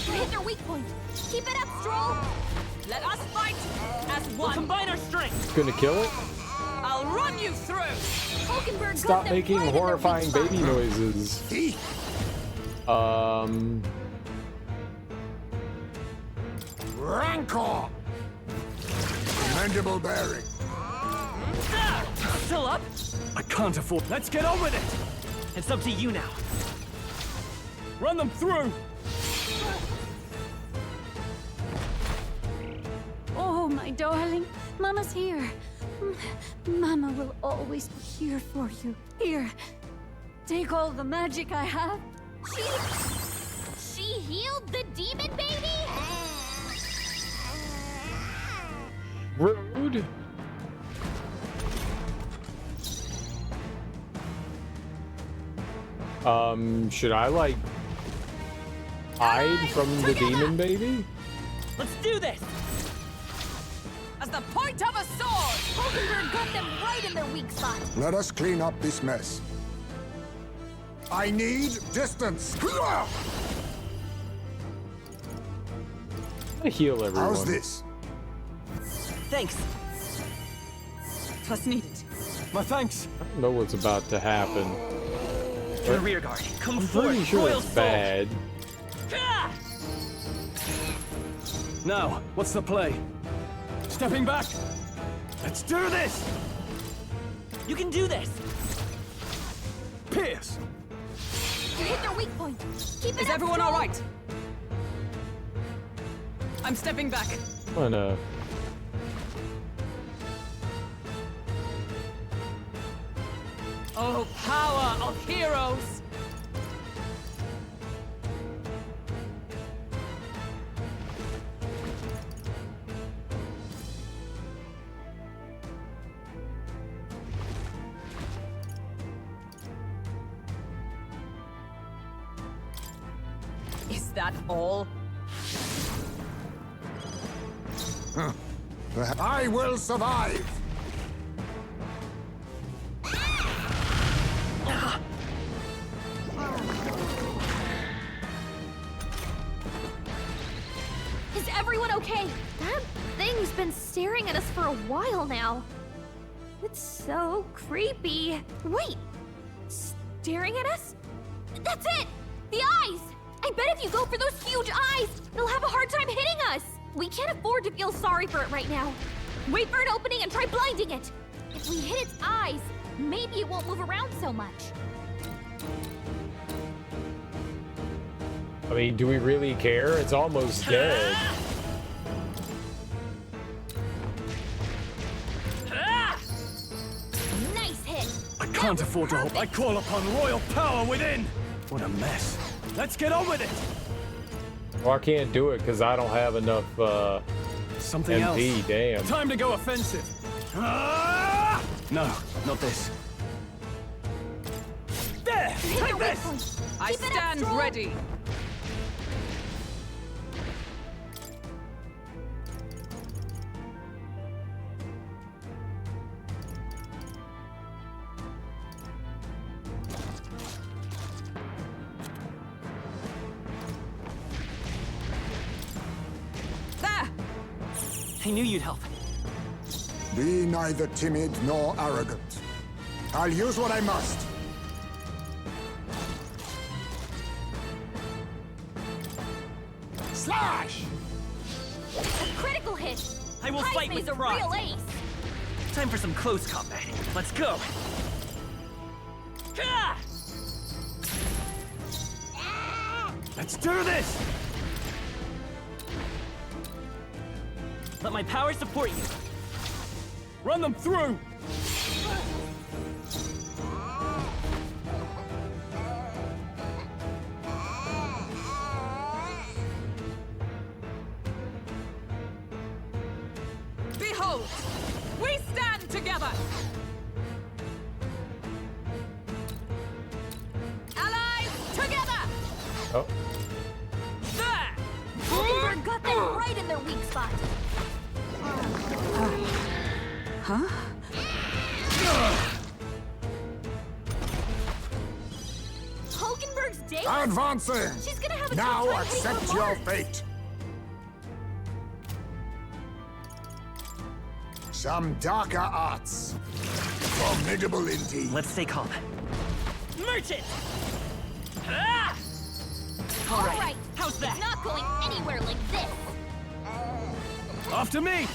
You hit their weak point. Keep it up, Stroll. Let us fight as We'll one! combine our strength. Gonna kill it? I'll run you through! Hulkenberg got Stop them making right in their horrifying weak spot. baby noises. Rancor! Commendable bearing. Ah! Still up? I can't afford... Let's get on with it! It's up to you now. Run them through! my darling. Mama's here. Mama will always be here for you. Here, take all the magic I have. She healed the demon baby? Rude. Should I like hide from the demon baby? Let's do this! As the point of a sword! Hulkenberg got them right in their weak spot. Let us clean up this mess. I need distance. I heal everyone. How's this? Thanks. Twas needed. My thanks. I don't know what's about to happen. To the rear guard. Come I'm forth, pretty sure royal it's soul. bad. Ah! Now, what's the play? Stepping back. Let's do this. You can do this! Pierce. You hit their weak point. Keep it Is up, everyone Stroll. all right? I'm stepping back. Oh no. Oh, power of heroes! Is that all? I will survive. Is everyone okay? That thing's been staring at us for a while now. It's so creepy. Wait, staring at us? That's it! The eyes! I bet if you go for those huge eyes, it'll have a hard time hitting us. We can't afford to feel sorry for it right now. Wait for an opening and try blinding it. If we hit its eyes, maybe it won't move around so much. I mean, do we really care? It's almost dead. Nice hit. I can't afford to hope. I call upon royal power within. What a mess. Let's get on with it. Well, I can't do it because I don't have enough Something MP. else. Damn. Time to go offensive. Ah! No, not this. There! Hit their Take weak this! point. I Keep it up, stand Stroll. ready. There! I knew you'd help. Be neither timid nor arrogant. I'll use what I must. Slash! Critical hit. I will fight Heisman's with a pride. real ace. Time for some close combat. Let's go. Ah! Let's do this! Let my power support you. Run them through! Behold! We stand together! Allies together! Oh. There! Hulkenberg got them right in their weak spot. Huh? Hulkenberg's day? Advancing! She's gonna have a Now tough time hitting accept her your mark. fate. Some darker arts. Formidable indeed. Let's stay calm. Merchant! Ah! All right. How's that? It's not going anywhere like this. After me!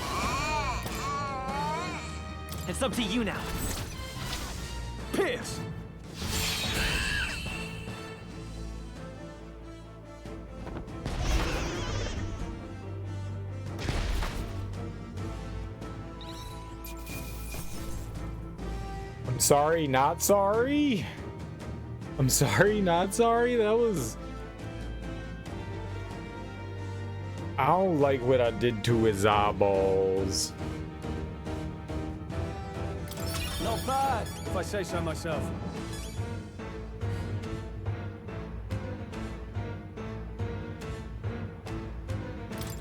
It's up to you now. Pierce! I'm sorry, not sorry. I'm sorry, not sorry. That was... I don't like what I did to his eyeballs. Not bad, if I say so myself.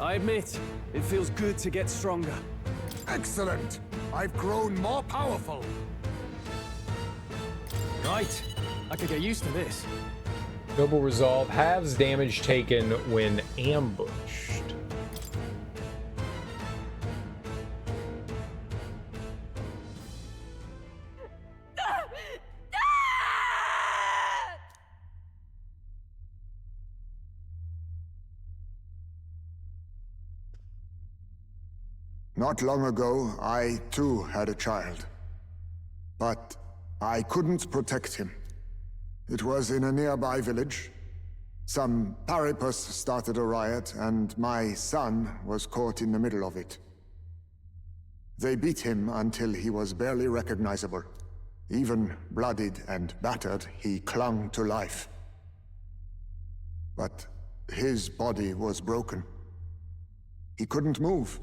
I admit, it feels good to get stronger. Excellent! I've grown more powerful. Right. I could get used to this. Double resolve halves damage taken when ambushed. Not long ago, I too had a child. But I couldn't protect him. It was in a nearby village. Some paripus started a riot, and my son was caught in the middle of it. They beat him until he was barely recognizable. Even bloodied and battered, he clung to life. But his body was broken. He couldn't move.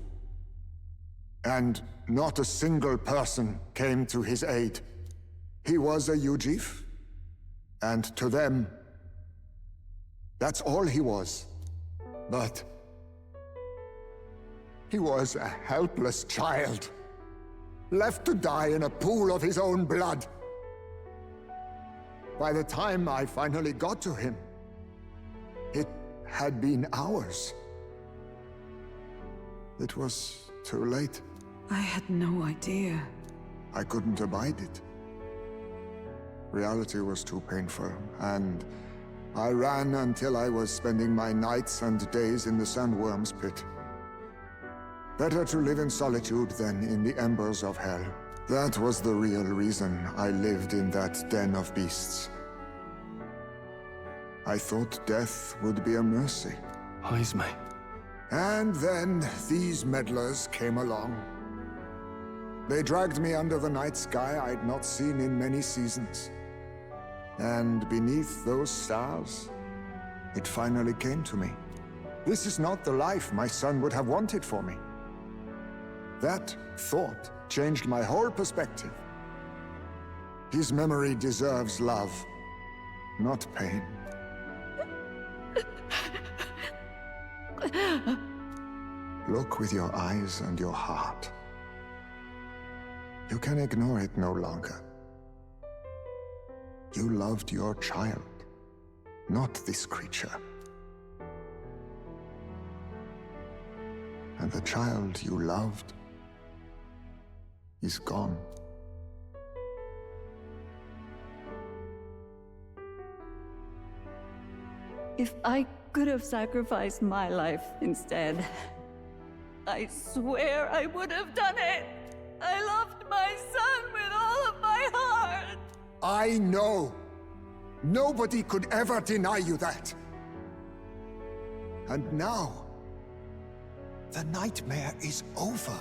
And not a single person came to his aid. He was a Ujif, and to them, that's all he was. But he was a helpless child, left to die in a pool of his own blood. By the time I finally got to him, it had been hours. It was too late. I had no idea. I couldn't abide it. Reality was too painful, and I ran until I was spending my nights and days in the sandworm's pit. Better to live in solitude than in the embers of hell. That was the real reason I lived in that den of beasts. I thought death would be a mercy. Heisme. And then these meddlers came along. They dragged me under the night sky I'd not seen in many seasons. And beneath those stars, it finally came to me. This is not the life my son would have wanted for me. That thought changed my whole perspective. His memory deserves love, not pain. Look with your eyes and your heart. You can ignore it no longer. You loved your child, not this creature. And the child you loved is gone. If I could have sacrificed my life instead, I swear I would have done it. I loved my son with all of my heart. I know. Nobody could ever deny you that. And now, the nightmare is over.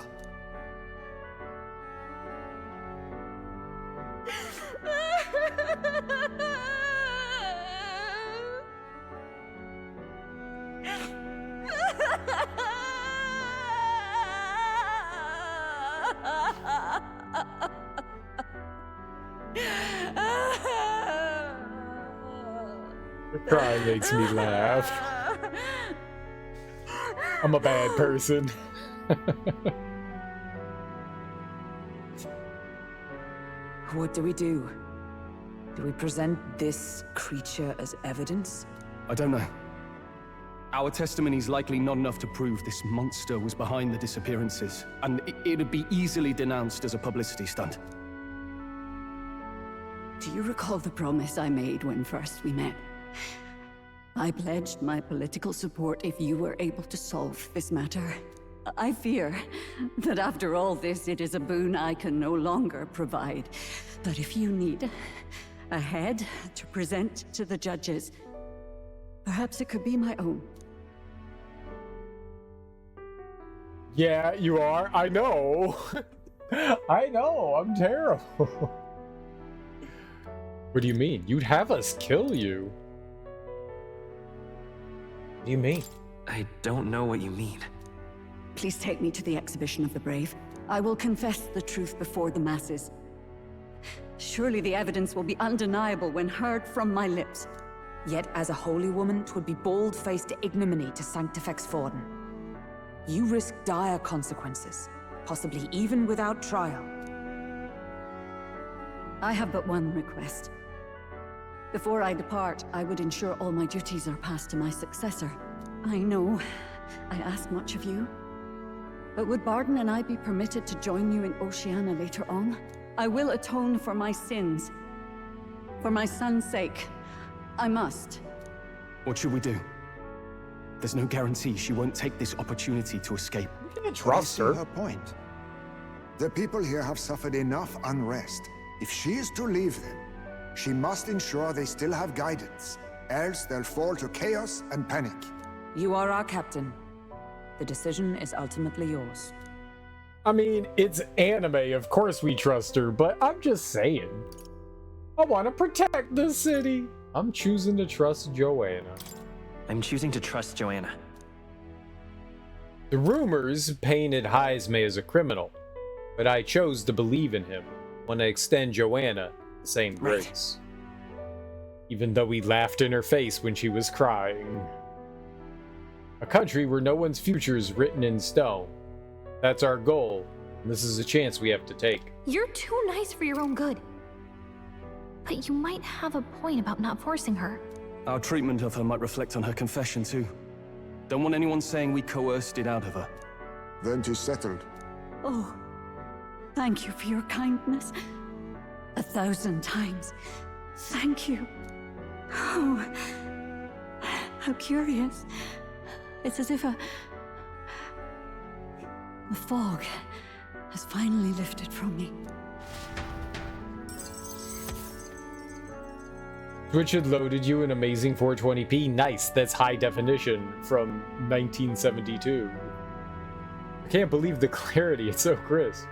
Crying makes me laugh. I'm a bad person. What do we do? Do we present this creature as evidence? I don't know. Our testimony's likely not enough to prove this monster was behind the disappearances, and it'd be easily denounced as a publicity stunt. Do you recall the promise I made when first we met? I pledged my political support if you were able to solve this matter. I fear that after all this, it is a boon I can no longer provide. But if you need a head to present to the judges, perhaps it could be my own. Yeah, you are. I know. I know. I'm terrible. What do you mean? You'd have us kill you? What do you mean? I don't know what you mean. Please take me to the exhibition of the brave. I will confess the truth before the masses. Surely the evidence will be undeniable when heard from my lips. Yet as a holy woman, 'twould be bold-faced ignominy to sanctifex Forden. You risk dire consequences, possibly even without trial. I have but one request. Before I depart, I would ensure all my duties are passed to my successor. I know I ask much of you, but would Barden and I be permitted to join you in Oceania later on? I will atone for my sins. For my son's sake, I must. What should we do? There's no guarantee she won't take this opportunity to escape. You can't trust her. Her point. The people here have suffered enough unrest. If she is to leave them, she must ensure they still have guidance, else they'll fall to chaos and panic. You are our captain. The decision is ultimately yours. I mean, it's anime, of course we trust her, but I'm just saying. I want to protect the city. I'm choosing to trust Joanna. I'm choosing to trust Joanna. The rumors painted Heisme as a criminal, but I chose to believe in him when I extend Joanna the same grace. Even though we laughed in her face when she was crying. A country where no one's future is written in stone. That's our goal, and this is a chance we have to take. You're too nice for your own good. But you might have a point about not forcing her. Our treatment of her might reflect on her confession too. Don't want anyone saying we coerced it out of her. Then 'tis settled. Oh, thank you for your kindness. 1,000 times. Thank you. Oh, how curious. It's as if the fog has finally lifted from me. Twitch had loaded you in amazing 420p. Nice, that's high definition from 1972. I can't believe the clarity, it's so crisp.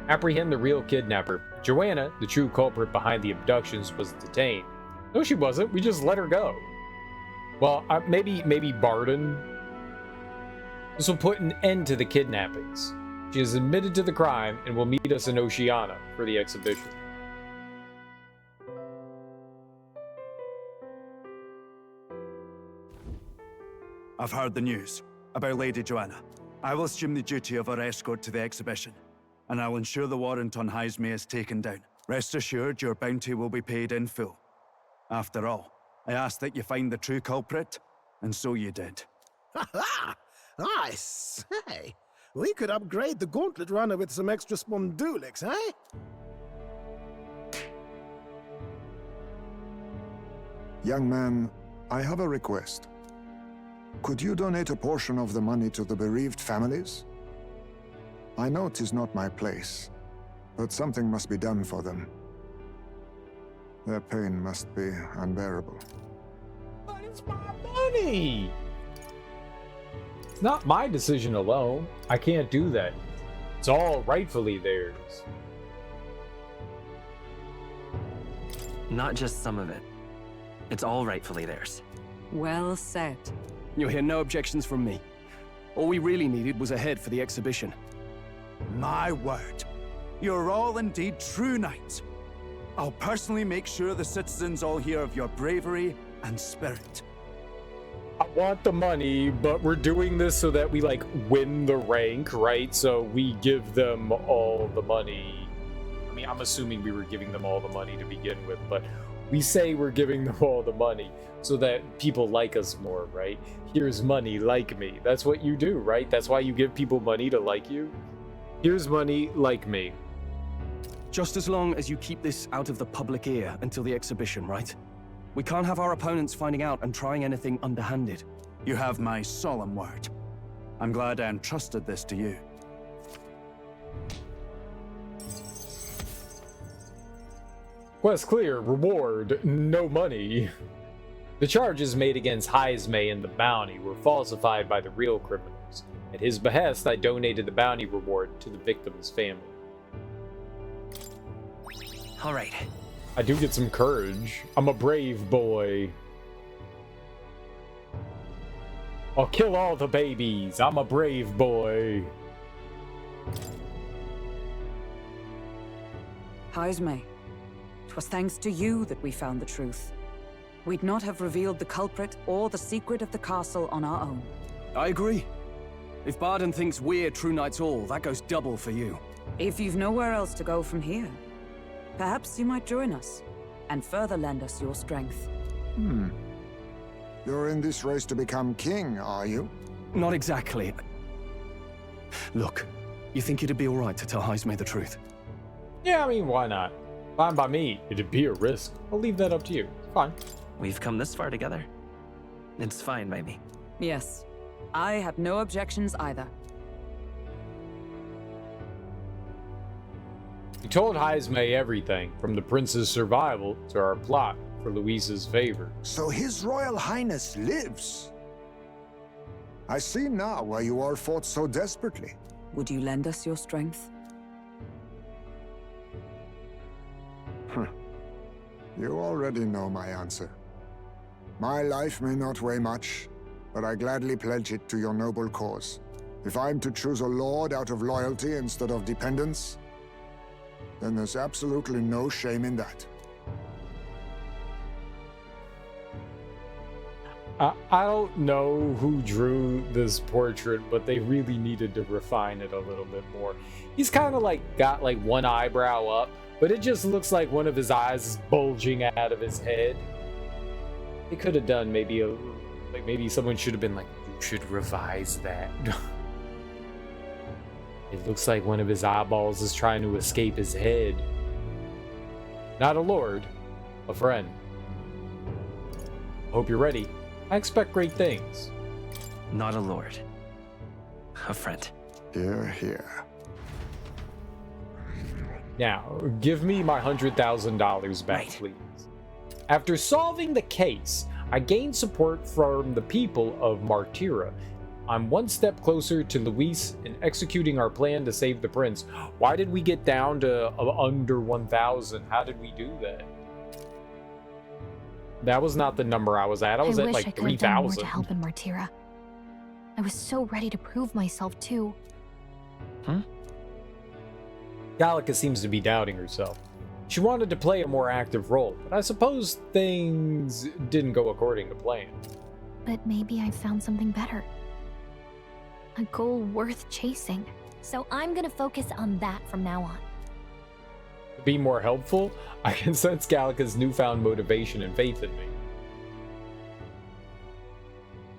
Apprehend the real kidnapper. Joanna, the true culprit behind the abductions, was detained. No, she wasn't. We just let her go. Well, maybe Barden. This will put an end to the kidnappings. She is admitted to the crime and will meet us in Oceania for the exhibition. I've heard the news about Lady Joanna. I will assume the duty of her escort to the exhibition, and I'll ensure the warrant on Heisme is taken down. Rest assured, your bounty will be paid in full. After all, I asked that you find the true culprit, and so you did. Ha! I say, we could upgrade the gauntlet runner with some extra spondulics, eh? Young man, I have a request. Could you donate a portion of the money to the bereaved families? I know 'tis not my place, but something must be done for them. Their pain must be unbearable. But it's my money! It's not my decision alone. I can't do that. It's all rightfully theirs. Not just some of it. It's all rightfully theirs. Well said. You'll hear no objections from me. All we really needed was a head for the exhibition. My word. You're all indeed true knights. I'll personally make sure the citizens all hear of your bravery and spirit. I want the money, but we're doing this so that we, like, win the rank, right? So we give them all the money. I mean, I'm assuming we were giving them all the money to begin with, but we say we're giving them all the money so that people like us more, right? Here's money, like me. That's what you do, right? That's why you give people money to like you. Here's money, like me. Just as long as you keep this out of the public ear until the exhibition, right? We can't have our opponents finding out and trying anything underhanded. You have my solemn word. I'm glad I entrusted this to you. Quest clear, reward, no money. The charges made against Heisme and the bounty were falsified by the real criminals. At his behest, I donated the bounty reward to the victim's family. All right. I do get some courage. I'm a brave boy. I'll kill all the babies. I'm a brave boy. Haisme, 'twas thanks to you that we found the truth. We'd not have revealed the culprit or the secret of the castle on our own. I agree. If Barden thinks we're True Knights all, that goes double for you. If you've nowhere else to go from here, perhaps you might join us and further lend us your strength. You're in this race to become king, are you? Not exactly. Look, you think it'd be alright to tell Haisme the truth? Yeah, I mean, why not? Fine by me. It'd be a risk. I'll leave that up to you. Fine. We've come this far together. It's fine by me. Yes, I have no objections either. We told Haisme everything, from the prince's survival to our plot for Luis's favor. So His Royal Highness lives. I see now why you all fought so desperately. Would you lend us your strength? You already know my answer. My life may not weigh much, but I gladly pledge it to your noble cause. If I'm to choose a lord out of loyalty instead of dependence, then there's absolutely no shame in that. I don't know who drew this portrait, but they really needed to refine it a little bit more. He's kind of like got like one eyebrow up, but it just looks like one of his eyes is bulging out of his head. They could have done maybe maybe someone should have been like, you should revise that. It looks like one of his eyeballs is trying to escape his head. Not a lord, a friend. Hope you're ready. I expect great things. Not a lord. A friend. Hear, hear. Now, give me my $100,000 back, please. After solving the case, I gained support from the people of Martira. I'm one step closer to Luis in executing our plan to save the prince. Why did we get down to under 1,000? How did we do that? That was not the number I was at. I was at like 3,000. I wish I could have done more to help in Martira. I was so ready to prove myself too. Gallica seems to be doubting herself. She wanted to play a more active role, but I suppose things didn't go according to plan. But maybe I found something better. A goal worth chasing. So I'm gonna focus on that from now on. To be more helpful, I can sense Gallica's newfound motivation and faith in me.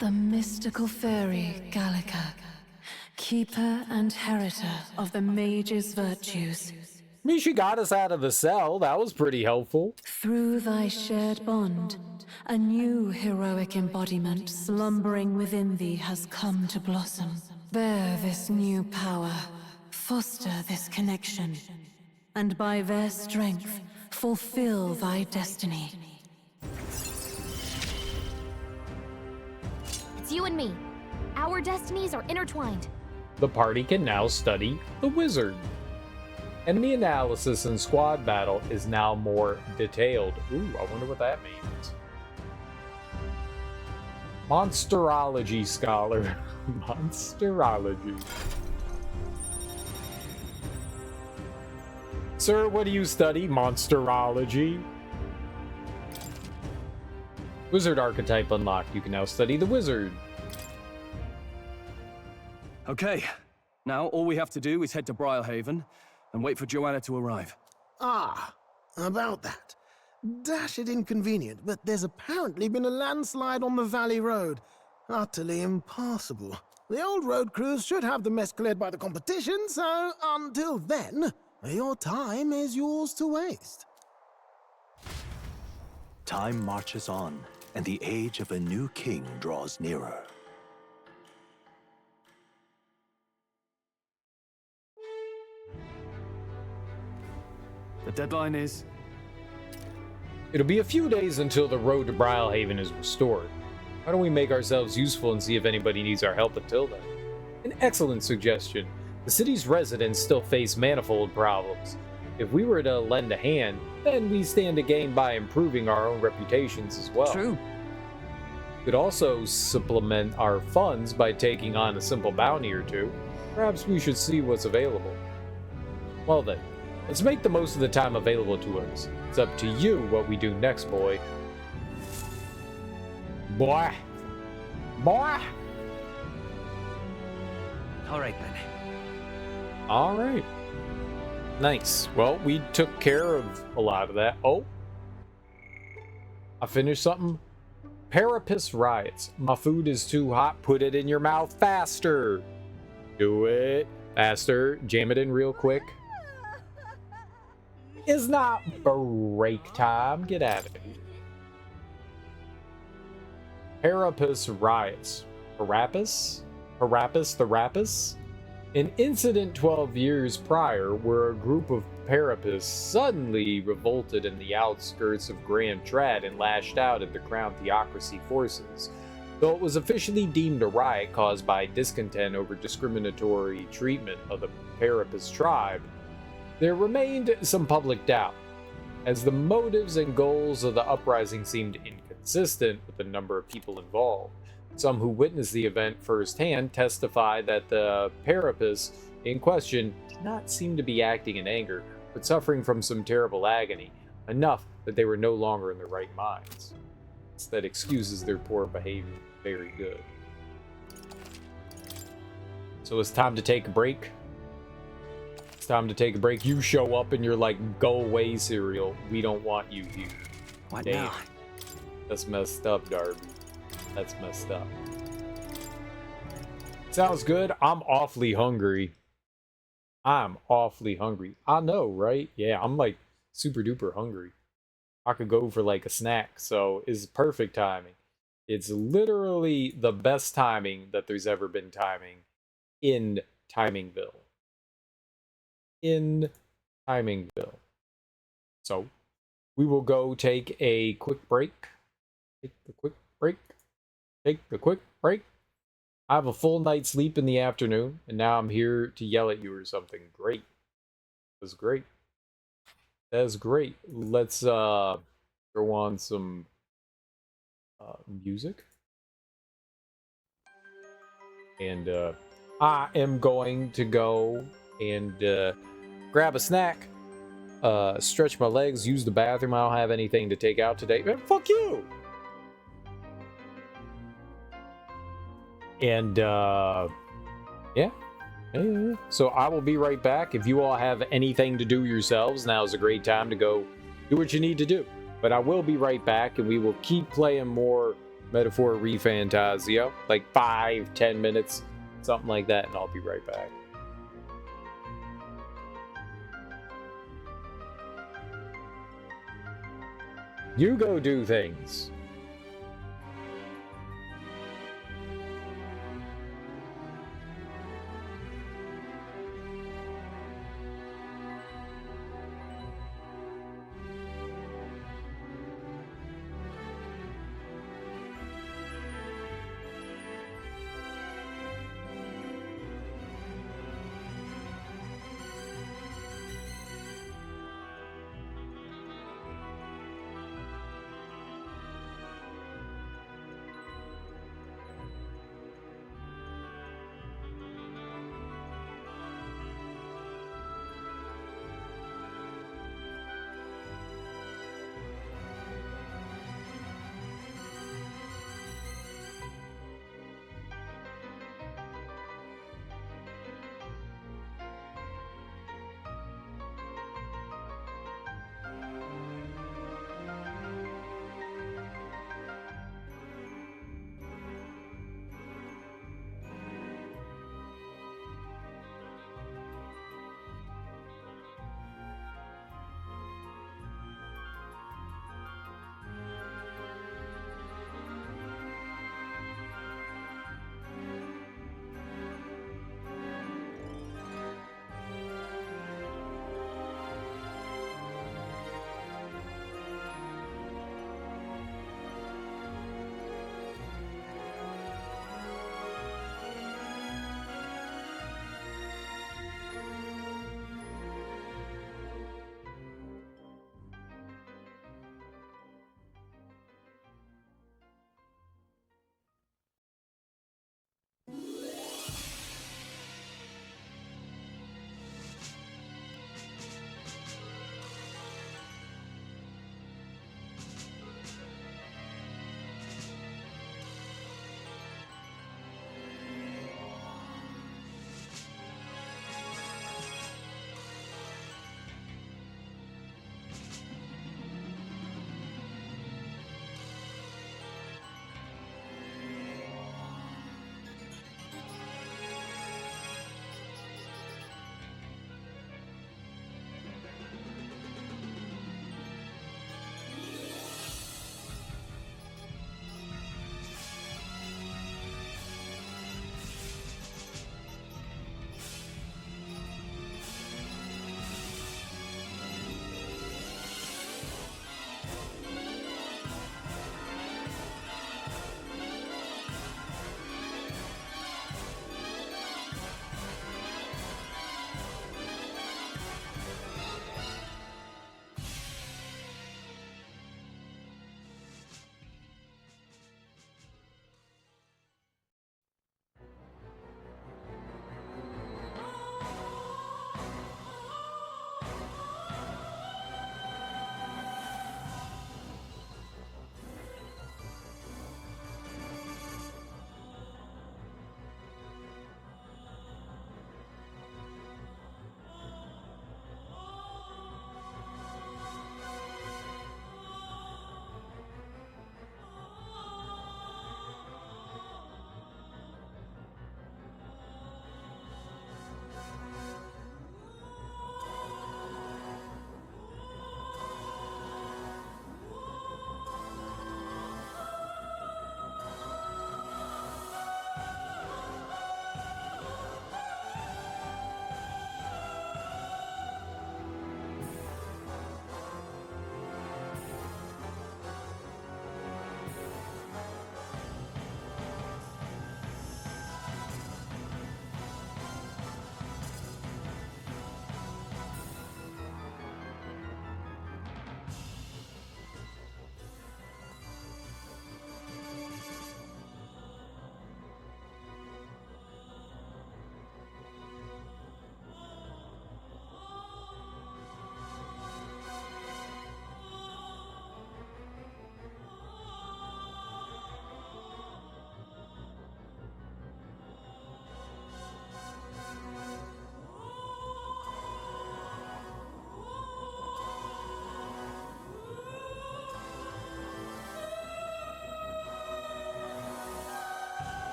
The mystical fairy Gallica, keeper and heritor of the mage's virtues. I mean, she got us out of the cell. That was pretty helpful. Through thy shared bond, a new heroic embodiment slumbering within thee has come to blossom. Bear this new power, foster this connection, and by their strength, fulfill thy destiny. It's you and me. Our destinies are intertwined. The party can now study the wizard. Enemy analysis and squad battle is now more detailed. Ooh, I wonder what that means. Monsterology scholar. Monsterology. Sir, what do you study? Monsterology. Wizard archetype unlocked. You can now study the wizard. Okay, now all we have to do is head to Briarhaven and wait for Joanna to arrive. Ah, about that. Dashed inconvenient, but there's apparently been a landslide on the Valley Road. Utterly impassable. The old road crews should have the mess cleared by the competition, so until then, your time is yours to waste. Time marches on, and the age of a new king draws nearer. The deadline is... It'll be a few days until the road to Briarhaven is restored. Why don't we make ourselves useful and see if anybody needs our help until then? An excellent suggestion. The city's residents still face manifold problems. If we were to lend a hand, then we stand to gain by improving our own reputations as well. True. We could also supplement our funds by taking on a simple bounty or two. Perhaps we should see what's available. Well then, let's make the most of the time available to us. It's up to you what we do next, boy. Boy. Boy. All right, then. All right. Nice. Well, we took care of a lot of that. Oh. I finished something. Parapus riots. My food is too hot. Put it in your mouth faster. Do it. Faster. Jam it in real quick. It's not break time. Get out of here. Parapus riots. Parapus? Parapus the Rapus? An incident 12 years prior where a group of Parapus suddenly revolted in the outskirts of Grand Trad and lashed out at the Crown Theocracy forces. Though it was officially deemed a riot caused by discontent over discriminatory treatment of the Parapus tribe, there remained some public doubt, as the motives and goals of the uprising seemed inconsistent with the number of people involved. Some who witnessed the event firsthand testify that the Parapus in question did not seem to be acting in anger, but suffering from some terrible agony, enough that they were no longer in their right minds. That excuses their poor behavior very good. So it's time to take a break. It's time to take a break. You show up and you're like, go away, cereal. We don't want you here. What Damn. now? That's messed up, Darby. That's messed up. Sounds good. I'm awfully hungry. I'm awfully hungry. I know, right? Yeah, I'm like super duper hungry. I could go for like a snack, so it's perfect timing. It's literally the best timing that there's ever been timing in Timingville. In Timingville. So, we will go take a quick break. Take a quick break. Take a quick break. I have a full night's sleep in the afternoon, and now I'm here to yell at you or something. Great. That's great. That's great. Let's throw on some music. And I am going to go and grab a snack, stretch my legs, use the bathroom. I don't have anything to take out today. Man, fuck you! And yeah. So I will be right back. If you all have anything to do yourselves, now is a great time to go do what you need to do. But I will be right back, and we will keep playing more Metaphor ReFantazio, like 5-10 minutes, something like that, and I'll be right back. You go do things.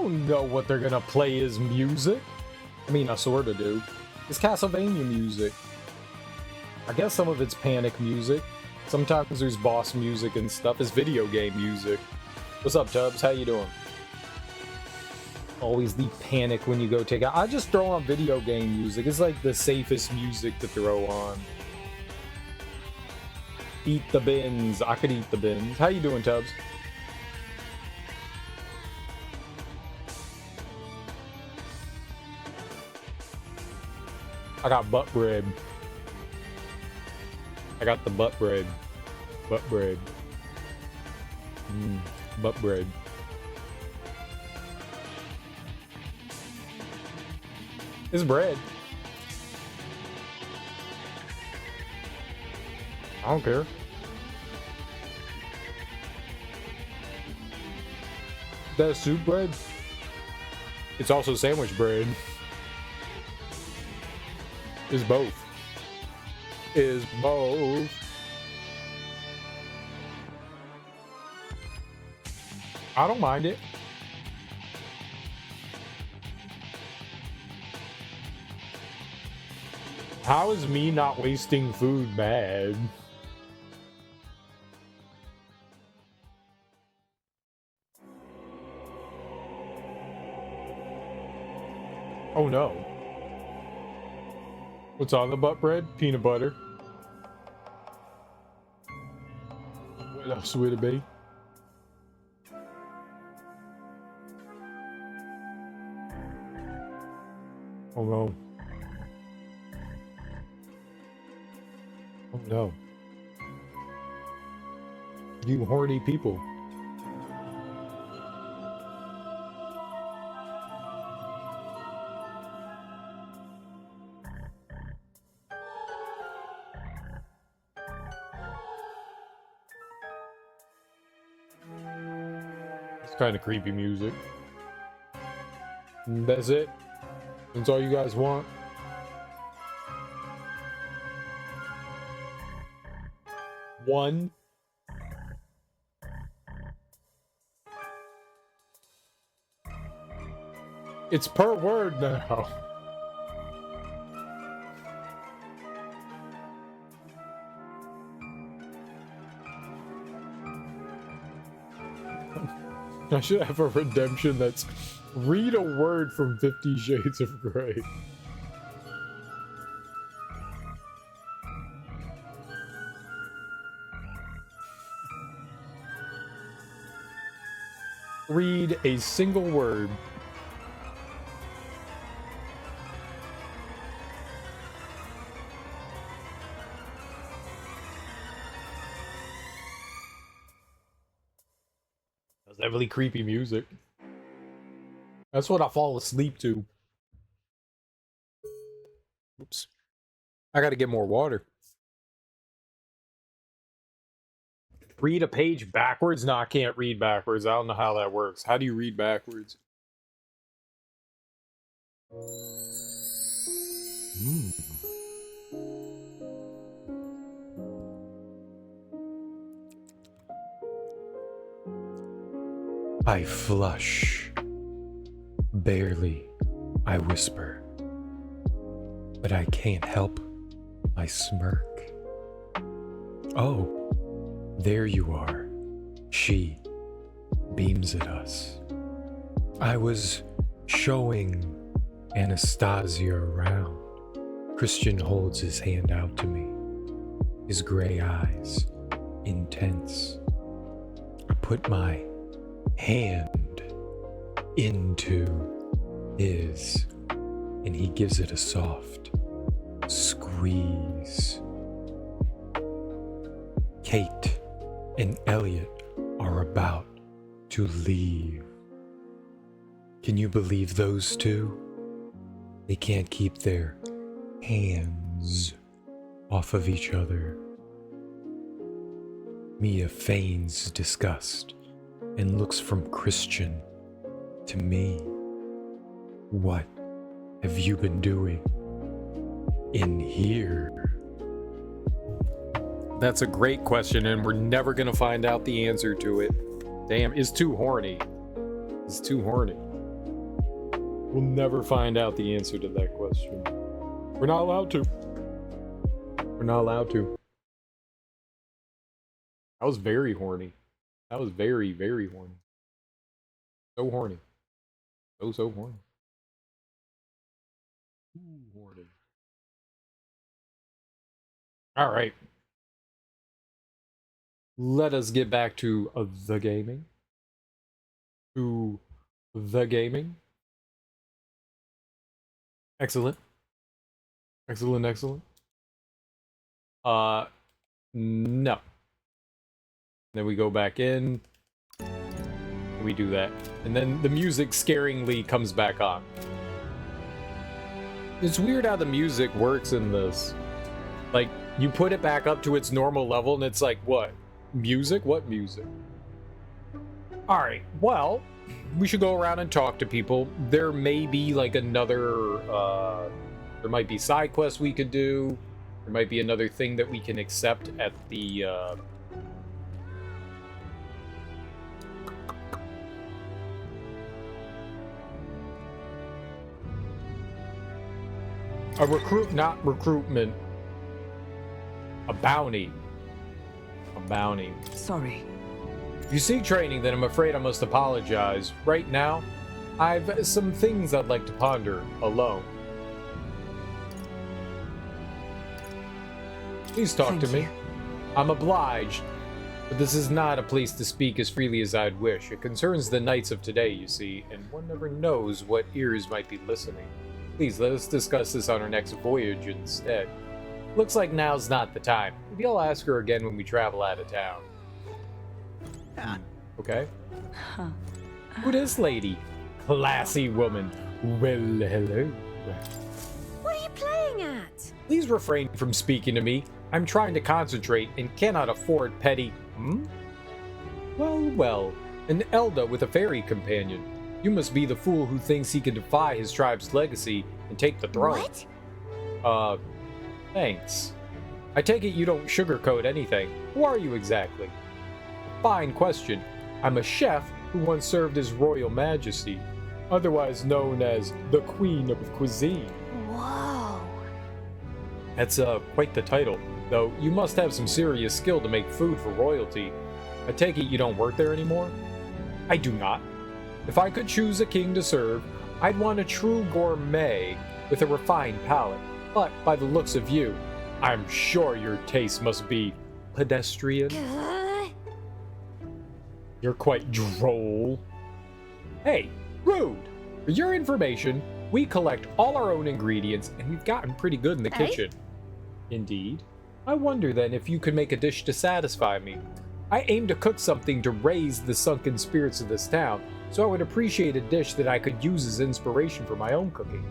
don't know what they're gonna play as music. I mean, I sorta do. It's Castlevania music. I guess some of it's Panic music. Sometimes there's boss music and stuff. It's video game music. What's up, Tubbs? How you doing? Always the Panic when you go take out. I just throw on video game music. It's like the safest music to throw on. Eat the bins. I could eat the bins. How you doing, Tubbs? I got butt bread. I got the butt bread. Butt bread. Butt bread. It's bread. I don't care. That's soup bread. It's also sandwich bread. Is both. Is both. I don't mind it. How is me not wasting food bad? Oh no. What's on the butt bread? Peanut butter. What else would it be? Oh no. Oh no. You horny people. It's kind of creepy music. And that's it. That's all you guys want. One. It's per word now. I should have a redemption that's read a word from 50 Shades of Grey. Read a single word. That's heavily creepy music. That's what I fall asleep to. Oops. I gotta get more water. Read a page backwards? No, I can't read backwards. I don't know how that works. How do you read backwards? I flush. Barely, I whisper. But I can't help my smirk. Oh, there you are. She beams at us. I was showing Anastasia around. Christian holds his hand out to me, his gray eyes intense. I put my hand into his, and he gives it a soft squeeze. Kate and Elliot are about to leave. Can you believe those two? They can't keep their hands off of each other. Mia feigns disgust and looks from Christian to me. What have you been doing in here? That's a great question, and we're never gonna find out the answer to it. Damn, it's too horny. It's too horny. We'll never find out the answer to that question. We're not allowed to. We're not allowed to. I was very horny. That was very, very horny. So horny. So horny. Ooh, horny. All right. Let us get back to the gaming. To the gaming. Excellent. Excellent, excellent. No. Then we go back in. And we do that. And then the music scaringly comes back on. It's weird how the music works in this. Like, you put it back up to its normal level and it's like, what? Music? What music? Alright, well, we should go around and talk to people. There may be like another, there might be side quests we could do. There might be another thing that we can accept at the, a not recruitment. A bounty. A bounty. Sorry. If you seek training, then I'm afraid I must apologize. Right now, I've some things I'd like to ponder alone. Please talk to me. I'm obliged, but this is not a place to speak as freely as I'd wish. It concerns the knights of today, you see, and one never knows what ears might be listening. Please, let us discuss this on our next voyage instead. Looks like now's not the time. Maybe I'll ask her again when we travel out of town. Okay. Huh. Who this lady? Classy woman. Well, hello. What are you playing at? Please refrain from speaking to me. I'm trying to concentrate and cannot afford petty... Well, well. An Elda with a fairy companion. You must be the fool who thinks he can defy his tribe's legacy and take the throne. What? Thanks. I take it you don't sugarcoat anything. Who are you exactly? Fine question. I'm a chef who once served His Royal Majesty, otherwise known as the Queen of Cuisine. Whoa. That's quite the title, though you must have some serious skill to make food for royalty. I take it you don't work there anymore? I do not. If I could choose a king to serve, I'd want a true gourmet with a refined palate. But by the looks of you, I'm sure your taste must be pedestrian. You're quite droll. Hey, rude! For your information, we collect all our own ingredients, and we've gotten pretty good in the kitchen. Indeed. I wonder then if you could make a dish to satisfy me. I aim to cook something to raise the sunken spirits of this town, so I would appreciate a dish that I could use as inspiration for my own cooking.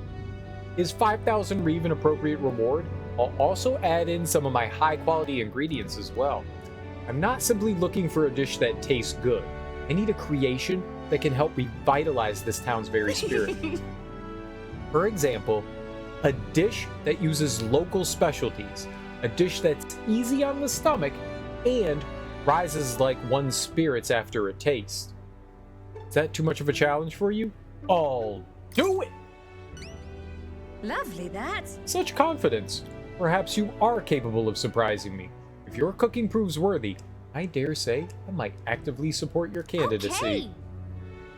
Is 5,000 Reeve an appropriate reward? I'll also add in some of my high-quality ingredients as well. I'm not simply looking for a dish that tastes good. I need a creation that can help revitalize this town's very spirit. For example, a dish that uses local specialties, a dish that's easy on the stomach and rises like one's spirits after a taste. Is that too much of a challenge for you? I'll do it! Lovely, that. Such confidence. Perhaps you are capable of surprising me. If your cooking proves worthy, I dare say I might actively support your candidacy. Okay.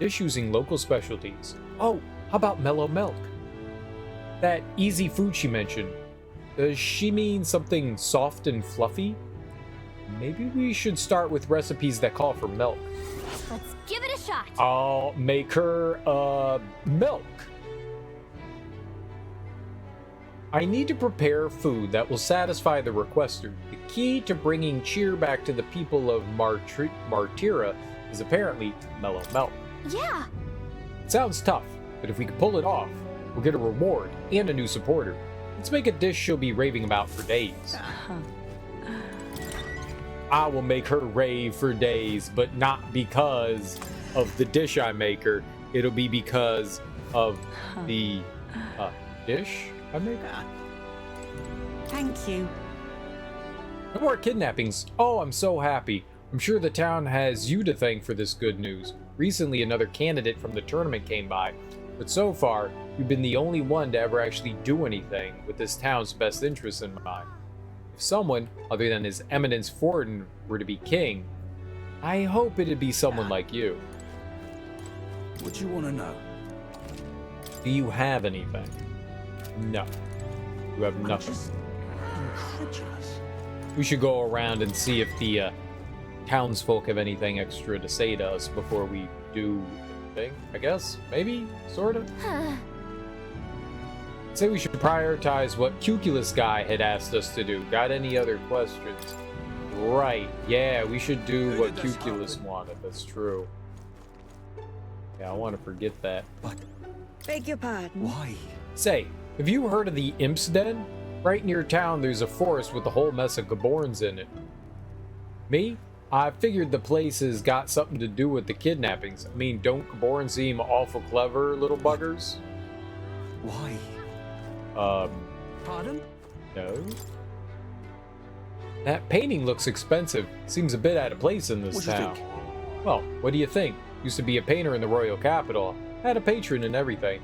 Dish using local specialties. Oh, how about mellow milk? That easy food she mentioned. Does she mean something soft and fluffy? Maybe we should start with recipes that call for milk. Let's give it a shot. I'll make her, milk. I need to prepare food that will satisfy the requester. The key to bringing cheer back to the people of Martira is apparently mellow milk. Yeah. It sounds tough, but if we can pull it off, we'll get a reward and a new supporter. Let's make a dish she'll be raving about for days. I will make her rave for days, but not because of the dish I make her. It'll be because of the dish I make her. Thank you. No more kidnappings. Oh, I'm so happy. I'm sure the town has you to thank for this good news. Recently, another candidate from the tournament came by. But so far, you've been the only one to ever actually do anything with this town's best interests in mind. If someone, other than His Eminence Forden, were to be king, I hope it'd be someone like you. What do you want to know? Do you have anything? No. You have nothing. Incredulous. We should go around and see if the townsfolk have anything extra to say to us before we do anything, I guess? Maybe? Sort of? Say we should prioritize what Cuculus guy had asked us to do. Got any other questions? Right, yeah, we should do what Cuculus wanted. That's true. Yeah, I want to forget that. But Beg your pardon? why? Say, have you heard of the Imp's Den? Right near town, there's a forest with a whole mess of Gaborns in it. Me? I figured the place has got something to do with the kidnappings. I mean, don't Gaborns seem awful clever little buggers? Why? Pardon? No. That painting looks expensive. Seems a bit out of place in this town. Well, what do you think? Used to be a painter in the royal capital. Had a patron and everything.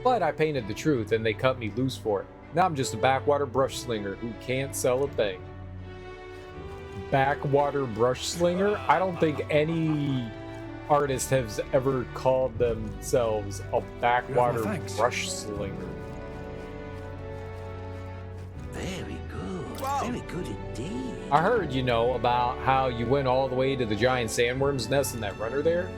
But I painted the truth and they cut me loose for it. Now I'm just a backwater brush slinger who can't sell a thing. Backwater brush slinger? I don't think any artist has ever called themselves a backwater brush slinger. Very good. Very good indeed. I heard, you know, about how you went all the way to the giant sandworm's nest in that runner there.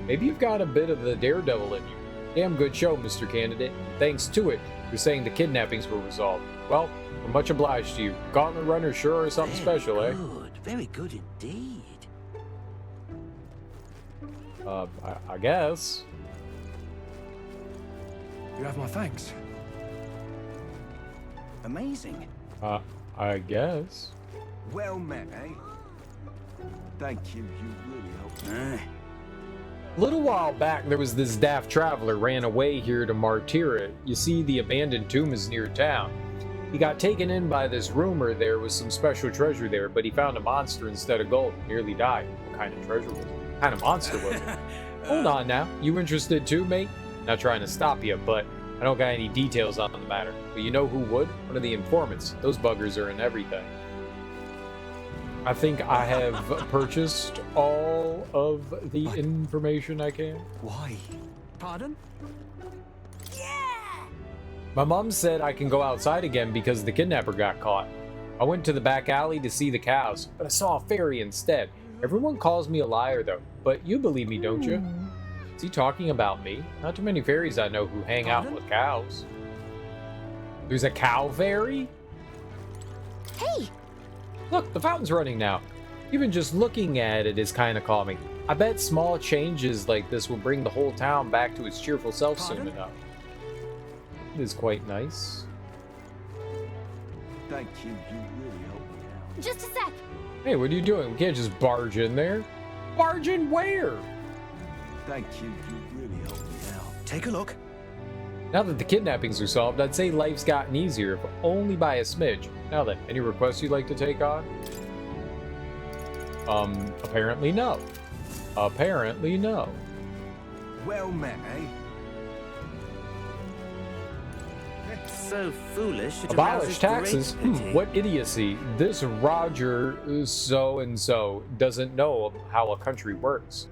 Maybe you've got a bit of the daredevil in you. Damn good show, Mr. Candidate. Thanks to it, you're saying the kidnappings were resolved. Well, I'm much obliged to you. Gauntlet runner sure is something special, eh? Very good indeed. I guess. You have my thanks. Amazing. I guess. Well met, eh? Thank you. You really helped me. A little while back, there was this daft traveler ran away here to Martyra. You see, the abandoned tomb is near town. He got taken in by this rumor there was some special treasure there, but he found a monster instead of gold. Nearly died. What kind of treasure was it? What kind of monster was it? Hold on now. You interested too, mate? Not trying to stop you, but I don't got any details on the matter. But you know who would? One of the informants. Those buggers are in everything. I think I have purchased all of the information I can. Why? Pardon? My mom said I can go outside again because the kidnapper got caught. I went to the back alley to see the cows, but I saw a fairy instead. Everyone calls me a liar though, but you believe me, don't you? Is he talking about me? Not too many fairies I know who hang out with cows. There's a cow fairy? Hey! Look, the fountain's running now. Even just looking at it is kind of calming. I bet small changes like this will bring the whole town back to its cheerful self soon enough. It is quite nice. Thank you. You really helped me out. Just a sec. Hey, what are you doing? We can't just barge in there. Barge in where? Thank you. You really helped me out. Take a look. Now that the kidnappings are solved, I'd say life's gotten easier, if only by a smidge. Now then, any requests you'd like to take on? Apparently no. Apparently no. Well met, eh? So foolish. It Abolish arouses taxes? great pity. What idiocy. This Roger so-and-so doesn't know how a country works.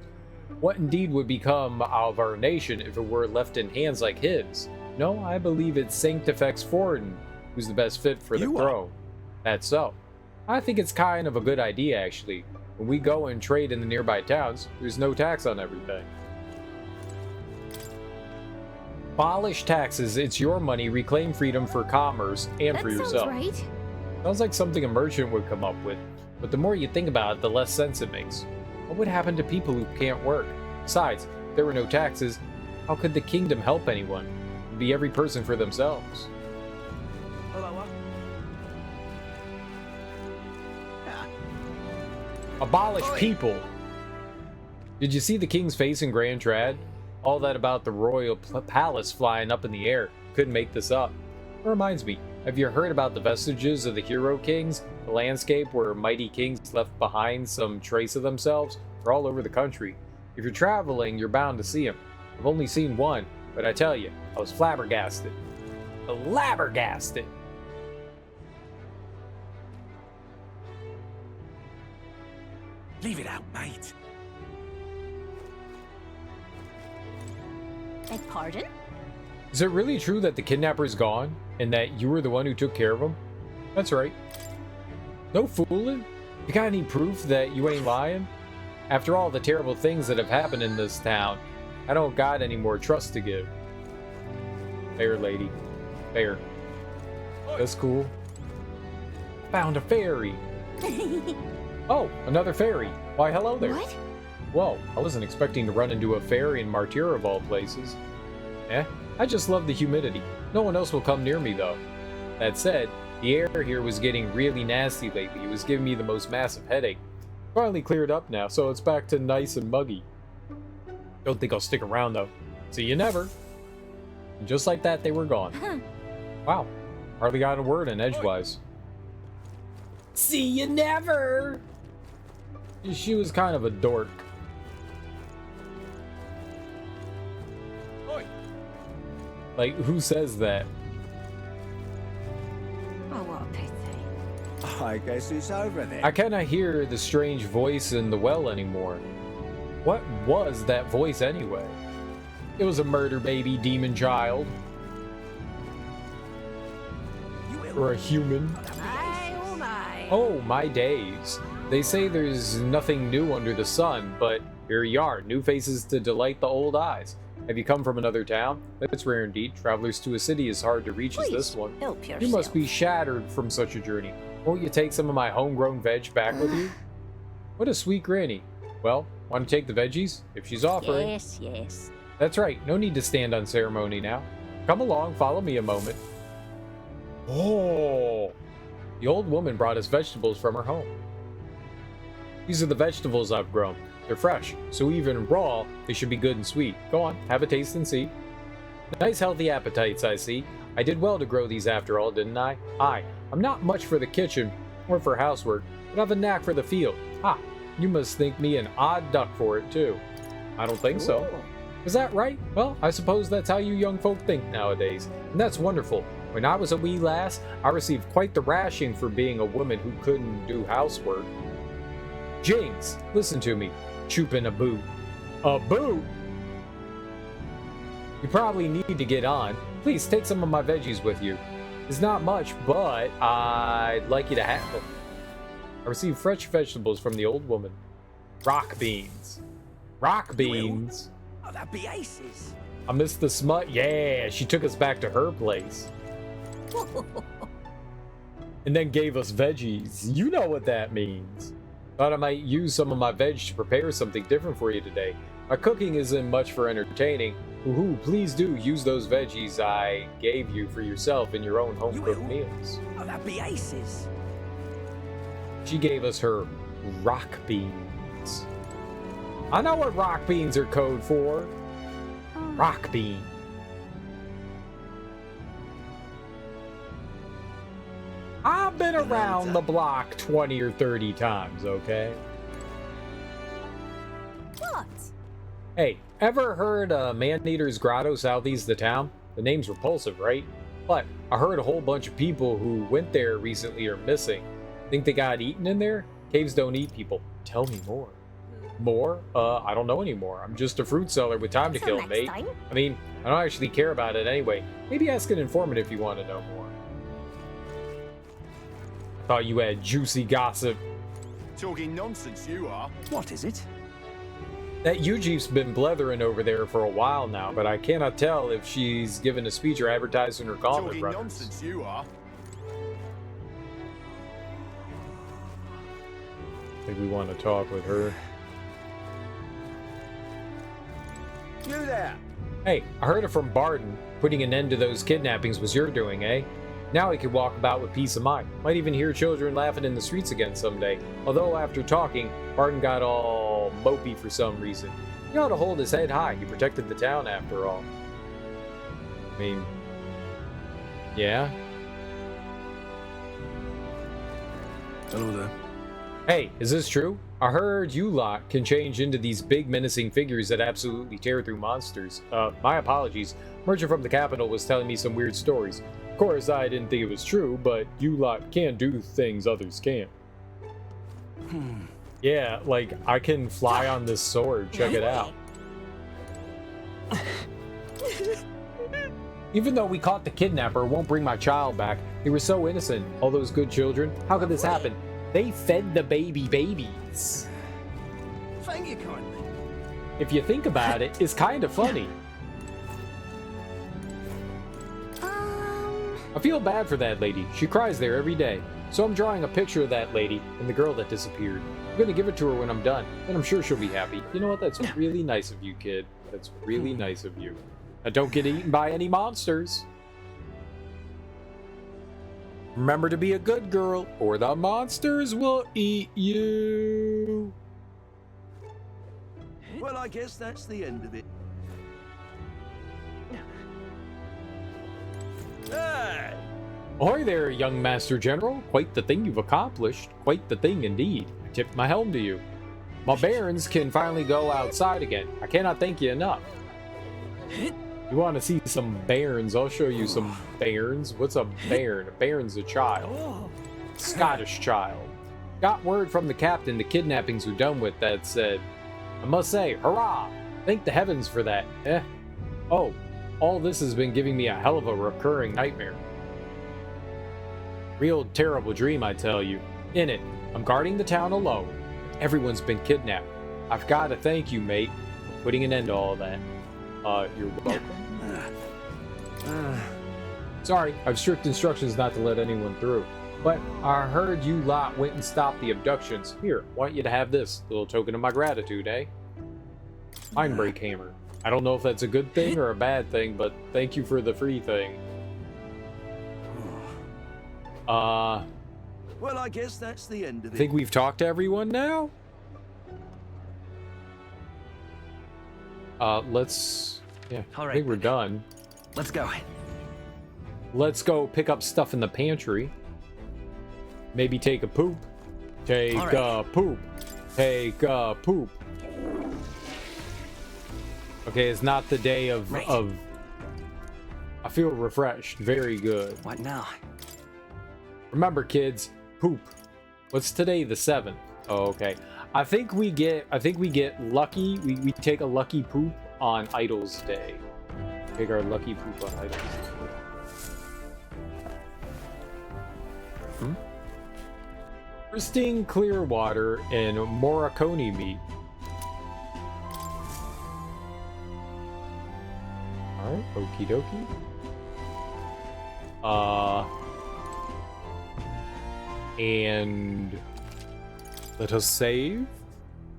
What indeed would become of our nation if it were left in hands like his? No, I believe it's Sanctifex Forden who's the best fit for the throne. That's so. I think it's kind of a good idea, actually. When we go and trade in the nearby towns, there's no tax on everything. Abolish taxes. It's your money. Reclaim freedom for commerce and for yourself. That sounds right. Sounds like something a merchant would come up with. But the more you think about it, the less sense it makes. What would happen to people who can't work? Besides, if there were no taxes, how could the kingdom help anyone? It'd be every person for themselves. Abolish people. Did you see the king's face in Grand Trad? All that about the royal palace flying up in the air. Couldn't make this up. It reminds me, have you heard about the vestiges of the hero kings? The landscape where mighty kings left behind some trace of themselves? They're all over the country. If you're traveling, you're bound to see them. I've only seen one, but I tell you, I was flabbergasted. Flabbergasted. Leave it out, mate. Beg pardon? Is it really true that the kidnapper's gone, and that you were the one who took care of him? That's right. No fooling? You got any proof that you ain't lying? After all the terrible things that have happened in this town, I don't got any more trust to give. Fair lady. Fair. That's cool. Found a fairy. Oh, another fairy. Why, hello there. What? Whoa, I wasn't expecting to run into a fairy in Martyra of all places. I just love the humidity. No one else will come near me, though. That said, the air here was getting really nasty lately. It was giving me the most massive headache. Finally cleared up now, so it's back to nice and muggy. Don't think I'll stick around, though. See you never. And just like that, they were gone. Wow. Hardly got a word in edgewise. See you never! She was kind of a dork. Like, who says that? Oh, what a pity. I guess it's over then. I cannot hear the strange voice in the well anymore. What was that voice anyway? It was a murder baby demon child. Or a human. Oh, my days. They say there's nothing new under the sun, but here you are, new faces to delight the old eyes. Have you come from another town? It's rare indeed. Travelers to a city as hard to reach as this one. Help yourself. You must be shattered from such a journey. Won't you take some of my homegrown veg back with you? What a sweet granny. Well, want to take the veggies? If she's offering. Yes, yes. That's right. No need to stand on ceremony now. Come along, follow me a moment. Oh! The old woman brought us vegetables from her home. These are the vegetables I've grown. They're fresh, so even raw, they should be good and sweet. Go on, have a taste and see. Nice healthy appetites, I see. I did well to grow these after all, didn't I? I'm not much for the kitchen or for housework, but I've a knack for the field. You must think me an odd duck for it, too. I don't think so. Is that right? Well, I suppose that's how you young folk think nowadays, and that's wonderful. When I was a wee lass, I received quite the rashing for being a woman who couldn't do housework. Jinx, listen to me. Chooping a boot. A boot? You probably need to get on. Please take some of my veggies with you. It's not much, but I'd like you to have them. I received fresh vegetables from the old woman. Rock beans. Rock beans. Oh, that'd be aces. I missed the smut. Yeah, she took us back to her place. And then gave us veggies. You know what that means. Thought I might use some of my veg to prepare something different for you today. My cooking isn't much for entertaining. Woohoo, please do use those veggies I gave you for yourself in your own home-cooked meals. Oh, that'd be aces. She gave us her rock beans. I know what rock beans are code for. Rock bean. I've been around the block 20 or 30 times, okay? What? Hey, ever heard of Man-Eater's Grotto southeast of town? The name's repulsive, right? But I heard a whole bunch of people who went there recently are missing. Think they got eaten in there? Caves don't eat people. Tell me more. More? I don't know anymore. I'm just a fruit seller with time to kill, mate. I mean, I don't actually care about it anyway. Maybe ask an informant if you want to know more. Thought you had juicy gossip. Talking nonsense, you are. What is it? That Yuji's been blethering over there for a while now, but I cannot tell if she's given a speech or advertising her gauntlet Talking brothers. nonsense, you are. I think we want to talk with her. You there. Hey, I heard it from Barden. Putting an end to those kidnappings was your doing, eh? Now he can walk about with peace of mind. Might even hear children laughing in the streets again someday. Although after talking, Barden got all mopey for some reason. He ought to hold his head high. He protected the town after all. I mean, yeah. Hello there. Hey, is this true? I heard you lot can change into these big menacing figures that absolutely tear through monsters. My apologies. Merchant from the capital was telling me some weird stories. Of course, I didn't think it was true, but you lot can do things others can't. Yeah, like, I can fly on this sword. Check it out. Even though we caught the kidnapper, won't bring my child back. They were so innocent. All those good children. How could this happen? They fed the babies. Thank you kindly. If you think about it, it's kind of funny. I feel bad for that lady. She cries there every day. So I'm drawing a picture of that lady and the girl that disappeared. I'm gonna give it to her when I'm done, and I'm sure she'll be happy. You know what? That's really nice of you, kid. That's really nice of you. Now don't get eaten by any monsters. Remember to be a good girl, or the monsters will eat you. Well, I guess that's the end of it. Hey! Ahoy there, young Master General. Quite the thing you've accomplished. Quite the thing indeed. I tip my helm to you. My barons can finally go outside again. I cannot thank you enough. You want to see some bairns? I'll show you some bairns. What's a bairn? A bairn's a child. Scottish child. Got word from the captain the kidnappings are done with that said, I must say, hurrah! Thank the heavens for that. Oh, all this has been giving me a hell of a recurring nightmare. Real terrible dream, I tell you. In it, I'm guarding the town alone. Everyone's been kidnapped. I've got to thank you, mate, for putting an end to all that. You're welcome. Sorry, I've strict instructions not to let anyone through. But I heard you lot went and stopped the abductions. Here, want you to have this. Little token of my gratitude, eh? Mindbreak hammer. I don't know if that's a good thing or a bad thing, but thank you for the free thing. Well, I guess that's the end of it. I think we've talked to everyone now? Let's... Yeah, I think we're done. Let's go. Let's go pick up stuff in the pantry. Maybe take a poop. Take a poop. Take a poop. Okay, it's not the day of... I feel refreshed. Very good. What now? Remember, kids, poop. What's today? The 7th. Oh, okay. I think we get lucky. We take a lucky poop on Idols Day. Take our lucky poop on Idols Day. Pristine clear water and Moroconi meat. Alright, okie dokie. And let us save.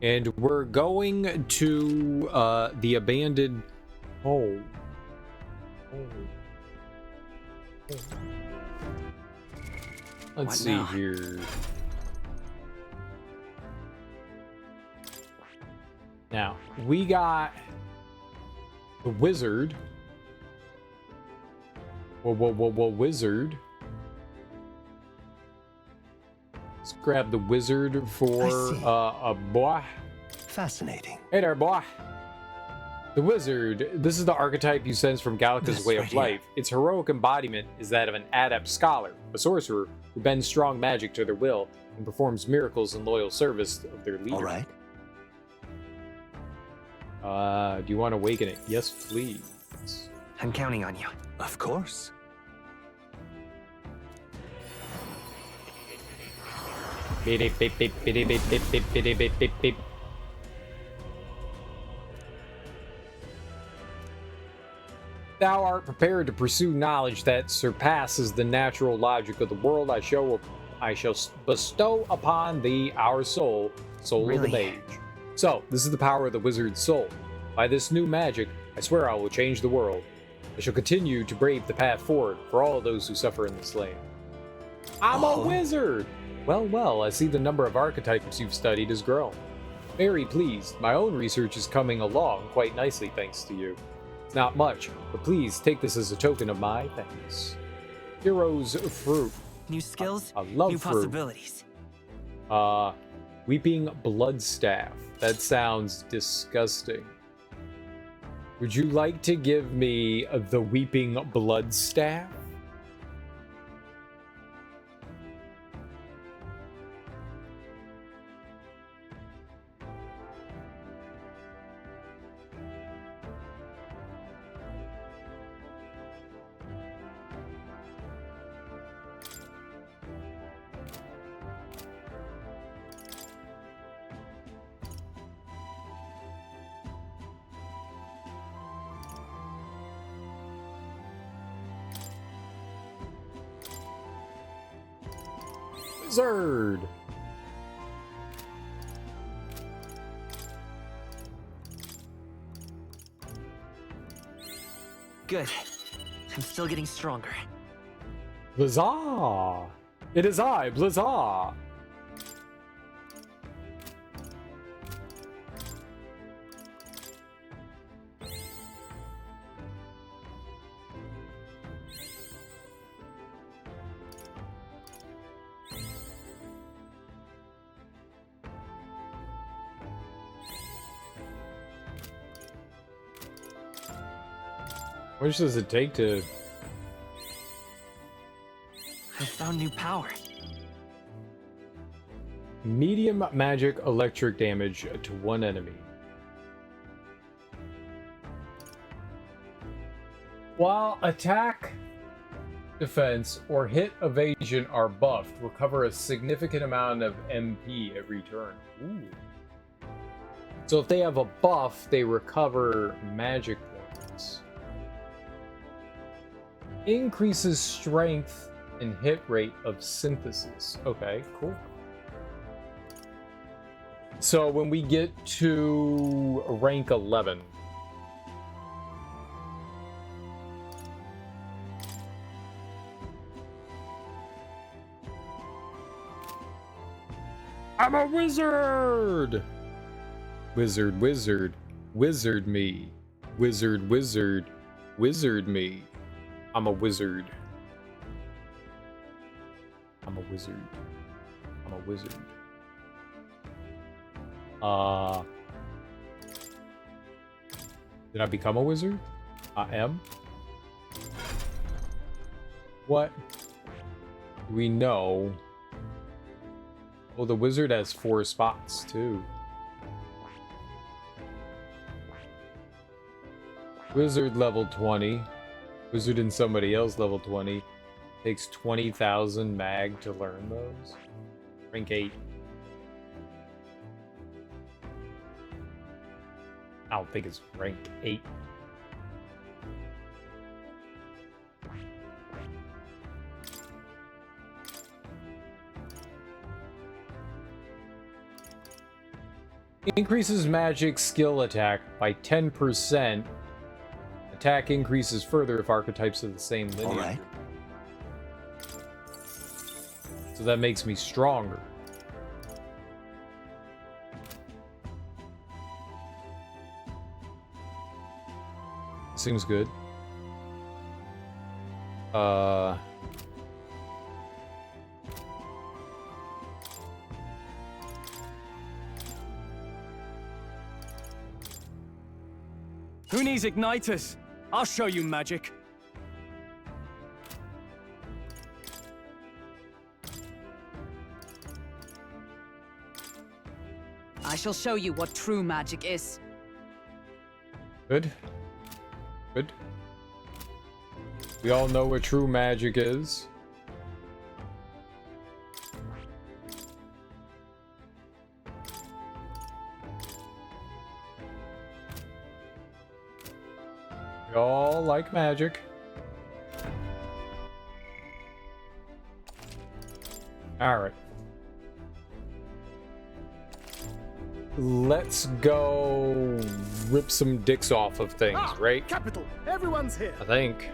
And we're going to the abandoned home. Let's see here. Now, we got the wizard. Wizard. Let's grab the wizard for a boy. Fascinating. Hey there, boy. The wizard, this is the archetype you sense from Gallica's way of life. Its heroic embodiment is that of an adept scholar, a sorcerer who bends strong magic to their will and performs miracles in loyal service of their leader. All right. Do you want to awaken it? Yes, please. I'm counting on you. Of course. Beep, beep, beep, beep, beep, beep, beep, beep, beep, beep, beep, beep. Thou art prepared to pursue knowledge that surpasses the natural logic of the world. I shall bestow upon thee our soul of the mage. So, this is the power of the wizard's soul. By this new magic, I swear I will change the world. I shall continue to brave the path forward for all those who suffer in this land. I'm a wizard! Well, I see the number of archetypes you've studied has grown. Very pleased. My own research is coming along quite nicely thanks to you. It's not much, but please take this as a token of my thanks. Hero's fruit. New skills, I love new fruit. possibilities. Weeping Bloodstaff. That sounds disgusting. Would you like to give me the Weeping Bloodstaff? Wizard. Good. I'm still getting stronger. Blizzah! It is I, Blizzah! How much does it take to... I found new power. Medium magic electric damage to one enemy. While attack, defense, or hit evasion are buffed, recover a significant amount of MP every turn. Ooh. So if they have a buff, they recover magic points. Increases strength and hit rate of synthesis. Okay, cool. So when we get to rank 11, I'm a wizard! Wizard, wizard, wizard me. Wizard, wizard, wizard me. I'm a wizard. I'm a wizard. I'm a wizard. Did I become a wizard? I am. What do we know? Oh, the wizard has 4 spots too. Wizard level 20. Wizard and somebody else level 20. Takes 20,000 mag to learn those. Rank 8. I don't think it's rank 8. Increases magic skill attack by 10%. Attack increases further if archetypes of the same lineage. All right. So that makes me stronger. Seems good. Who needs igniters? I'll show you magic. I shall show you what true magic is. Good. Good. We all know what true magic is. We all like magic. Alright. Let's go rip some dicks off of things, right? Capital. Everyone's here. I think.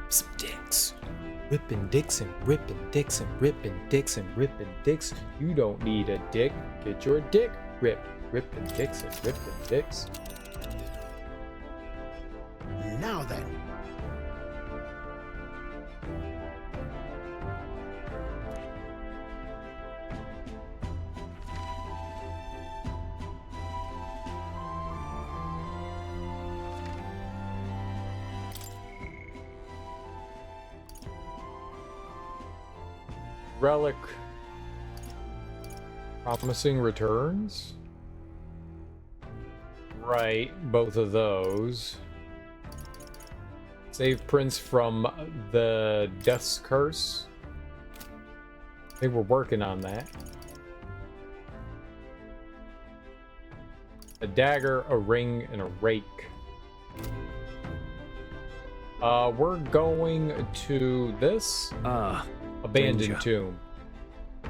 Some dicks. Ripping dicks and ripping dicks and ripping dicks and ripping dicks. You don't need a dick. Get your dick ripped. Ripping dicks and ripping dicks. Now then. Relic. Promising returns? Right, both of those. Save Prince from the Death's Curse. They were working on that. A dagger, a ring, and a rake. We're going to this abandoned danger. tomb.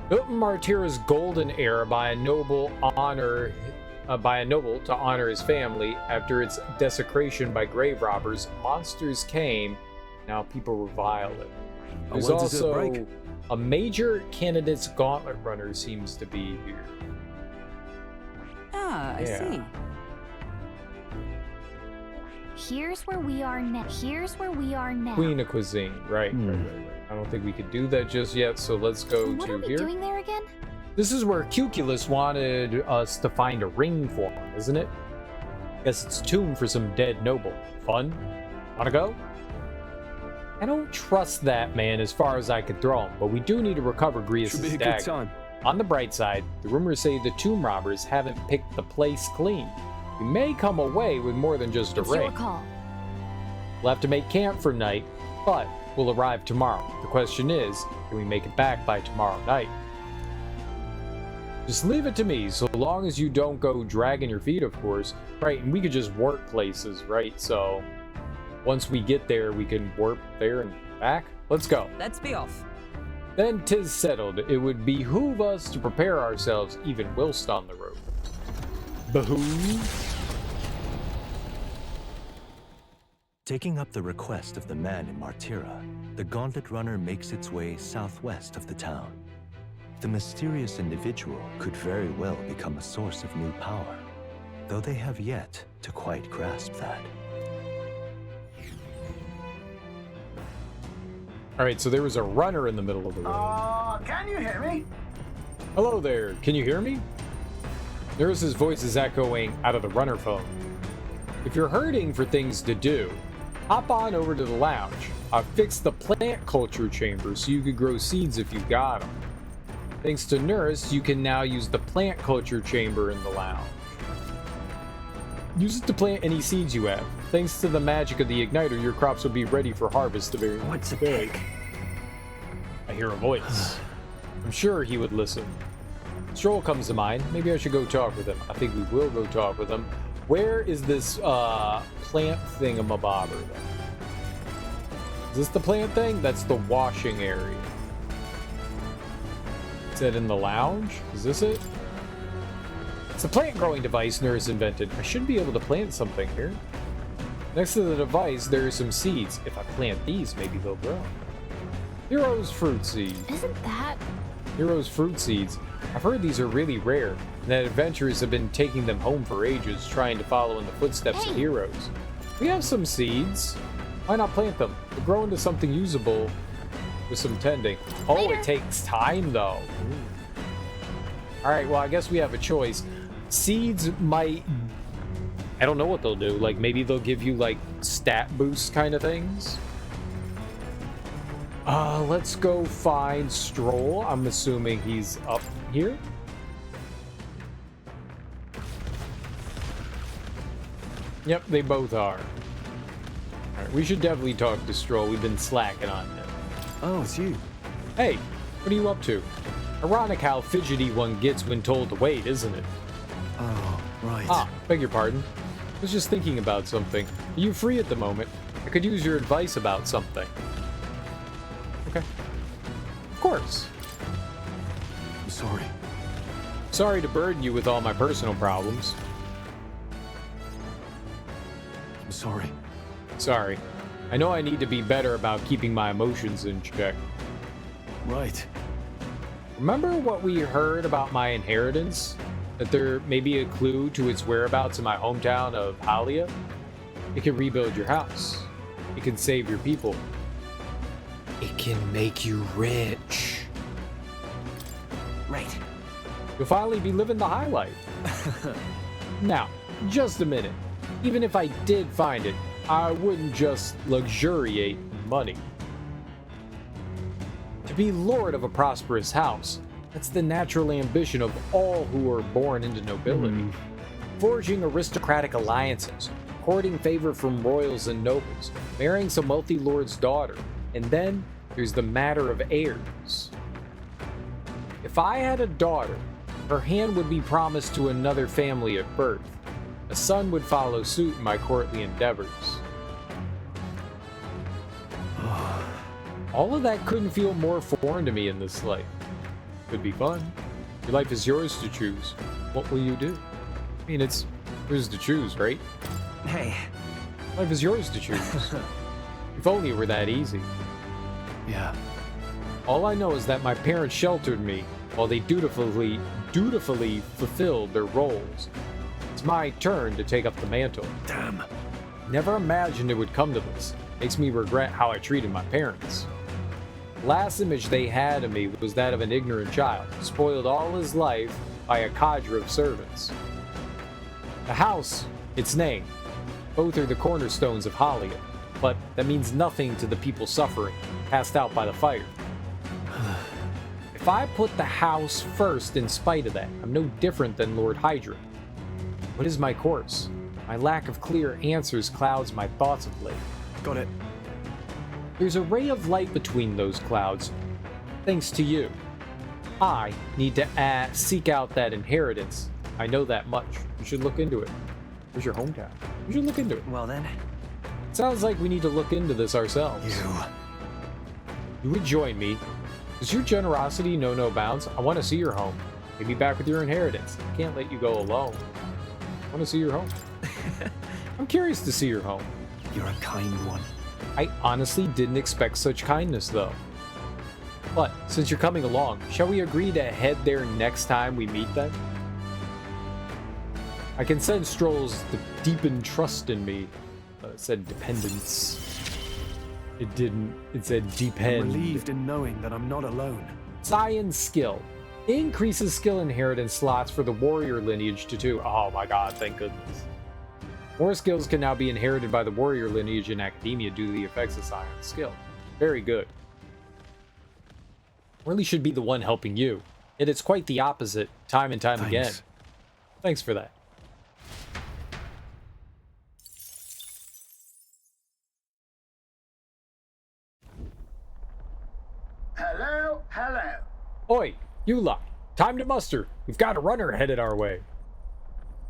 Built in Martira's golden era by a noble to honor his family after its desecration by grave robbers, monsters came. Now people revile it. There's also a major candidate's gauntlet runner seems to be here. Ah, I see. Here's where we are now. Queen of Cuisine, right. I don't think we could do that just yet, so let's go What to are we here. doing there again? This is where Cuculus wanted us to find a ring for him, isn't it? Guess it's a tomb for some dead noble. Fun? Wanna go? I don't trust that man as far as I could throw him, but we do need to recover Grievous' Should be a dagger. good time. On the bright side, the rumors say the tomb robbers haven't picked the place clean. We may come away with more than just a It's your ring. call. We'll have to make camp for night, but we'll arrive tomorrow. The question is, can we make it back by tomorrow night? Just leave it to me, so long as you don't go dragging your feet, of course. Right, and we could just warp places, right? So, once we get there, we can warp there and back. Let's go. Let's be off. Then 'tis settled. It would behoove us to prepare ourselves even whilst on the road. Behoove? Taking up the request of the man in Martira, the Gauntlet Runner makes its way southwest of the town. The mysterious individual could very well become a source of new power, though they have yet to quite grasp that. Alright, so there was a runner in the middle of the road. Can you hear me? Hello there, can you hear me? Nurse's voice is echoing out of the runner phone. If you're hurting for things to do, hop on over to the lounge. I've fixed the plant culture chamber so you could grow seeds if you got them. Thanks to Nurse, you can now use the plant culture chamber in the lounge. Use it to plant any seeds you have. Thanks to the magic of the igniter, your crops will be ready for harvest the very next day. I hear a voice. I'm sure he would listen. Stroll comes to mind. Maybe I should go talk with him. I think we will go talk with him. Where is this plant thingamabobber then? Is this the plant thing? That's the washing area. Is that in the lounge? Is this it? It's a plant growing device Nurse invented. I should be able to plant something here. Next to the device, there are some seeds. If I plant these, maybe they'll grow. Hero's fruit seeds. Isn't that? Hero's fruit seeds. I've heard these are really rare, and that adventurers have been taking them home for ages, trying to follow in the footsteps of heroes. We have some seeds. Why not plant them? They'll grow into something usable with some tending. Oh, Later. It takes time, though. Alright, well, I guess we have a choice. Seeds might... I don't know what they'll do. Like, maybe they'll give you, like, stat boost kind of things. Let's go find Stroll. I'm assuming he's up here. Yep, they both are. Alright, we should definitely talk to Stroll. We've been slacking on him. Oh, it's you. Hey, what are you up to? Ironic how fidgety one gets when told to wait, isn't it? Oh, right. Ah, beg your pardon. I was just thinking about something. Are you free at the moment? I could use your advice about something. Okay. Of course. I'm sorry. Sorry to burden you with all my personal problems. I'm sorry. Sorry. I know I need to be better about keeping my emotions in check. Right. Remember what we heard about my inheritance? That there may be a clue to its whereabouts in my hometown of Halia? It can rebuild your house. It can save your people. It can make you rich. Right. You'll finally be living the high life. Now, just a minute. Even if I did find it, I wouldn't just luxuriate in money. To be lord of a prosperous house. That's the natural ambition of all who are born into nobility. Forging aristocratic alliances, courting favor from royals and nobles, marrying some wealthy lord's daughter, and then there's the matter of heirs. If I had a daughter, her hand would be promised to another family at birth. A son would follow suit in my courtly endeavors. All of that couldn't feel more foreign to me in this life. Could be fun. Your life is yours to choose. What will you do? I mean, it's yours to choose, right? Hey. Life is yours to choose. If only it were that easy. Yeah. All I know is that my parents sheltered me while they dutifully fulfilled their roles. It's my turn to take up the mantle. Damn. Never imagined it would come to this. Makes me regret how I treated my parents. The last image they had of me was that of an ignorant child, spoiled all his life by a cadre of servants. The house, its name, both are the cornerstones of Halia, but that means nothing to the people suffering, cast out by the fire. If I put the house first in spite of that, I'm no different than Lord Hydra. What is my course? My lack of clear answers clouds my thoughts of late. Got it. There's a ray of light between those clouds, thanks to you. I need to seek out that inheritance. I know that much. You should look into it. Where's your hometown? You should look into it. Well then. Sounds like we need to look into this ourselves. You would join me. Does your generosity know no bounds? I want to see your home. Take me back with your inheritance. I can't let you go alone. I want to see your home. I'm curious to see your home. You're a kind one. I honestly didn't expect such kindness, though. But, since you're coming along, shall we agree to head there next time we meet then? I can sense Stroll's deepened trust in me. It said dependence. It didn't. It said depend. I'm relieved in knowing that I'm not alone. Science skill. Increases skill inheritance slots for the warrior lineage to 2. Oh my god, thank goodness. More skills can now be inherited by the warrior lineage in academia due to the effects of science skill. Very good. Really should be the one helping you. Yet it's quite the opposite, time and time again. Thanks for that. Hello, hello. Oi, you lot. Time to muster. We've got a runner headed our way.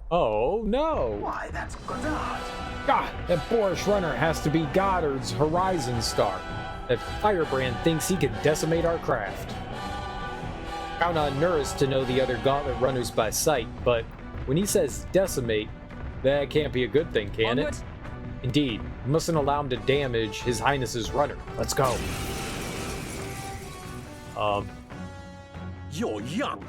Oh, no. Why, that's Goddard. God, that boorish runner has to be Goddard's Horizon Star. That firebrand thinks he can decimate our craft. Count on Nurse to know the other gauntlet runners by sight, but when he says decimate, that can't be a good thing, can it? Indeed, we mustn't allow him to damage His Highness's runner. Let's go. You're young.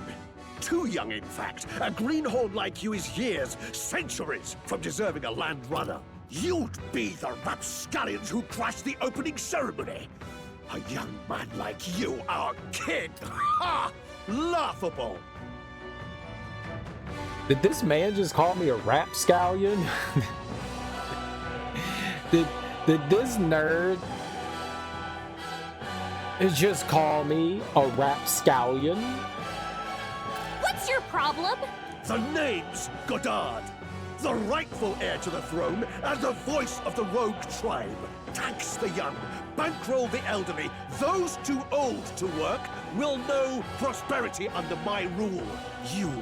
Too young, in fact. A greenhorn like you is years, centuries, from deserving a land runner. You'd be the rapscallions who crashed the opening ceremony. A young man like you, our kid. Ha! Laughable. Did this man just call me a rapscallion? did this nerd just call me a rapscallion? What's your problem? The name's Goddard, the rightful heir to the throne and the voice of the rogue tribe. Tax the young, bankroll the elderly. Those too old to work will know prosperity under my rule. You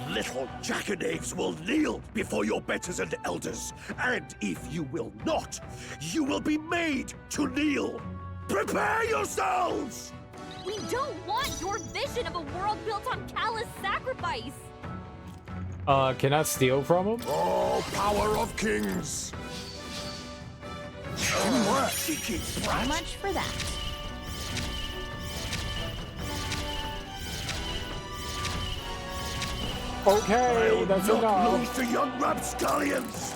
little jackanapes will kneel before your betters and elders. And if you will not, you will be made to kneel. Prepare yourselves! We don't want your vision of a world built on callous sacrifice. Can I steal from him? Oh, power of kings! How much for that? Okay, that's enough. Lose to young rapscallions!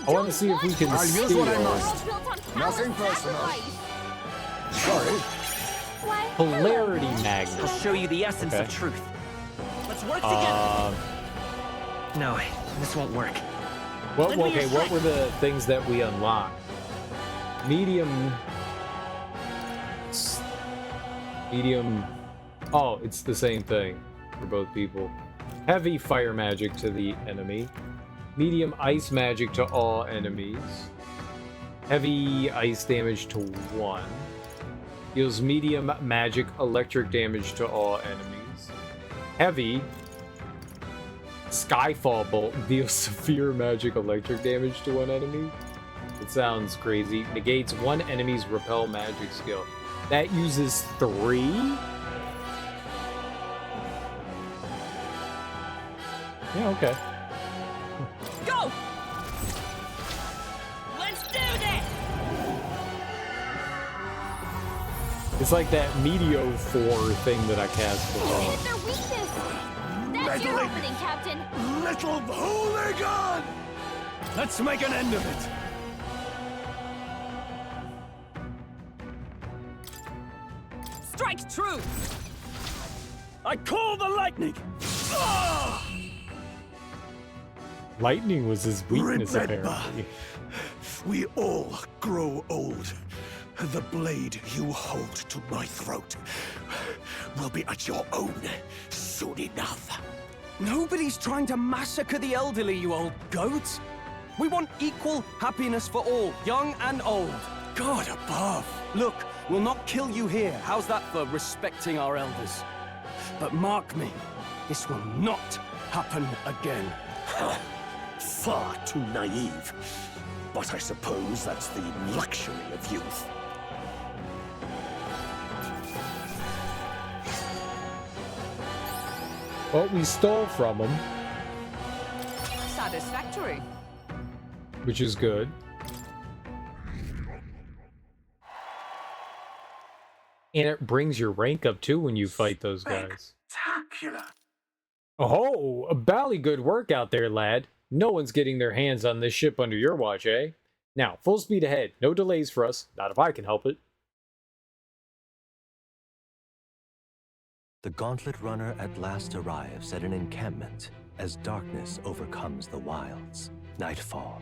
I want to see if we can I'll steal. use what I must. Nothing personal. Sorry. Polarity magnet. I'll show you the essence of truth. Let's work together. No, this won't work. What were the things that we unlocked? Medium. Medium... Oh, it's the same thing for both people. Heavy fire magic to the enemy. Medium ice magic to all enemies. Heavy ice damage to 1. Deals medium magic electric damage to all enemies. Heavy Skyfall Bolt deals severe magic electric damage to 1 enemy. It sounds crazy. Negates 1 enemy's repel magic skill. That uses 3? Yeah, okay. Go! Let's do this! It's like that Meteor 4 thing that I cast before. Hit their weakness! That's your opening, Captain! Little hooligan! Let's make an end of it. Strike true! I call the lightning! Lightning was his weakness, Remember, apparently. we all grow old. The blade you hold to my throat will be at your own soon enough. Nobody's trying to massacre the elderly, you old goat. We want equal happiness for all, young and old. God above. Look, we'll not kill you here. How's that for respecting our elders? But mark me, this will not happen again. Far too naive. But I suppose that's the luxury of youth. Well, we stole from him, Satisfactory. which is good. And it brings your rank up too when you fight those guys. Spectacular. Oh, a bally good work out there, lad. No one's getting their hands on this ship under your watch, eh? Now, full speed ahead. No delays for us. Not if I can help it. The Gauntlet Runner at last arrives at an encampment as darkness overcomes the wilds. Nightfall,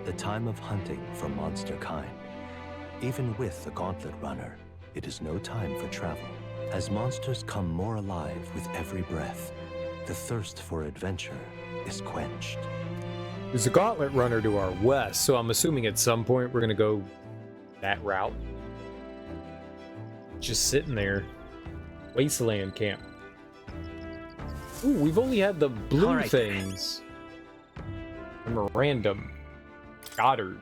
the time of hunting for monster kind. Even with the Gauntlet Runner, it is no time for travel. As monsters come more alive with every breath, the thirst for adventure is quenched. There's a Gauntlet Runner to our west, so I'm assuming at some point we're gonna go that route. Just sitting there. Wasteland camp. Ooh, we've only had the blue things. Memorandum. Goddard.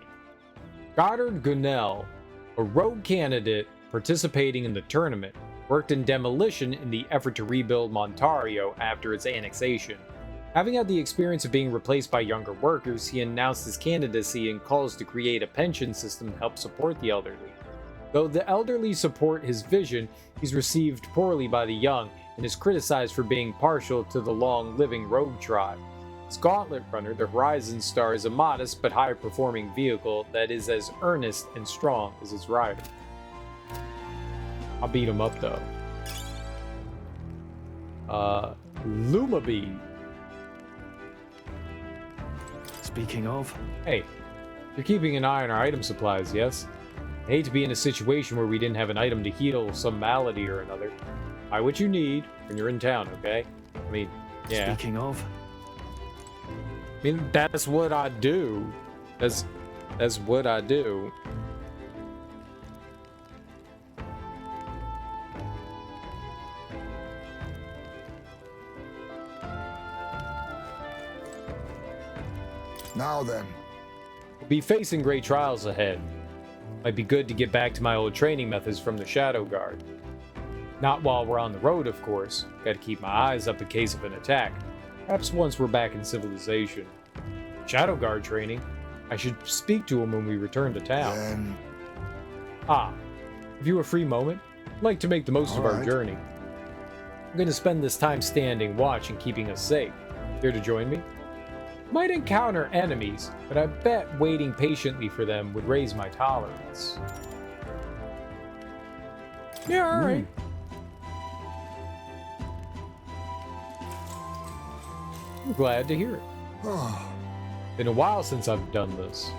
Goddard Gunnell, a rogue candidate participating in the tournament, worked in demolition in the effort to rebuild Montario after its annexation. Having had the experience of being replaced by younger workers, he announced his candidacy and calls to create a pension system to help support the elderly. Though the elderly support his vision, he's received poorly by the young and is criticized for being partial to the long-living rogue tribe. His Gauntlet Runner, the Horizon Star, is a modest but high-performing vehicle that is as earnest and strong as its rider. I'll beat him up, though. Lumabead. Speaking of... Hey, you're keeping an eye on our item supplies, yes? I hate to be in a situation where we didn't have an item to heal some malady or another. Buy what you need when you're in town, okay? I mean, yeah. Speaking of... I mean, that's what I do. That's what I do. Now then. We'll be facing great trials ahead. Might be good to get back to my old training methods from the Shadow Guard. Not while we're on the road, of course. Gotta keep my eyes up in case of an attack. Perhaps once we're back in civilization. Shadow Guard training? I should speak to him when we return to town. Ah, have you a free moment? I'd like to make the most of our journey. I'm gonna spend this time standing watch and keeping us safe. Here to join me? Might encounter enemies, but I bet waiting patiently for them would raise my tolerance. Yeah, alright. I'm glad to hear it. Been a while since I've done this.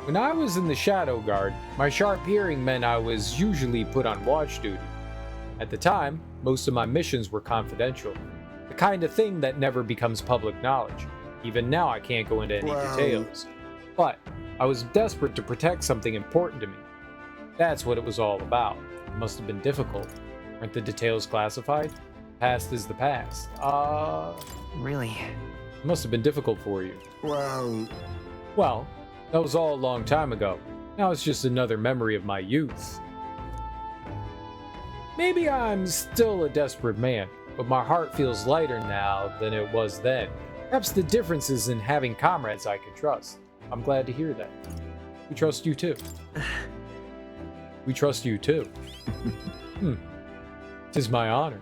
When I was in the Shadow Guard, my sharp hearing meant I was usually put on watch duty. At the time, most of my missions were confidential, the kind of thing that never becomes public knowledge. Even now I can't go into any details. But I was desperate to protect something important to me. That's what it was all about. It must have been difficult. Weren't the details classified? Past is the past. Really? It must have been difficult for you. Well, that was all a long time ago. Now it's just another memory of my youth. Maybe I'm still a desperate man, but my heart feels lighter now than it was then. Perhaps the difference is in having comrades I can trust. I'm glad to hear that. We trust you too. We trust you too. Tis my honor.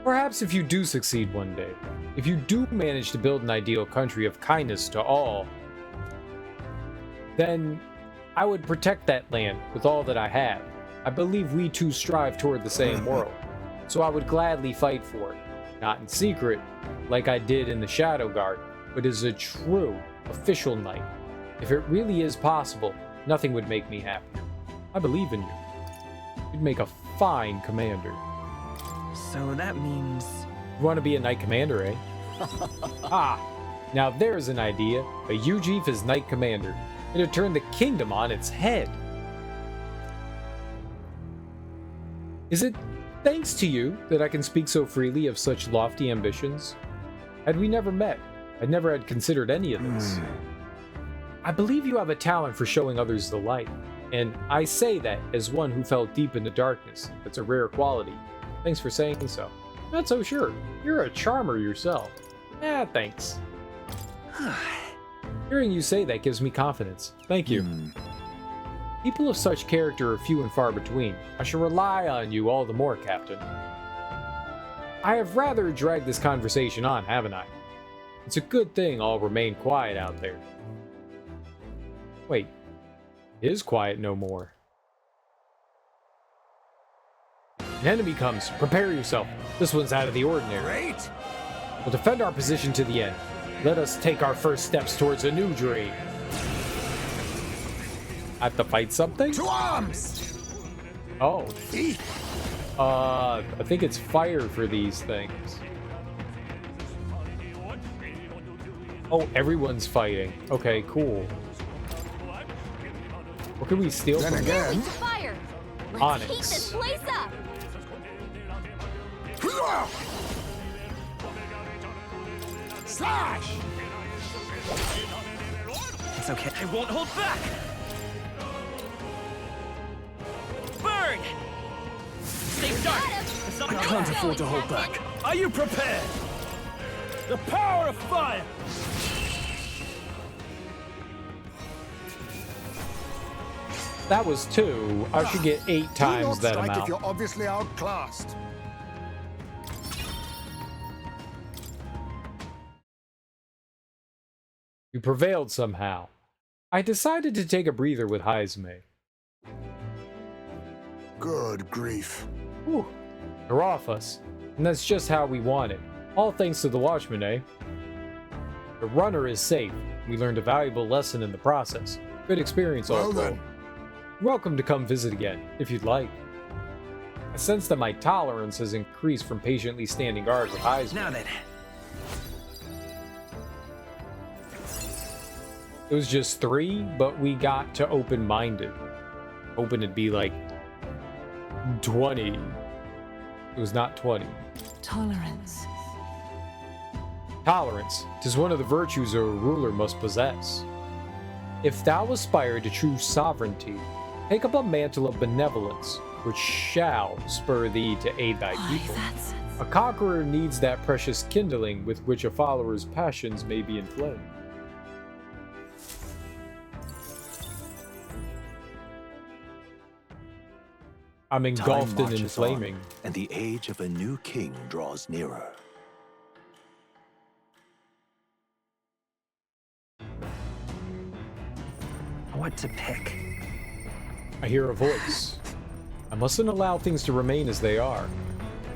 Perhaps if you do succeed one day, if you do manage to build an ideal country of kindness to all, then I would protect that land with all that I have. I believe we two strive toward the same world, so I would gladly fight for it. Not in secret, like I did in the Shadow Guard, but as a true, official knight. If it really is possible, nothing would make me happier. I believe in you. You'd make a fine commander. So that means... You want to be a knight commander, eh? Now there's an idea. A Ujif as knight commander. It'd turn the kingdom on its head. Is it thanks to you that I can speak so freely of such lofty ambitions? Had we never met, I never had considered any of this. I believe you have a talent for showing others the light, and I say that as one who fell deep in the darkness. That's a rare quality. Thanks for saying so. Not so sure. You're a charmer yourself. Thanks. Hearing you say that gives me confidence. Thank you. People of such character are few and far between. I shall rely on you all the more, Captain. I have rather dragged this conversation on, haven't I? It's a good thing I'll remain quiet out there. Wait, it is quiet no more. An enemy comes. Prepare yourself. This one's out of the ordinary. Great! We'll defend our position to the end. Let us take our first steps towards a new dream. I have to fight something? To arms! Oh. I think it's fire for these things. Oh, everyone's fighting. Okay, cool. What can we steal from again? Fire! Let's Onyx. heat this place up! Slash! It's okay. I won't hold back! Burn! Stay sharp! I can't afford to hold back. Are you prepared? The power of fire! That was 2. I should get 8 times that strike amount. if you're obviously outclassed. We prevailed somehow. I decided to take a breather with Heisme. Good grief. Whew. They're off us. And that's just how we want it. All thanks to the Watchman, eh? The runner is safe. We learned a valuable lesson in the process. Good experience, all told. You're welcome to come visit again, if you'd like. I sense that my tolerance has increased from patiently standing guard with Heisme. Now then. It was just 3, but we got to open-minded. Hoping it'd be like 20. It was not 20. Tolerance. Tolerance. 'Tis one of the virtues a ruler must possess. If thou aspire to true sovereignty, take up a mantle of benevolence, which shall spur thee to aid thy people. A conqueror needs that precious kindling with which a follower's passions may be inflamed. I'm engulfed in inflaming. And the age of a new king draws nearer. What to pick? I hear a voice. I mustn't allow things to remain as they are.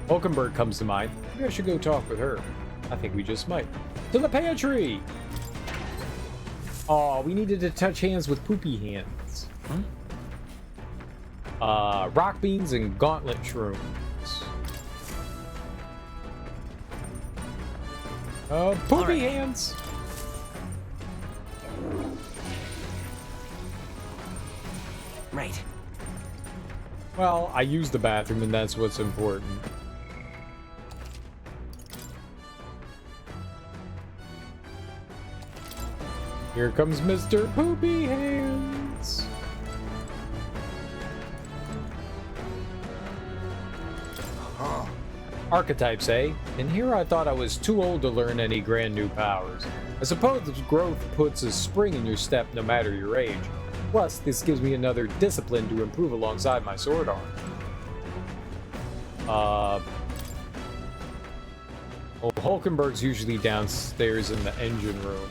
Hulkenberg comes to mind. Maybe I should go talk with her. I think we just might. To the pantry! Oh, we needed to touch hands with poopy hands. Rock beans and gauntlet shrooms. Poopy hands. Right. Well, I used the bathroom and that's what's important. Here comes Mr. Poopy Hands. Archetypes, eh? And here I thought I was too old to learn any grand new powers. I suppose growth puts a spring in your step no matter your age. Plus, this gives me another discipline to improve alongside my sword arm. Oh, Hulkenberg's usually downstairs in the engine room.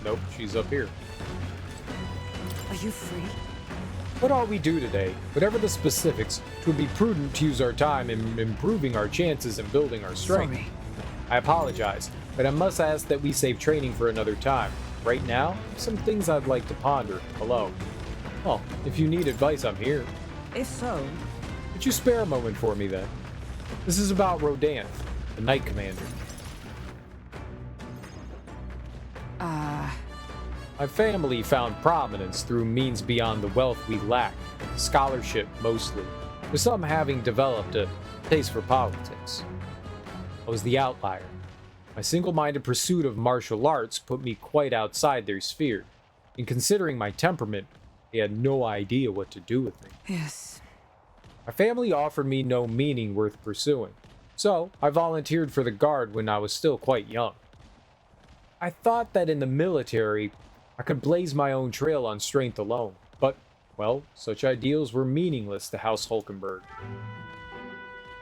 Nope, she's up here. Are you free? What ought we do today? Whatever the specifics, it would be prudent to use our time in improving our chances and building our strength. Sorry. I apologize, but I must ask that we save training for another time. Right now, some things I'd like to ponder. Hello. Well, if you need advice, I'm here. If so... Could you spare a moment for me, then? This is about Rodanth, the Knight Commander. My family found prominence through means beyond the wealth we lack, scholarship mostly, with some having developed a taste for politics. I was the outlier. My single-minded pursuit of martial arts put me quite outside their sphere, and considering my temperament, they had no idea what to do with me. Yes. My family offered me no meaning worth pursuing, so I volunteered for the Guard when I was still quite young. I thought that in the military, I could blaze my own trail on strength alone, but, well, such ideals were meaningless to House Hulkenberg.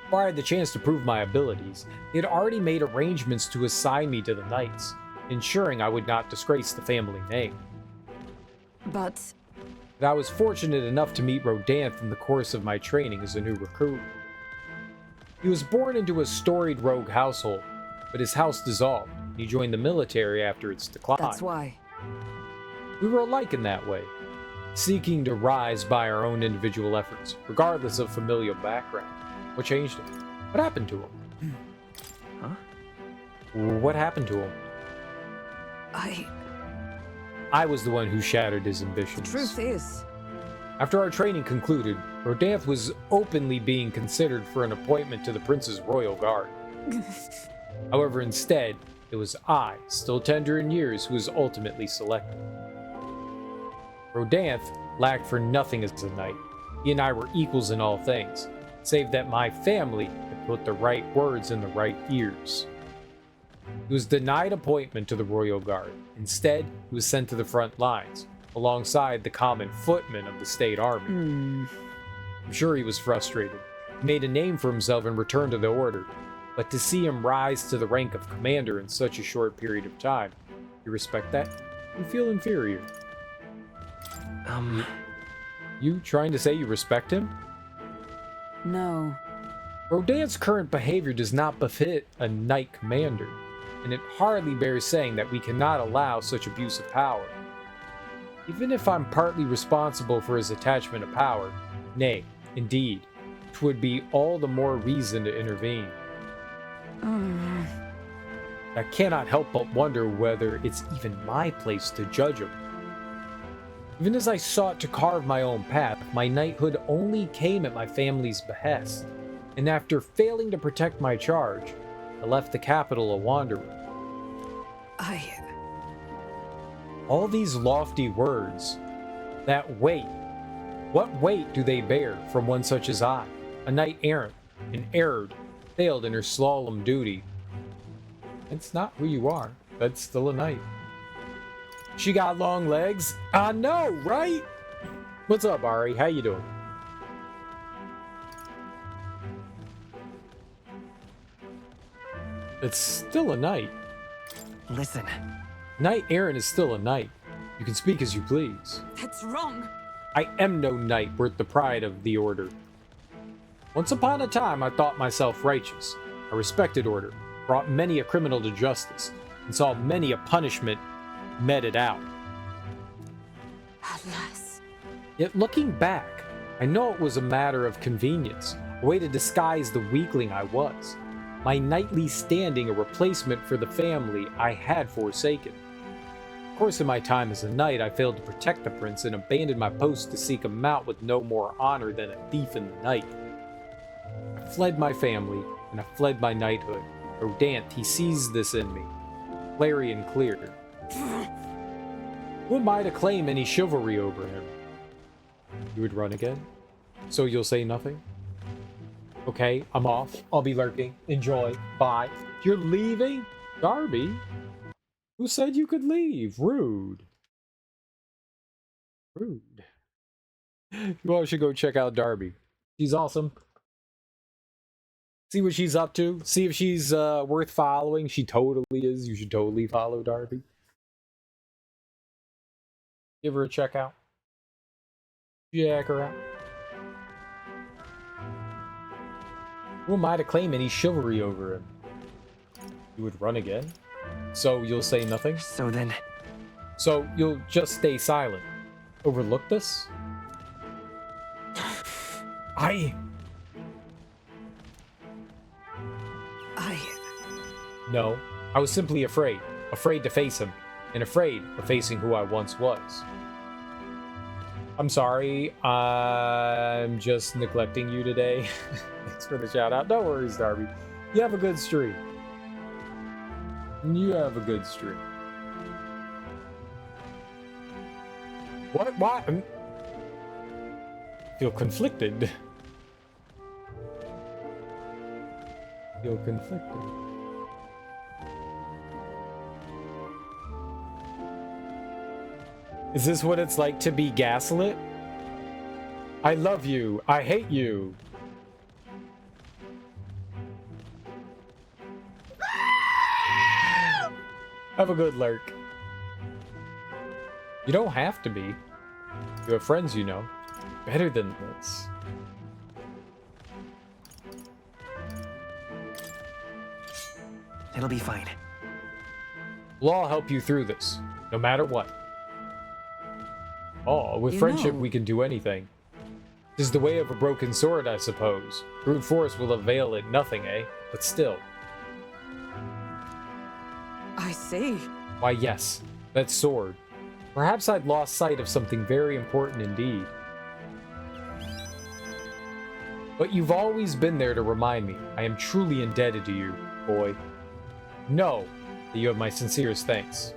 Before I had the chance to prove my abilities, they had already made arrangements to assign me to the Knights, ensuring I would not disgrace the family name. But I was fortunate enough to meet Rodanth in the course of my training as a new recruit. He was born into a storied rogue household, but his house dissolved, and he joined the military after its decline. that's why. We were alike in that way, seeking to rise by our own individual efforts, regardless of familial background. What changed him? What happened to him? What happened to him? I was the one who shattered his ambitions. The truth is... After our training concluded, Rodanth was openly being considered for an appointment to the Prince's Royal Guard. However, instead, it was I, still tender in years, who was ultimately selected. Rodanth lacked for nothing as a knight. He and I were equals in all things, save that my family had put the right words in the right ears. He was denied appointment to the Royal Guard. Instead, he was sent to the front lines, alongside the common footmen of the state army. I'm sure he was frustrated. He made a name for himself and returned to the order, but to see him rise to the rank of commander in such a short period of time, you respect that? You feel inferior. You trying to say you respect him? No. Rodanth's current behavior does not befit a knight commander, and it hardly bears saying that we cannot allow such abuse of power. Even if I'm partly responsible for his attachment to power, nay, indeed, 'twould be all the more reason to intervene. I cannot help but wonder whether it's even my place to judge him. Even as I sought to carve my own path, my knighthood only came at my family's behest, and after failing to protect my charge, I left the capital a wanderer. All these lofty words, that weight, what weight do they bear from one such as I, a knight errant, and erred, failed in her slalom duty? It's not who you are, but still a knight. She got long legs? I know, right? What's up, Ari? How you doing? It's still a knight. Listen. Knight errant is still a knight. You can speak as you please. That's wrong. I am no knight worth the pride of the order. Once upon a time, I thought myself righteous. I respected order, brought many a criminal to justice, and saw many a punishment meted out. Alas. Yet looking back, I know it was a matter of convenience, a way to disguise the weakling I was. My knightly standing a replacement for the family I had forsaken. Of course, in my time as a knight, I failed to protect the prince and abandoned my post to seek him out with no more honor than a thief in the night. I fled my family, and I fled my knighthood. Rodant, he sees this in me. Clarion clear. Who am I to claim any chivalry over him? You would run again? So you'll say nothing? Okay, I'm off. I'll be lurking. Enjoy. Bye. You're leaving? Darby? Who said you could leave? Rude. Rude. You all should go check out Darby. She's awesome. See what she's up to. See if she's worth following. She totally is. You should totally follow Darby. Give her a check out. Check her out. Who am I to claim any chivalry over him? You would run again? So you'll say nothing? So you'll just stay silent. Overlook this? No, I was simply afraid. Afraid to face him. And afraid of facing who I once was. I'm sorry, I'm just neglecting you today. Thanks for the shout out. No worries, Darby. You have a good stream. You have a good stream. What? I feel conflicted. Feel conflicted. Is this what it's like to be gaslit? I love you. I hate you. Have a good lurk. You don't have to be. You have friends you know. Better than this. It'll be fine. We'll all help you through this, no matter what. Oh, with friendship we can do anything. 'Tis the way of a broken sword, I suppose. Brute force will avail it nothing, eh? But still. I see. Why, yes, that sword. Perhaps I'd lost sight of something very important indeed. But you've always been there to remind me. I am truly indebted to you, boy. Know that you have my sincerest thanks.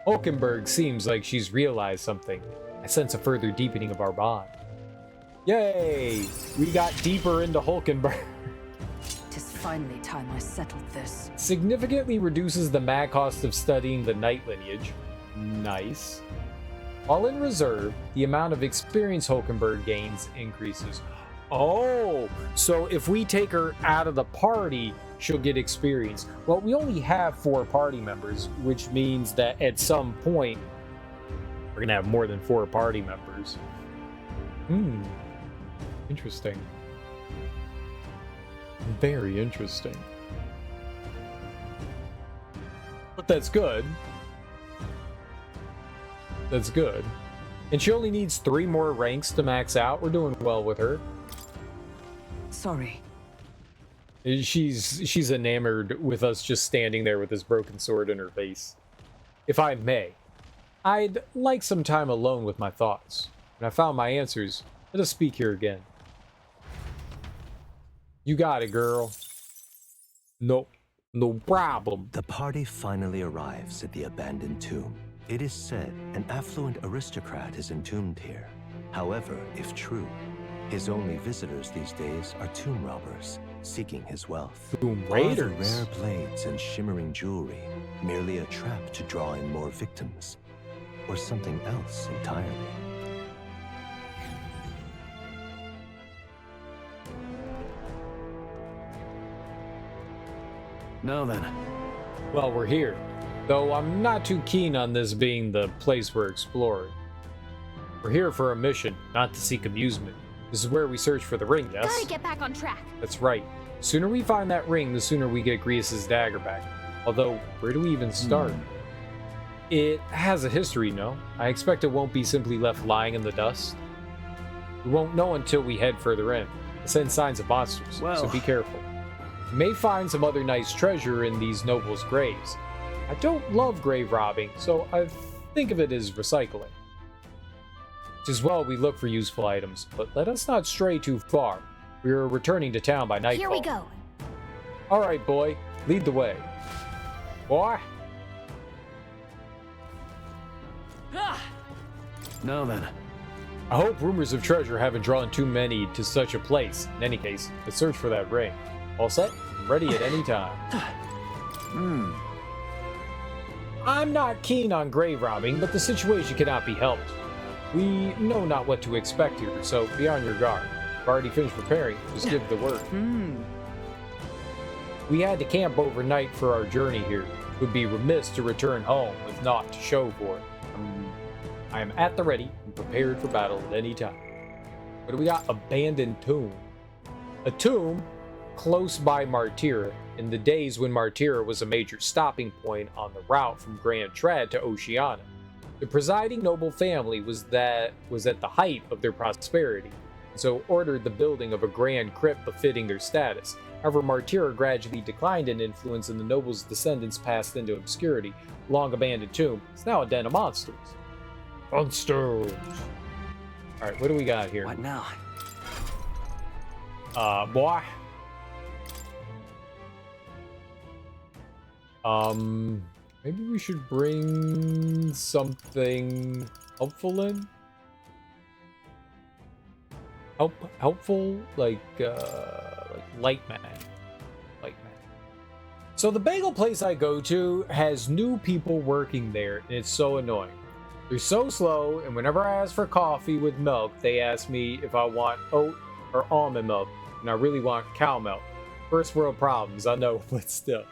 Hulkenberg seems like she's realized something. I sense a further deepening of our bond. Yay! We got deeper into Hulkenberg. Tis finally time I settled this. Significantly reduces the mad cost of studying the knight lineage. Nice. While in reserve, the amount of experience Hulkenberg gains increases. Oh, so if we take her out of the party, she'll get experience. Well, we only have 4 party members, which means that at some point, we're gonna have more than 4 party members. Interesting. Very interesting. But that's good. That's good. And she only needs 3 more ranks to max out. We're doing well with her. Sorry. She's enamored with us just standing there with this broken sword in her face. If I may, I'd like some time alone with my thoughts. When I found my answers, let us speak here again. You got it, girl. No problem. The party finally arrives at the abandoned tomb. It is said an affluent aristocrat is entombed here. However, if true, his only visitors these days are tomb robbers, seeking his wealth. Tomb Are the raiders? rare blades and shimmering jewelry merely a trap to draw in more victims? Or something else entirely? Now then. Well, we're here. Though I'm not too keen on this being the place we're exploring. We're here for a mission, not to seek amusement. This is where we search for the ring, yes? Gotta get back on track. That's right. The sooner we find that ring, the sooner we get Grievous' dagger back. Although, where do we even start? It has a history, no? I expect it won't be simply left lying in the dust. We won't know until we head further in. It sends signs of monsters, so be careful. You may find some other nice treasure in these nobles' graves. I don't love grave robbing, so I think of it as recycling. It's as well we look for useful items, but let us not stray too far. We are returning to town by nightfall. Here we go. Alright, boy. Lead the way. Boy? Now then. I hope rumors of treasure haven't drawn too many to such a place. In any case, let's search for that ring. All set? Ready at any time. I'm not keen on grave robbing, but the situation cannot be helped. We know not what to expect here, so be on your guard. I've already finished preparing, just give the word. We had to camp overnight for our journey here. It would be remiss to return home with naught to show for it. I am at the ready and prepared for battle at any time. What do we got? Abandoned tomb. A tomb close by Martira, in the days when Martira was a major stopping point on the route from Grand Trad to Oceania. The presiding noble family was at the height of their prosperity, and so ordered the building of a grand crypt befitting their status. However, Martira gradually declined in influence, and the noble's descendants passed into obscurity. Long abandoned tomb is now a den of monsters. Monsters! Alright, what do we got here? What now? Boy. Maybe we should bring something helpful in? Helpful? Like light man. So the bagel place I go to has new people working there, and it's so annoying. They're so slow, and whenever I ask for coffee with milk, they ask me if I want oat or almond milk, and I really want cow milk. First world problems, I know, but still.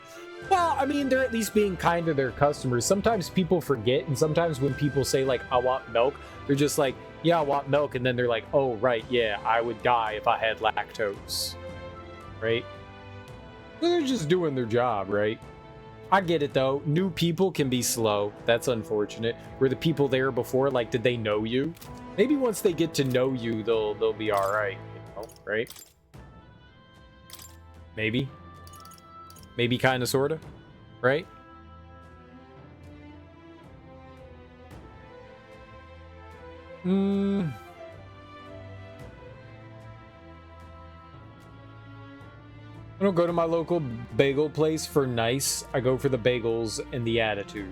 Well, I mean, they're at least being kind to their customers. Sometimes people forget, and sometimes when people say, like, I want milk, they're just like, yeah, I want milk, and then they're like, oh, right, yeah, I would die if I had lactose. Right? They're just doing their job, right? I get it, though. New people can be slow. That's unfortunate. Were the people there before, like, did they know you? Maybe once they get to know you, they'll be all right, you know, right? Maybe. Maybe kind of, sort of, right? I don't go to my local bagel place for nice. I go for the bagels and the attitude.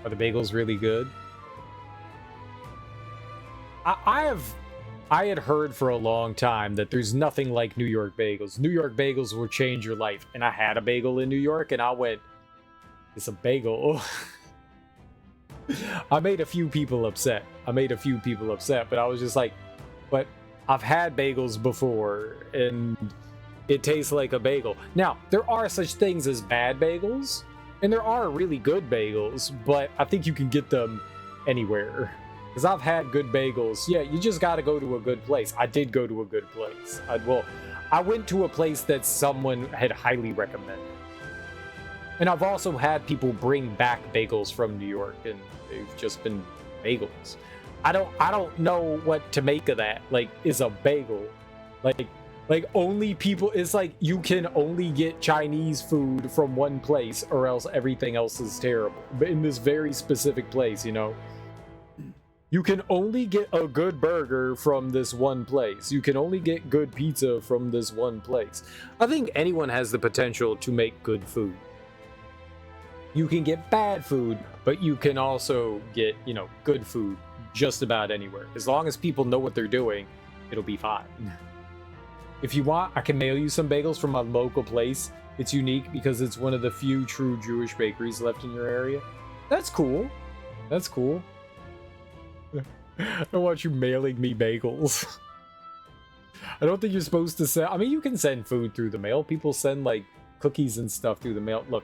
Are the bagels really good? I had heard for a long time that there's nothing like New York bagels. New York bagels will change your life. And I had a bagel in New York and I went, it's a bagel. I made a few people upset. But I was just like, but I've had bagels before and it tastes like a bagel. Now, there are such things as bad bagels and there are really good bagels, but I think you can get them anywhere. Because I've had good bagels. Yeah, you just got to go to a good place. I did go to a good place. I went to a place that someone had highly recommended. And I've also had people bring back bagels from New York, and they've just been bagels. I don't know what to make of that. Like, is a bagel like only people? It's like you can only get Chinese food from one place, or else everything else is terrible. But in this very specific place, you know. You can only get a good burger from this one place. You can only get good pizza from this one place. I think anyone has the potential to make good food. You can get bad food, but you can also get, you know, good food just about anywhere. As long as people know what they're doing, it'll be fine. If you want, I can mail you some bagels from my local place. It's unique because it's one of the few true Jewish bakeries left in your area. That's cool. That's cool. I don't want you mailing me bagels. I don't think you're supposed to send... I mean, you can send food through the mail. People send, like, cookies and stuff through the mail. Look,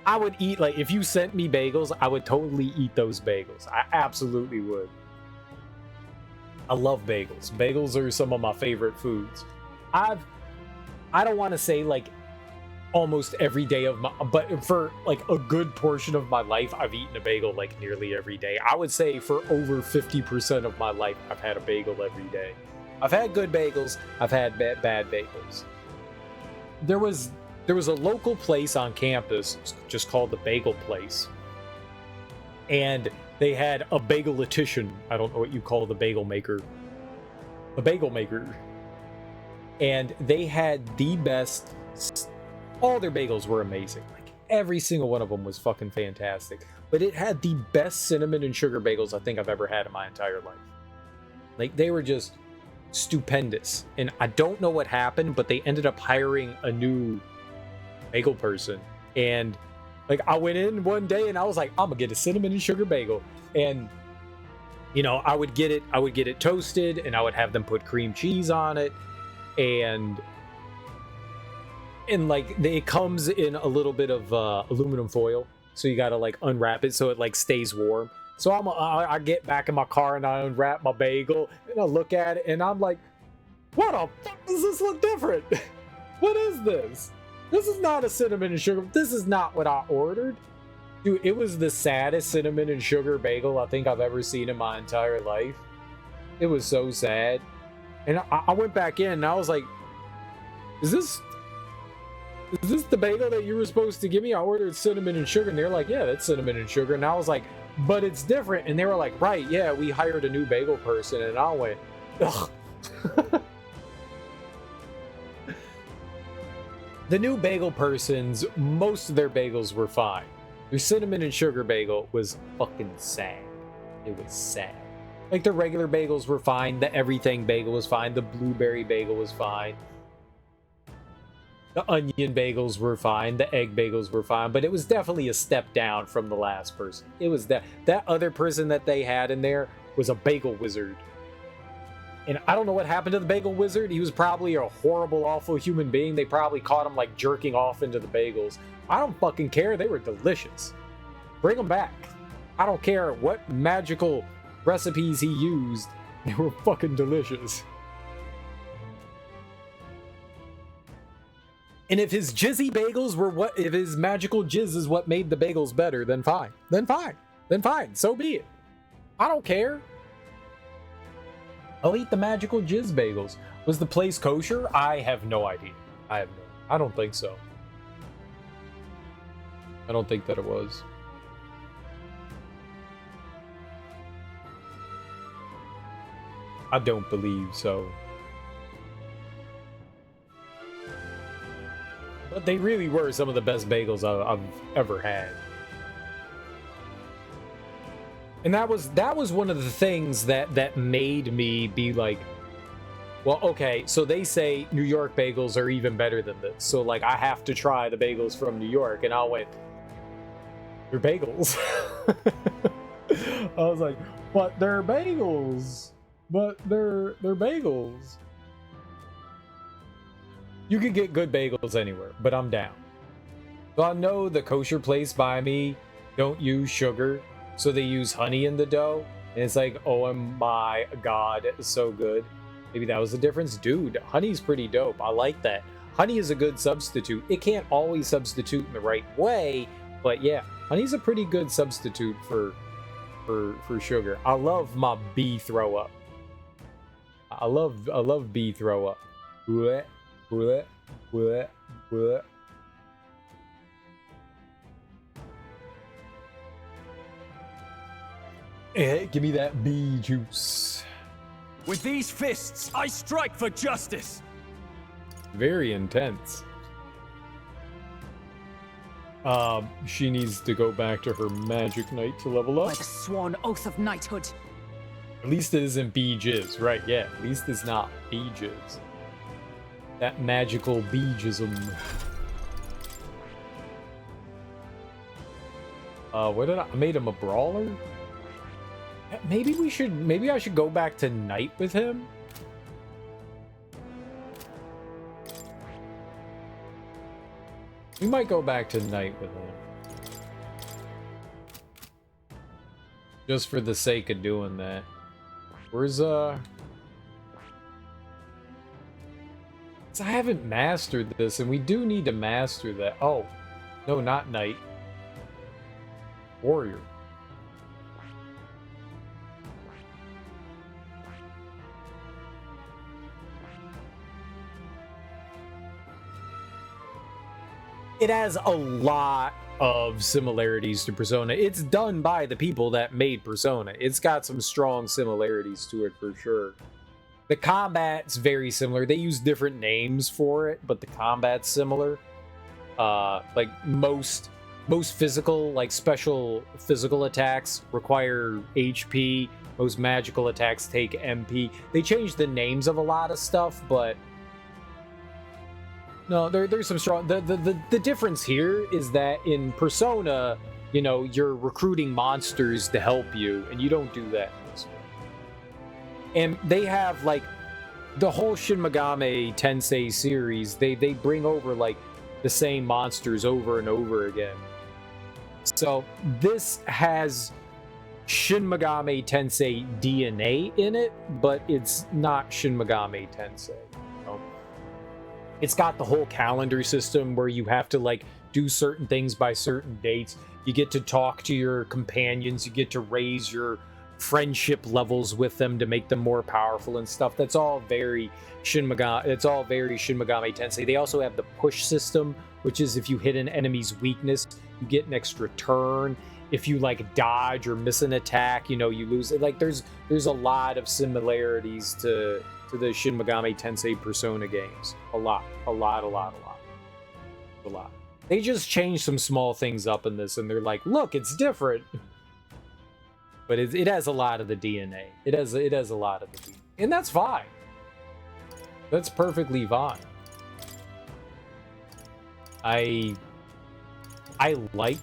I would eat, like, if you sent me bagels, I would totally eat those bagels. I absolutely would. I love bagels. Bagels are some of my favorite foods. I don't want to say, like, almost every day of my, but for like a good portion of my life, I've eaten a bagel like nearly every day. I would say for over 50% of my life, I've had a bagel every day. I've had good bagels, I've had bad bagels. There was a local place on campus just called the Bagel Place, and they had a bagel-etition. I don't know what you call the bagel maker. A bagel maker. And they had the best. All their bagels were amazing. Like every single one of them was fucking fantastic. But it had the best cinnamon and sugar bagels I think I've ever had in my entire life. Like they were just stupendous. And I don't know what happened, but they ended up hiring a new bagel person. And like I went in one day and I was like, I'm gonna get a cinnamon and sugar bagel. And you know, I would get it toasted, and I would have them put cream cheese on it. And like it comes in a little bit of aluminum foil, so you gotta like unwrap it so it like stays warm. So I get back in my car and I unwrap my bagel and I look at it and I'm like, what the fuck does this look different? What is this? This is not a cinnamon and sugar. This is not what I ordered. Dude, it was the saddest cinnamon and sugar bagel I think I've ever seen in my entire life. It was so sad. And I went back in and I was like, is this the bagel that you were supposed to give me? I ordered cinnamon and sugar. And they're like, yeah, that's cinnamon and sugar. And I was like, but it's different. And they were like, right, yeah, we hired a new bagel person. And I went, ugh. The new bagel persons, most of their bagels were fine. Their cinnamon and sugar bagel was fucking sad. It was sad. Like the regular bagels were fine. The everything bagel was fine. The blueberry bagel was fine. The onion bagels were fine. The egg bagels were fine. But it was definitely a step down from the last person. It was that other person that they had in there was a bagel wizard. And I don't know what happened to the bagel wizard. He was probably a horrible, awful human being. They probably caught him like jerking off into the bagels. I don't fucking care. They were delicious. Bring them back. I don't care what magical recipes he used. They were fucking delicious. And if his jizzy bagels were if his magical jizz is what made the bagels better, then fine. Then fine. Then fine. So be it. I don't care. I'll eat the magical jizz bagels. Was the place kosher? I have no idea. I don't think so. I don't think that it was. I don't believe so. But they really were some of the best bagels I've ever had. And that was one of the things that made me be like, well, okay, so they say New York bagels are even better than this. So like I have to try the bagels from New York. And I went, they're bagels. I was like, but they're bagels. But they're bagels. You can get good bagels anywhere, but I'm down. So I know the kosher place by me don't use sugar, so they use honey in the dough. And it's like, oh my god, it's so good. Maybe that was the difference. Dude, honey's pretty dope. I like that. Honey is a good substitute. It can't always substitute in the right way, but yeah, honey's a pretty good substitute for sugar. I love my bee throw up. I love bee throw up. Blech, blech, blech, blech. Hey, give me that bee juice. With these fists, I strike for justice. Very intense. She needs to go back to her magic knight to level up. By the sworn oath of knighthood. At least it isn't bee jizz, right? Yeah, at least it's not bee jizz. That magical bee jism. What did I made him a brawler? Maybe I should go back to knight with him. We might go back to knight with him. Just for the sake of doing that. Where's So I haven't mastered this, and we do need to master that. Oh, no, not knight. Warrior. It has a lot of similarities to Persona. It's done by the people that made Persona. It's got some strong similarities to it for sure. The combat's very similar. They use different names for it, but the combat's similar. Like most physical, like special physical attacks require HP. Most magical attacks take MP. They changed the names of a lot of stuff, but no, there's some strong. The difference here is that in Persona, you know, you're recruiting monsters to help you, and you don't do that in this one. And they have like the whole Shin Megami Tensei series. They bring over like the same monsters over and over again. So this has Shin Megami Tensei DNA in it, but it's not Shin Megami Tensei. It's got the whole calendar system where you have to like do certain things by certain dates. You get to talk to your companions. You get to raise your friendship levels with them to make them more powerful and stuff. That's all very Shin Megami. It's all very Shin Megami Tensei. They also have the push system, which is if you hit an enemy's weakness, you get an extra turn. If you like dodge or miss an attack, you know, you lose it. Like there's a lot of similarities to the Shin Megami Tensei Persona games. A lot. They just changed some small things up in this, and they're like, look, it's different. But it has a lot of the DNA. It has a lot of the DNA. And that's fine. That's perfectly fine. I like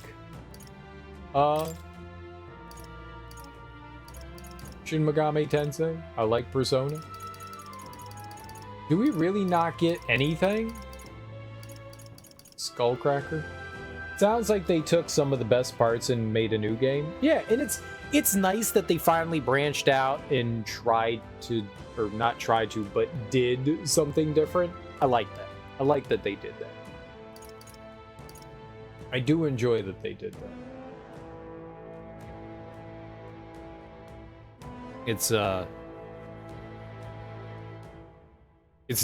Shin Megami Tensei. I like Persona. Do we really not get anything? Skullcracker? Sounds like they took some of the best parts and made a new game. Yeah, and it's nice that they finally branched out and tried to, or not tried to, but did something different. I like that. I like that they did that. I do enjoy that they did that. It's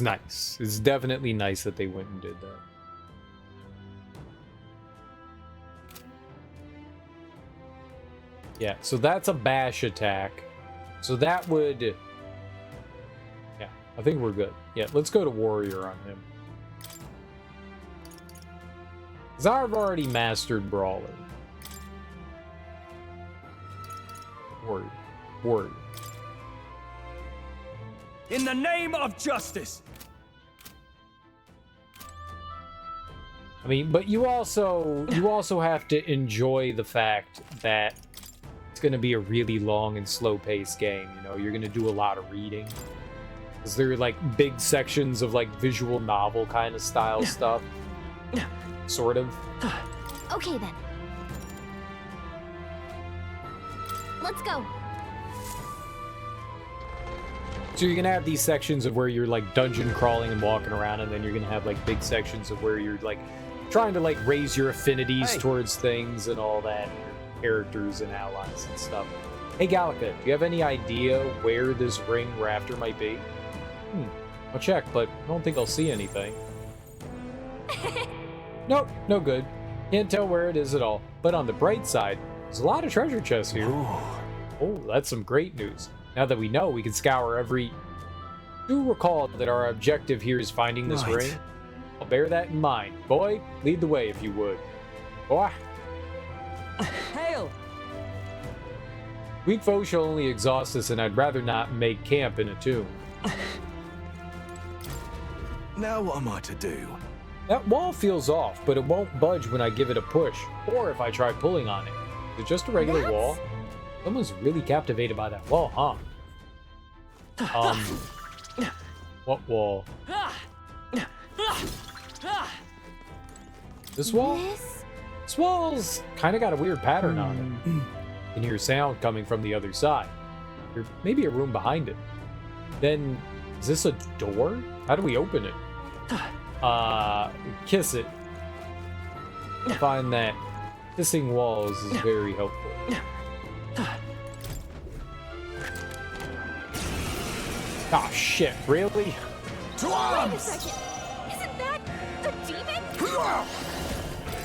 nice. It's definitely nice that they went and did that. Yeah, so that's a bash attack. So that would... Yeah, I think we're good. Yeah, let's go to Warrior on him. Because I've already mastered Brawler. Warrior. In the name of justice! I mean, but you also have to enjoy the fact that it's going to be a really long and slow-paced game. You know, you're going to do a lot of reading. Because there are, like, big sections of, like, visual novel kind of style stuff. Sort of. Okay, then. Let's go. So you're going to have these sections of where you're, like, dungeon crawling and walking around, and then you're going to have, like, big sections of where you're, like, trying to, like, raise your affinities towards things and all that. Characters and allies and stuff. Hey Gallica, do you have any idea where this ring rafter might be? I'll check, but I don't think I'll see anything. Nope, no good. Can't tell where it is at all. But on the bright side, there's a lot of treasure chests here. Oh, that's some great news. Now that we know, we can scour every... Do recall that our objective here is finding this ring. I'll bear that in mind. Boy, lead the way if you would. Boy. Hail! Weak foes shall only exhaust us, and I'd rather not make camp in a tomb. Now what am I to do? That wall feels off, but it won't budge when I give it a push, or if I try pulling on it. Is it just a regular wall? Someone's really captivated by that wall, huh? What wall? This wall? This wall's kind of got a weird pattern on it. You can hear sound coming from the other side. There may be a room behind it. Then, is this a door? How do we open it? Kiss it. I find that kissing walls is very helpful. Ah, shit, really? To Wait a arms! second. Isn't that the demon?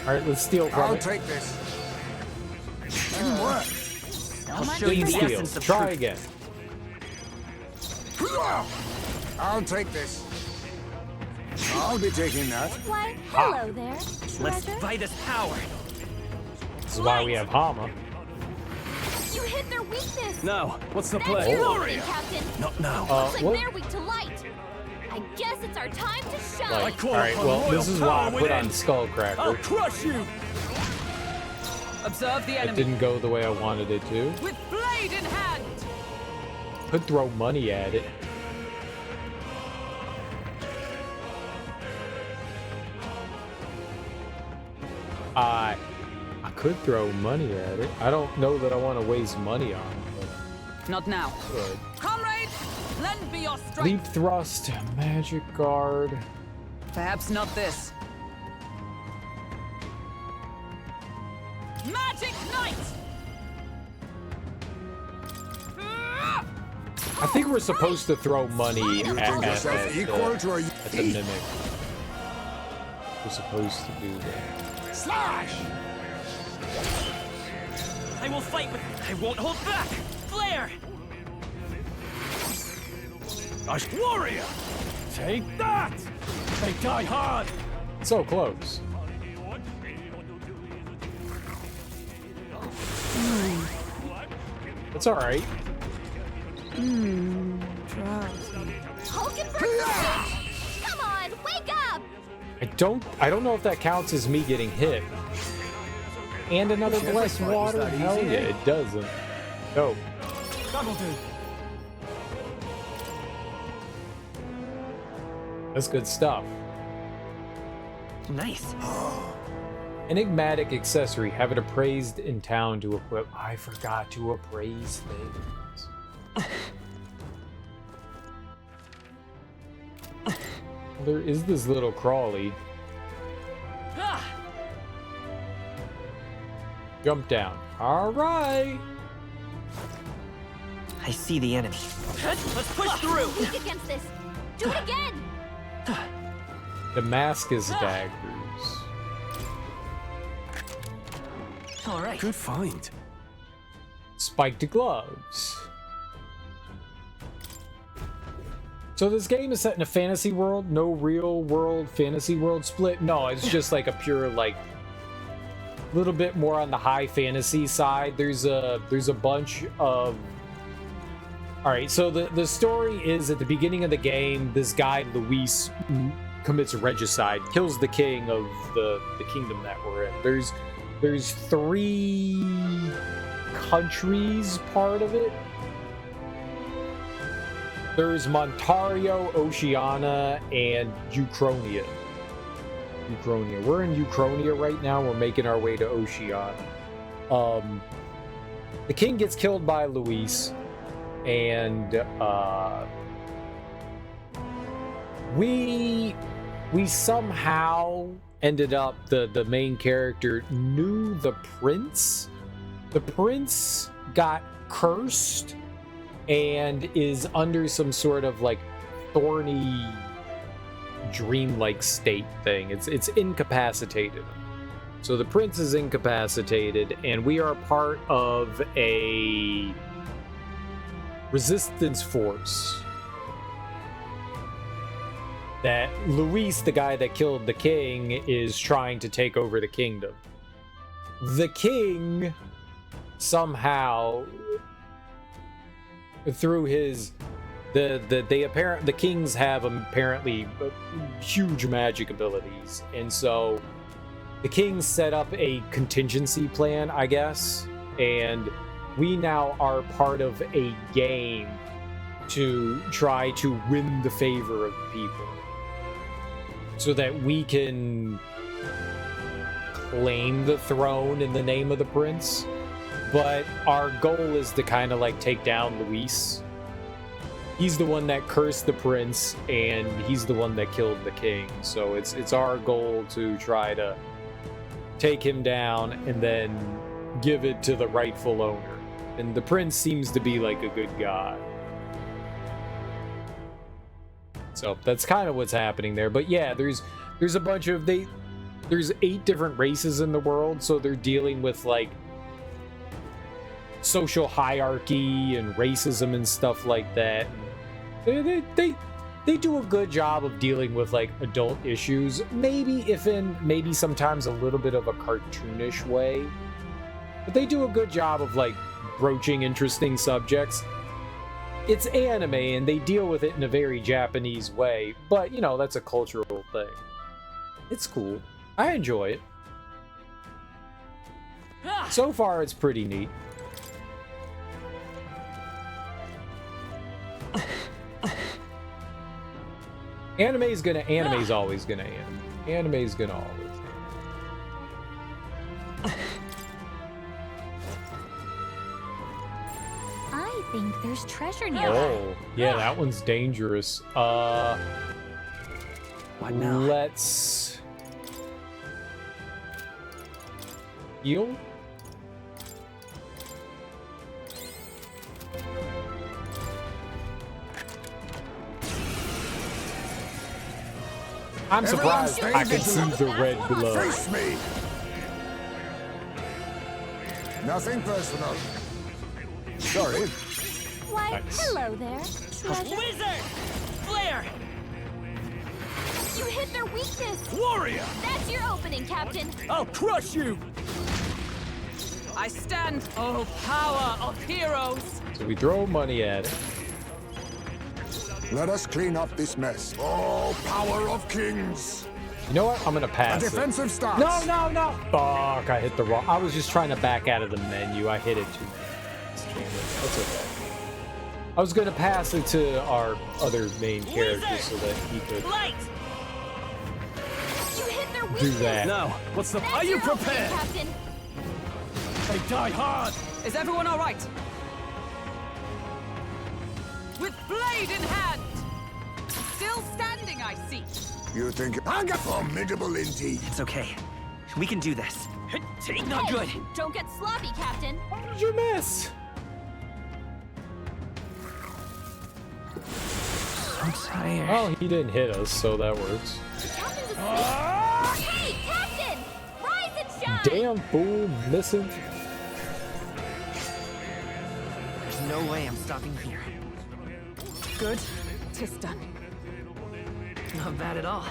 Alright, let's steal from I'll it. take this. Teamwork. I'll show you the Steal. essence of Try truth. again. I'll take this. I'll be taking that. Why, hello there, Let's treasure. fight this power. This is why we have Hama. You hit their weakness. Now, what's the That's play? your opening, Captain. Not now. Looks like what? they're weak to light. I guess it's our time to shine. Like, alright, well, this is why I put on Skullcracker. I'll crush you! Observe the It enemy. didn't go the way I wanted it to. With blade in hand. Could throw money at it. I could throw money at it. I don't know that I want to waste money on it, Not now. but good. Comrades, lend me your strength. Leap thrust, magic guard. Perhaps not this. Magic Knight! I think we're supposed to throw money You think yourself equal to a at the mimic. We're supposed to do that. slash? I will fight with. I won't hold back. Flare. Nice warrior! Take that! They die hard! So close. It's alright. Hulk and Bruce. Come on, wake up. I don't know if that counts as me getting hit. And another blessed water? Hell yeah, it doesn't. No. That'll do. That's good stuff. Nice. Enigmatic accessory. Have it appraised in town to equip. I forgot to appraise things. There is this little crawly. Ah, Jump down. Alright. I see the enemy. Let's push through. Weak against this. Do it again. Damascus daggers. All right. Good find. Spiked gloves. So this game is set in a fantasy world, no real world fantasy world split. No, it's just like a pure like little bit more on the high fantasy side. There's a bunch of all right, so the story is at the beginning of the game, this guy Luis commits regicide, kills the king of the kingdom that we're in. There's 3 countries part of it. There's Montario, Oceania, and Uchronia. We're in Uchronia right now. We're making our way to Oceania. The king gets killed by Luis, and we somehow ended up the main character knew the prince. The prince got cursed and is under some sort of like thorny dreamlike state thing. It's incapacitated. So the prince is incapacitated, and we are part of a resistance force that Luis, the guy that killed the king, is trying to take over the kingdom. The king somehow, through his the kings have apparently huge magic abilities, and so the king set up a contingency plan, I guess, and we now are part of a game to try to win the favor of the people so that we can claim the throne in the name of the prince. But our goal is to kind of like take down Luis he's the one that cursed the prince, and he's the one that killed the king. So it's our goal to try to take him down and then give it to the rightful owner. And the prince seems to be like a good guy. So that's kind of what's happening there. But yeah, there's a bunch of there's 8 different races in the world, so they're dealing with like social hierarchy and racism and stuff like that. They do a good job of dealing with like adult issues, maybe sometimes a little bit of a cartoonish way, but they do a good job of like broaching interesting subjects. It's anime and they deal with it in a very Japanese way, but you know, that's a cultural thing. It's cool. I enjoy it. So far, it's pretty neat. Anime's always gonna anime. Anime's gonna always anime. I think there's treasure nearby. Oh, yeah, that one's dangerous. What now? Let's heal. I'm surprised I can see the red glow. Face me! Nothing personal. Sorry. Why, Nice. hello there, treasure. Wizard! Flare! You hit their weakness. Warrior! That's your opening, Captain. I'll crush you! I stand, oh power of heroes! So we throw money at it. Let us clean up this mess. Oh, power of kings! You know what? I'm gonna pass A it. defensive stance. No! Fuck! I hit the wrong. I was just trying to back out of the menu. I hit it too. That's okay. I was gonna pass it to our other main character so that he could Light! You hit their do weakness. that. Now, what's the... That's Are you your opening, prepared? Captain. They die hard! Is everyone all right? With blade in hand! Still standing, I see. You think formidable indeed. It's okay. We can do this. Not good. Don't get sloppy, Captain. How did you miss? I'm tired. Oh, he didn't hit us, so that works. The Captain's asleep. Hey, Captain! Rise and shine! Damn fool, missing. There's no way I'm stopping here. Good. 'Tis done. Not bad at all.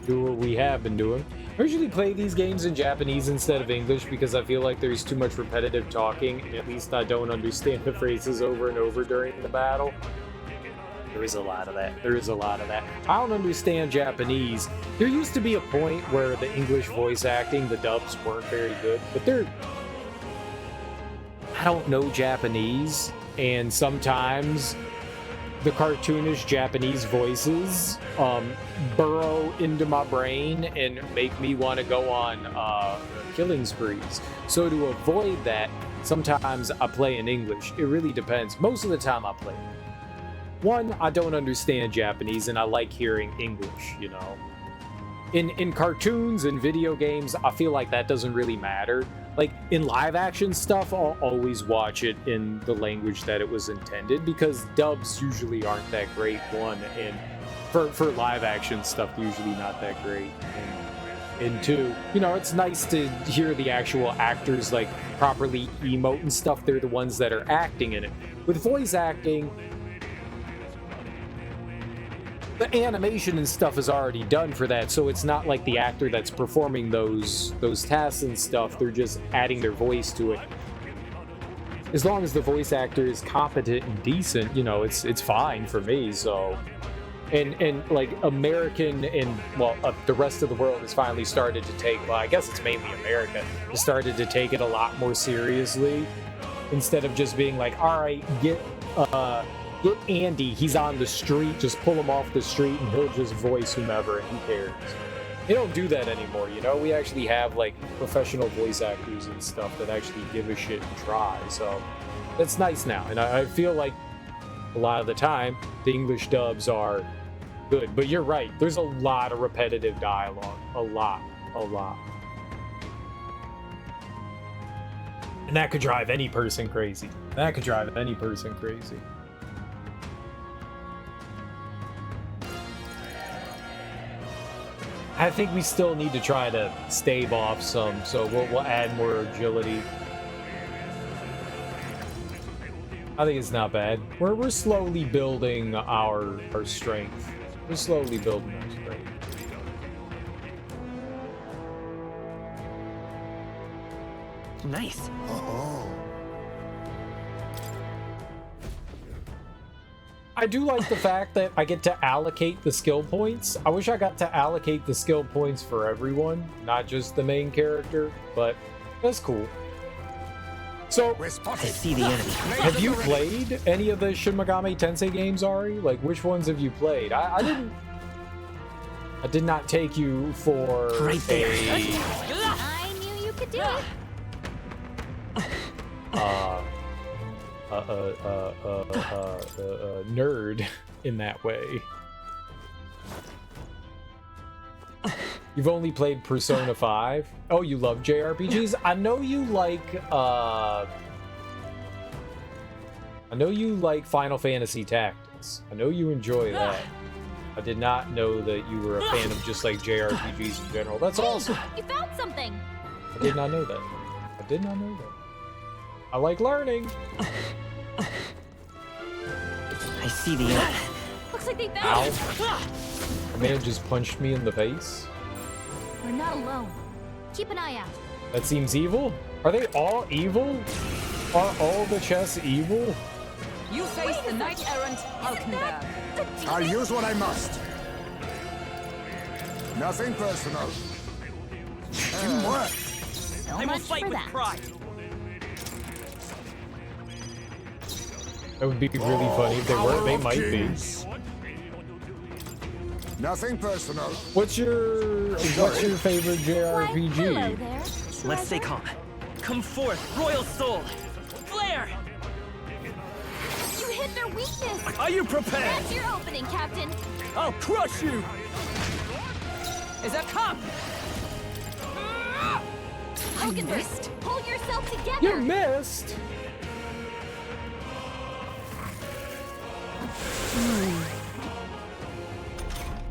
Do what we have been doing. I usually play these games in Japanese instead of English because I feel like there's too much repetitive talking, and at least I don't understand the phrases over and over during the battle. There is a lot of that. I don't understand Japanese. There used to be a point where the English voice acting, the dubs weren't very good, but I don't know Japanese, and sometimes the cartoonish Japanese voices burrow into my brain and make me want to go on killing sprees. So to avoid that, sometimes I play in English. It really depends. Most of the time I play. One, I don't understand Japanese and I like hearing English, you know. In cartoons and video games, I feel like that doesn't really matter. Like, in live-action stuff, I'll always watch it in the language that it was intended, because dubs usually aren't that great, one, and for live-action stuff, usually not that great, and two, you know, it's nice to hear the actual actors, like, properly emote and stuff. They're the ones that are acting in it. With voice acting, the animation and stuff is already done for that, so it's not like the actor that's performing those tasks and stuff. They're just adding their voice to it. As long as the voice actor is competent and decent, you know, it's fine for me. So, and like American and the rest of the world has finally started to take. Well, I guess it's mainly America. Has started to take it a lot more seriously, instead of just being like, all right, get Andy, he's on the street, just pull him off the street and he'll just voice whomever and who cares. They don't do that anymore, you know? We actually have, like, professional voice actors and stuff that actually give a shit and try, so that's nice now. And I feel like a lot of the time, the English dubs are good. But you're right, there's a lot of repetitive dialogue. A lot. And that could drive any person crazy. I think we still need to try to stave off some, so we'll add more agility. I think it's not bad. We're slowly building our strength. We're slowly building our strength. Nice. I do like the fact that I get to allocate the skill points. I wish I got to allocate the skill points for everyone, not just the main character, but that's cool. So, I see the enemy. have you played any of the Shin Megami Tensei games, Ari? Like, which ones have you played? I did not take you for Right there. I knew you could do it. Nerd in that way. You've only played Persona 5? Oh, you love JRPGs? I know you like Final Fantasy Tactics. I know you enjoy that. I did not know that you were a fan of just like JRPGs in general. That's awesome. You found something. I did not know that. I like learning. I see the enemy. Looks like they found it. A man just punched me in the face. We're not alone. Keep an eye out. That seems evil. Are they all evil? Are all the chests evil? You face the knight-errant Hulkenberg. I'll use what I must. Nothing personal. Teamwork. So I will much fight for with that. pride. That would be really funny if they were. They might be. Nothing personal. What's your favorite JRPG? Let's stay calm. Come forth, royal soul. Flare! You hit their weakness. Are you prepared? That's your opening, Captain. I'll crush you! Is that come? Hulkenberg, pull yourself together. You missed.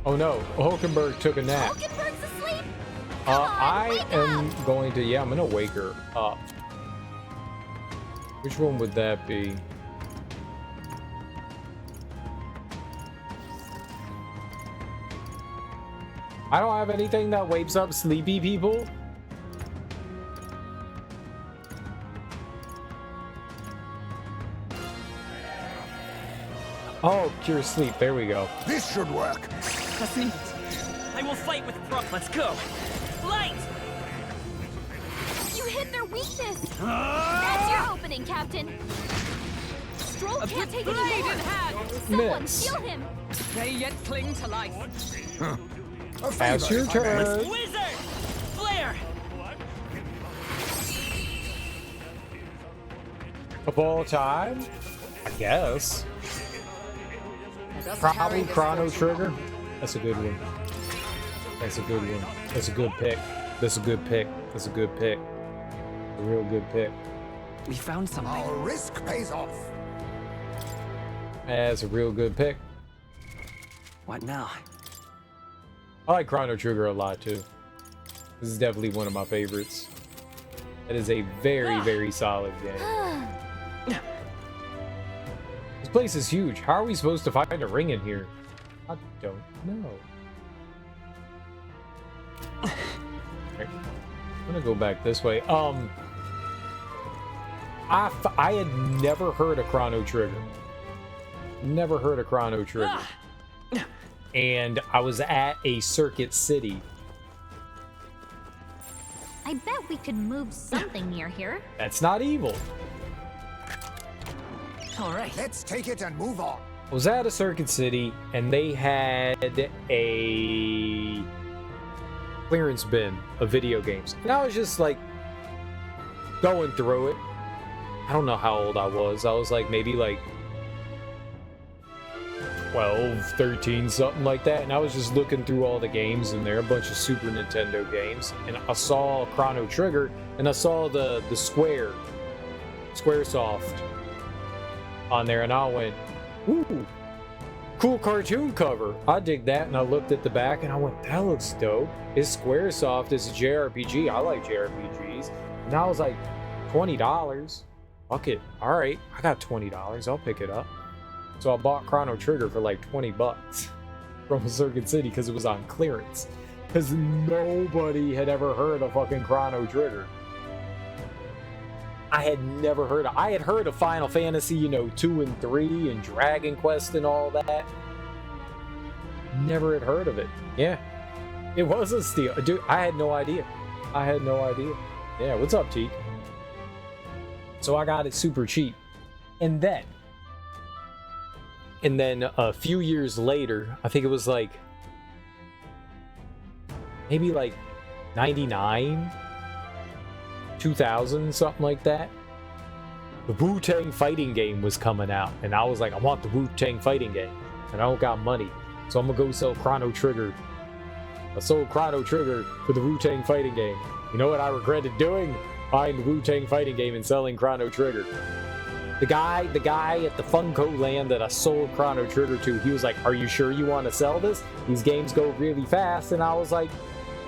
Oh no, Hulkenberg took a nap. Hulkenberg's asleep. I am going to, I'm gonna wake her up. Which one would that be? I don't have anything that wakes up sleepy people. Oh, cure sleep. There we go. This should work. I will fight with pride. Let's go. Light! You hit their weakness. That's your opening, Captain. Stroll can't take it anymore. Someone Miss. heal him. They yet cling to life. Pass your turn. Wizard! Flare! Of all time? I guess. Probably Chrono Trigger. That's a good one. That's a good one. That's a good pick. That's a good pick. That's a good pick. A real good pick. We found something. Our risk pays off. That's a real good pick. What now? I like Chrono Trigger a lot too. This is definitely one of my favorites. It is a very, very solid game. This place is huge. How are we supposed to find a ring in here? I don't know. Okay. I'm gonna go back this way. I had never heard of Chrono Trigger. Never heard of Chrono Trigger. And I was at a Circuit City. I bet we could move something near here. That's not evil. All right. Let's take it and move on. I was at a Circuit City and they had a clearance bin of video games. And I was just like going through it. I don't know how old I was. I was like maybe like 12, 13, something like that. And I was just looking through all the games in there, a bunch of Super Nintendo games. And I saw Chrono Trigger, and I saw the Squaresoft on there, and I went, ooh, cool cartoon cover. I dig that. And I looked at the back, and I went, that looks dope. It's Squaresoft. It's a JRPG. I like JRPGs. And I was like, $20. Fuck it. All right, I got $20. I'll pick it up. So I bought Chrono Trigger for like 20 bucks from Circuit City because it was on clearance. Because nobody had ever heard of fucking Chrono Trigger. I had never heard of. I had heard of Final Fantasy, you know, 2 and 3 and Dragon Quest and all that. Never had heard of it. Yeah, it was a steal, dude. I had no idea. I had no idea. Yeah, what's up, Teak? So I got it super cheap, and then a few years later, I think it was like maybe like 99, 2000, something like that. The Wu-Tang fighting game was coming out, and I was like, I want the Wu-Tang fighting game, and I don't got money, so I'm gonna go sell Chrono Trigger. I sold Chrono Trigger for the Wu-Tang fighting game. You know what I regretted doing? Buying the Wu-Tang fighting game and selling Chrono Trigger. The guy at the Funko land that I sold Chrono Trigger to, he was like, are you sure you want to sell this? These games go really fast. And I was like,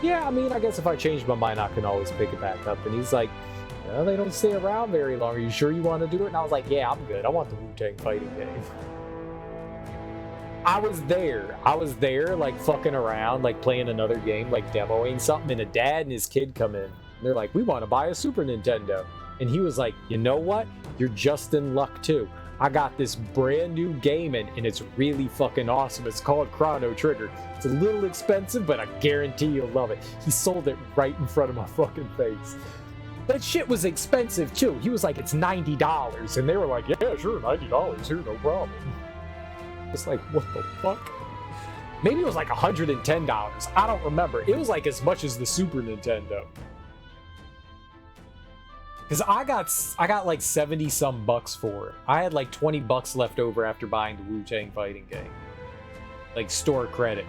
yeah, I mean, I guess if I change my mind, I can always pick it back up. And he's like, well, they don't stay around very long. Are you sure you want to do it? And I was like, yeah, I'm good. I want the Wu-Tang fighting game. I was there, like, fucking around, like, playing another game, like, demoing something. And a dad and his kid come in. And they're like, we want to buy a Super Nintendo. And he was like, you know what? You're just in luck too. I got this brand new game and it's really fucking awesome. It's called Chrono Trigger. It's a little expensive, but I guarantee you'll love it. He sold it right in front of my fucking face. That shit was expensive too. He was like, it's $90. And they were like, yeah, sure, $90 here, no problem. It's like, what the fuck? Maybe it was like $110. I don't remember. It was like as much as the Super Nintendo. Because I got like 70 some bucks for it. I had like 20 bucks left over after buying the Wu-Tang fighting game. Like store credit.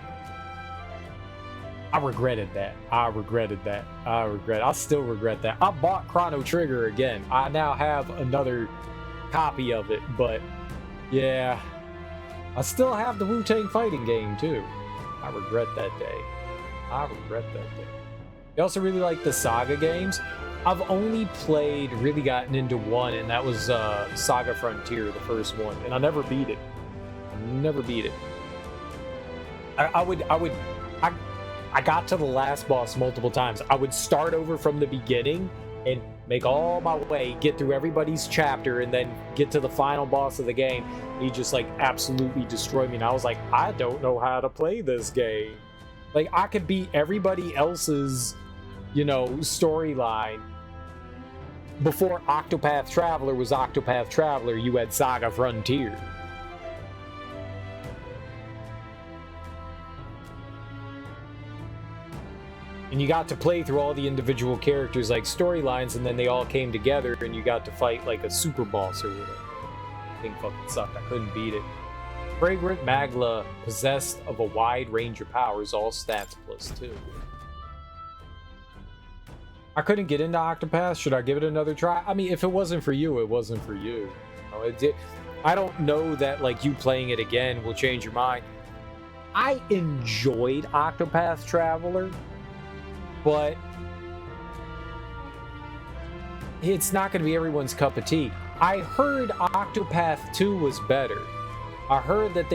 I regretted that. I still regret that. I bought Chrono Trigger again. I now have another copy of it, but yeah. I still have the Wu-Tang fighting game too. I regret that day. I also really like the Saga games. I've only really gotten into one, and that was Saga Frontier, the first one, and I never beat it. I got to the last boss multiple times. I would start over from the beginning and make all my way, get through everybody's chapter, and then get to the final boss of the game. He just like absolutely destroyed me, and I was like, I don't know how to play this game. Like, I could beat everybody else's, you know, storyline. Before Octopath Traveler was Octopath Traveler, you had Saga Frontier. And you got to play through all the individual characters, like storylines, and then they all came together and you got to fight like a super boss or whatever. Thing fucking sucked. I couldn't beat it. Fragrant Magla, possessed of a wide range of powers, all stats +2. I couldn't get into Octopath. Should I give it another try? I mean, if it wasn't for you, it wasn't for you. I don't know that like you playing it again will change your mind. I enjoyed Octopath Traveler, but it's not going to be everyone's cup of tea. I heard Octopath 2 was better. I heard that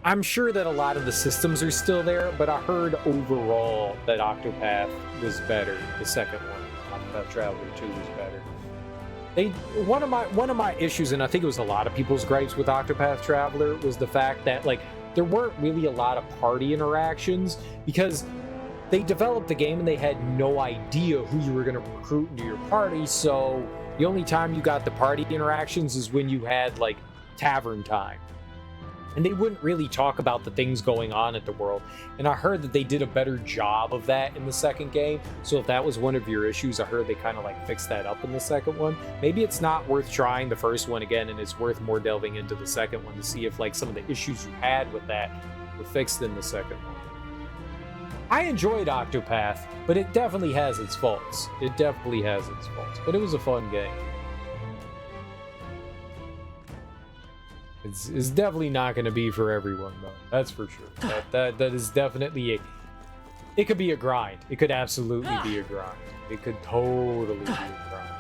I'm sure that a lot of the systems are still there, but I heard overall that Octopath was better. The second one, Octopath Traveler 2, was better. One of my issues, and I think it was a lot of people's gripes with Octopath Traveler, was the fact that like there weren't really a lot of party interactions, because they developed the game and they had no idea who you were going to recruit into your party. So the only time you got the party interactions is when you had like tavern time. and they wouldn't really talk about the things going on at the world. And I heard that they did a better job of that in the second game. So if that was one of your issues, I heard they kind of like fixed that up in the second one. Maybe it's not worth trying the first one again, and it's worth more delving into the second one to see if like some of the issues you had with that were fixed in the second one. I enjoyed Octopath, but it definitely has its faults. It definitely has its faults, but it was a fun game. It's definitely not going to be for everyone, though. That's for sure. That is definitely it could be a grind. It could absolutely be a grind. It could totally be a grind.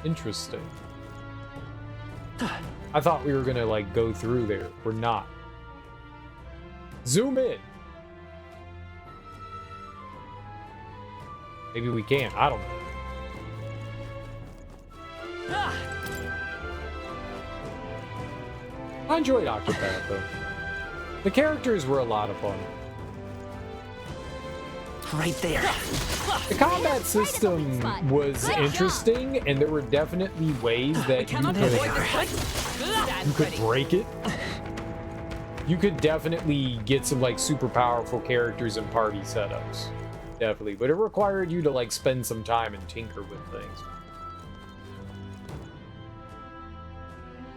Interesting. I thought we were going to, like, go through there. We're not. Zoom in. Maybe we can. I don't know. I enjoyed Octopath, though. The characters were a lot of fun. Right there. The combat system was interesting, and there were definitely ways that you could break it. You could definitely get some like super powerful characters and party setups. Definitely. But it required you to like spend some time and tinker with things.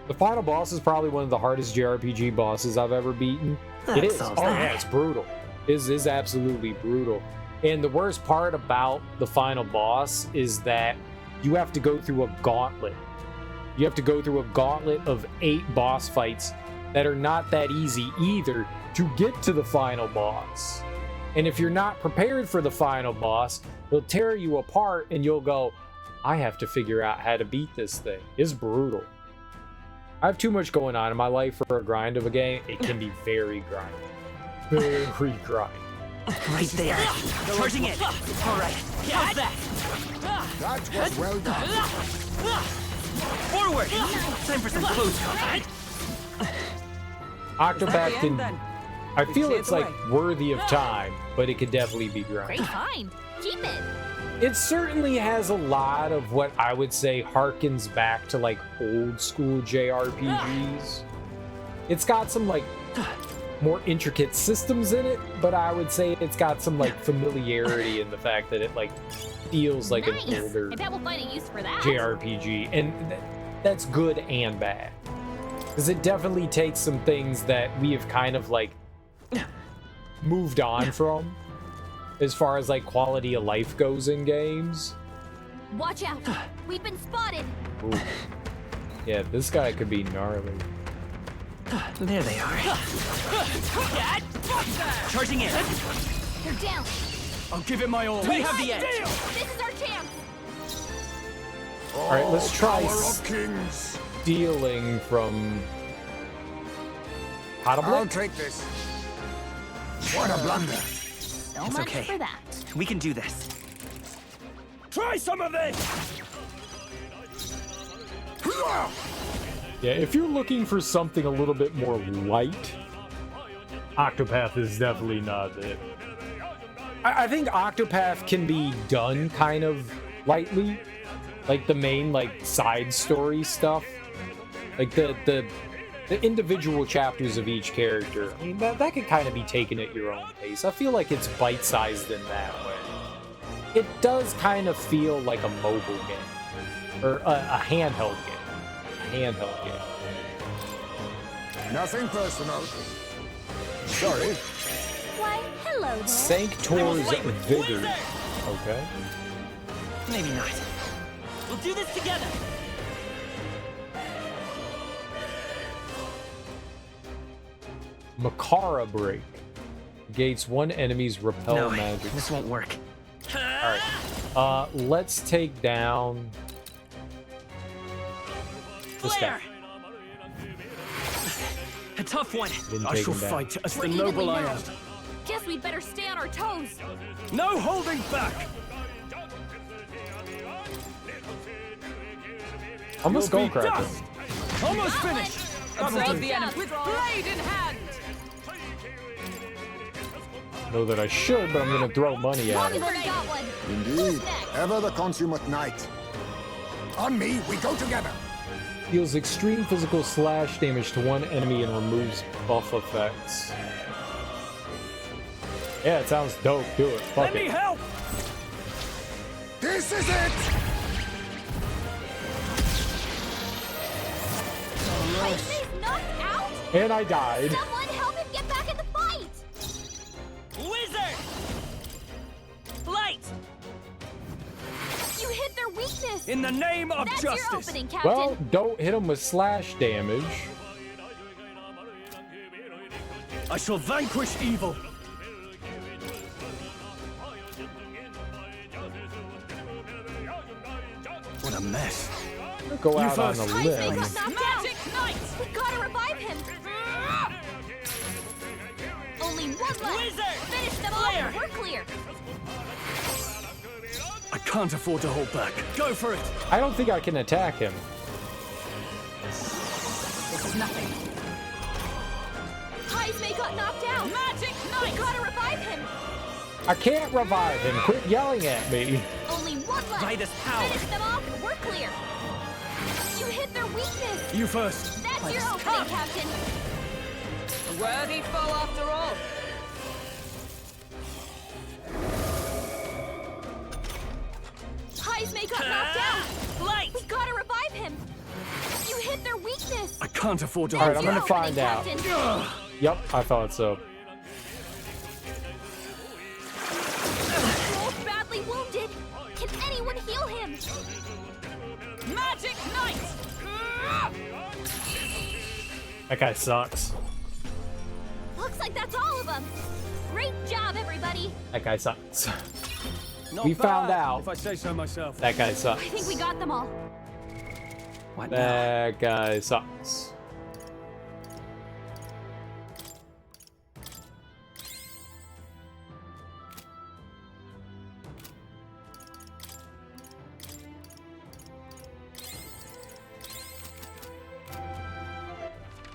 The final boss is probably one of the hardest JRPG bosses I've ever beaten. It is. Oh yeah, it's brutal. It is absolutely brutal. And the worst part about the final boss is that you have to go through a gauntlet. You have to go through a gauntlet of 8 boss fights that are not that easy either to get to the final boss. And if you're not prepared for the final boss, they'll tear you apart and you'll go, I have to figure out how to beat this thing. It's brutal. I have too much going on in my life for a grind of a game. It can be very grindy. Very grindy. Right there. Charging in. All right. How's that? That was well done. Forward. Time for some close combat. Octopath can... I feel it's like worthy of time, but it could definitely be grindy. Great find. Keep it. It certainly has a lot of what I would say harkens back to like old school JRPGs. It's got some like more intricate systems in it, but I would say it's got some like familiarity in the fact that it like feels like an older I bet we'll find a use for that. JRPG, and that's good and bad. Because it definitely takes some things that we have kind of like moved on from as far as like quality of life goes in games. Watch out. We've been spotted. Ooh. Yeah, this guy could be gnarly. There they are. Charging in. They're down. I'll give it my all. We have the edge. This is our chance. All right, let's try kings. stealing from I'll take this. What a blunder. So It's much okay. for that. We can do this. Try some of this! Yeah, if you're looking for something a little bit more light, Octopath is definitely not it. I think Octopath can be done kind of lightly. Like the main like side story stuff. Like the individual chapters of each character. I mean, that can kind of be taken at your own pace. I feel like it's bite-sized in that way. It does kind of feel like a mobile game. Or a handheld game. A handheld game. Nothing personal. Sorry. Why, hello there. Sanctor's Vigor. Okay. Maybe not. We'll do this together. Makara Break. Negates one enemy's repel magic. This won't work. Alright. Let's take down this guy. A tough one. Didn't I take shall him down. fight as the We're noble evenly I am. matched. Guess we'd better stay on our toes. No holding back! I'm a You'll be skullcracker. dust. Almost finished! Observe the enemy with blade in hand. Know that I should, but I'm gonna throw money at it. Already got one. Indeed. Ever the consummate knight. On me, we go together. Deals extreme physical slash damage to one enemy and removes buff effects. Yeah, it sounds dope. Do it. Fuck Let me it. help! This is it! He's knocked out? And I died. Someone help him get back in the fight! Wizard! Light! You hit their weakness! In the name of That's justice! your opening, Captain! Well, don't hit him with slash damage. I shall vanquish evil! What a mess. Go out on first. a Heisman limb. got knocked Magic out! Knight! We gotta revive him! Only one left! Wizard! Finish them Flare! off! We're clear! I can't afford to hold back. Go for it! I don't think I can attack him. This is nothing. Heisman got knocked out! Magic Knight! We gotta revive him! I can't revive him. Quit yelling at me. Only one left! By this power! Finish them off! We're clear! You hit their weakness! You first. That's your opening, Captain! A worthy foe after all. Heisman got knocked out! Light! We gotta revive him! You hit their weakness! I can't afford to All right, hold I'm back. gonna find out. Yep, I thought so. Wolf badly wounded! Can anyone heal him? Magic Knight! That guy sucks. Looks like that's all of them! Great job, everybody! That guy sucks. Not We found bad, out. if I say so myself. That guy I sucks. think we got them all. What now? That guy sucks.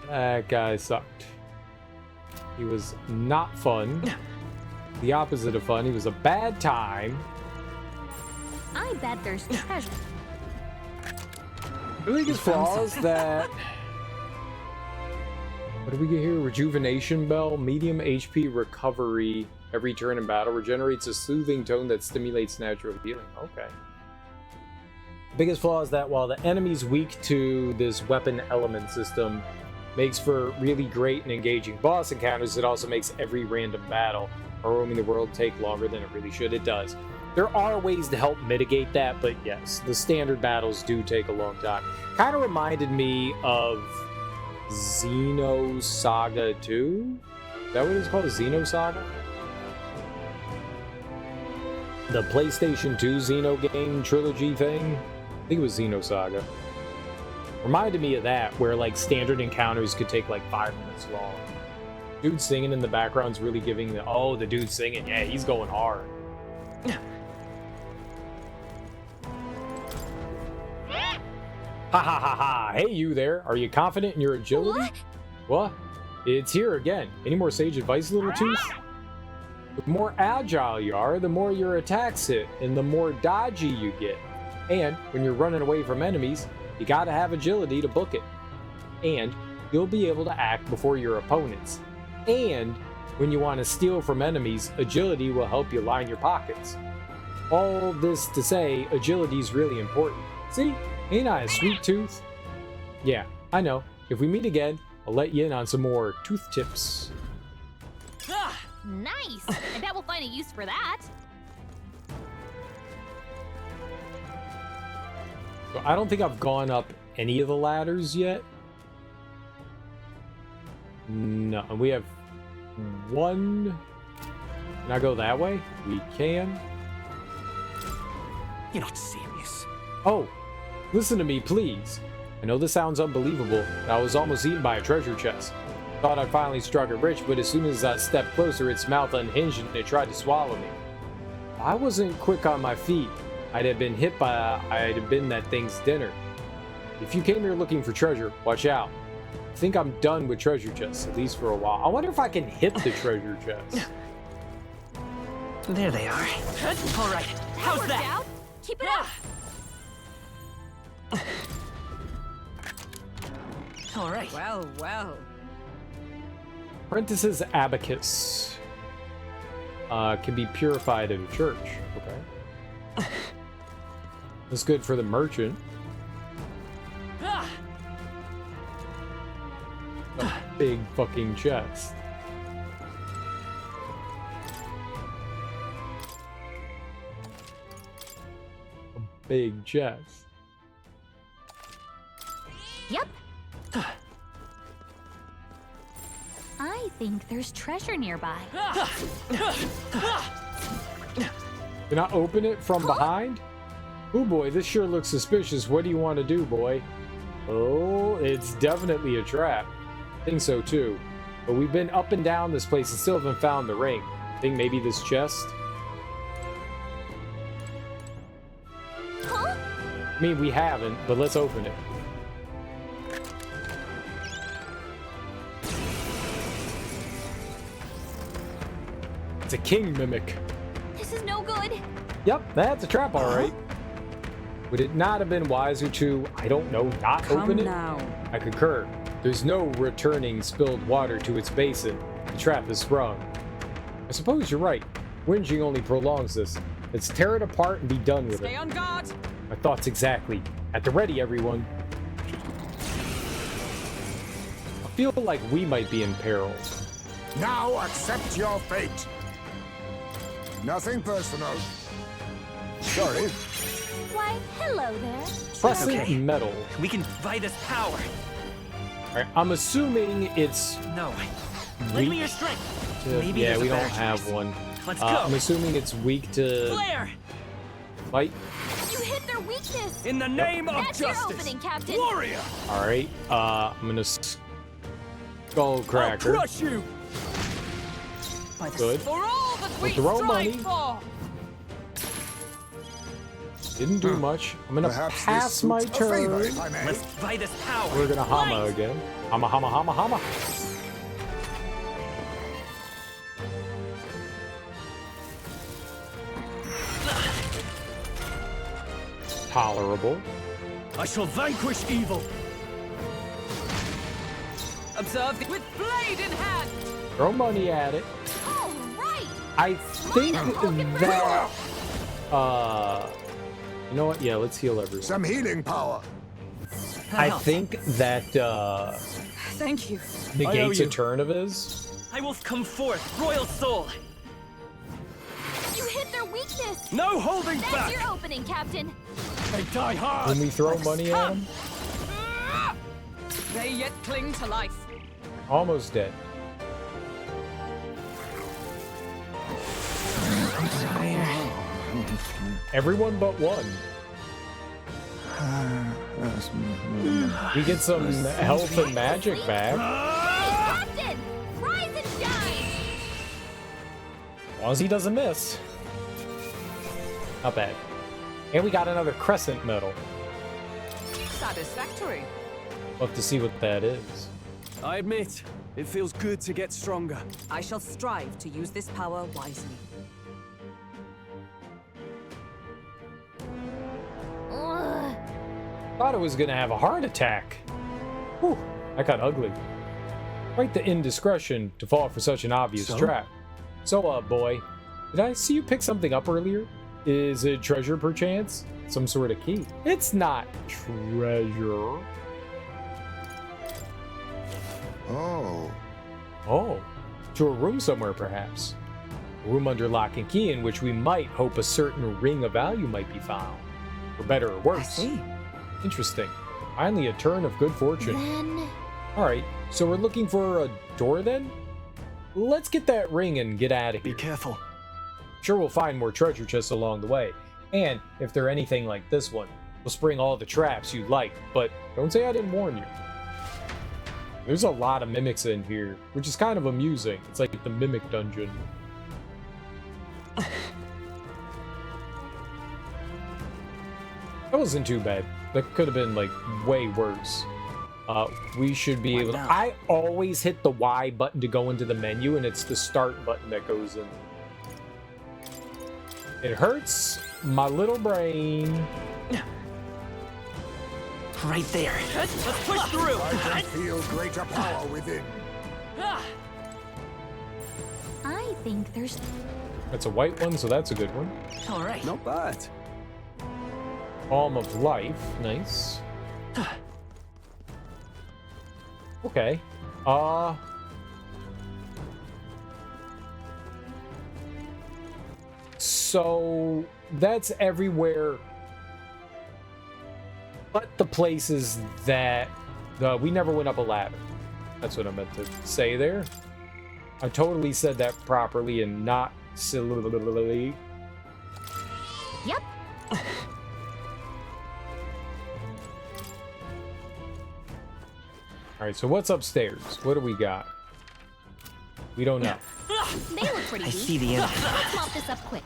That guy sucked. He was not fun. The opposite of fun. He was a bad time. I bet there's treasure. I think his flaws that. What do we get here? Rejuvenation Bell, medium HP recovery. Every turn in battle regenerates a soothing tone that stimulates natural healing. Okay. Biggest flaw is that while the enemy's weak to this weapon element system, makes for really great and engaging boss encounters, it also makes every random battle or roaming the world take longer than it really should. It does. There are ways to help mitigate that, but yes, the standard battles do take a long time. Kind of reminded me of Xenosaga 2? Is that what it's called? Xenosaga? The PlayStation 2 Xeno game trilogy thing? I think it was Xenosaga. Reminded me of that, where like standard encounters could take like 5 minutes long. Dude singing in the background's really giving the, oh, the dude singing, yeah, he's going hard. Ha ha ha ha, hey you there, are you confident in your agility? What? It's here again. Any more sage advice, little tooth? The more agile you are, the more your attacks hit, and the more dodgy you get. And when you're running away from enemies, you gotta have agility to book it. And you'll be able to act before your opponents. And when you want to steal from enemies, agility will help you line your pockets. All this to say, agility is really important. See, ain't I a sweet tooth? Yeah, I know. If we meet again, I'll let you in on some more tooth tips. Nice! I bet we'll find a use for that. So I don't think I've gone up any of the ladders yet. No, and we have one. Can I go that way? We can. You're not serious. Oh, listen to me, please. I know this sounds unbelievable, but I was almost eaten by a treasure chest. Thought I'd finally struck it rich, but as soon as I stepped closer, its mouth unhinged and it tried to swallow me. If I wasn't quick on my feet, I'd have been that thing's dinner. If you came here looking for treasure, watch out. I think I'm done with treasure chests, at least for a while. I wonder if I can hit the treasure chest. There they are. All right, how's that? Out? Keep it up! All right. Well, well. Apprentice's abacus can be purified at a church. Okay. That's good for the merchant. Ah! A big fucking chest. A big chest. Yep. I think there's treasure nearby. Can I open it from behind? Oh boy, this sure looks suspicious. What do you want to do, boy? Oh, it's definitely a trap. I think so too. But we've been up and down this place and still haven't found the ring. I think maybe this chest? Huh? I mean, we haven't, but let's open it. It's a king mimic. This is no good. Yep, that's a trap, all right. Would it not have been wiser to, I don't know, not open it? Now. I concur. There's no returning spilled water to its basin. The trap is sprung. I suppose you're right. Whinging only prolongs this. Let's tear it apart and be done with Stay it. on guard. My thoughts exactly. At the ready, everyone. I feel like we might be in peril. Now accept your fate. Nothing personal. Sorry. Why, hello there. Crescent metal. We can buy this power. Alright, I'm assuming it's No. Lend me your strength. Maybe yeah, there's we a don't better have choice. one. Let's go. I'm assuming it's weak to Flare! fight. You hit their weakness. In the name of That's justice, your opening, Captain. warrior! Alright, I'm gonna skull cracker. I'll crush you! By the Good. For all that we We'll throw strive money. for. Didn't do much. I'm gonna Perhaps pass this my suits a favor, turn. if I may. Let's buy this power. We're gonna hama Light! again. Hama, hama, hama, hama. Tolerable. I shall vanquish evil. Observe with blade in hand. Throw money at it. All right. I think that you know what? Yeah, let's heal everyone. Some healing power. I think that Thank you. negates a turn of his. I will come forth, royal soul. You hit their weakness. No holding That's back! your opening, Captain. They die hard! When we throw money at him, They yet cling to life. almost dead. Everyone but one. We get some health and magic back. Hey, Captain! Rise and shine! As long as he doesn't miss. Not bad. And we got another crescent medal. Satisfactory. Love to see what that is. I admit, it feels good to get stronger. I shall strive to use this power wisely. Ugh. Thought I was gonna have a heart attack. Whew, that got ugly. Quite the indiscretion to fall for such an obvious trap. So, boy, did I see you pick something up earlier? Is it treasure perchance? Some sort of key? It's not treasure. Oh. Oh, to a room somewhere perhaps. A room under lock and key in which we might hope a certain ring of value might be found. For better or worse. I see. Interesting. Finally a turn of good fortune. Then Alright, so we're looking for a door then? Let's get that ring and get out of Be here. careful. Sure we'll find more treasure chests along the way. And if they're anything like this one, we'll spring all the traps you'd like, but don't say I didn't warn you. There's a lot of mimics in here, which is kind of amusing. It's like the mimic dungeon. That wasn't too bad. That could have been like way worse. We should be able to... I always hit the Y button to go into the menu, and it's the start button that goes in. It hurts my little brain. Right there. Let's push through. I can feel greater power within. I think there's... That's a white one, so that's a good one. All right. Not bad. Palm of Life. Nice. Okay. So that's everywhere but the places that we never went up a ladder. That's what I meant to say there. I totally said that properly and not silly. Yep. Alright, so what's upstairs? What do we got? We don't know. They look pretty I weak. see the enemy. Let's mop this up quick.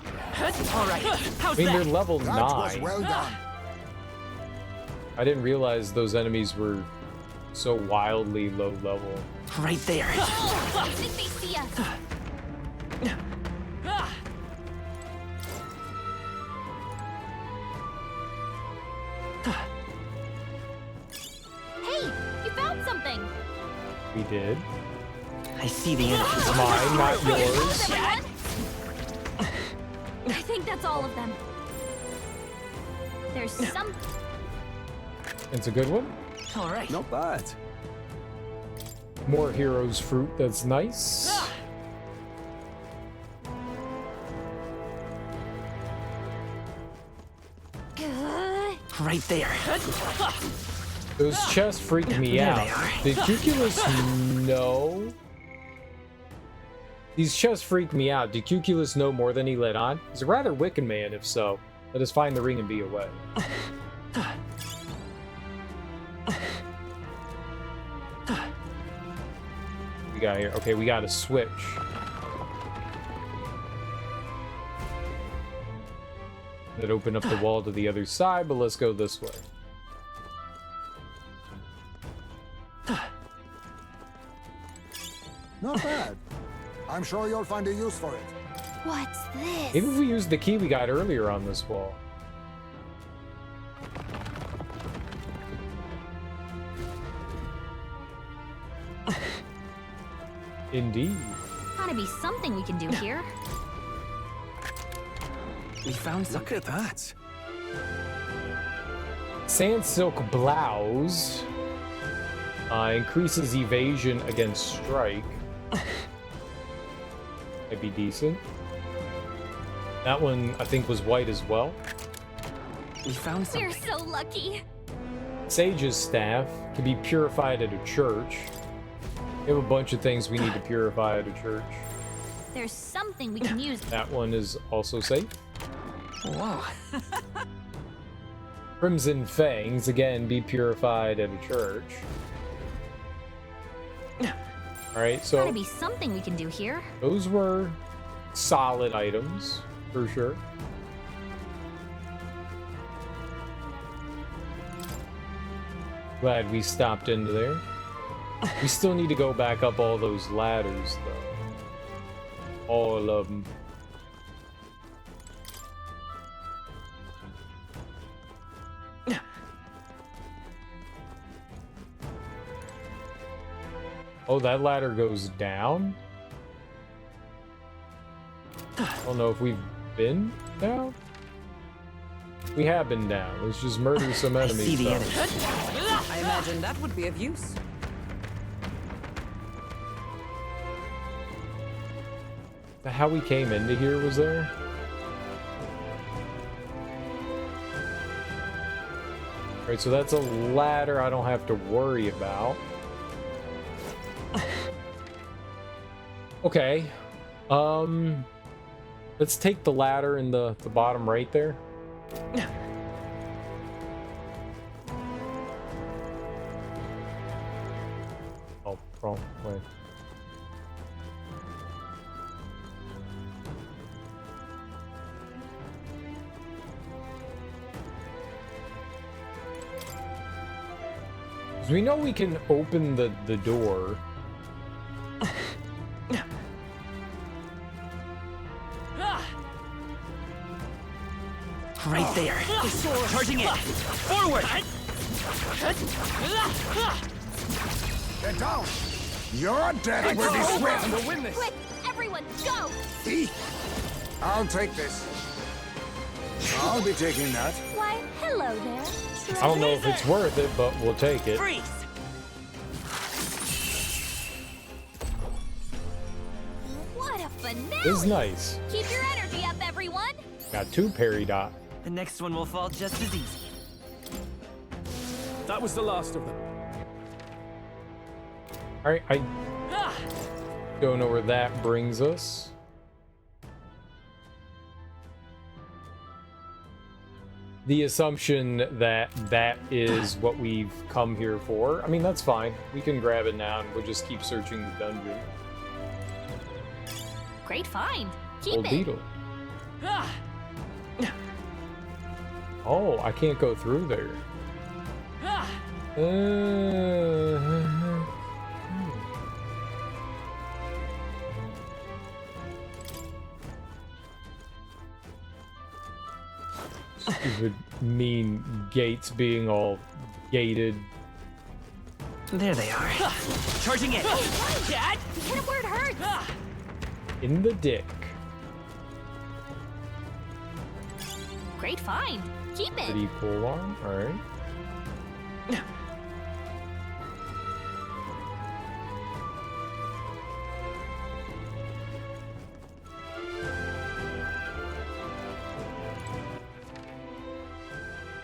All right. How's I mean, that? they're level That 9. was well done. I didn't realize those enemies were so wildly low level. Right there. I think they see us. Hey, you found something. We did. I see the enemy. Mine, not yours. Everyone? I think that's all of them. There's some... It's a good one. All right. Not bad. More heroes fruit. That's nice. Right there. Those chests freak me There out. they are. Did Cuculus know? These chests freak me out. Did Cuculus know more than he let on? He's a rather wicked man, if so. Let us find the ring and be away. We got here. Okay, we got to switch. That opened up the wall to the other side, but let's go this way. Not bad. I'm sure you'll find a use for it. What's this? Maybe if we use the key we got earlier on this wall. Indeed. Gotta be something we can do here. We found some. Look at that. Sand Silk Blouse increases evasion against strike. Might be decent. That one, I think, was white as well. We found something. We're so lucky. Sage's Staff can be purified at a church. We have a bunch of things we need to purify at a church. There's something we can use. That one is also safe. Whoa. Crimson Fangs, again, be purified at a church. Alright, so Gotta be something we can do here. those were solid items, for sure. Glad we stopped into there. We still need to go back up all those ladders, though. All of them. Oh, that ladder goes down? I don't know if we've been down? We have been down. Let's just murder some enemies. see the though. enemy. I imagine that would be of use. How we came into here was there? Right, so that's a ladder I don't have to worry about. Okay. Let's take the ladder in the bottom right there. Oh, wrong way. We know we can open the door. Right there. Charging in. Forward. Get down! Your death will be swift! To win this. Quick, everyone, go! I'll take this. I'll be taking that. Why, hello there. I don't know if it's worth it, but we'll take it. Freeze! What a finale! This is nice. Keep your energy up, everyone. Got 2 parry dot. The next one will fall just as easy. That was the last of them. Alright, I don't know where that brings us. The assumption that that is what we've come here for. I mean, that's fine. We can grab it now and we'll just keep searching the dungeon. Great find. Keep Old it. beetle. Oh, I can't go through there. Stupid, mean gates being all gated. There they are. Charging in. Dad, hit it where it hurts. In the dick. Great find. Keep it. Pretty pole arm. All right.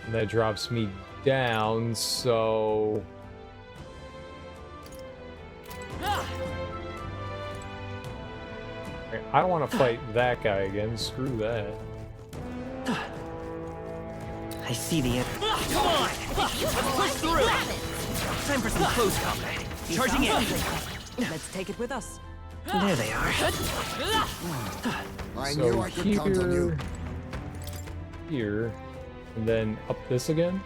And that drops me down, so... I don't want to fight that guy again. Screw that. I see the end. Come on! Let's push through! Time for some close combat. Charging in. Let's take it with us. There they are. I So knew I could count on you. Here, and then up this again.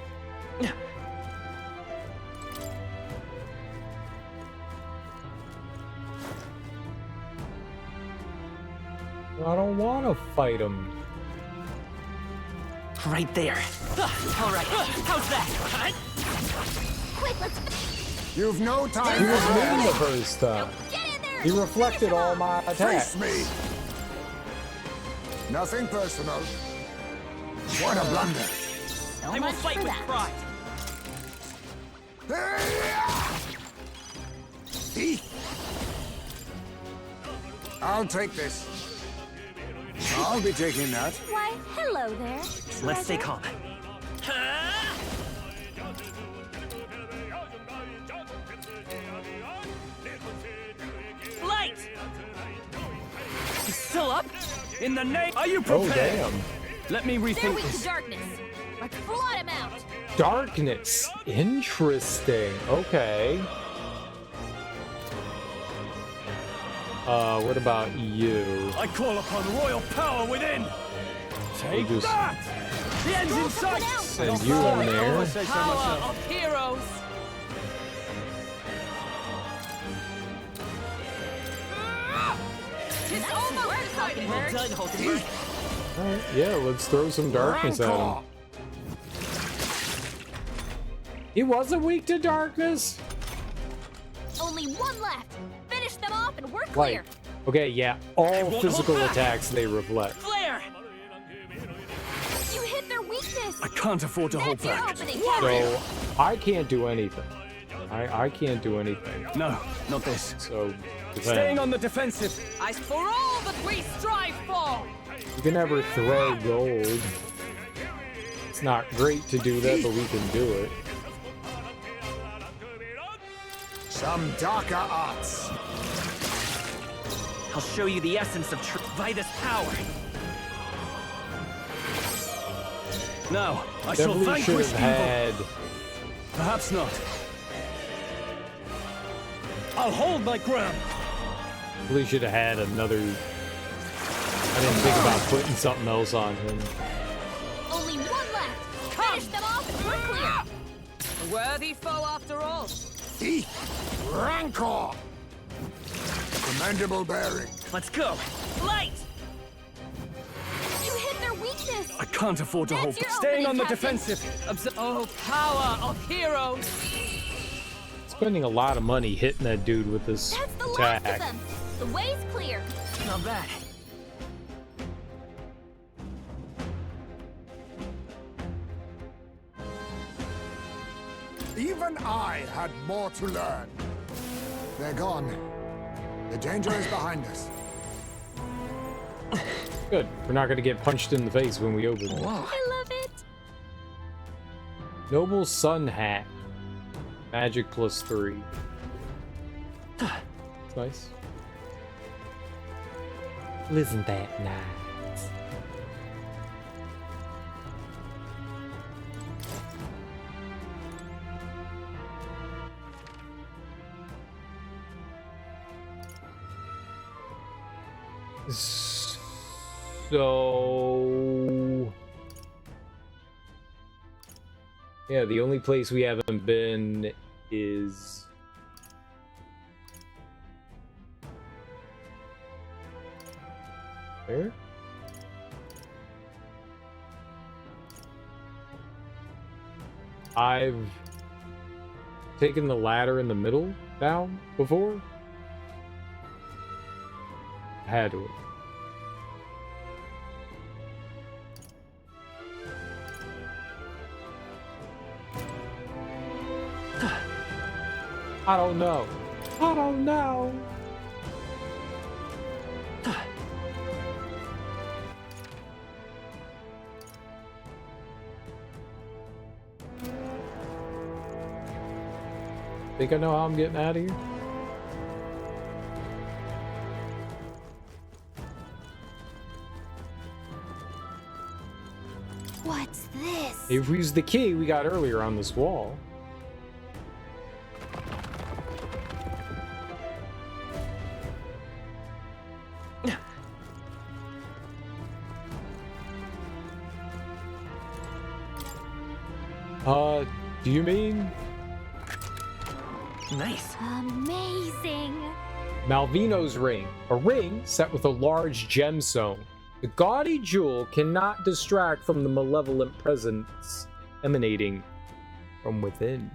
I don't want to fight him. Right there. All right. How's that? Quick, let's. You've no time. He was mean the first time. Get in there. He reflected all my attacks. Face me. Nothing personal. What a blunder. So I will much fight for with that. pride. I'll take this. I'll be taking that. Why, hello there. Let's stay calm. Light! He's still up? In the name... Are you Oh, prepared? damn. Let me They're rethink weak to this. darkness. Let's blot him out. Darkness. Interesting. Okay. What about you? I call upon royal power within. Take just that! The end's in sight! send you in there. Power of heroes! It's almost decided. Well done, Hulkenberg. Alright, yeah, let's throw some darkness at him. He wasn't weak to darkness? Only one left. Finish them off and we're clear. Like, okay, yeah, all physical attacks they reflect. Flare! You hit their weakness. I can't afford to hold That's your back. opening, Captain. So, I can't do anything. I can't do anything. No, not this. So, Staying on the defensive. As for all that we strive for! you can never throw gold. It's not great to do that, but we can do it. Some darker arts. I'll show you the essence of truth by this power. Now, I shall Definitely should vanquish have evil. had. Perhaps not. I'll hold my ground. Definitely should have had another. I didn't think about putting something else on him. Only one left. Finish them off and we're clear. A worthy foe after all. Rancor. Commendable bearing. Let's go. Light! You hit their weakness. I can't afford to hold That's this. Staying on the defensive. Oh, power of heroes! Spending a lot of money hitting that dude with this That's the attack. last of them. The way's clear. Not bad. Even I had more to learn. They're gone. The danger is behind us. Good. We're not going to get punched in the face when we open it. I love it. Noble Sun Hat. Magic +3. It's nice. Isn't that nice? So yeah, the only place we haven't been is there. I've taken the ladder in the middle down before. Had to. I don't know. I don't know. Think I know how I'm getting out of here? What's this? If we use the key we got earlier on this wall. Do you mean? Nice. Amazing. Malvino's ring. A ring set with a large gemstone. The gaudy jewel cannot distract from the malevolent presence emanating from within.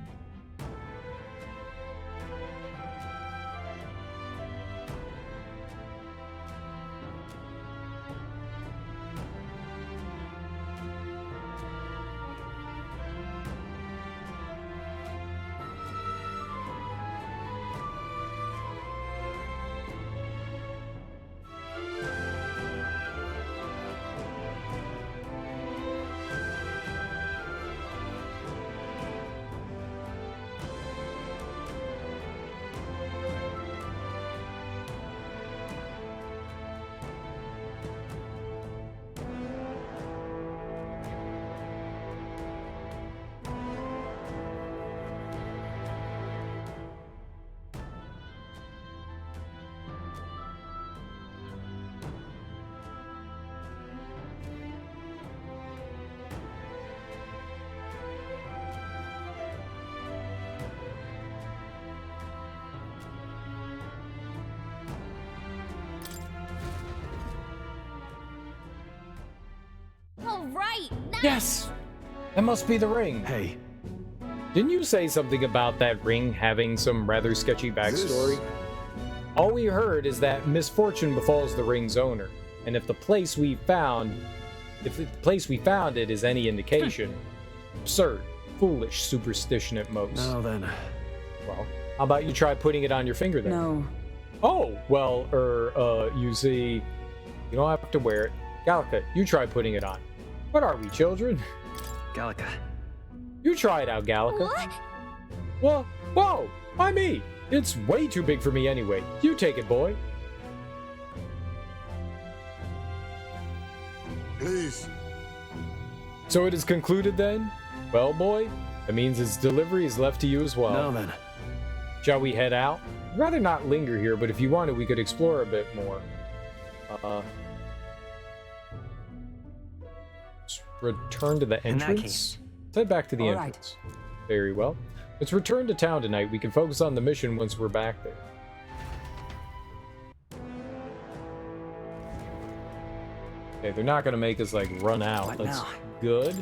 All right. Nice. Yes! That must be the ring. Hey. Didn't you say something about that ring having some rather sketchy backstory? All we heard is that misfortune befalls the ring's owner, and if the place we found it is any indication, absurd, foolish superstition at most. Now then. Well, how about you try putting it on your finger then? No. Oh, well, you see, you don't have to wear it. Gallica, you try putting it on. What are we, children? Gallica. You try it out, Gallica. What? Well, whoa, why me? It's way too big for me anyway. You take it, boy. Please. So it is concluded then? Well, boy, that means its delivery is left to you as well. Now then. Shall we head out? I'd rather not linger here, but if you wanted, we could explore a bit more. Let's return to the In that entrance. case. Let's head back to the All right. entrance. Very well. Let's return to town tonight. We can focus on the mission once we're back there. Okay, they're not gonna make us like run out. What That's now? good.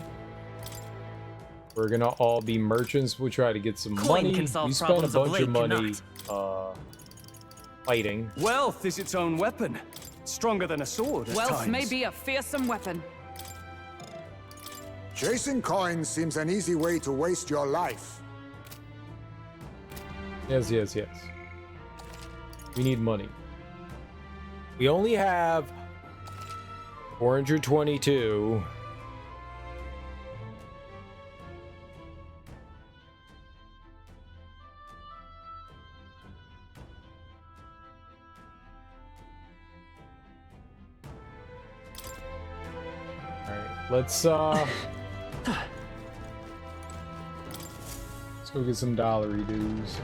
We're gonna all be merchants. We'll try to get some Coin money. can solve We spent a problems a bunch of blade money fighting. Wealth is its own weapon. Stronger than a sword at Wealth times. may be a fearsome weapon. Chasing coins seems an easy way to waste your life. Yes, yes, yes. We need money. We only have 422. Let's go get some dollary dues.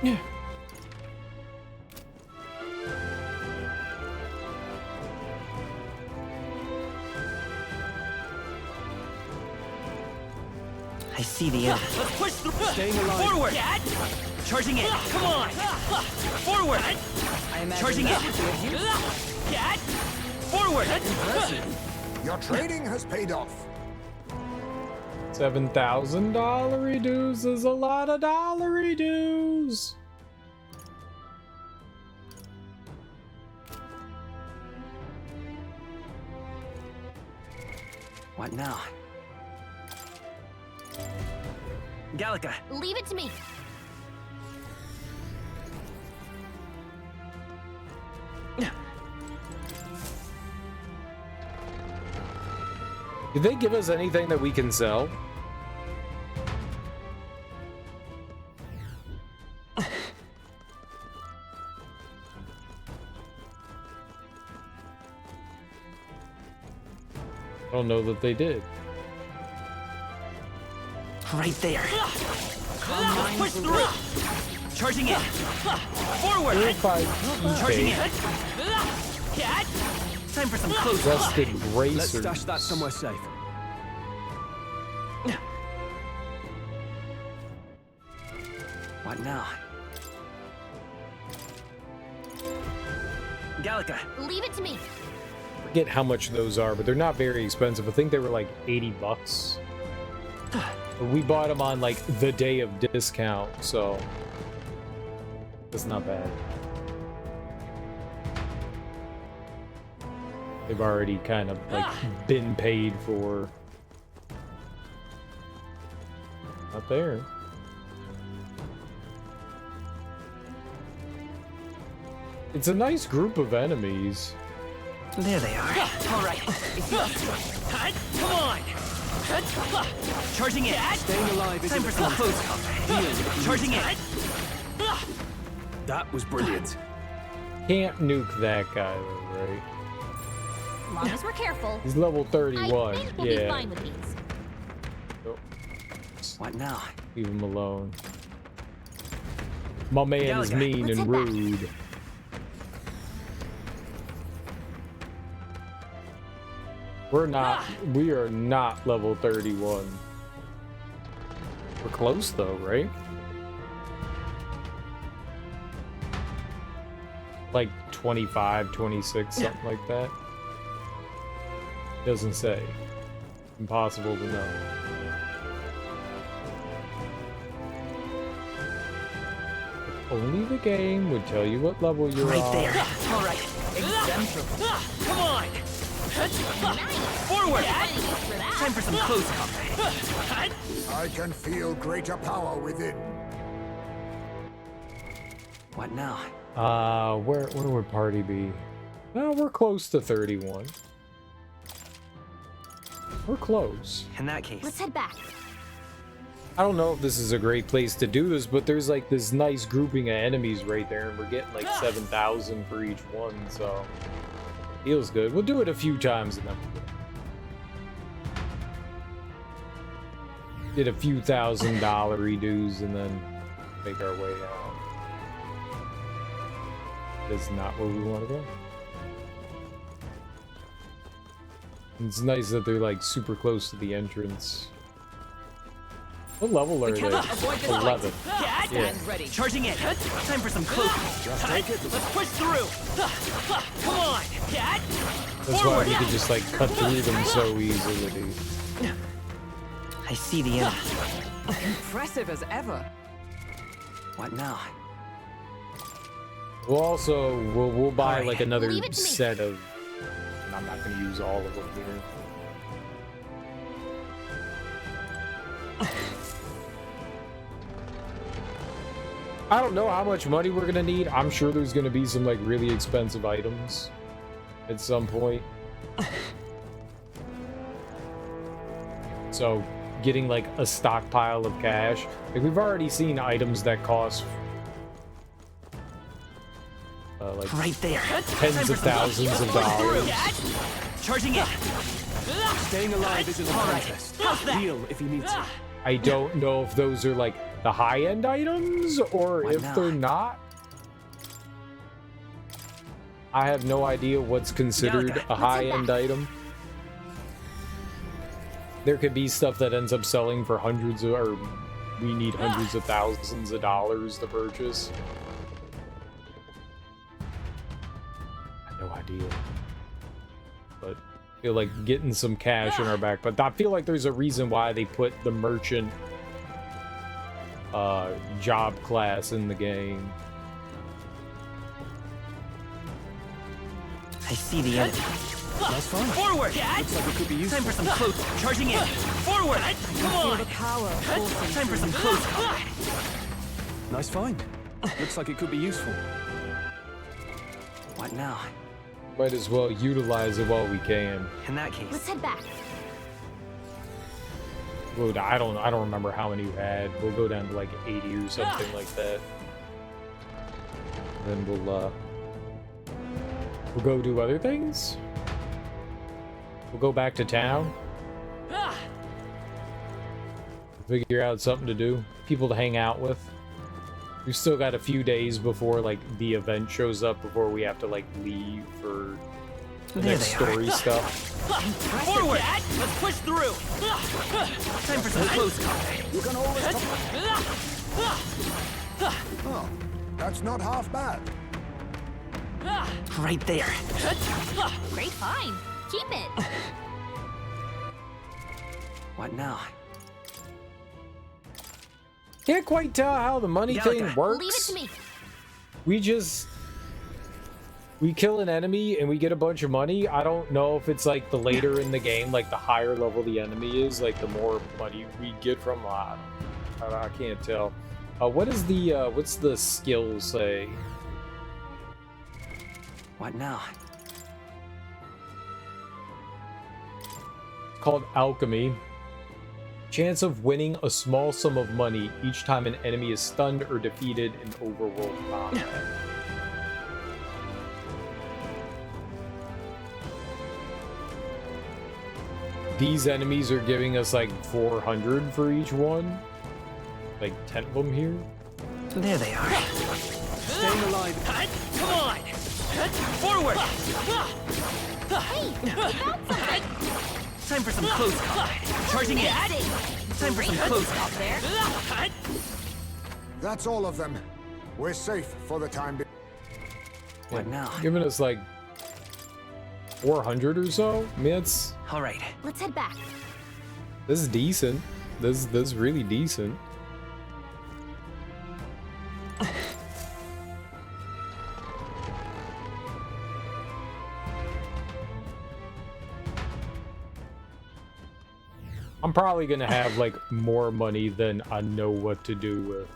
Yeah. I see the end. Let's push through. Staying alive. Forward. Dad. Charging in. Come on. Forward. Charging in. Dad. Forward. Your trading has paid off. 7,000 dollary dues is a lot of dollary dues. What now? Gallica. Leave it to me. Did they give us anything that we can sell? I don't know that they did. Right there. Push through. Charging in. Forward. Charging in. Time for some close Rusted talk. bracers. Let's stash that somewhere safe. What now? Gallica. Leave it to me. Forget how much those are, but they're not very expensive. I think they were like 80 bucks. We bought them on like the day of discount, so that's not bad. They've already kind of like been paid for. Not there. It's a nice group of enemies. There they are. All right. Come on. Charging in. Staying alive is time for some close combat. Charging in. That was brilliant. Can't nuke that guy though, right? As long as we're careful. He's level 31. I think we'll yeah. be fine with these. Oh. What now? Leave him alone. My man is mean Let's and head back. rude. We are not level 31. We're close though, right? Like 25, 26, something like that. Doesn't say. Impossible to know. If only the game would tell you what level you're Right on. there. All right. Exemplary. Come on. Forward. Time for some close combat. I can feel greater power within. What now? Where would party be? No, we're close to 31. We're close. In that case. Let's head back. I don't know if this is a great place to do this, but there's like this nice grouping of enemies right there, and we're getting like 7,000 for each one, so feels good. We'll do it a few times and then we'll get a few $1,000 redos and then make our way out. That's not where we want to go. It's nice that they're like super close to the entrance. What level are they? Avoid this 11. fight. Yeah. Ready. Charging in. Time for some close. Just take it. Let's push through. Come on. Cat. That's why we could just like cut through them so easily. I see the enemy. Impressive as ever. What now? We'll buy like another Leave it to me. set of. And I'm not gonna use all of them here. I don't know how much money we're gonna need. I'm sure there's gonna be some like really expensive items at some point. So getting like a stockpile of cash. Like we've already seen items that cost like right there. Tens of thousands of dollars. Charging in. Staying alive isn't a contest. Heal if you need to. I don't know if those are like the high-end items or Why if not? they're not. I have no idea what's considered a high-end item. There could be stuff that ends up selling for hundreds of, or we need hundreds of thousands of dollars to purchase. I have no idea. But I feel like getting some cash in our back. But I feel like there's a reason why they put the merchant job class in the game. I see the enemy. That's fine. Forward. Looks like it could be useful. Time for some close. Charging in. Forward. Come on. The power. Time for some close. Nice find. Looks like it could be useful. What now? Might as well utilize it while we can. In that case, Let's head back. Well, I don't remember how many we had. We'll go down to like 80 or something like that. Then we'll go do other things. We'll go back to town. Figure out something to do. People to hang out with. We've still got a few days before like the event shows up before we have to like leave for the There next they are. story stuff. Forward. Let's push through. Time for some close combat. You can always Oh, that's not half bad. right there. Great find. Keep it. What now? Can't quite tell how the money thing works. Leave it to me. We kill an enemy and we get a bunch of money. I don't know if it's like the later in the game, like the higher level the enemy is, like the more money we get from. I can't tell. What's the skill say? What now? It's called alchemy. Chance of winning a small sum of money each time an enemy is stunned or defeated in overworld combat. These enemies are giving us like 400 for each one. Like 10 of them here. There they are. Staying alive. Come on. Forward. Hey, we found something. Time for some close combat. Charging in. Time for some close combat. That's all of them. We're safe for the time being. What now? Giving us like 400 or so. I mean, it's All right. Let's head back. this is decent. This is really decent. I'm probably gonna have like more money than I know what to do with.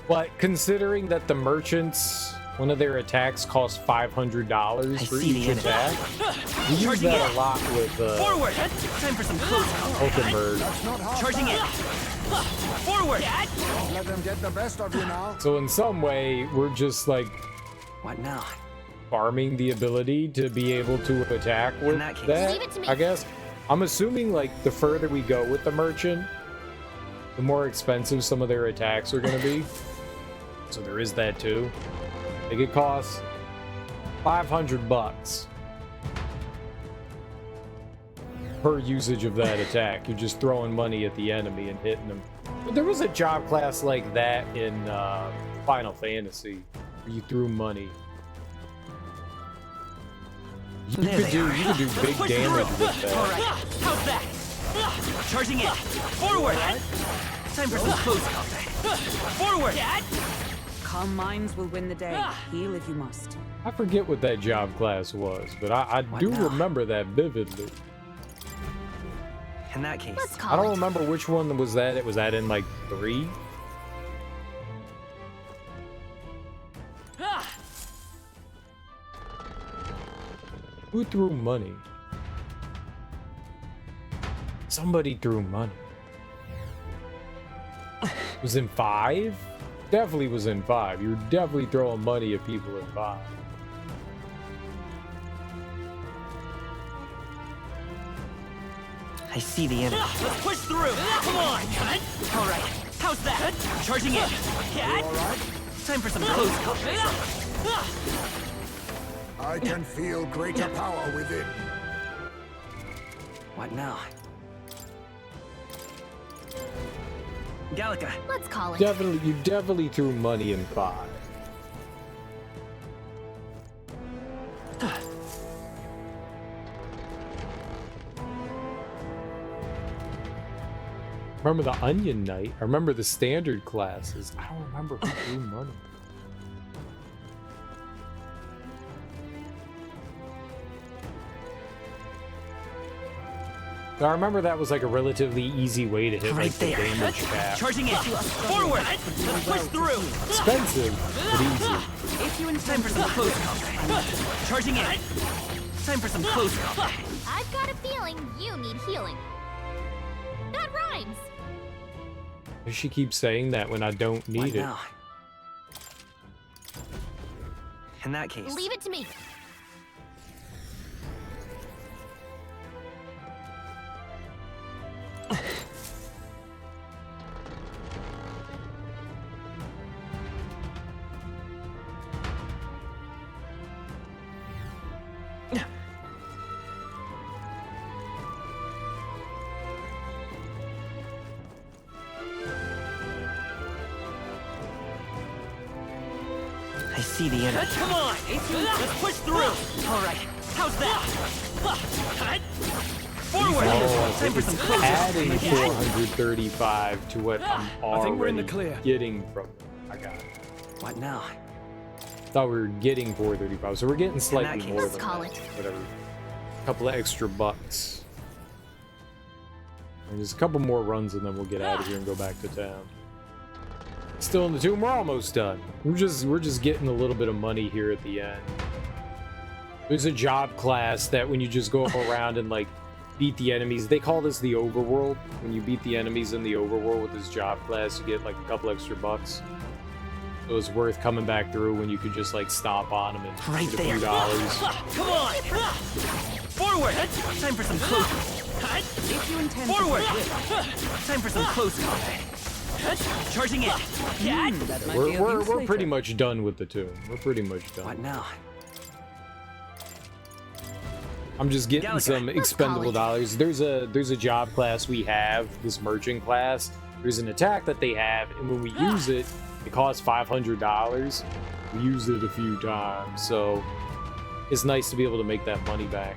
But considering that the merchants, one of their attacks costs $500 for see the each enemy. attack, we use that a lot with Forward. Time for some close combat. Hulkenberg. That's not half Charging in. bad. Forward. Don't let them get the best of you now. So in some way, we're just like What now? farming the ability to be able to attack with that case. that, Leave it to me. I guess. I'm assuming like the further we go with the merchant, the more expensive some of their attacks are going to be. So there is that too. Like it costs $500 per usage of that attack. You're just throwing money at the enemy and hitting them. But there was a job class like that in Final Fantasy where you threw money. You could do big damage with that. All right, how's that? Charging in. Forward. Time for some close combat. Forward. Calm minds will win the day. Heal if you must. I forget what that job class was, but I do remember that vividly. In that case, I don't remember which one was that. Was that in like 3? Who threw money? Somebody threw money. Was in 5? Definitely was in 5. You were definitely throwing money at people in 5. I see the enemy. Let's push through. Come on. All right. How's that? Charging in. Cat. All right. Time for some close combat. I can feel greater power within. What now? Gallica. Let's call it. You definitely threw money in 5. Remember the Onion Knight? I remember the standard classes. I don't remember who threw money. I remember that was like a relatively easy way to hit Right like the there. damage cap. Charging in. Forward. Let's push through. Expensive, but easy. If you time for some close combat. Charging in. Time for some close combat. I've got a feeling you need healing. That rhymes. She keeps saying that when I don't need it. Now? In that case, Leave it to me. I see the enemy. Come on. Let's push through. All right. How's that? Forward. Time for some close Adding 435 to what I'm I think we're in the already clear. getting from it. I got it. What now? Thought we were getting 435, so we're getting slightly case, more let's than call that. it. Whatever. A couple of extra bucks. And just a couple more runs and then we'll get out of here and go back to town. Still in the tomb, we're almost done. We're just getting a little bit of money here at the end. There's a job class that when you just go around and like beat the enemies, they call this the overworld. When you beat the enemies in the overworld with this job class, you get like a couple extra bucks. So it's worth coming back through when you could just like stomp on them and Right get a few there. dollars. Come on. Forward. Time for some close. If you intend Forward. to Time for some close combat. Charging in. Cat. that might be of We're use pretty later. much done with the tomb. We're pretty much done. What now? I'm just getting Gallica. some Let's expendable call it. dollars. There's a job class we have, this merchant class. There's an attack that they have, and when we use it, it costs $500. We used it a few times, so it's nice to be able to make that money back.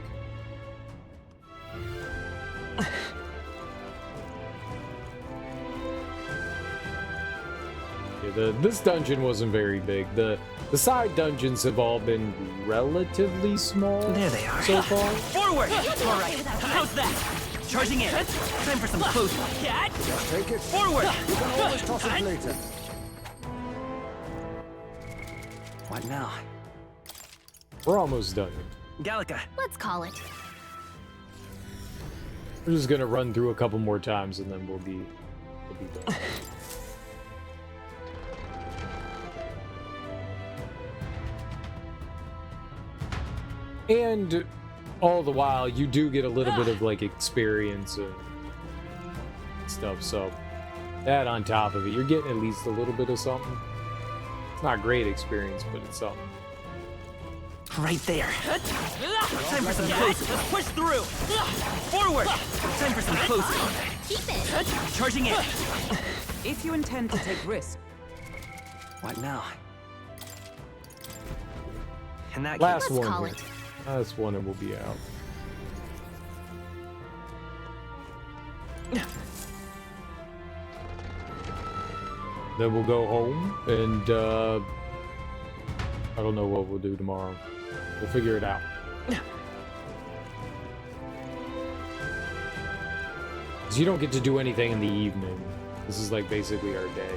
Yeah, this dungeon wasn't very big. The side dungeons have all been relatively small There they are. so far. Forward. All right. How's that? Charging in. Time for some close. Cat. Take it. Forward. You can always toss it later. What now? We're almost done. Gallica. Let's call it. We're just gonna run through a couple more times and then we'll be done. And all the while, you do get a little bit of like experience and stuff. So that on top of it, you're getting at least a little bit of something. It's not great experience, but it's something. Right there. Time for some closing. Let's push through. Forward. Time for some closing. Keep it. Charging in. If you intend to take risks, What now? In that Last case, one here. Last one and we'll be out. Then we'll go home and I don't know what we'll do tomorrow. We'll figure it out. 'Cause you don't get to do anything in the evening. This is like basically our day.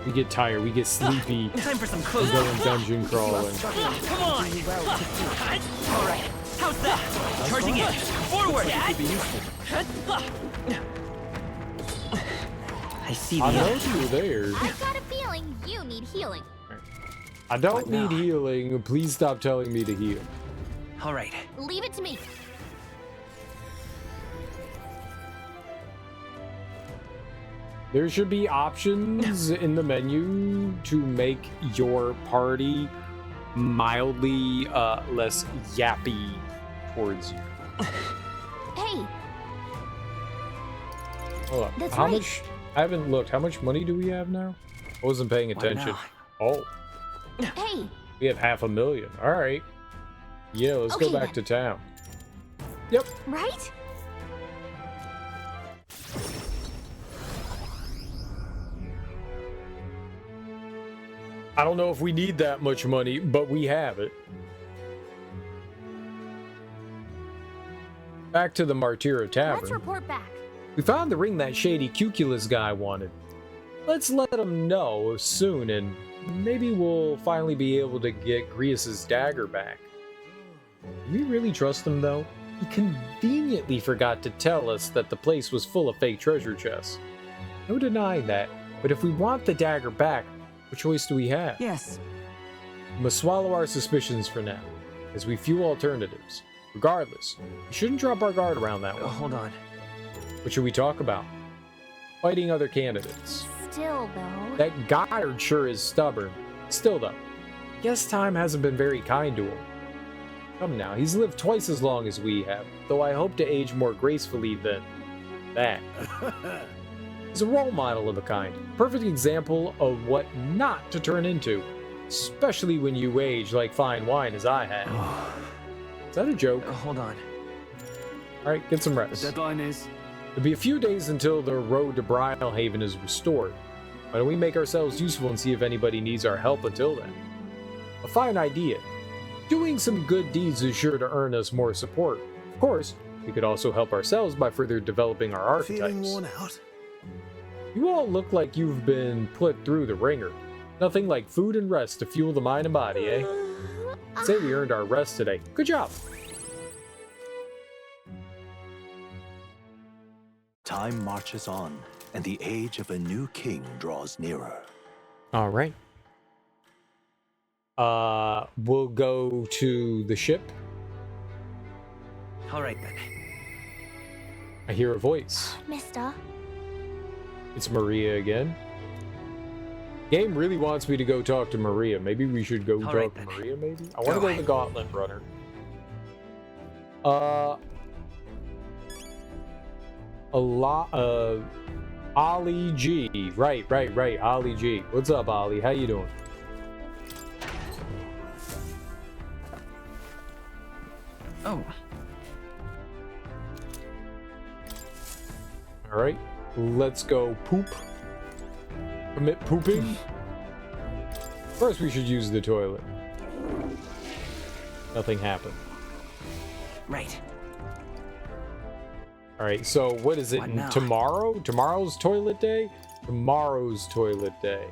We get tired, we get sleepy. Time for some We're closing. going dungeon crawling. Come on. All right. How's that? Charging in. Forward. I see the I know end. you were there. I've got a feeling you need healing. I don't What now? need healing. Please stop telling me to heal. All right. Leave it to me. There should be options in the menu to make your party mildly less yappy towards you. Hey, Hold up. That's How right. much? I haven't looked. How much money do we have now? I wasn't paying What attention. now? Oh, hey, we have 500,000. All right. Yeah, let's go Okay, back then. to town. Yep. right? I don't know if we need that much money, but we have it. Back to the Martira Tavern. Let's report back. We found the ring that shady Cuculus guy wanted. Let's let him know soon, and maybe we'll finally be able to get Grius's dagger back. Do we really trust him, though? He conveniently forgot to tell us that the place was full of fake treasure chests. No denying that, but if we want the dagger back, what choice do we have? yes, We must swallow our suspicions for now, as we few alternatives. Regardless, we shouldn't drop our guard around that one. Hold on. What should we talk about? Fighting other candidates. Still, though. That Goddard sure is stubborn. Still though, guess time hasn't been very kind to him. Come now, he's lived twice as long as we have, though I hope to age more gracefully than that. He's a role model of a kind, perfect example of what not to turn into, especially when you age like fine wine as I have. Is that a joke? Hold on. Alright, get some The rest. deadline is... It'll be a few days until the road to Brilehaven is restored. Why don't we make ourselves useful and see if anybody needs our help until then? A fine idea. Doing some good deeds is sure to earn us more support. Of course, we could also help ourselves by further developing our Feeling archetypes. worn out? You all look like you've been put through the ringer. Nothing like food and rest to fuel the mind and body, eh? I'd say we earned our rest today. Good job! Time marches on, and the age of a new king draws nearer. All right. We'll go to the ship. All right then. I hear a voice. Mister. It's Maria again. Game really wants me to go talk to Maria. Maybe we should go talk right to then. Maria, maybe? I want to go to the Gauntlet Runner. Ollie G. Right. Ollie G. What's up, Ollie? How you doing? Oh. All right. Let's go poop. Commit pooping. First, we should use the toilet. Nothing happened. Right. All right, so what is it? What now? Tomorrow? Tomorrow's toilet day? Tomorrow's toilet day.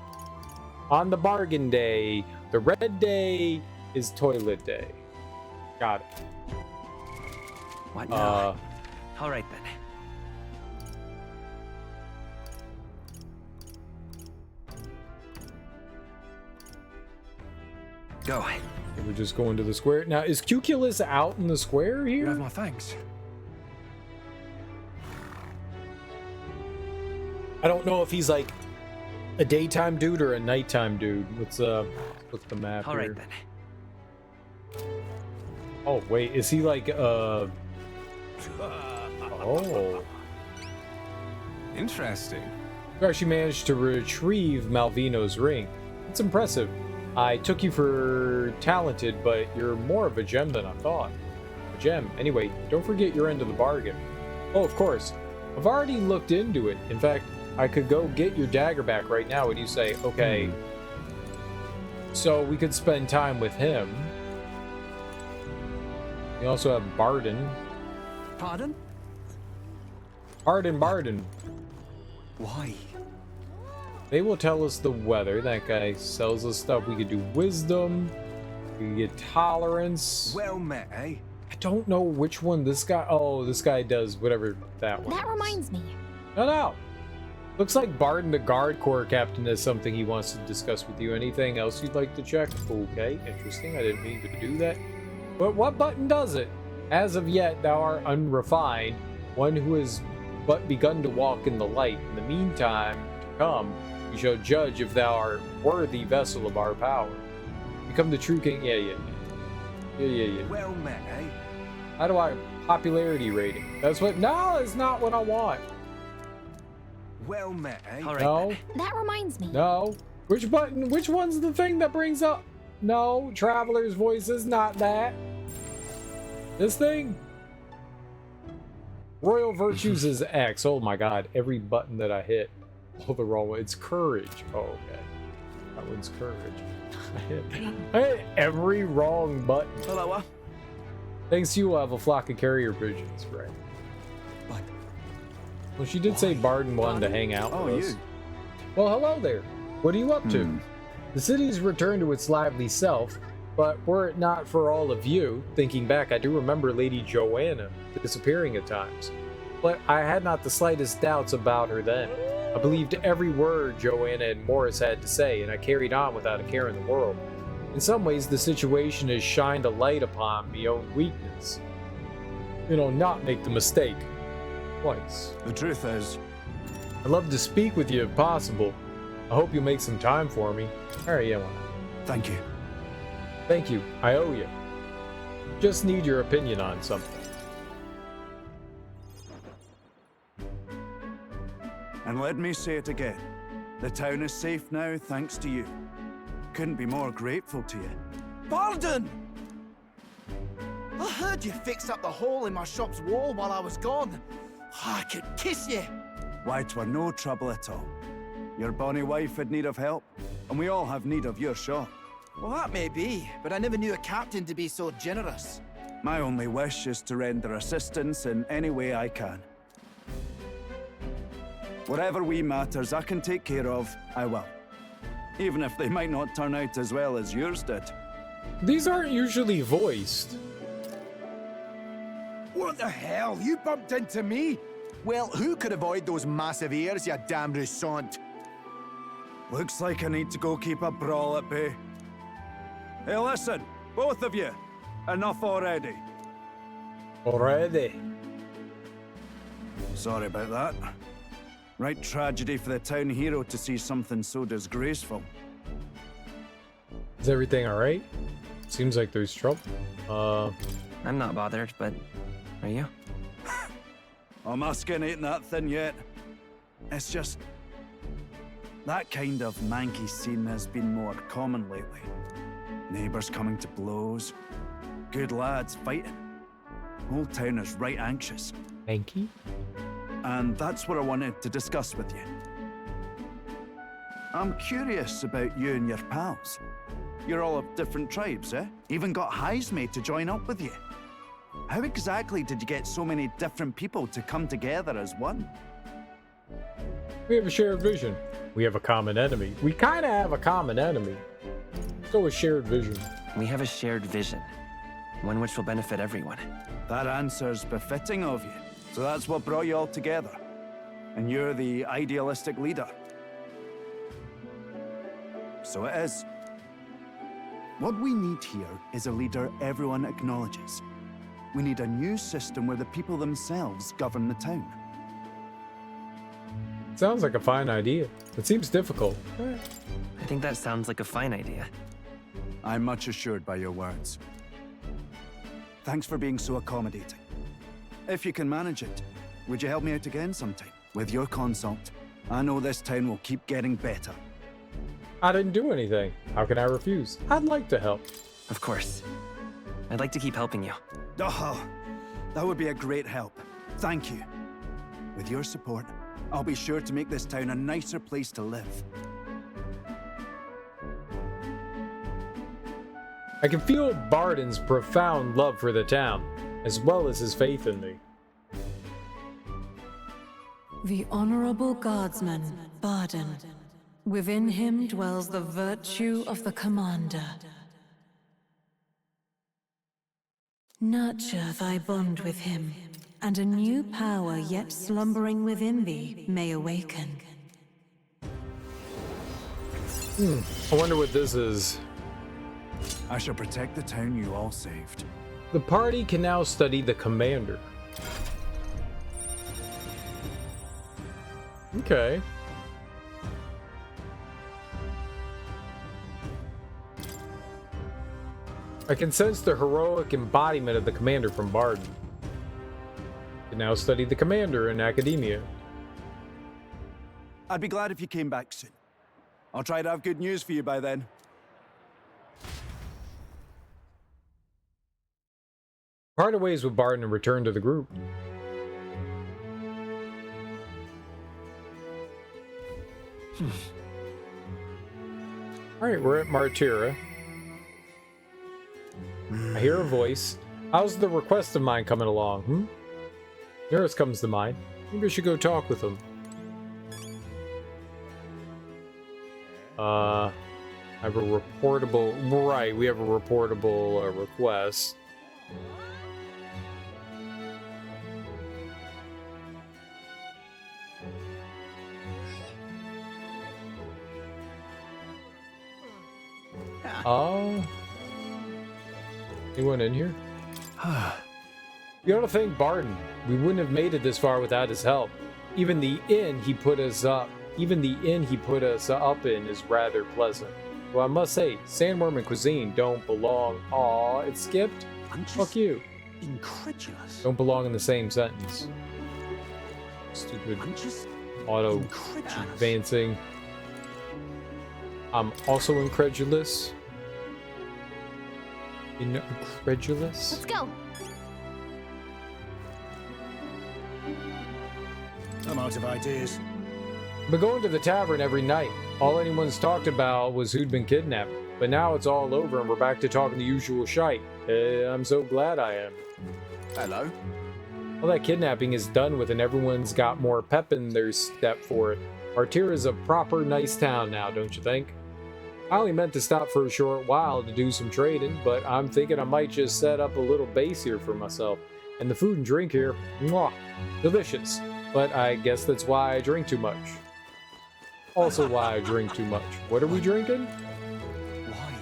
On the bargain day, the red day is toilet day. Got it. What now? All right then. Go. We're just going to the square. Now, is Cuculus out in the square You here? have my thanks. I don't know if he's like a daytime dude or a nighttime dude. Let's look at the map All here. right then. Oh, wait, is he like, oh. Interesting. You actually managed to retrieve Malvino's ring. It's impressive. I took you for talented, but you're more of a gem than I thought. A gem. Anyway, don't forget your end of the bargain. Oh, of course. I've already looked into it. In fact, I could go get your dagger back right now and you say, okay. So we could spend time with him. We also have Barden. Pardon? Barden. Why? They will tell us the weather. That guy sells us stuff. We could do wisdom. We could get tolerance. Well met, eh? I don't know which one this guy... Oh, this guy does whatever that one That is. reminds me. No. Looks like Barden, the guard corps captain, has something he wants to discuss with you. Anything else you'd like to check? Okay, interesting. I didn't mean to do that. But what button does it? As of yet, thou art unrefined, one who has but begun to walk in the light. In the meantime, to come, you shall judge if thou art worthy vessel of our power. Become the true king. Yeah. Well met, eh? How do I popularity rating? That's what. No, it's not what I want. Well met, eh? All right. No. That reminds me. No. Which button? Which one's the thing that brings up? No, Traveler's Voice is not that. This thing? Royal Virtues is X. Oh my god, every button that I hit. Oh, the wrong one. It's Courage. Oh, okay. That one's Courage. I hit every wrong button. Hello. Thanks to you, we'll have a flock of carrier pigeons, right? What? Well, she did say Barden wanted to hang out with us. You. Well, hello there. What are you up to? The city's returned to its lively self, but were it not for all of you, thinking back, I do remember Lady Joanna disappearing at times. But I had not the slightest doubts about her then. I believed every word Joanna and Morris had to say, and I carried on without a care in the world. In some ways, the situation has shined a light upon my own weakness. Not make the mistake twice. The truth is, I'd love to speak with you if possible. I hope you'll make some time for me. Alright, yeah, why not? thank you. Thank you. I owe you. Just need your opinion on something. And let me say it again. The town is safe now thanks to you. Couldn't be more grateful to you. Barden! I heard you fixed up the hole in my shop's wall while I was gone. I could kiss you. Why, 'twere no trouble at all. Your bonny wife had need of help, and we all have need of your shop. Well, that may be, but I never knew a captain to be so generous. My only wish is to render assistance in any way I can. Whatever wee matters I can take care of, I will. Even if they might not turn out as well as yours did. These aren't usually voiced. What the hell? You bumped into me? Well, who could avoid those massive ears, you damn russant? Looks like I need to go keep a brawl at bay. Hey, listen, both of you. Enough already. Already? Sorry about that. Right tragedy for the town hero to see something so disgraceful. Is everything alright? Seems like there's trouble. I'm not bothered, but are you? My skin ain't that thin yet. It's just... that kind of manky scene has been more common lately. Neighbours coming to blows. Good lads fighting. Whole town is right anxious. Manky? And that's what I wanted to discuss with you. I'm curious about you and your pals. You're all of different tribes, eh? Even got Heisme to join up with you. How exactly did you get so many different people to come together as one? We have a shared vision. We have a common enemy. We kind of have a common enemy. Let's go with shared vision. We have a shared vision. One which will benefit everyone. That answer's befitting of you. So that's what brought you all together. And you're the idealistic leader. So it is. What we need here is a leader everyone acknowledges. We need a new system where the people themselves govern the town. Sounds like a fine idea. It seems difficult. I think that sounds like a fine idea. I'm much assured by your words. Thanks for being so accommodating. If you can manage it, would you help me out again sometime? With your consult, I know this town will keep getting better. I didn't do anything. How can I refuse? I'd like to help. Of course. I'd like to keep helping you. Oh, that would be a great help. Thank you. With your support, I'll be sure to make this town a nicer place to live. I can feel Barden's profound love for the town, as well as his faith in me. The Honorable Guardsman, Barden. Within him dwells the virtue of the Commander. Nurture thy bond with him, and a new power yet slumbering within thee may awaken. I wonder what this is. I shall protect the town you all saved. The party can now study the commander. Okay. I can sense the heroic embodiment of the commander from Barden. Can now study the commander in academia. I'd be glad if you came back soon. I'll try to have good news for you by then. Parted ways with Barden and returned to the group. Alright, we're at Martira. I hear a voice. How's the request of mine coming along, Nearest comes to mind. Maybe I should go talk with him. I have a reportable... Right, we have a reportable request. Oh. Anyone in here? You gotta thank Barden. We wouldn't have made it this far without his help. Even the inn he put us up in is rather pleasant. Well, I must say, sandworm and cuisine don't belong. Aw, it skipped? Fuck you. Incredulous. Don't belong in the same sentence. Stupid auto advancing. I'm also incredulous. Incredulous? Let's go. I'm out of ideas. But going to the tavern every night. All anyone's talked about was who'd been kidnapped. But now it's all over and we're back to talking the usual shite. I'm so glad I am. Hello. All that kidnapping is done with and everyone's got more pep in their step for it. Martira's a proper nice town now, don't you think? I only meant to stop for a short while to do some trading, but I'm thinking I might just set up a little base here for myself. And the food and drink here, mwah, delicious. But I guess that's why I drink too much. Also why I drink too much. What are we drinking? Why?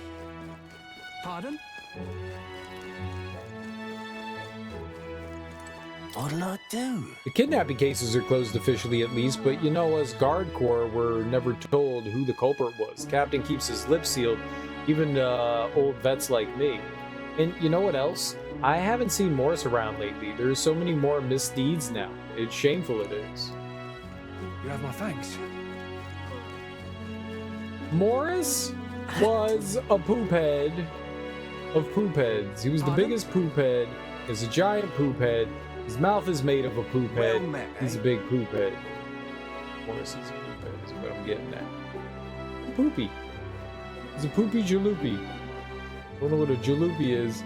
Pardon? What'll I do? The kidnapping cases are closed officially at least, but you know, us Guard Corps were never told who the culprit was. Captain keeps his lips sealed, even old vets like me. And you know what else? I haven't seen Morris around lately. There's so many more misdeeds now. It's shameful it is. You have my thanks. Morris was a poop head of poop heads. He was the biggest poop head. He's a giant poop head. His mouth is made of a poop head. Well met, He's a big poop head. Morris is a poop head is what I'm getting at. Poopy. He's a poopy jalopy. Don't know what a jalopy is.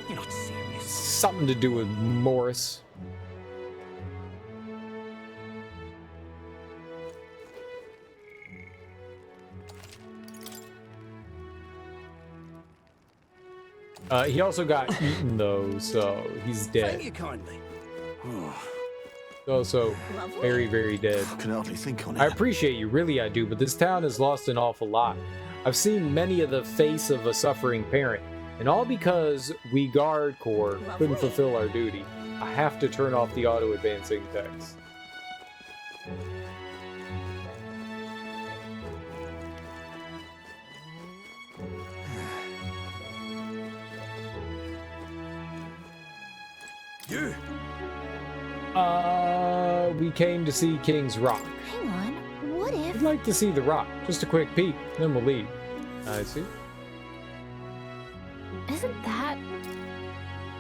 You're not serious. Something to do with Morris. He also got eaten though, so he's dead. Thank you kindly. Also, very, very dead. I can hardly think on it. I appreciate you, really I do, but this town has lost an awful lot. I've seen many of the face of a suffering parent, and all because we Guard Corps couldn't fulfill our duty. I have to turn off the auto-advancing text. You? We came to see King's Rock. Hang on, what if... I'd like to see the rock. Just a quick peek, then we'll leave. I see. Isn't that...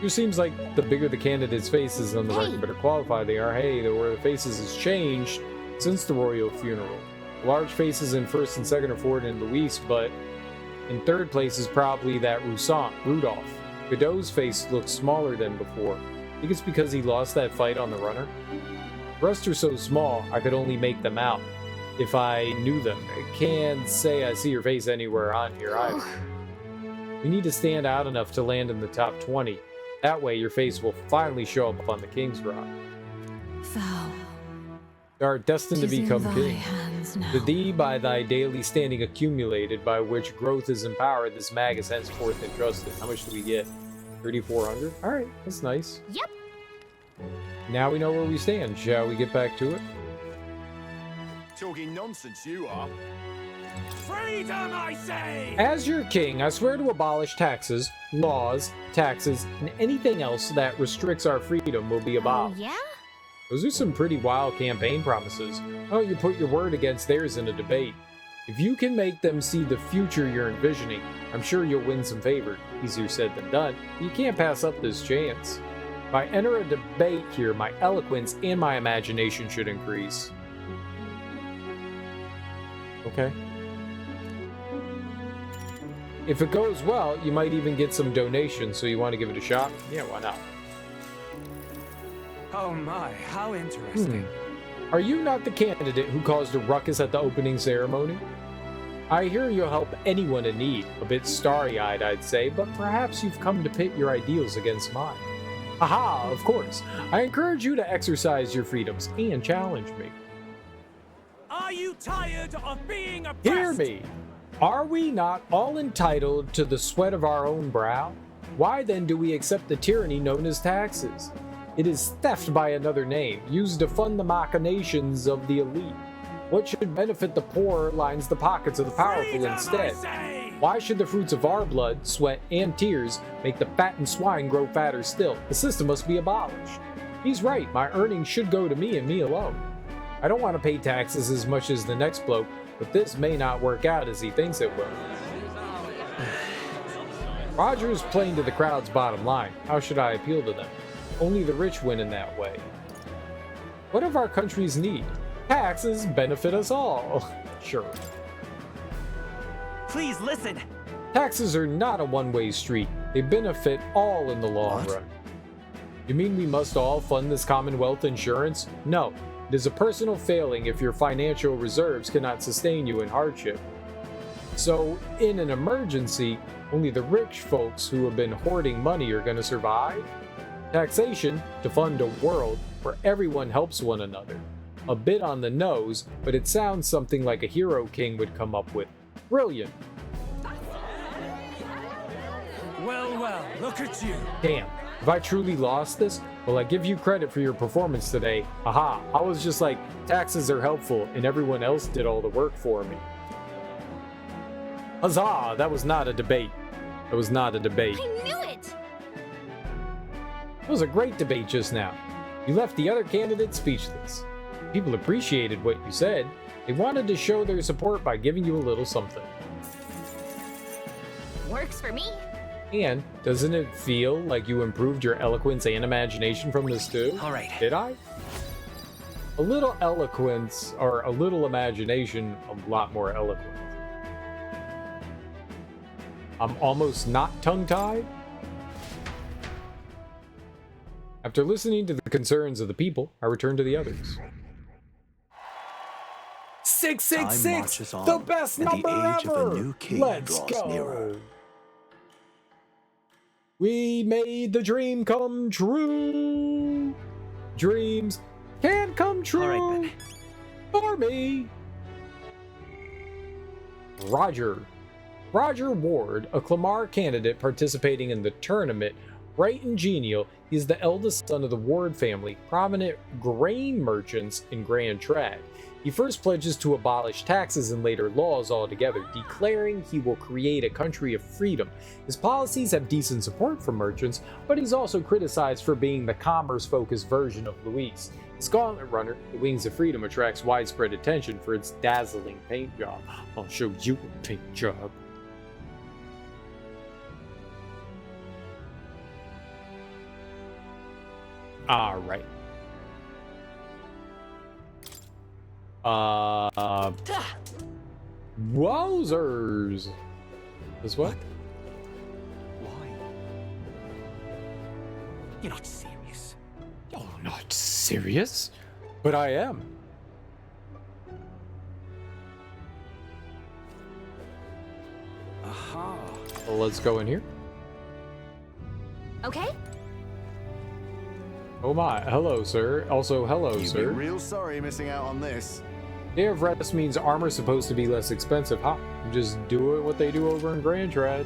It seems like the bigger the candidates' faces on the record, the better qualified they are. Hey, the where the faces has changed since the royal funeral. Large faces in first and second are Ford and Luis, but in third place is probably that Rudolph. Godot's face looks smaller than before. I think it's because he lost that fight on the runner. The rest are so small, I could only make them out if I knew them. I can't say I see your face anywhere on here either. You need to stand out enough to land in the top 20. That way your face will finally show up on the King's Rock. Thou Thou art destined to is in become thy king. hands now. To thee by thy daily standing accumulated, by which growth is empowered, this mag is henceforth entrusted. How much do we get? 3,400? Alright, that's nice. Yep. Now we know where we stand. Shall we get back to it? Talking nonsense, you are. Freedom, I say! As your king, I swear to abolish taxes, laws, taxes, and anything else that restricts our freedom will be abolished. Yeah? Those are some pretty wild campaign promises. Why don't you put your word against theirs in a debate? If you can make them see the future you're envisioning, I'm sure you'll win some favor. Easier said than done. You can't pass up this chance. If I enter a debate here, my eloquence and my imagination should increase. Okay. If it goes well, you might even get some donations, so you want to give it a shot? Yeah, why not? Oh my, how interesting. Are you not the candidate who caused a ruckus at the opening ceremony? I hear you'll help anyone in need. A bit starry-eyed, I'd say, but perhaps you've come to pit your ideals against mine. Aha, of course. I encourage you to exercise your freedoms and challenge me. Are you tired of being oppressed? Hear me. Are we not all entitled to the sweat of our own brow? Why then do we accept the tyranny known as taxes? It is theft by another name, used to fund the machinations of the elite. What should benefit the poor lines the pockets of the powerful instead. Why should the fruits of our blood, sweat, and tears make the fattened swine grow fatter still? The system must be abolished. He's right, my earnings should go to me and me alone. I don't want to pay taxes as much as the next bloke, but this may not work out as he thinks it will. Roger's playing to the crowd's bottom line. How should I appeal to them? Only the rich win in that way. What of our country's need? Taxes benefit us all. Sure. Please listen. Taxes are not a one-way street. They benefit all in the long run. You mean we must all fund this Commonwealth insurance? No. It is a personal failing if your financial reserves cannot sustain you in hardship. So, in an emergency, only the rich folks who have been hoarding money are going to survive? Taxation to fund a world where everyone helps one another. A bit on the nose, but it sounds something like a hero king would come up with. Brilliant. Well, look at you. Damn, if I truly lost this, well, I give you credit for your performance today. Aha, I was just like, taxes are helpful, and everyone else did all the work for me. Huzzah, that was not a debate. That was not a debate. I knew it! It was a great debate just now. You left the other candidates speechless. People appreciated what you said. They wanted to show their support by giving you a little something. Works for me. And doesn't it feel like you improved your eloquence and imagination from this too? All right. Did I? A little eloquence or a little imagination, a lot more eloquent. I'm almost not tongue-tied. After listening to the concerns of the people, I return to the others. 666, the best number ever! Let's go! Nearer. We made the dream come true! Dreams can come true! All right, for me! Roger Ward, a Clamar candidate participating in the tournament, bright and genial. He is the eldest son of the Ward family, prominent grain merchants in Grand Trad. He first pledges to abolish taxes and later laws altogether, declaring he will create a country of freedom. His policies have decent support from merchants, but he's also criticized for being the commerce-focused version of Luis. His gauntlet runner, the Wings of Freedom, attracts widespread attention for its dazzling paint job. I'll show you a paint job. Alright. Wowzers. This what? Why? You're not serious. Oh, not serious? But I am. Aha. Well, let's go in here. Okay. Oh my. Hello, sir. Also, hello, You'd sir. be real sorry missing out on this. Day of Rest means armor's supposed to be less expensive. Huh? Just do it what they do over in Grand Trad.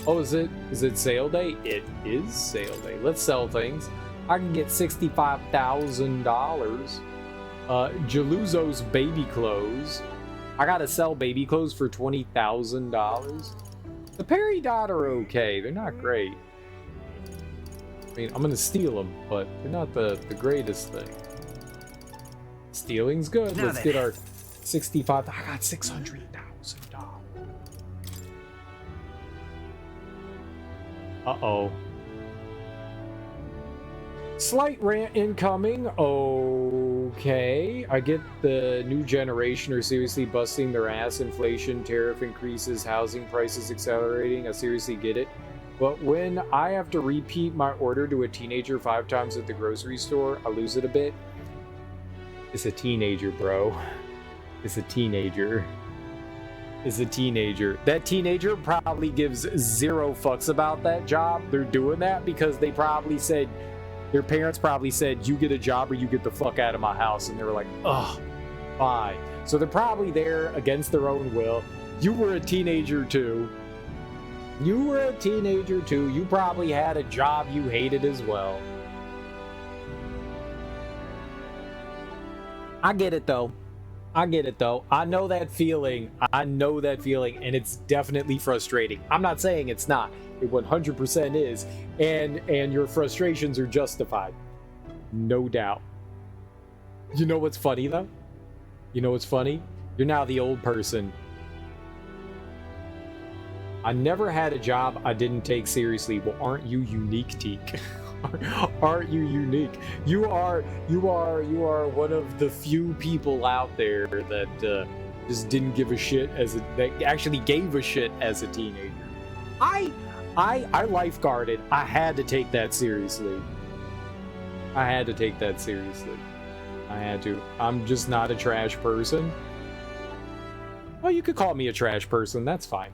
Oh, is it sale day? It is sale day. Let's sell things. I can get $65,000. Jaluzzo's baby clothes. I gotta sell baby clothes for $20,000. The Perry Dot are okay. They're not great. I mean, I'm gonna steal them, but they're not the greatest thing. Stealing's good. Now Let's then. get our 65. I got $600,000. Uh-oh. Slight rant incoming. Okay. I get the new generation are seriously busting their ass. Inflation, tariff increases, housing prices accelerating. I seriously get it. But when I have to repeat my order to a teenager 5 times at the grocery store, I lose it a bit. It's a teenager, bro. It's a teenager. It's a teenager. That teenager probably gives 0 fucks about that job. They're doing that because they probably said, their parents probably said, you get a job or you get the fuck out of my house. And they were like, ugh, fine. So they're probably there against their own will. You were a teenager too. You were a teenager too. You probably had a job you hated as well. I get it though. I get it though. I know that feeling. I know that feeling, and it's definitely frustrating. I'm not saying it's not. It 100% is, and your frustrations are justified. No doubt. You know what's funny though? You know what's funny? You're now the old person. I never had a job I didn't take seriously. Well, aren't you unique, Teak? Aren't you unique? You are one of the few people out there that just didn't give a shit that actually gave a shit as a teenager. I lifeguarded. I had to take that seriously. I had to take that seriously. I had to. I'm just not a trash person. Well, you could call me a trash person. That's fine.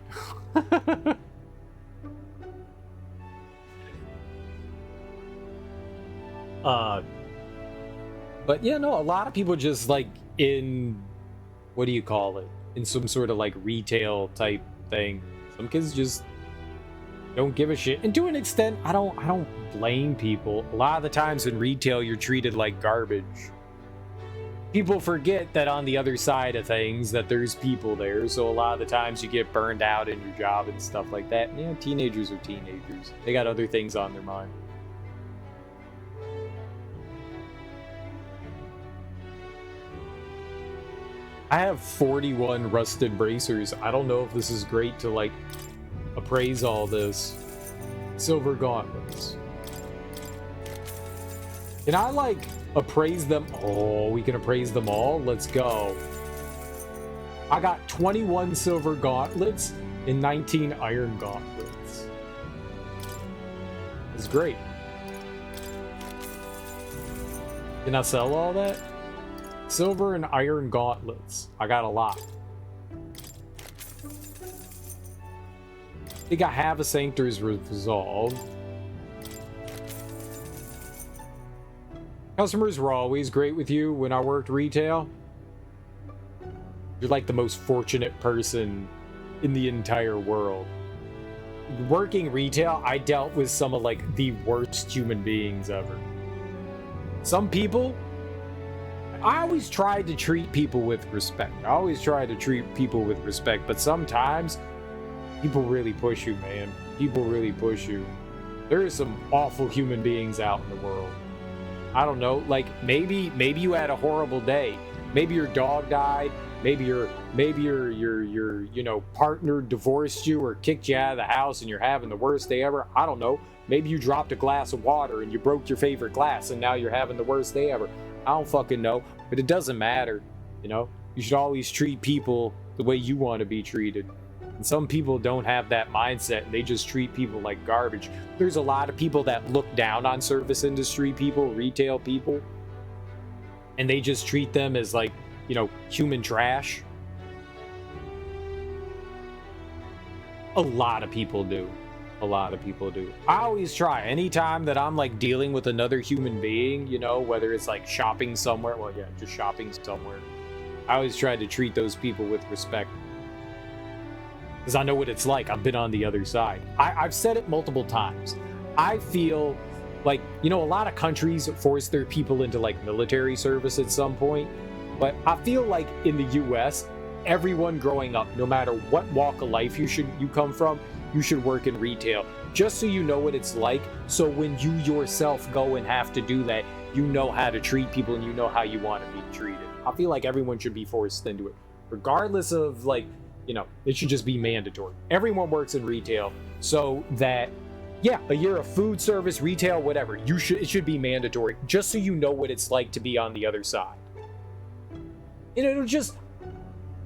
But yeah, no, a lot of people just like in, what do you call it? In some sort of like retail type thing. Some kids just don't give a shit. And to an extent, I don't blame people. A lot of the times in retail, you're treated like garbage. People forget that on the other side of things that there's people there, so a lot of the times you get burned out in your job and stuff like that. And, yeah, teenagers are teenagers. They got other things on their mind. I have 41 rusted bracers. I don't know if this is great to like appraise all this. Silver gauntlets. Can I like appraise them? Oh, we can appraise them all? Let's go. I got 21 silver gauntlets and 19 iron gauntlets. It's great. Can I sell all that? Silver and iron gauntlets. I got a lot. I think I have a Sanctor's Resolve. Customers were always great with you when I worked retail. You're like the most fortunate person in the entire world. Working retail, I dealt with some of like the worst human beings ever. Some people, I always tried to treat people with respect. I always try to treat people with respect, but sometimes people really push you, man. People really push you. There are some awful human beings out in the world. I don't know, like maybe you had a horrible day. Maybe your dog died. Maybe your you know, partner divorced you or kicked you out of the house and you're having the worst day ever. I don't know. Maybe you dropped a glass of water and you broke your favorite glass and now you're having the worst day ever. I don't fucking know, but it doesn't matter. You know, you should always treat people the way you want to be treated. And some people don't have that mindset and they just treat people like garbage. There's a lot of people that look down on service industry people, retail people, and they just treat them as like, you know, human trash. A lot of people do. A lot of people do. I always try, anytime that I'm like dealing with another human being, you know, whether it's like shopping somewhere, well, yeah, just shopping somewhere, I always try to treat those people with respect. Because I know what it's like. I've been on the other side. I've said it multiple times. I feel like, you know, a lot of countries force their people into like military service at some point. But I feel like in the US, everyone growing up, no matter what walk of life you come from, you should work in retail. Just so you know what it's like. So when you yourself go and have to do that, you know how to treat people and you know how you want to be treated. I feel like everyone should be forced into it. Regardless of like, you know, it should just be mandatory. Everyone works in retail so that, yeah, a year of food service, retail, whatever, it should be mandatory just so you know what it's like to be on the other side. You know, it'll just,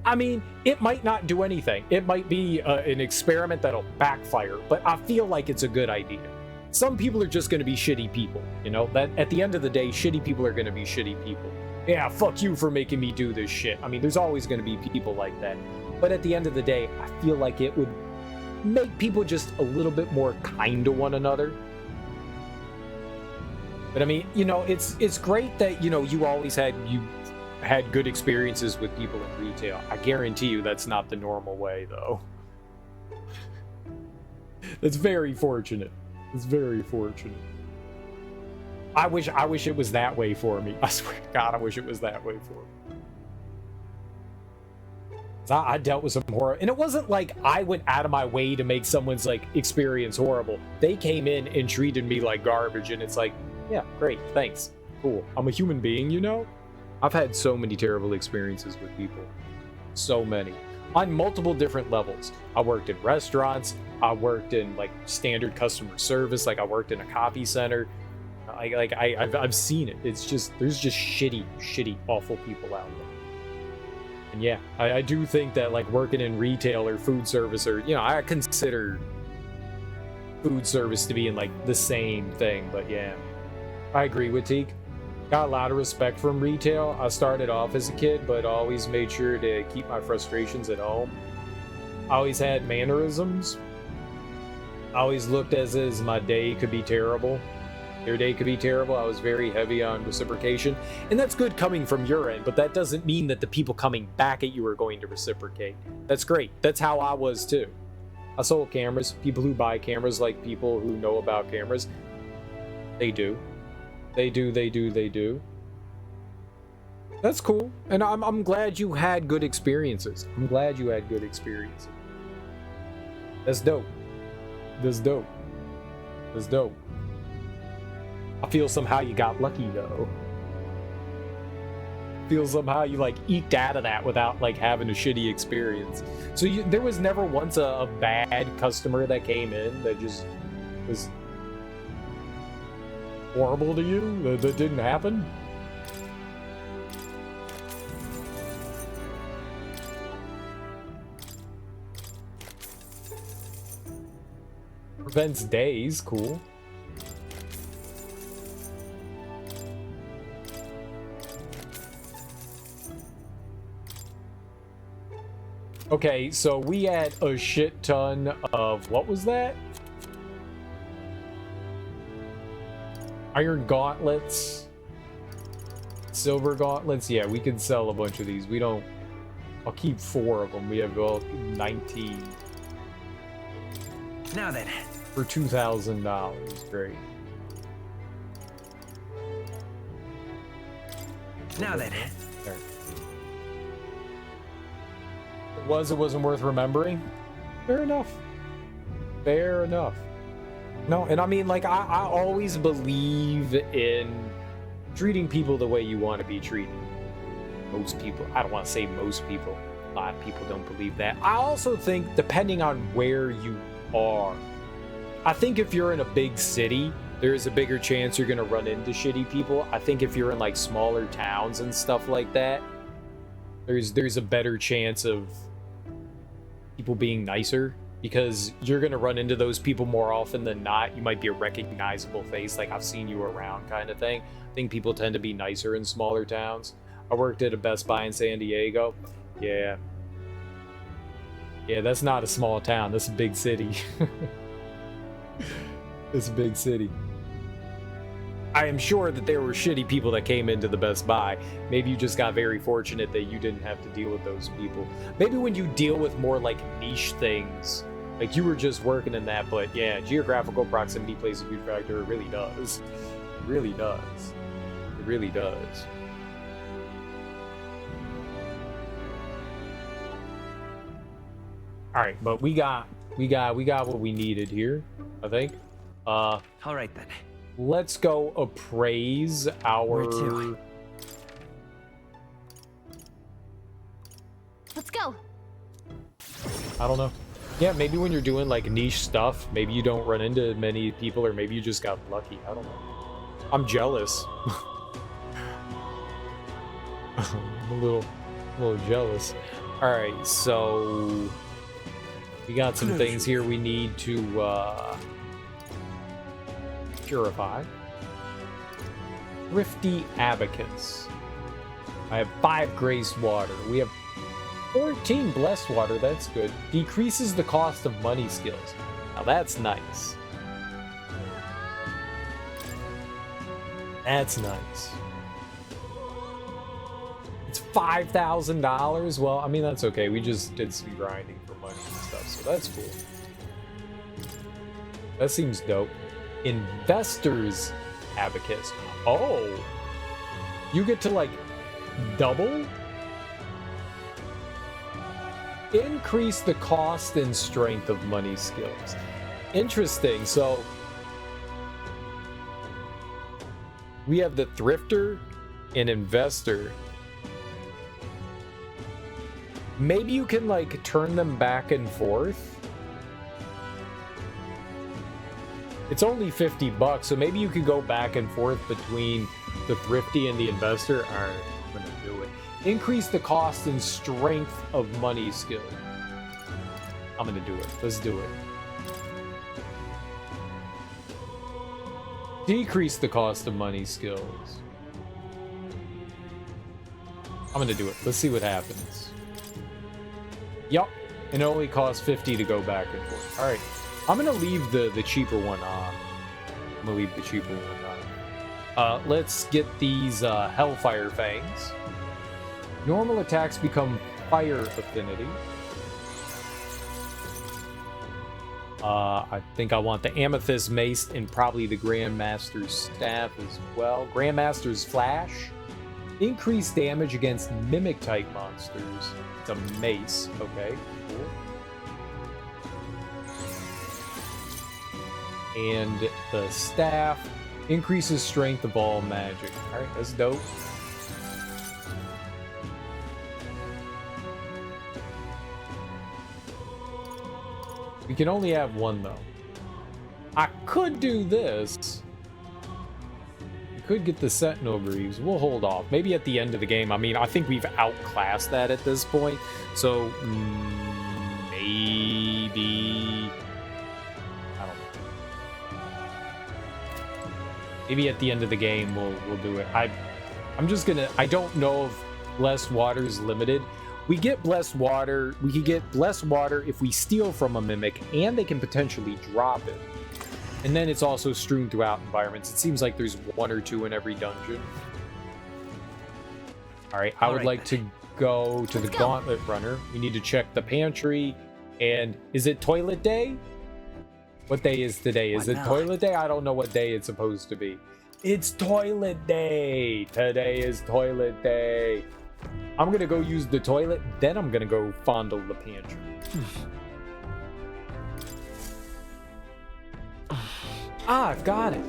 I mean, it might not do anything. It might be an experiment that'll backfire, but I feel like it's a good idea. Some people are just going to be shitty people, you know, that at the end of the day, shitty people are going to be shitty people. Yeah, fuck you for making me do this shit. I mean, there's always going to be people like that. But at the end of the day, I feel like it would make people just a little bit more kind to one another. But I mean, you know, it's great that, you know, you had good experiences with people in retail. I guarantee you that's not the normal way, though. That's very fortunate. It's very fortunate. I wish it was that way for me. I swear to God, I wish it was that way for me. I dealt with some horror, and it wasn't like I went out of my way to make someone's like experience horrible. They came in and treated me like garbage, and it's like, yeah, great, thanks, cool. I'm a human being, you know? I've had so many terrible experiences with people. So many. On multiple different levels. I worked in restaurants, I worked in like standard customer service, like I worked in a copy center. I've seen it. It's just, there's just shitty, awful people out there. And yeah, I do think that like working in retail or food service, or, you know, I consider food service to be in like the same thing, but yeah, I agree with Teak. Got a lot of respect from retail. I started off as a kid, but always made sure to keep my frustrations at home. I always had mannerisms. I always looked as my day could be terrible. Their day could be terrible. I was very heavy on reciprocation. And that's good coming from your end, but that doesn't mean that the people coming back at you are going to reciprocate. That's great. That's how I was too. I sold cameras. People who buy cameras, like people who know about cameras, they do. They do. That's cool. And I'm glad you had good experiences. I'm glad you had good experiences. That's dope. That's dope. That's dope. I feel somehow you got lucky though. I feel somehow you like eked out of that without like having a shitty experience. So there was never once a bad customer that came in that just was horrible to you? That didn't happen? Prevents days, cool. Okay, so we had a shit ton of, what was that? Iron gauntlets. Silver gauntlets. Yeah, we can sell a bunch of these. We don't... I'll keep 4 of them. We have 19. Now then. For $2,000. Great. a Now little then. bit. There. It wasn't worth remembering. Fair enough. Fair enough. No, and I mean, like, I always believe in treating people the way you want to be treated. Most people, I don't want to say most people, a lot of people don't believe that. I also think, depending on where you are, I think if you're in a big city, there's a bigger chance you're going to run into shitty people. I think if you're in, like, smaller towns and stuff like that, there's a better chance of people being nicer, because you're going to run into those people more often than not. You might be a recognizable face, like I've seen you around kind of thing. I think people tend to be nicer in smaller towns. I worked at a Best Buy in San Diego. Yeah, that's not a small town. That's a big city. It's a big city. I am sure that there were shitty people that came into the Best Buy. Maybe you just got very fortunate that you didn't have to deal with those people. Maybe when you deal with more like niche things, like you were just working in that, but yeah, geographical proximity plays a huge factor. It really does. It really does. It really does. All right, but we got what we needed here, I think. All right then. Let's go appraise our... Where to? Let's go. I don't know. Yeah, maybe when you're doing like niche stuff, maybe you don't run into many people, or maybe you just got lucky. I don't know. I'm jealous. I'm a little jealous. All right, so we got some things here we need to purify. Thrifty Abacus. I have 5 Grace Water. We have 14 Blessed Water. That's good. Decreases the cost of money skills. Now that's nice. That's nice. It's $5,000. Well, I mean, that's okay. We just did some grinding for money and stuff, so that's cool. That seems dope. Investor's Abacus. Oh, you get to like double? Increase the cost and strength of money skills. Interesting. So we have the Thrifter and Investor. Maybe you can like turn them back and forth. It's only $50, so maybe you could go back and forth between the Thrifty and the Investor. All right, I'm gonna do it. Increase the cost and strength of money skill. I'm gonna do it. Let's do it. Decrease the cost of money skills. I'm gonna do it. Let's see what happens. Yup, and it only costs 50 to go back and forth. All right. I'm gonna leave the cheaper one on. I'm gonna leave the cheaper one on. Let's get these Hellfire Fangs. Normal attacks become fire affinity. I think I want the Amethyst Mace and probably the Grandmaster's Staff as well. Grandmaster's Flash. Increased damage against Mimic-type monsters. It's a mace. Okay, cool. And the staff increases strength of all magic. All right, that's dope. We can only have one though. I could do this. We could get the Sentinel Greaves. We'll hold off. Maybe at the end of the game. I mean, I think we've outclassed that at this point. So maybe... Maybe at the end of the game we'll do it. I'm just gonna... I don't know if Blessed Water is limited. We get Blessed Water. We can get Blessed Water if we steal from a Mimic, and they can potentially drop it. And then it's also strewn throughout environments. It seems like there's 1 or 2 in every dungeon. All right, I would like to go to the Gauntlet Runner. We need to check the pantry. And is it Toilet Day? What day is today? Is it Toilet Day? I don't know what day it's supposed to be. It's toilet day. Today is toilet day. I'm gonna go use the toilet, then I'm gonna go fondle the pantry. Ah, I've got it.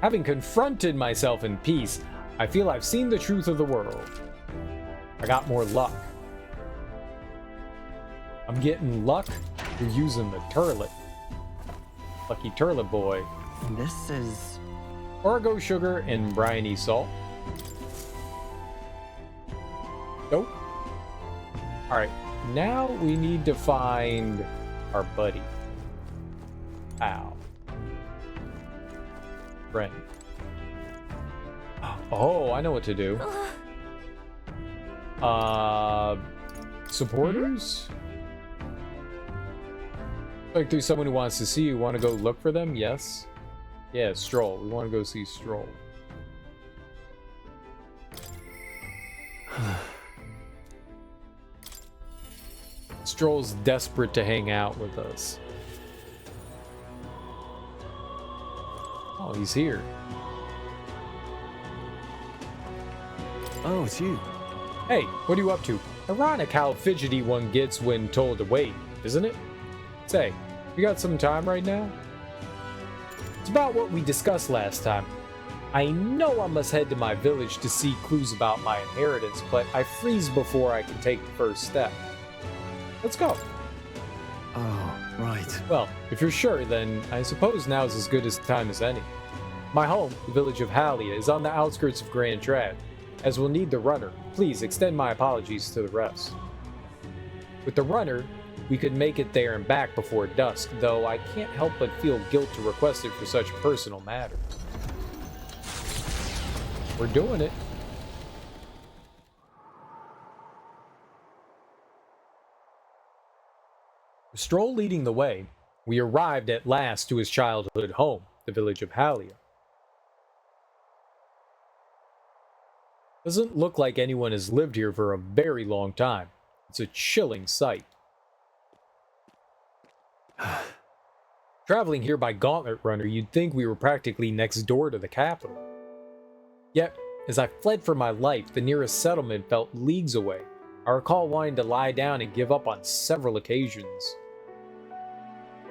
Having confronted myself in peace, I feel I've seen the truth of the world. I got more luck. I'm getting luck through using the turlet. Lucky turlet boy. This is... Orgo sugar and briny salt. Nope. Alright, now we need to find our buddy. Ow. Friend. Oh, I know what to do. Supporters? Like there's someone who wants to see you. Want to go look for them? Yes. Yeah, Stroll. We want to go see Stroll. Stroll's desperate to hang out with us. Oh, he's here. Oh, it's you. Hey, what are you up to? Ironic how fidgety one gets when told to wait, isn't it? Say, you got some time right now? It's about what we discussed last time. I know I must head to my village to see clues about my inheritance, but I freeze before I can take the first step. Let's go. Oh, right. Well, if you're sure, then I suppose now's as good a time as any. My home, the village of Halia, is on the outskirts of Grand Trad. As we'll need the runner, please extend my apologies to the rest. With the runner, we could make it there and back before dusk, though I can't help but feel guilt to request it for such personal matters. We're doing it. With Stroll leading the way, we arrived at last to his childhood home, the village of Halia. Doesn't look like anyone has lived here for a very long time. It's a chilling sight. Traveling here by Gauntlet Runner, you'd think we were practically next door to the capital. Yet, as I fled for my life, the nearest settlement felt leagues away. I recall wanting to lie down and give up on several occasions.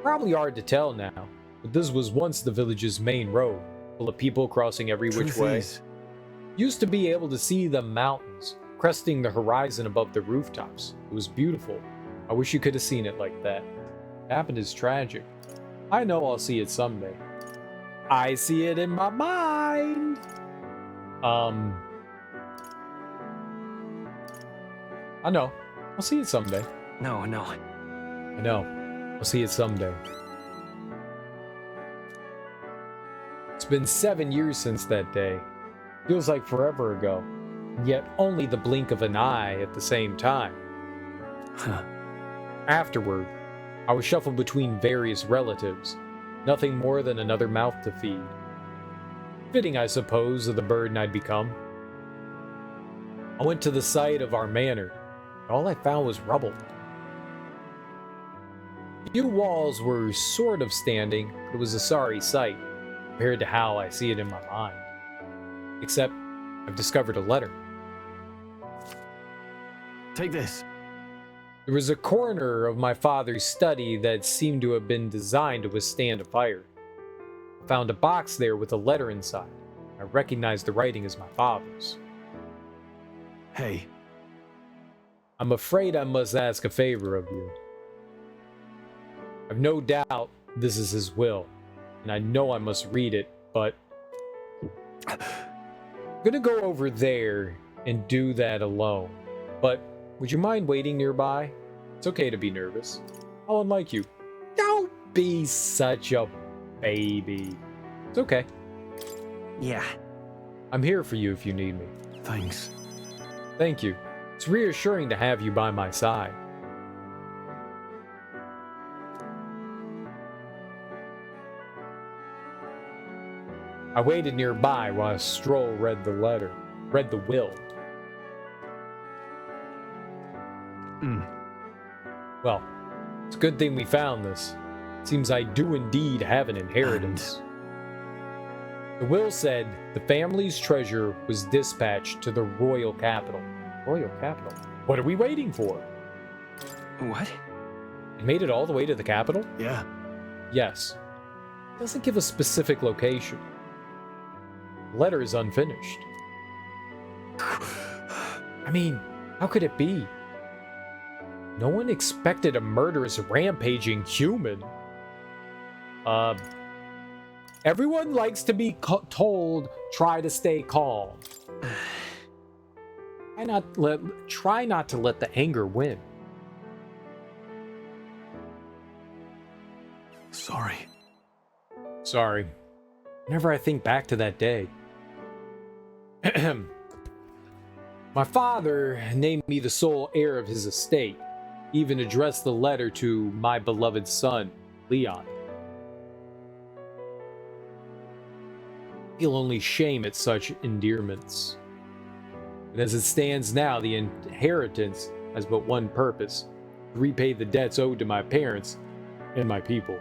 Probably hard to tell now, but this was once the village's main road, full of people crossing every which way. Used to be able to see the mountains, cresting the horizon above the rooftops. It was beautiful. I wish you could have seen it like that. What happened is tragic. I know I'll see it someday. I see it in my mind! I know. I'll see it someday. No. I know. I'll see it someday. It's been 7 years since that day. Feels like forever ago, yet only the blink of an eye at the same time. Afterward, I was shuffled between various relatives, nothing more than another mouth to feed. Fitting, I suppose, of the burden I'd become. I went to the site of our manor, and all I found was rubble. Few walls were sort of standing, but it was a sorry sight, compared to how I see it in my mind. Except, I've discovered a letter. Take this. There was a corner of my father's study that seemed to have been designed to withstand a fire. I found a box there with a letter inside. I recognized the writing as my father's. Hey. I'm afraid I must ask a favor of you. I've no doubt this is his will, and I know I must read it, but I'm gonna go over there and do that alone. But would you mind waiting nearby? It's okay to be nervous. How unlike you. Don't be such a baby. It's okay. Yeah. I'm here for you if you need me. Thanks. Thank you. It's reassuring to have you by my side. I waited nearby while Stroll read the will. Well, it's a good thing we found this. Seems I do indeed have an inheritance. The will said the family's treasure was dispatched to the royal capital. Royal capital? What are we waiting for? What? It made it all the way to the capital? Yeah. Yes. It doesn't give a specific location. The letter is unfinished. I mean, how could it be? No one expected a murderous, rampaging human. Everyone likes to be told, try to stay calm. Try not to let the anger win. Sorry. Whenever I think back to that day. My father named me the sole heir of his estate. He even addressed the letter to my beloved son, Leon. I feel only shame at such endearments. And as it stands now, the inheritance has but one purpose: to repay the debts owed to my parents and my people.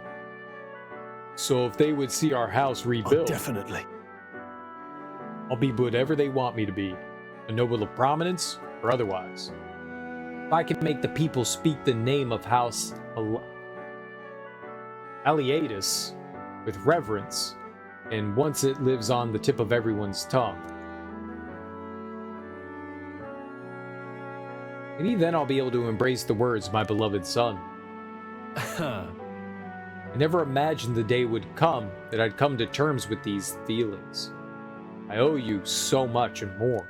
So if they would see our house rebuilt... Definitely. I'll be whatever they want me to be, a noble of prominence or otherwise. If I can make the people speak the name of House Aliatus with reverence, and once it lives on the tip of everyone's tongue, maybe then I'll be able to embrace the words, my beloved son. I never imagined the day would come that I'd come to terms with these feelings. I owe you so much and more.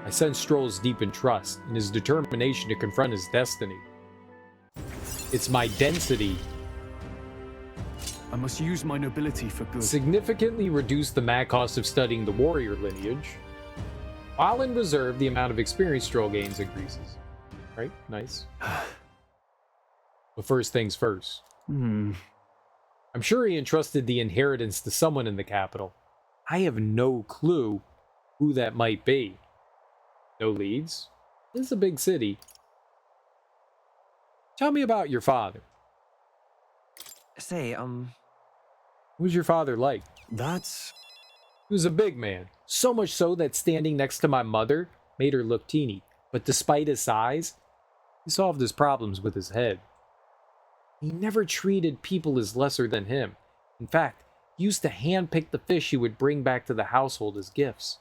I sense Stroll's deep in trust and his determination to confront his destiny. It's my density. I must use my nobility for good. Significantly reduce the mad cost of studying the warrior lineage. While in reserve, the amount of experience Stroll gains increases. Right? Nice. But first things first. I'm sure he entrusted the inheritance to someone in the capital. I have no clue who that might be. No leads? This is a big city. Tell me about your father. Say, Who's your father like? He was a big man. So much so that standing next to my mother made her look teeny. But despite his size, he solved his problems with his head. He never treated people as lesser than him. In fact, he used to handpick the fish he would bring back to the household as gifts.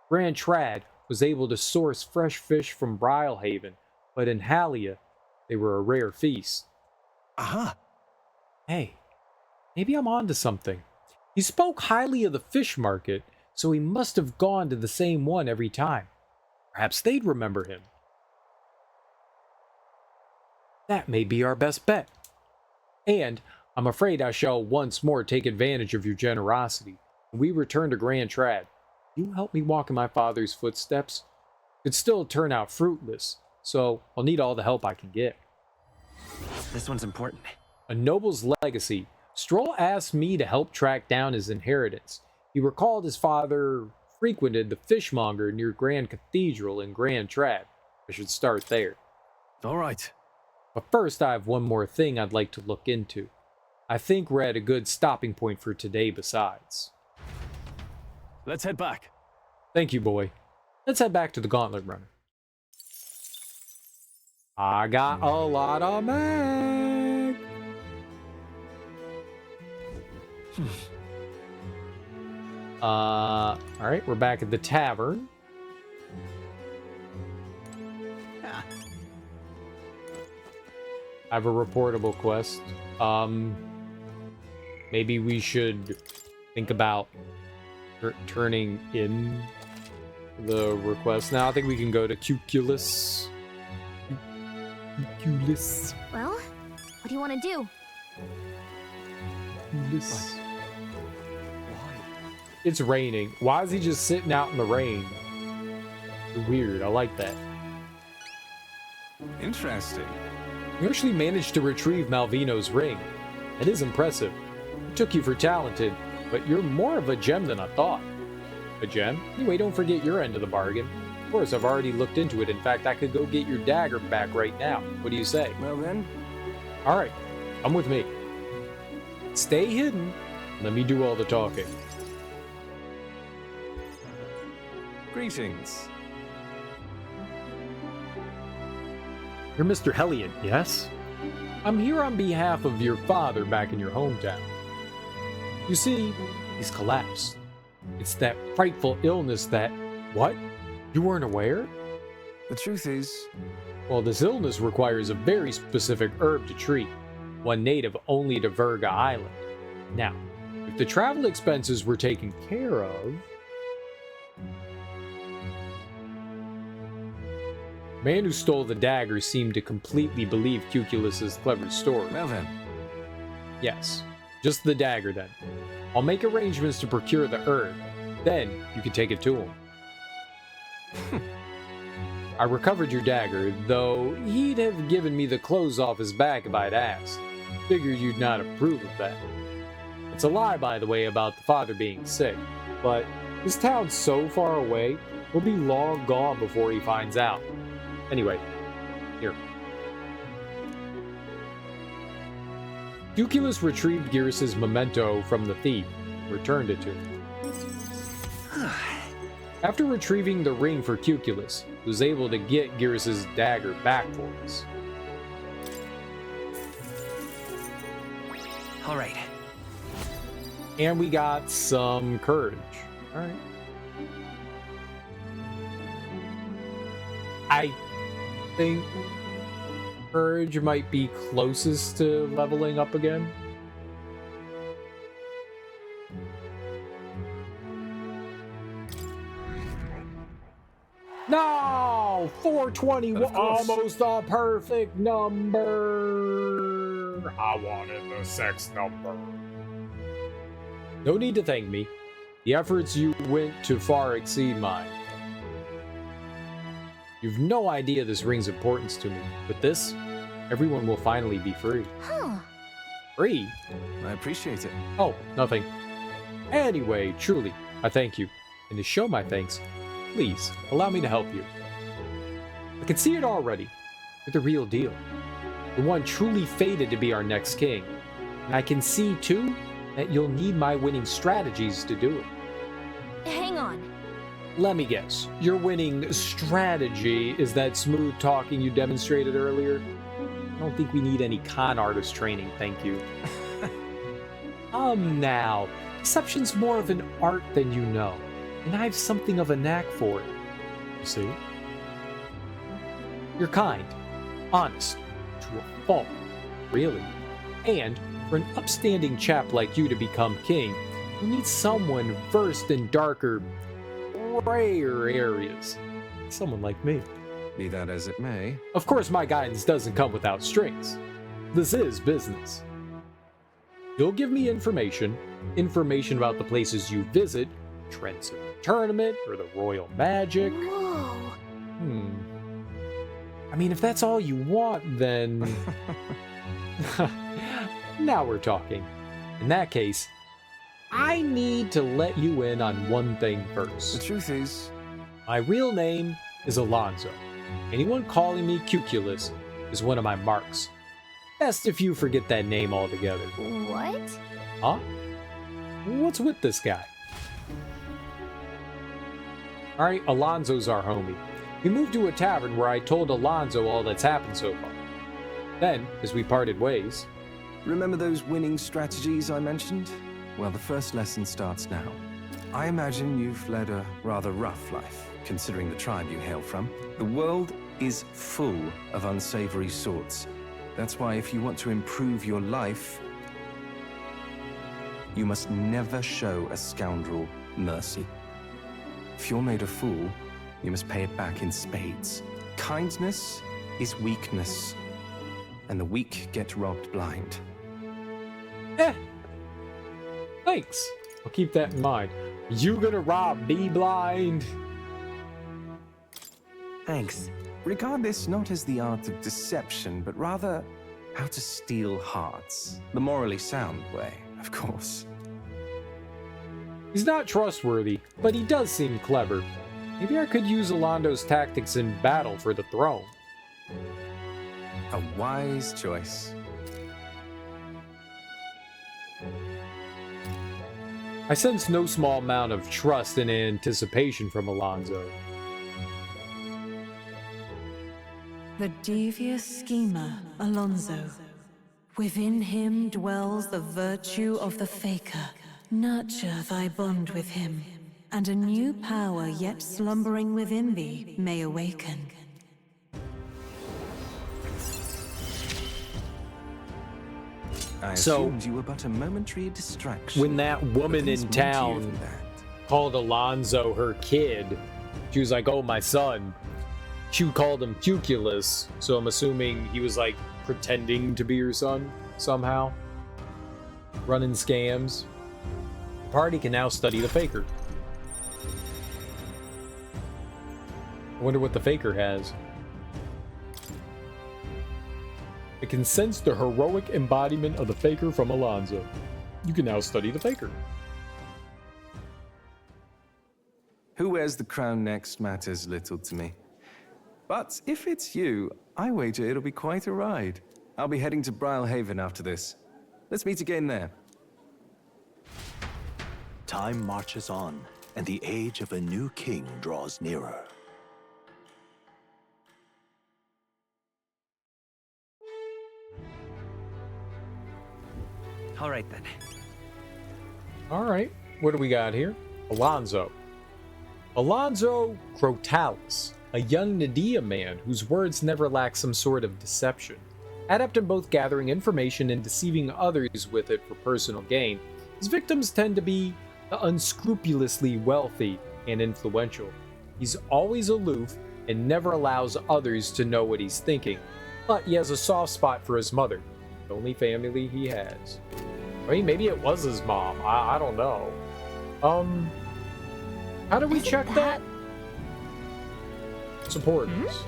Grand Trad was able to source fresh fish from Brylehaven, but in Halia, they were a rare feast. Hey, maybe I'm onto something. He spoke highly of the fish market, so he must have gone to the same one every time. Perhaps they'd remember him. That may be our best bet. And I'm afraid I shall once more take advantage of your generosity. When we return to Grand Trad, you help me walk in my father's footsteps. It could still turn out fruitless, so I'll need all the help I can get. This one's important. A noble's legacy. Stroll asked me to help track down his inheritance. He recalled his father frequented the fishmonger near Grand Cathedral in Grand Trad. I should start there. All right. But first, I have one more thing I'd like to look into. I think we're at a good stopping point for today besides. Let's head back. Thank you, boy. Let's head back to the Gauntlet Runner. I got a lot of mag. Alright, we're back at the tavern. I have a reportable quest. Maybe we should think about turning in the request now. I think we can go to Cuculus. Cuculus. Well, what do you want to do? Cuculus. It's raining. Why is he just sitting out in the rain? Weird. I like that. Interesting. You actually managed to retrieve Malvino's ring. It is impressive. It took you for talented, but you're more of a gem than I thought. A gem? Anyway, don't forget your end of the bargain. Of course, I've already looked into it. In fact, I could go get your dagger back right now. What do you say? Well then, Alright, come with me. Stay hidden. Let me do all the talking. Greetings. You're Mr. Hellion, yes? I'm here on behalf of your father back in your hometown. You see, he's collapsed. It's that frightful illness that... What? You weren't aware? The truth is... Well, this illness requires a very specific herb to treat, one native only to Virga Island. Now, if the travel expenses were taken care of... The man who stole the dagger seemed to completely believe Cuculus's clever story. Well then. Yes, just the dagger then. I'll make arrangements to procure the herb. Then you can take it to him. I recovered your dagger, though he'd have given me the clothes off his back if I'd asked. Figured you'd not approve of that. It's a lie, by the way, about the father being sick, but this town's so far away, we'll be long gone before he finds out. Anyway, here. Cuculus retrieved Gearus' memento from the thief, returned it to him. After retrieving the ring for Cuculus, he was able to get Gearus' dagger back for us. Alright. And we got some courage. Alright. I think courage might be closest to leveling up again. No! 421, almost a perfect number. I wanted the sex number. No need to thank me. The efforts you went to far exceed mine. You've no idea this ring's importance to me. With this, everyone will finally be free. Huh. Free? I appreciate it. Oh, nothing. Anyway, truly, I thank you. And to show my thanks, please, allow me to help you. I can see it already. You're the real deal. The one truly fated to be our next king. And I can see, too, that you'll need my winning strategies to do it. Hang on. Let me guess. Your winning strategy is that smooth talking you demonstrated earlier? I don't think we need any con artist training, thank you. Now. Deception's more of an art than you know. And I have something of a knack for it. You see? You're kind, honest, to a fault, really. And for an upstanding chap like you to become king, you need someone versed in darker, grayer areas. Someone like me. Be that as it may. Of course, my guidance doesn't come without strings. This is business. You'll give me information about the places you visit, trends in the tournament, or the royal magic. Whoa. I mean, if that's all you want, then... Now we're talking. In that case, I need to let you in on one thing first. The truth is... My real name is Alonzo. Anyone calling me Cuculus is one of my marks. Best if you forget that name altogether. What? Huh? What's with this guy? Alright, Alonzo's our homie. We moved to a tavern where I told Alonzo all that's happened so far. Then, as we parted ways... Remember those winning strategies I mentioned? Well, the first lesson starts now. I imagine you've led a rather rough life, considering the tribe you hail from. The world is full of unsavory sorts. That's why if you want to improve your life, you must never show a scoundrel mercy. If you're made a fool, you must pay it back in spades. Kindness is weakness, and the weak get robbed blind. Thanks. I'll keep that in mind. You gonna rob me blind? Thanks. Regard this not as the art of deception, but rather how to steal hearts. The morally sound way, of course. He's not trustworthy, but he does seem clever. Maybe I could use Alondo's tactics in battle for the throne. A wise choice. I sense no small amount of trust and anticipation from Alonso. The devious schemer, Alonso. Within him dwells the virtue of the Faker. Nurture thy bond with him, and a new power yet slumbering within thee may awaken. I So, assumed you were but a momentary distraction. when that woman in town called Alonso her kid, she was like, oh, my son. She called him Cuculus, so I'm assuming he was like pretending to be her son somehow. Running scams. The party can now study the Faker. I wonder what the Faker has. I can sense the heroic embodiment of the Faker from Alonso. You can now study the Faker. Who wears the crown next matters little to me. But if it's you, I wager it'll be quite a ride. I'll be heading to Brylehaven after this. Let's meet again there. Time marches on, and the age of a new king draws nearer. All right, then. All right, what do we got here? Alonso. Alonso Crotalis, a young Nadia man whose words never lack some sort of deception. Adept in both gathering information and deceiving others with it for personal gain, his victims tend to be the unscrupulously wealthy and influential. He's always aloof and never allows others to know what he's thinking, but he has a soft spot for his mother, the only family he has. I mean, maybe it was his mom. I don't know. How do we check that? Supporters.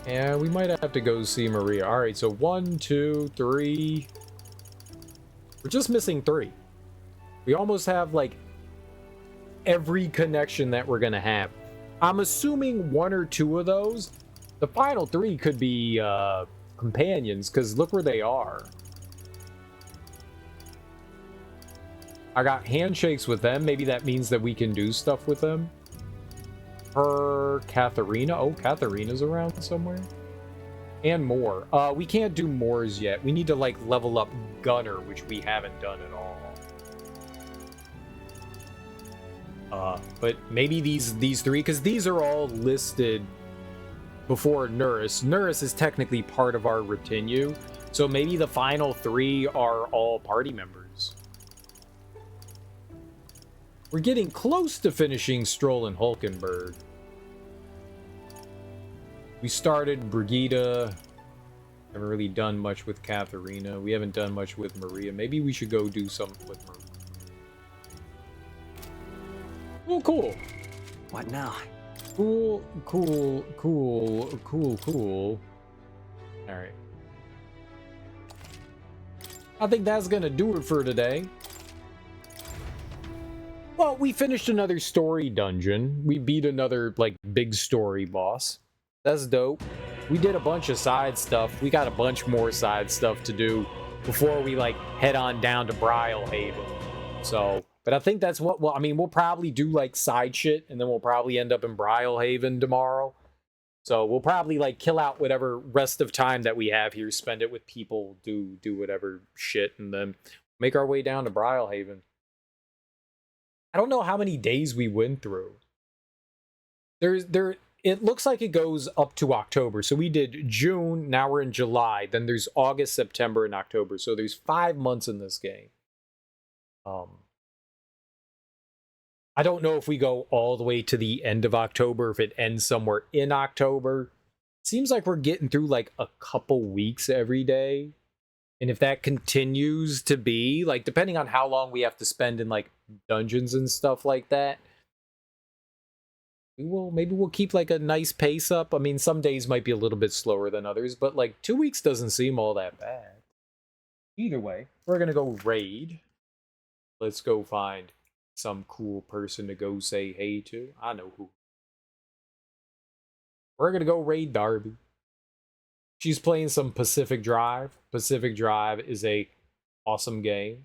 Yeah, we might have to go see Maria. Alright, so 1, 2, 3. We're just missing 3. We almost have, like, every connection that we're gonna have. I'm assuming 1 or 2 of those. The final 3 could be, companions, because look where they are. I got handshakes with them. Maybe that means that we can do stuff with them. Her Katharina. Oh, Katharina's around somewhere. And more. We can't do Moors yet. We need to, like, level up Gunner, which we haven't done at all. But maybe these 3, because these are all listed before Nurse. Nurse is technically part of our retinue, so maybe the final 3 are all party members. We're getting close to finishing Stroll and Hulkenberg. We started Brigida. Haven't really done much with Katharina. We haven't done much with Maria. Maybe we should go do something with Maria. Oh, cool. What now? Cool. Alright. I think that's gonna do it for today. Well, we finished another story dungeon. We beat another, like, big story boss. That's dope. We did a bunch of side stuff. We got a bunch more side stuff to do before we, like, head on down to Brylehaven. So, but I think that's what, well, I mean, we'll probably do, like, side shit, and then we'll probably end up in Brylehaven tomorrow. So we'll probably, like, kill out whatever rest of time that we have here, spend it with people, do whatever shit, and then make our way down to Brylehaven. I don't know how many days we went through. It looks like it goes up to October. So we did June, now we're in July. Then there's August, September, and October. So there's 5 months in this game. I don't know if we go all the way to the end of October, if it ends somewhere in October. Seems like we're getting through like a couple weeks every day. And if that continues to be, like, depending on how long we have to spend in, like, dungeons and stuff like that, maybe we'll keep, like, a nice pace up. I mean, some days might be a little bit slower than others, but, like, 2 weeks doesn't seem all that bad. Either way, we're gonna go raid. Let's go find some cool person to go say hey to. I know who. We're gonna go raid Darby. She's playing some Pacific Drive. Pacific Drive is a awesome game.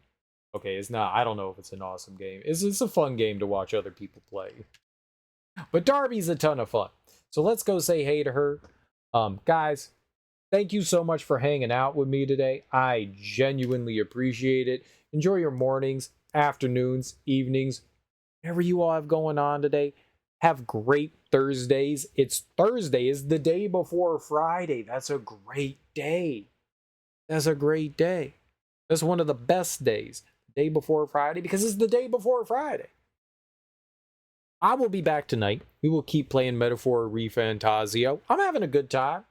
Okay, it's not. I don't know if it's an awesome game. It's a fun game to watch other people play. But Darby's a ton of fun. So let's go say hey to her. Guys, thank you so much for hanging out with me today. I genuinely appreciate it. Enjoy your mornings, afternoons, evenings, whatever you all have going on today. Have great Thursdays. It's Thursday. Is the day before Friday. That's a great day. That's a great day. That's one of the best days. Day before Friday, because it's the day before Friday. I will be back tonight. We will keep playing Metaphor ReFantazio. I'm having a good time.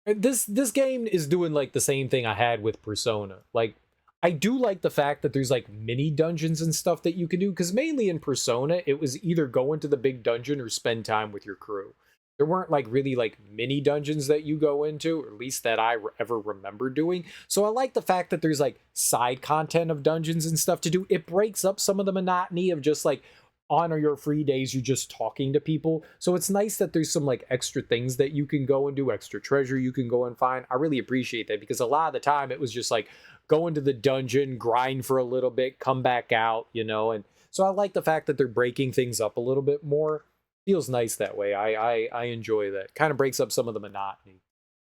This game is doing like the same thing I had with Persona. Like, I do like the fact that there's like mini dungeons and stuff that you can do, because mainly in Persona, it was either go into the big dungeon or spend time with your crew. There weren't like really like mini dungeons that you go into, or at least that I ever remember doing. So I like the fact that there's like side content of dungeons and stuff to do. It breaks up some of the monotony of just like on your free days, you're just talking to people. So it's nice that there's some like extra things that you can go and do, extra treasure you can go and find. I really appreciate that, because a lot of the time it was just like go into the dungeon, grind for a little bit, come back out, you know. And so I like the fact that they're breaking things up a little bit more. Feels nice that way. I enjoy that. Kind of breaks up some of the monotony.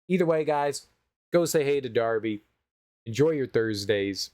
Either way, guys, go say hey to Darby. Enjoy your Thursdays.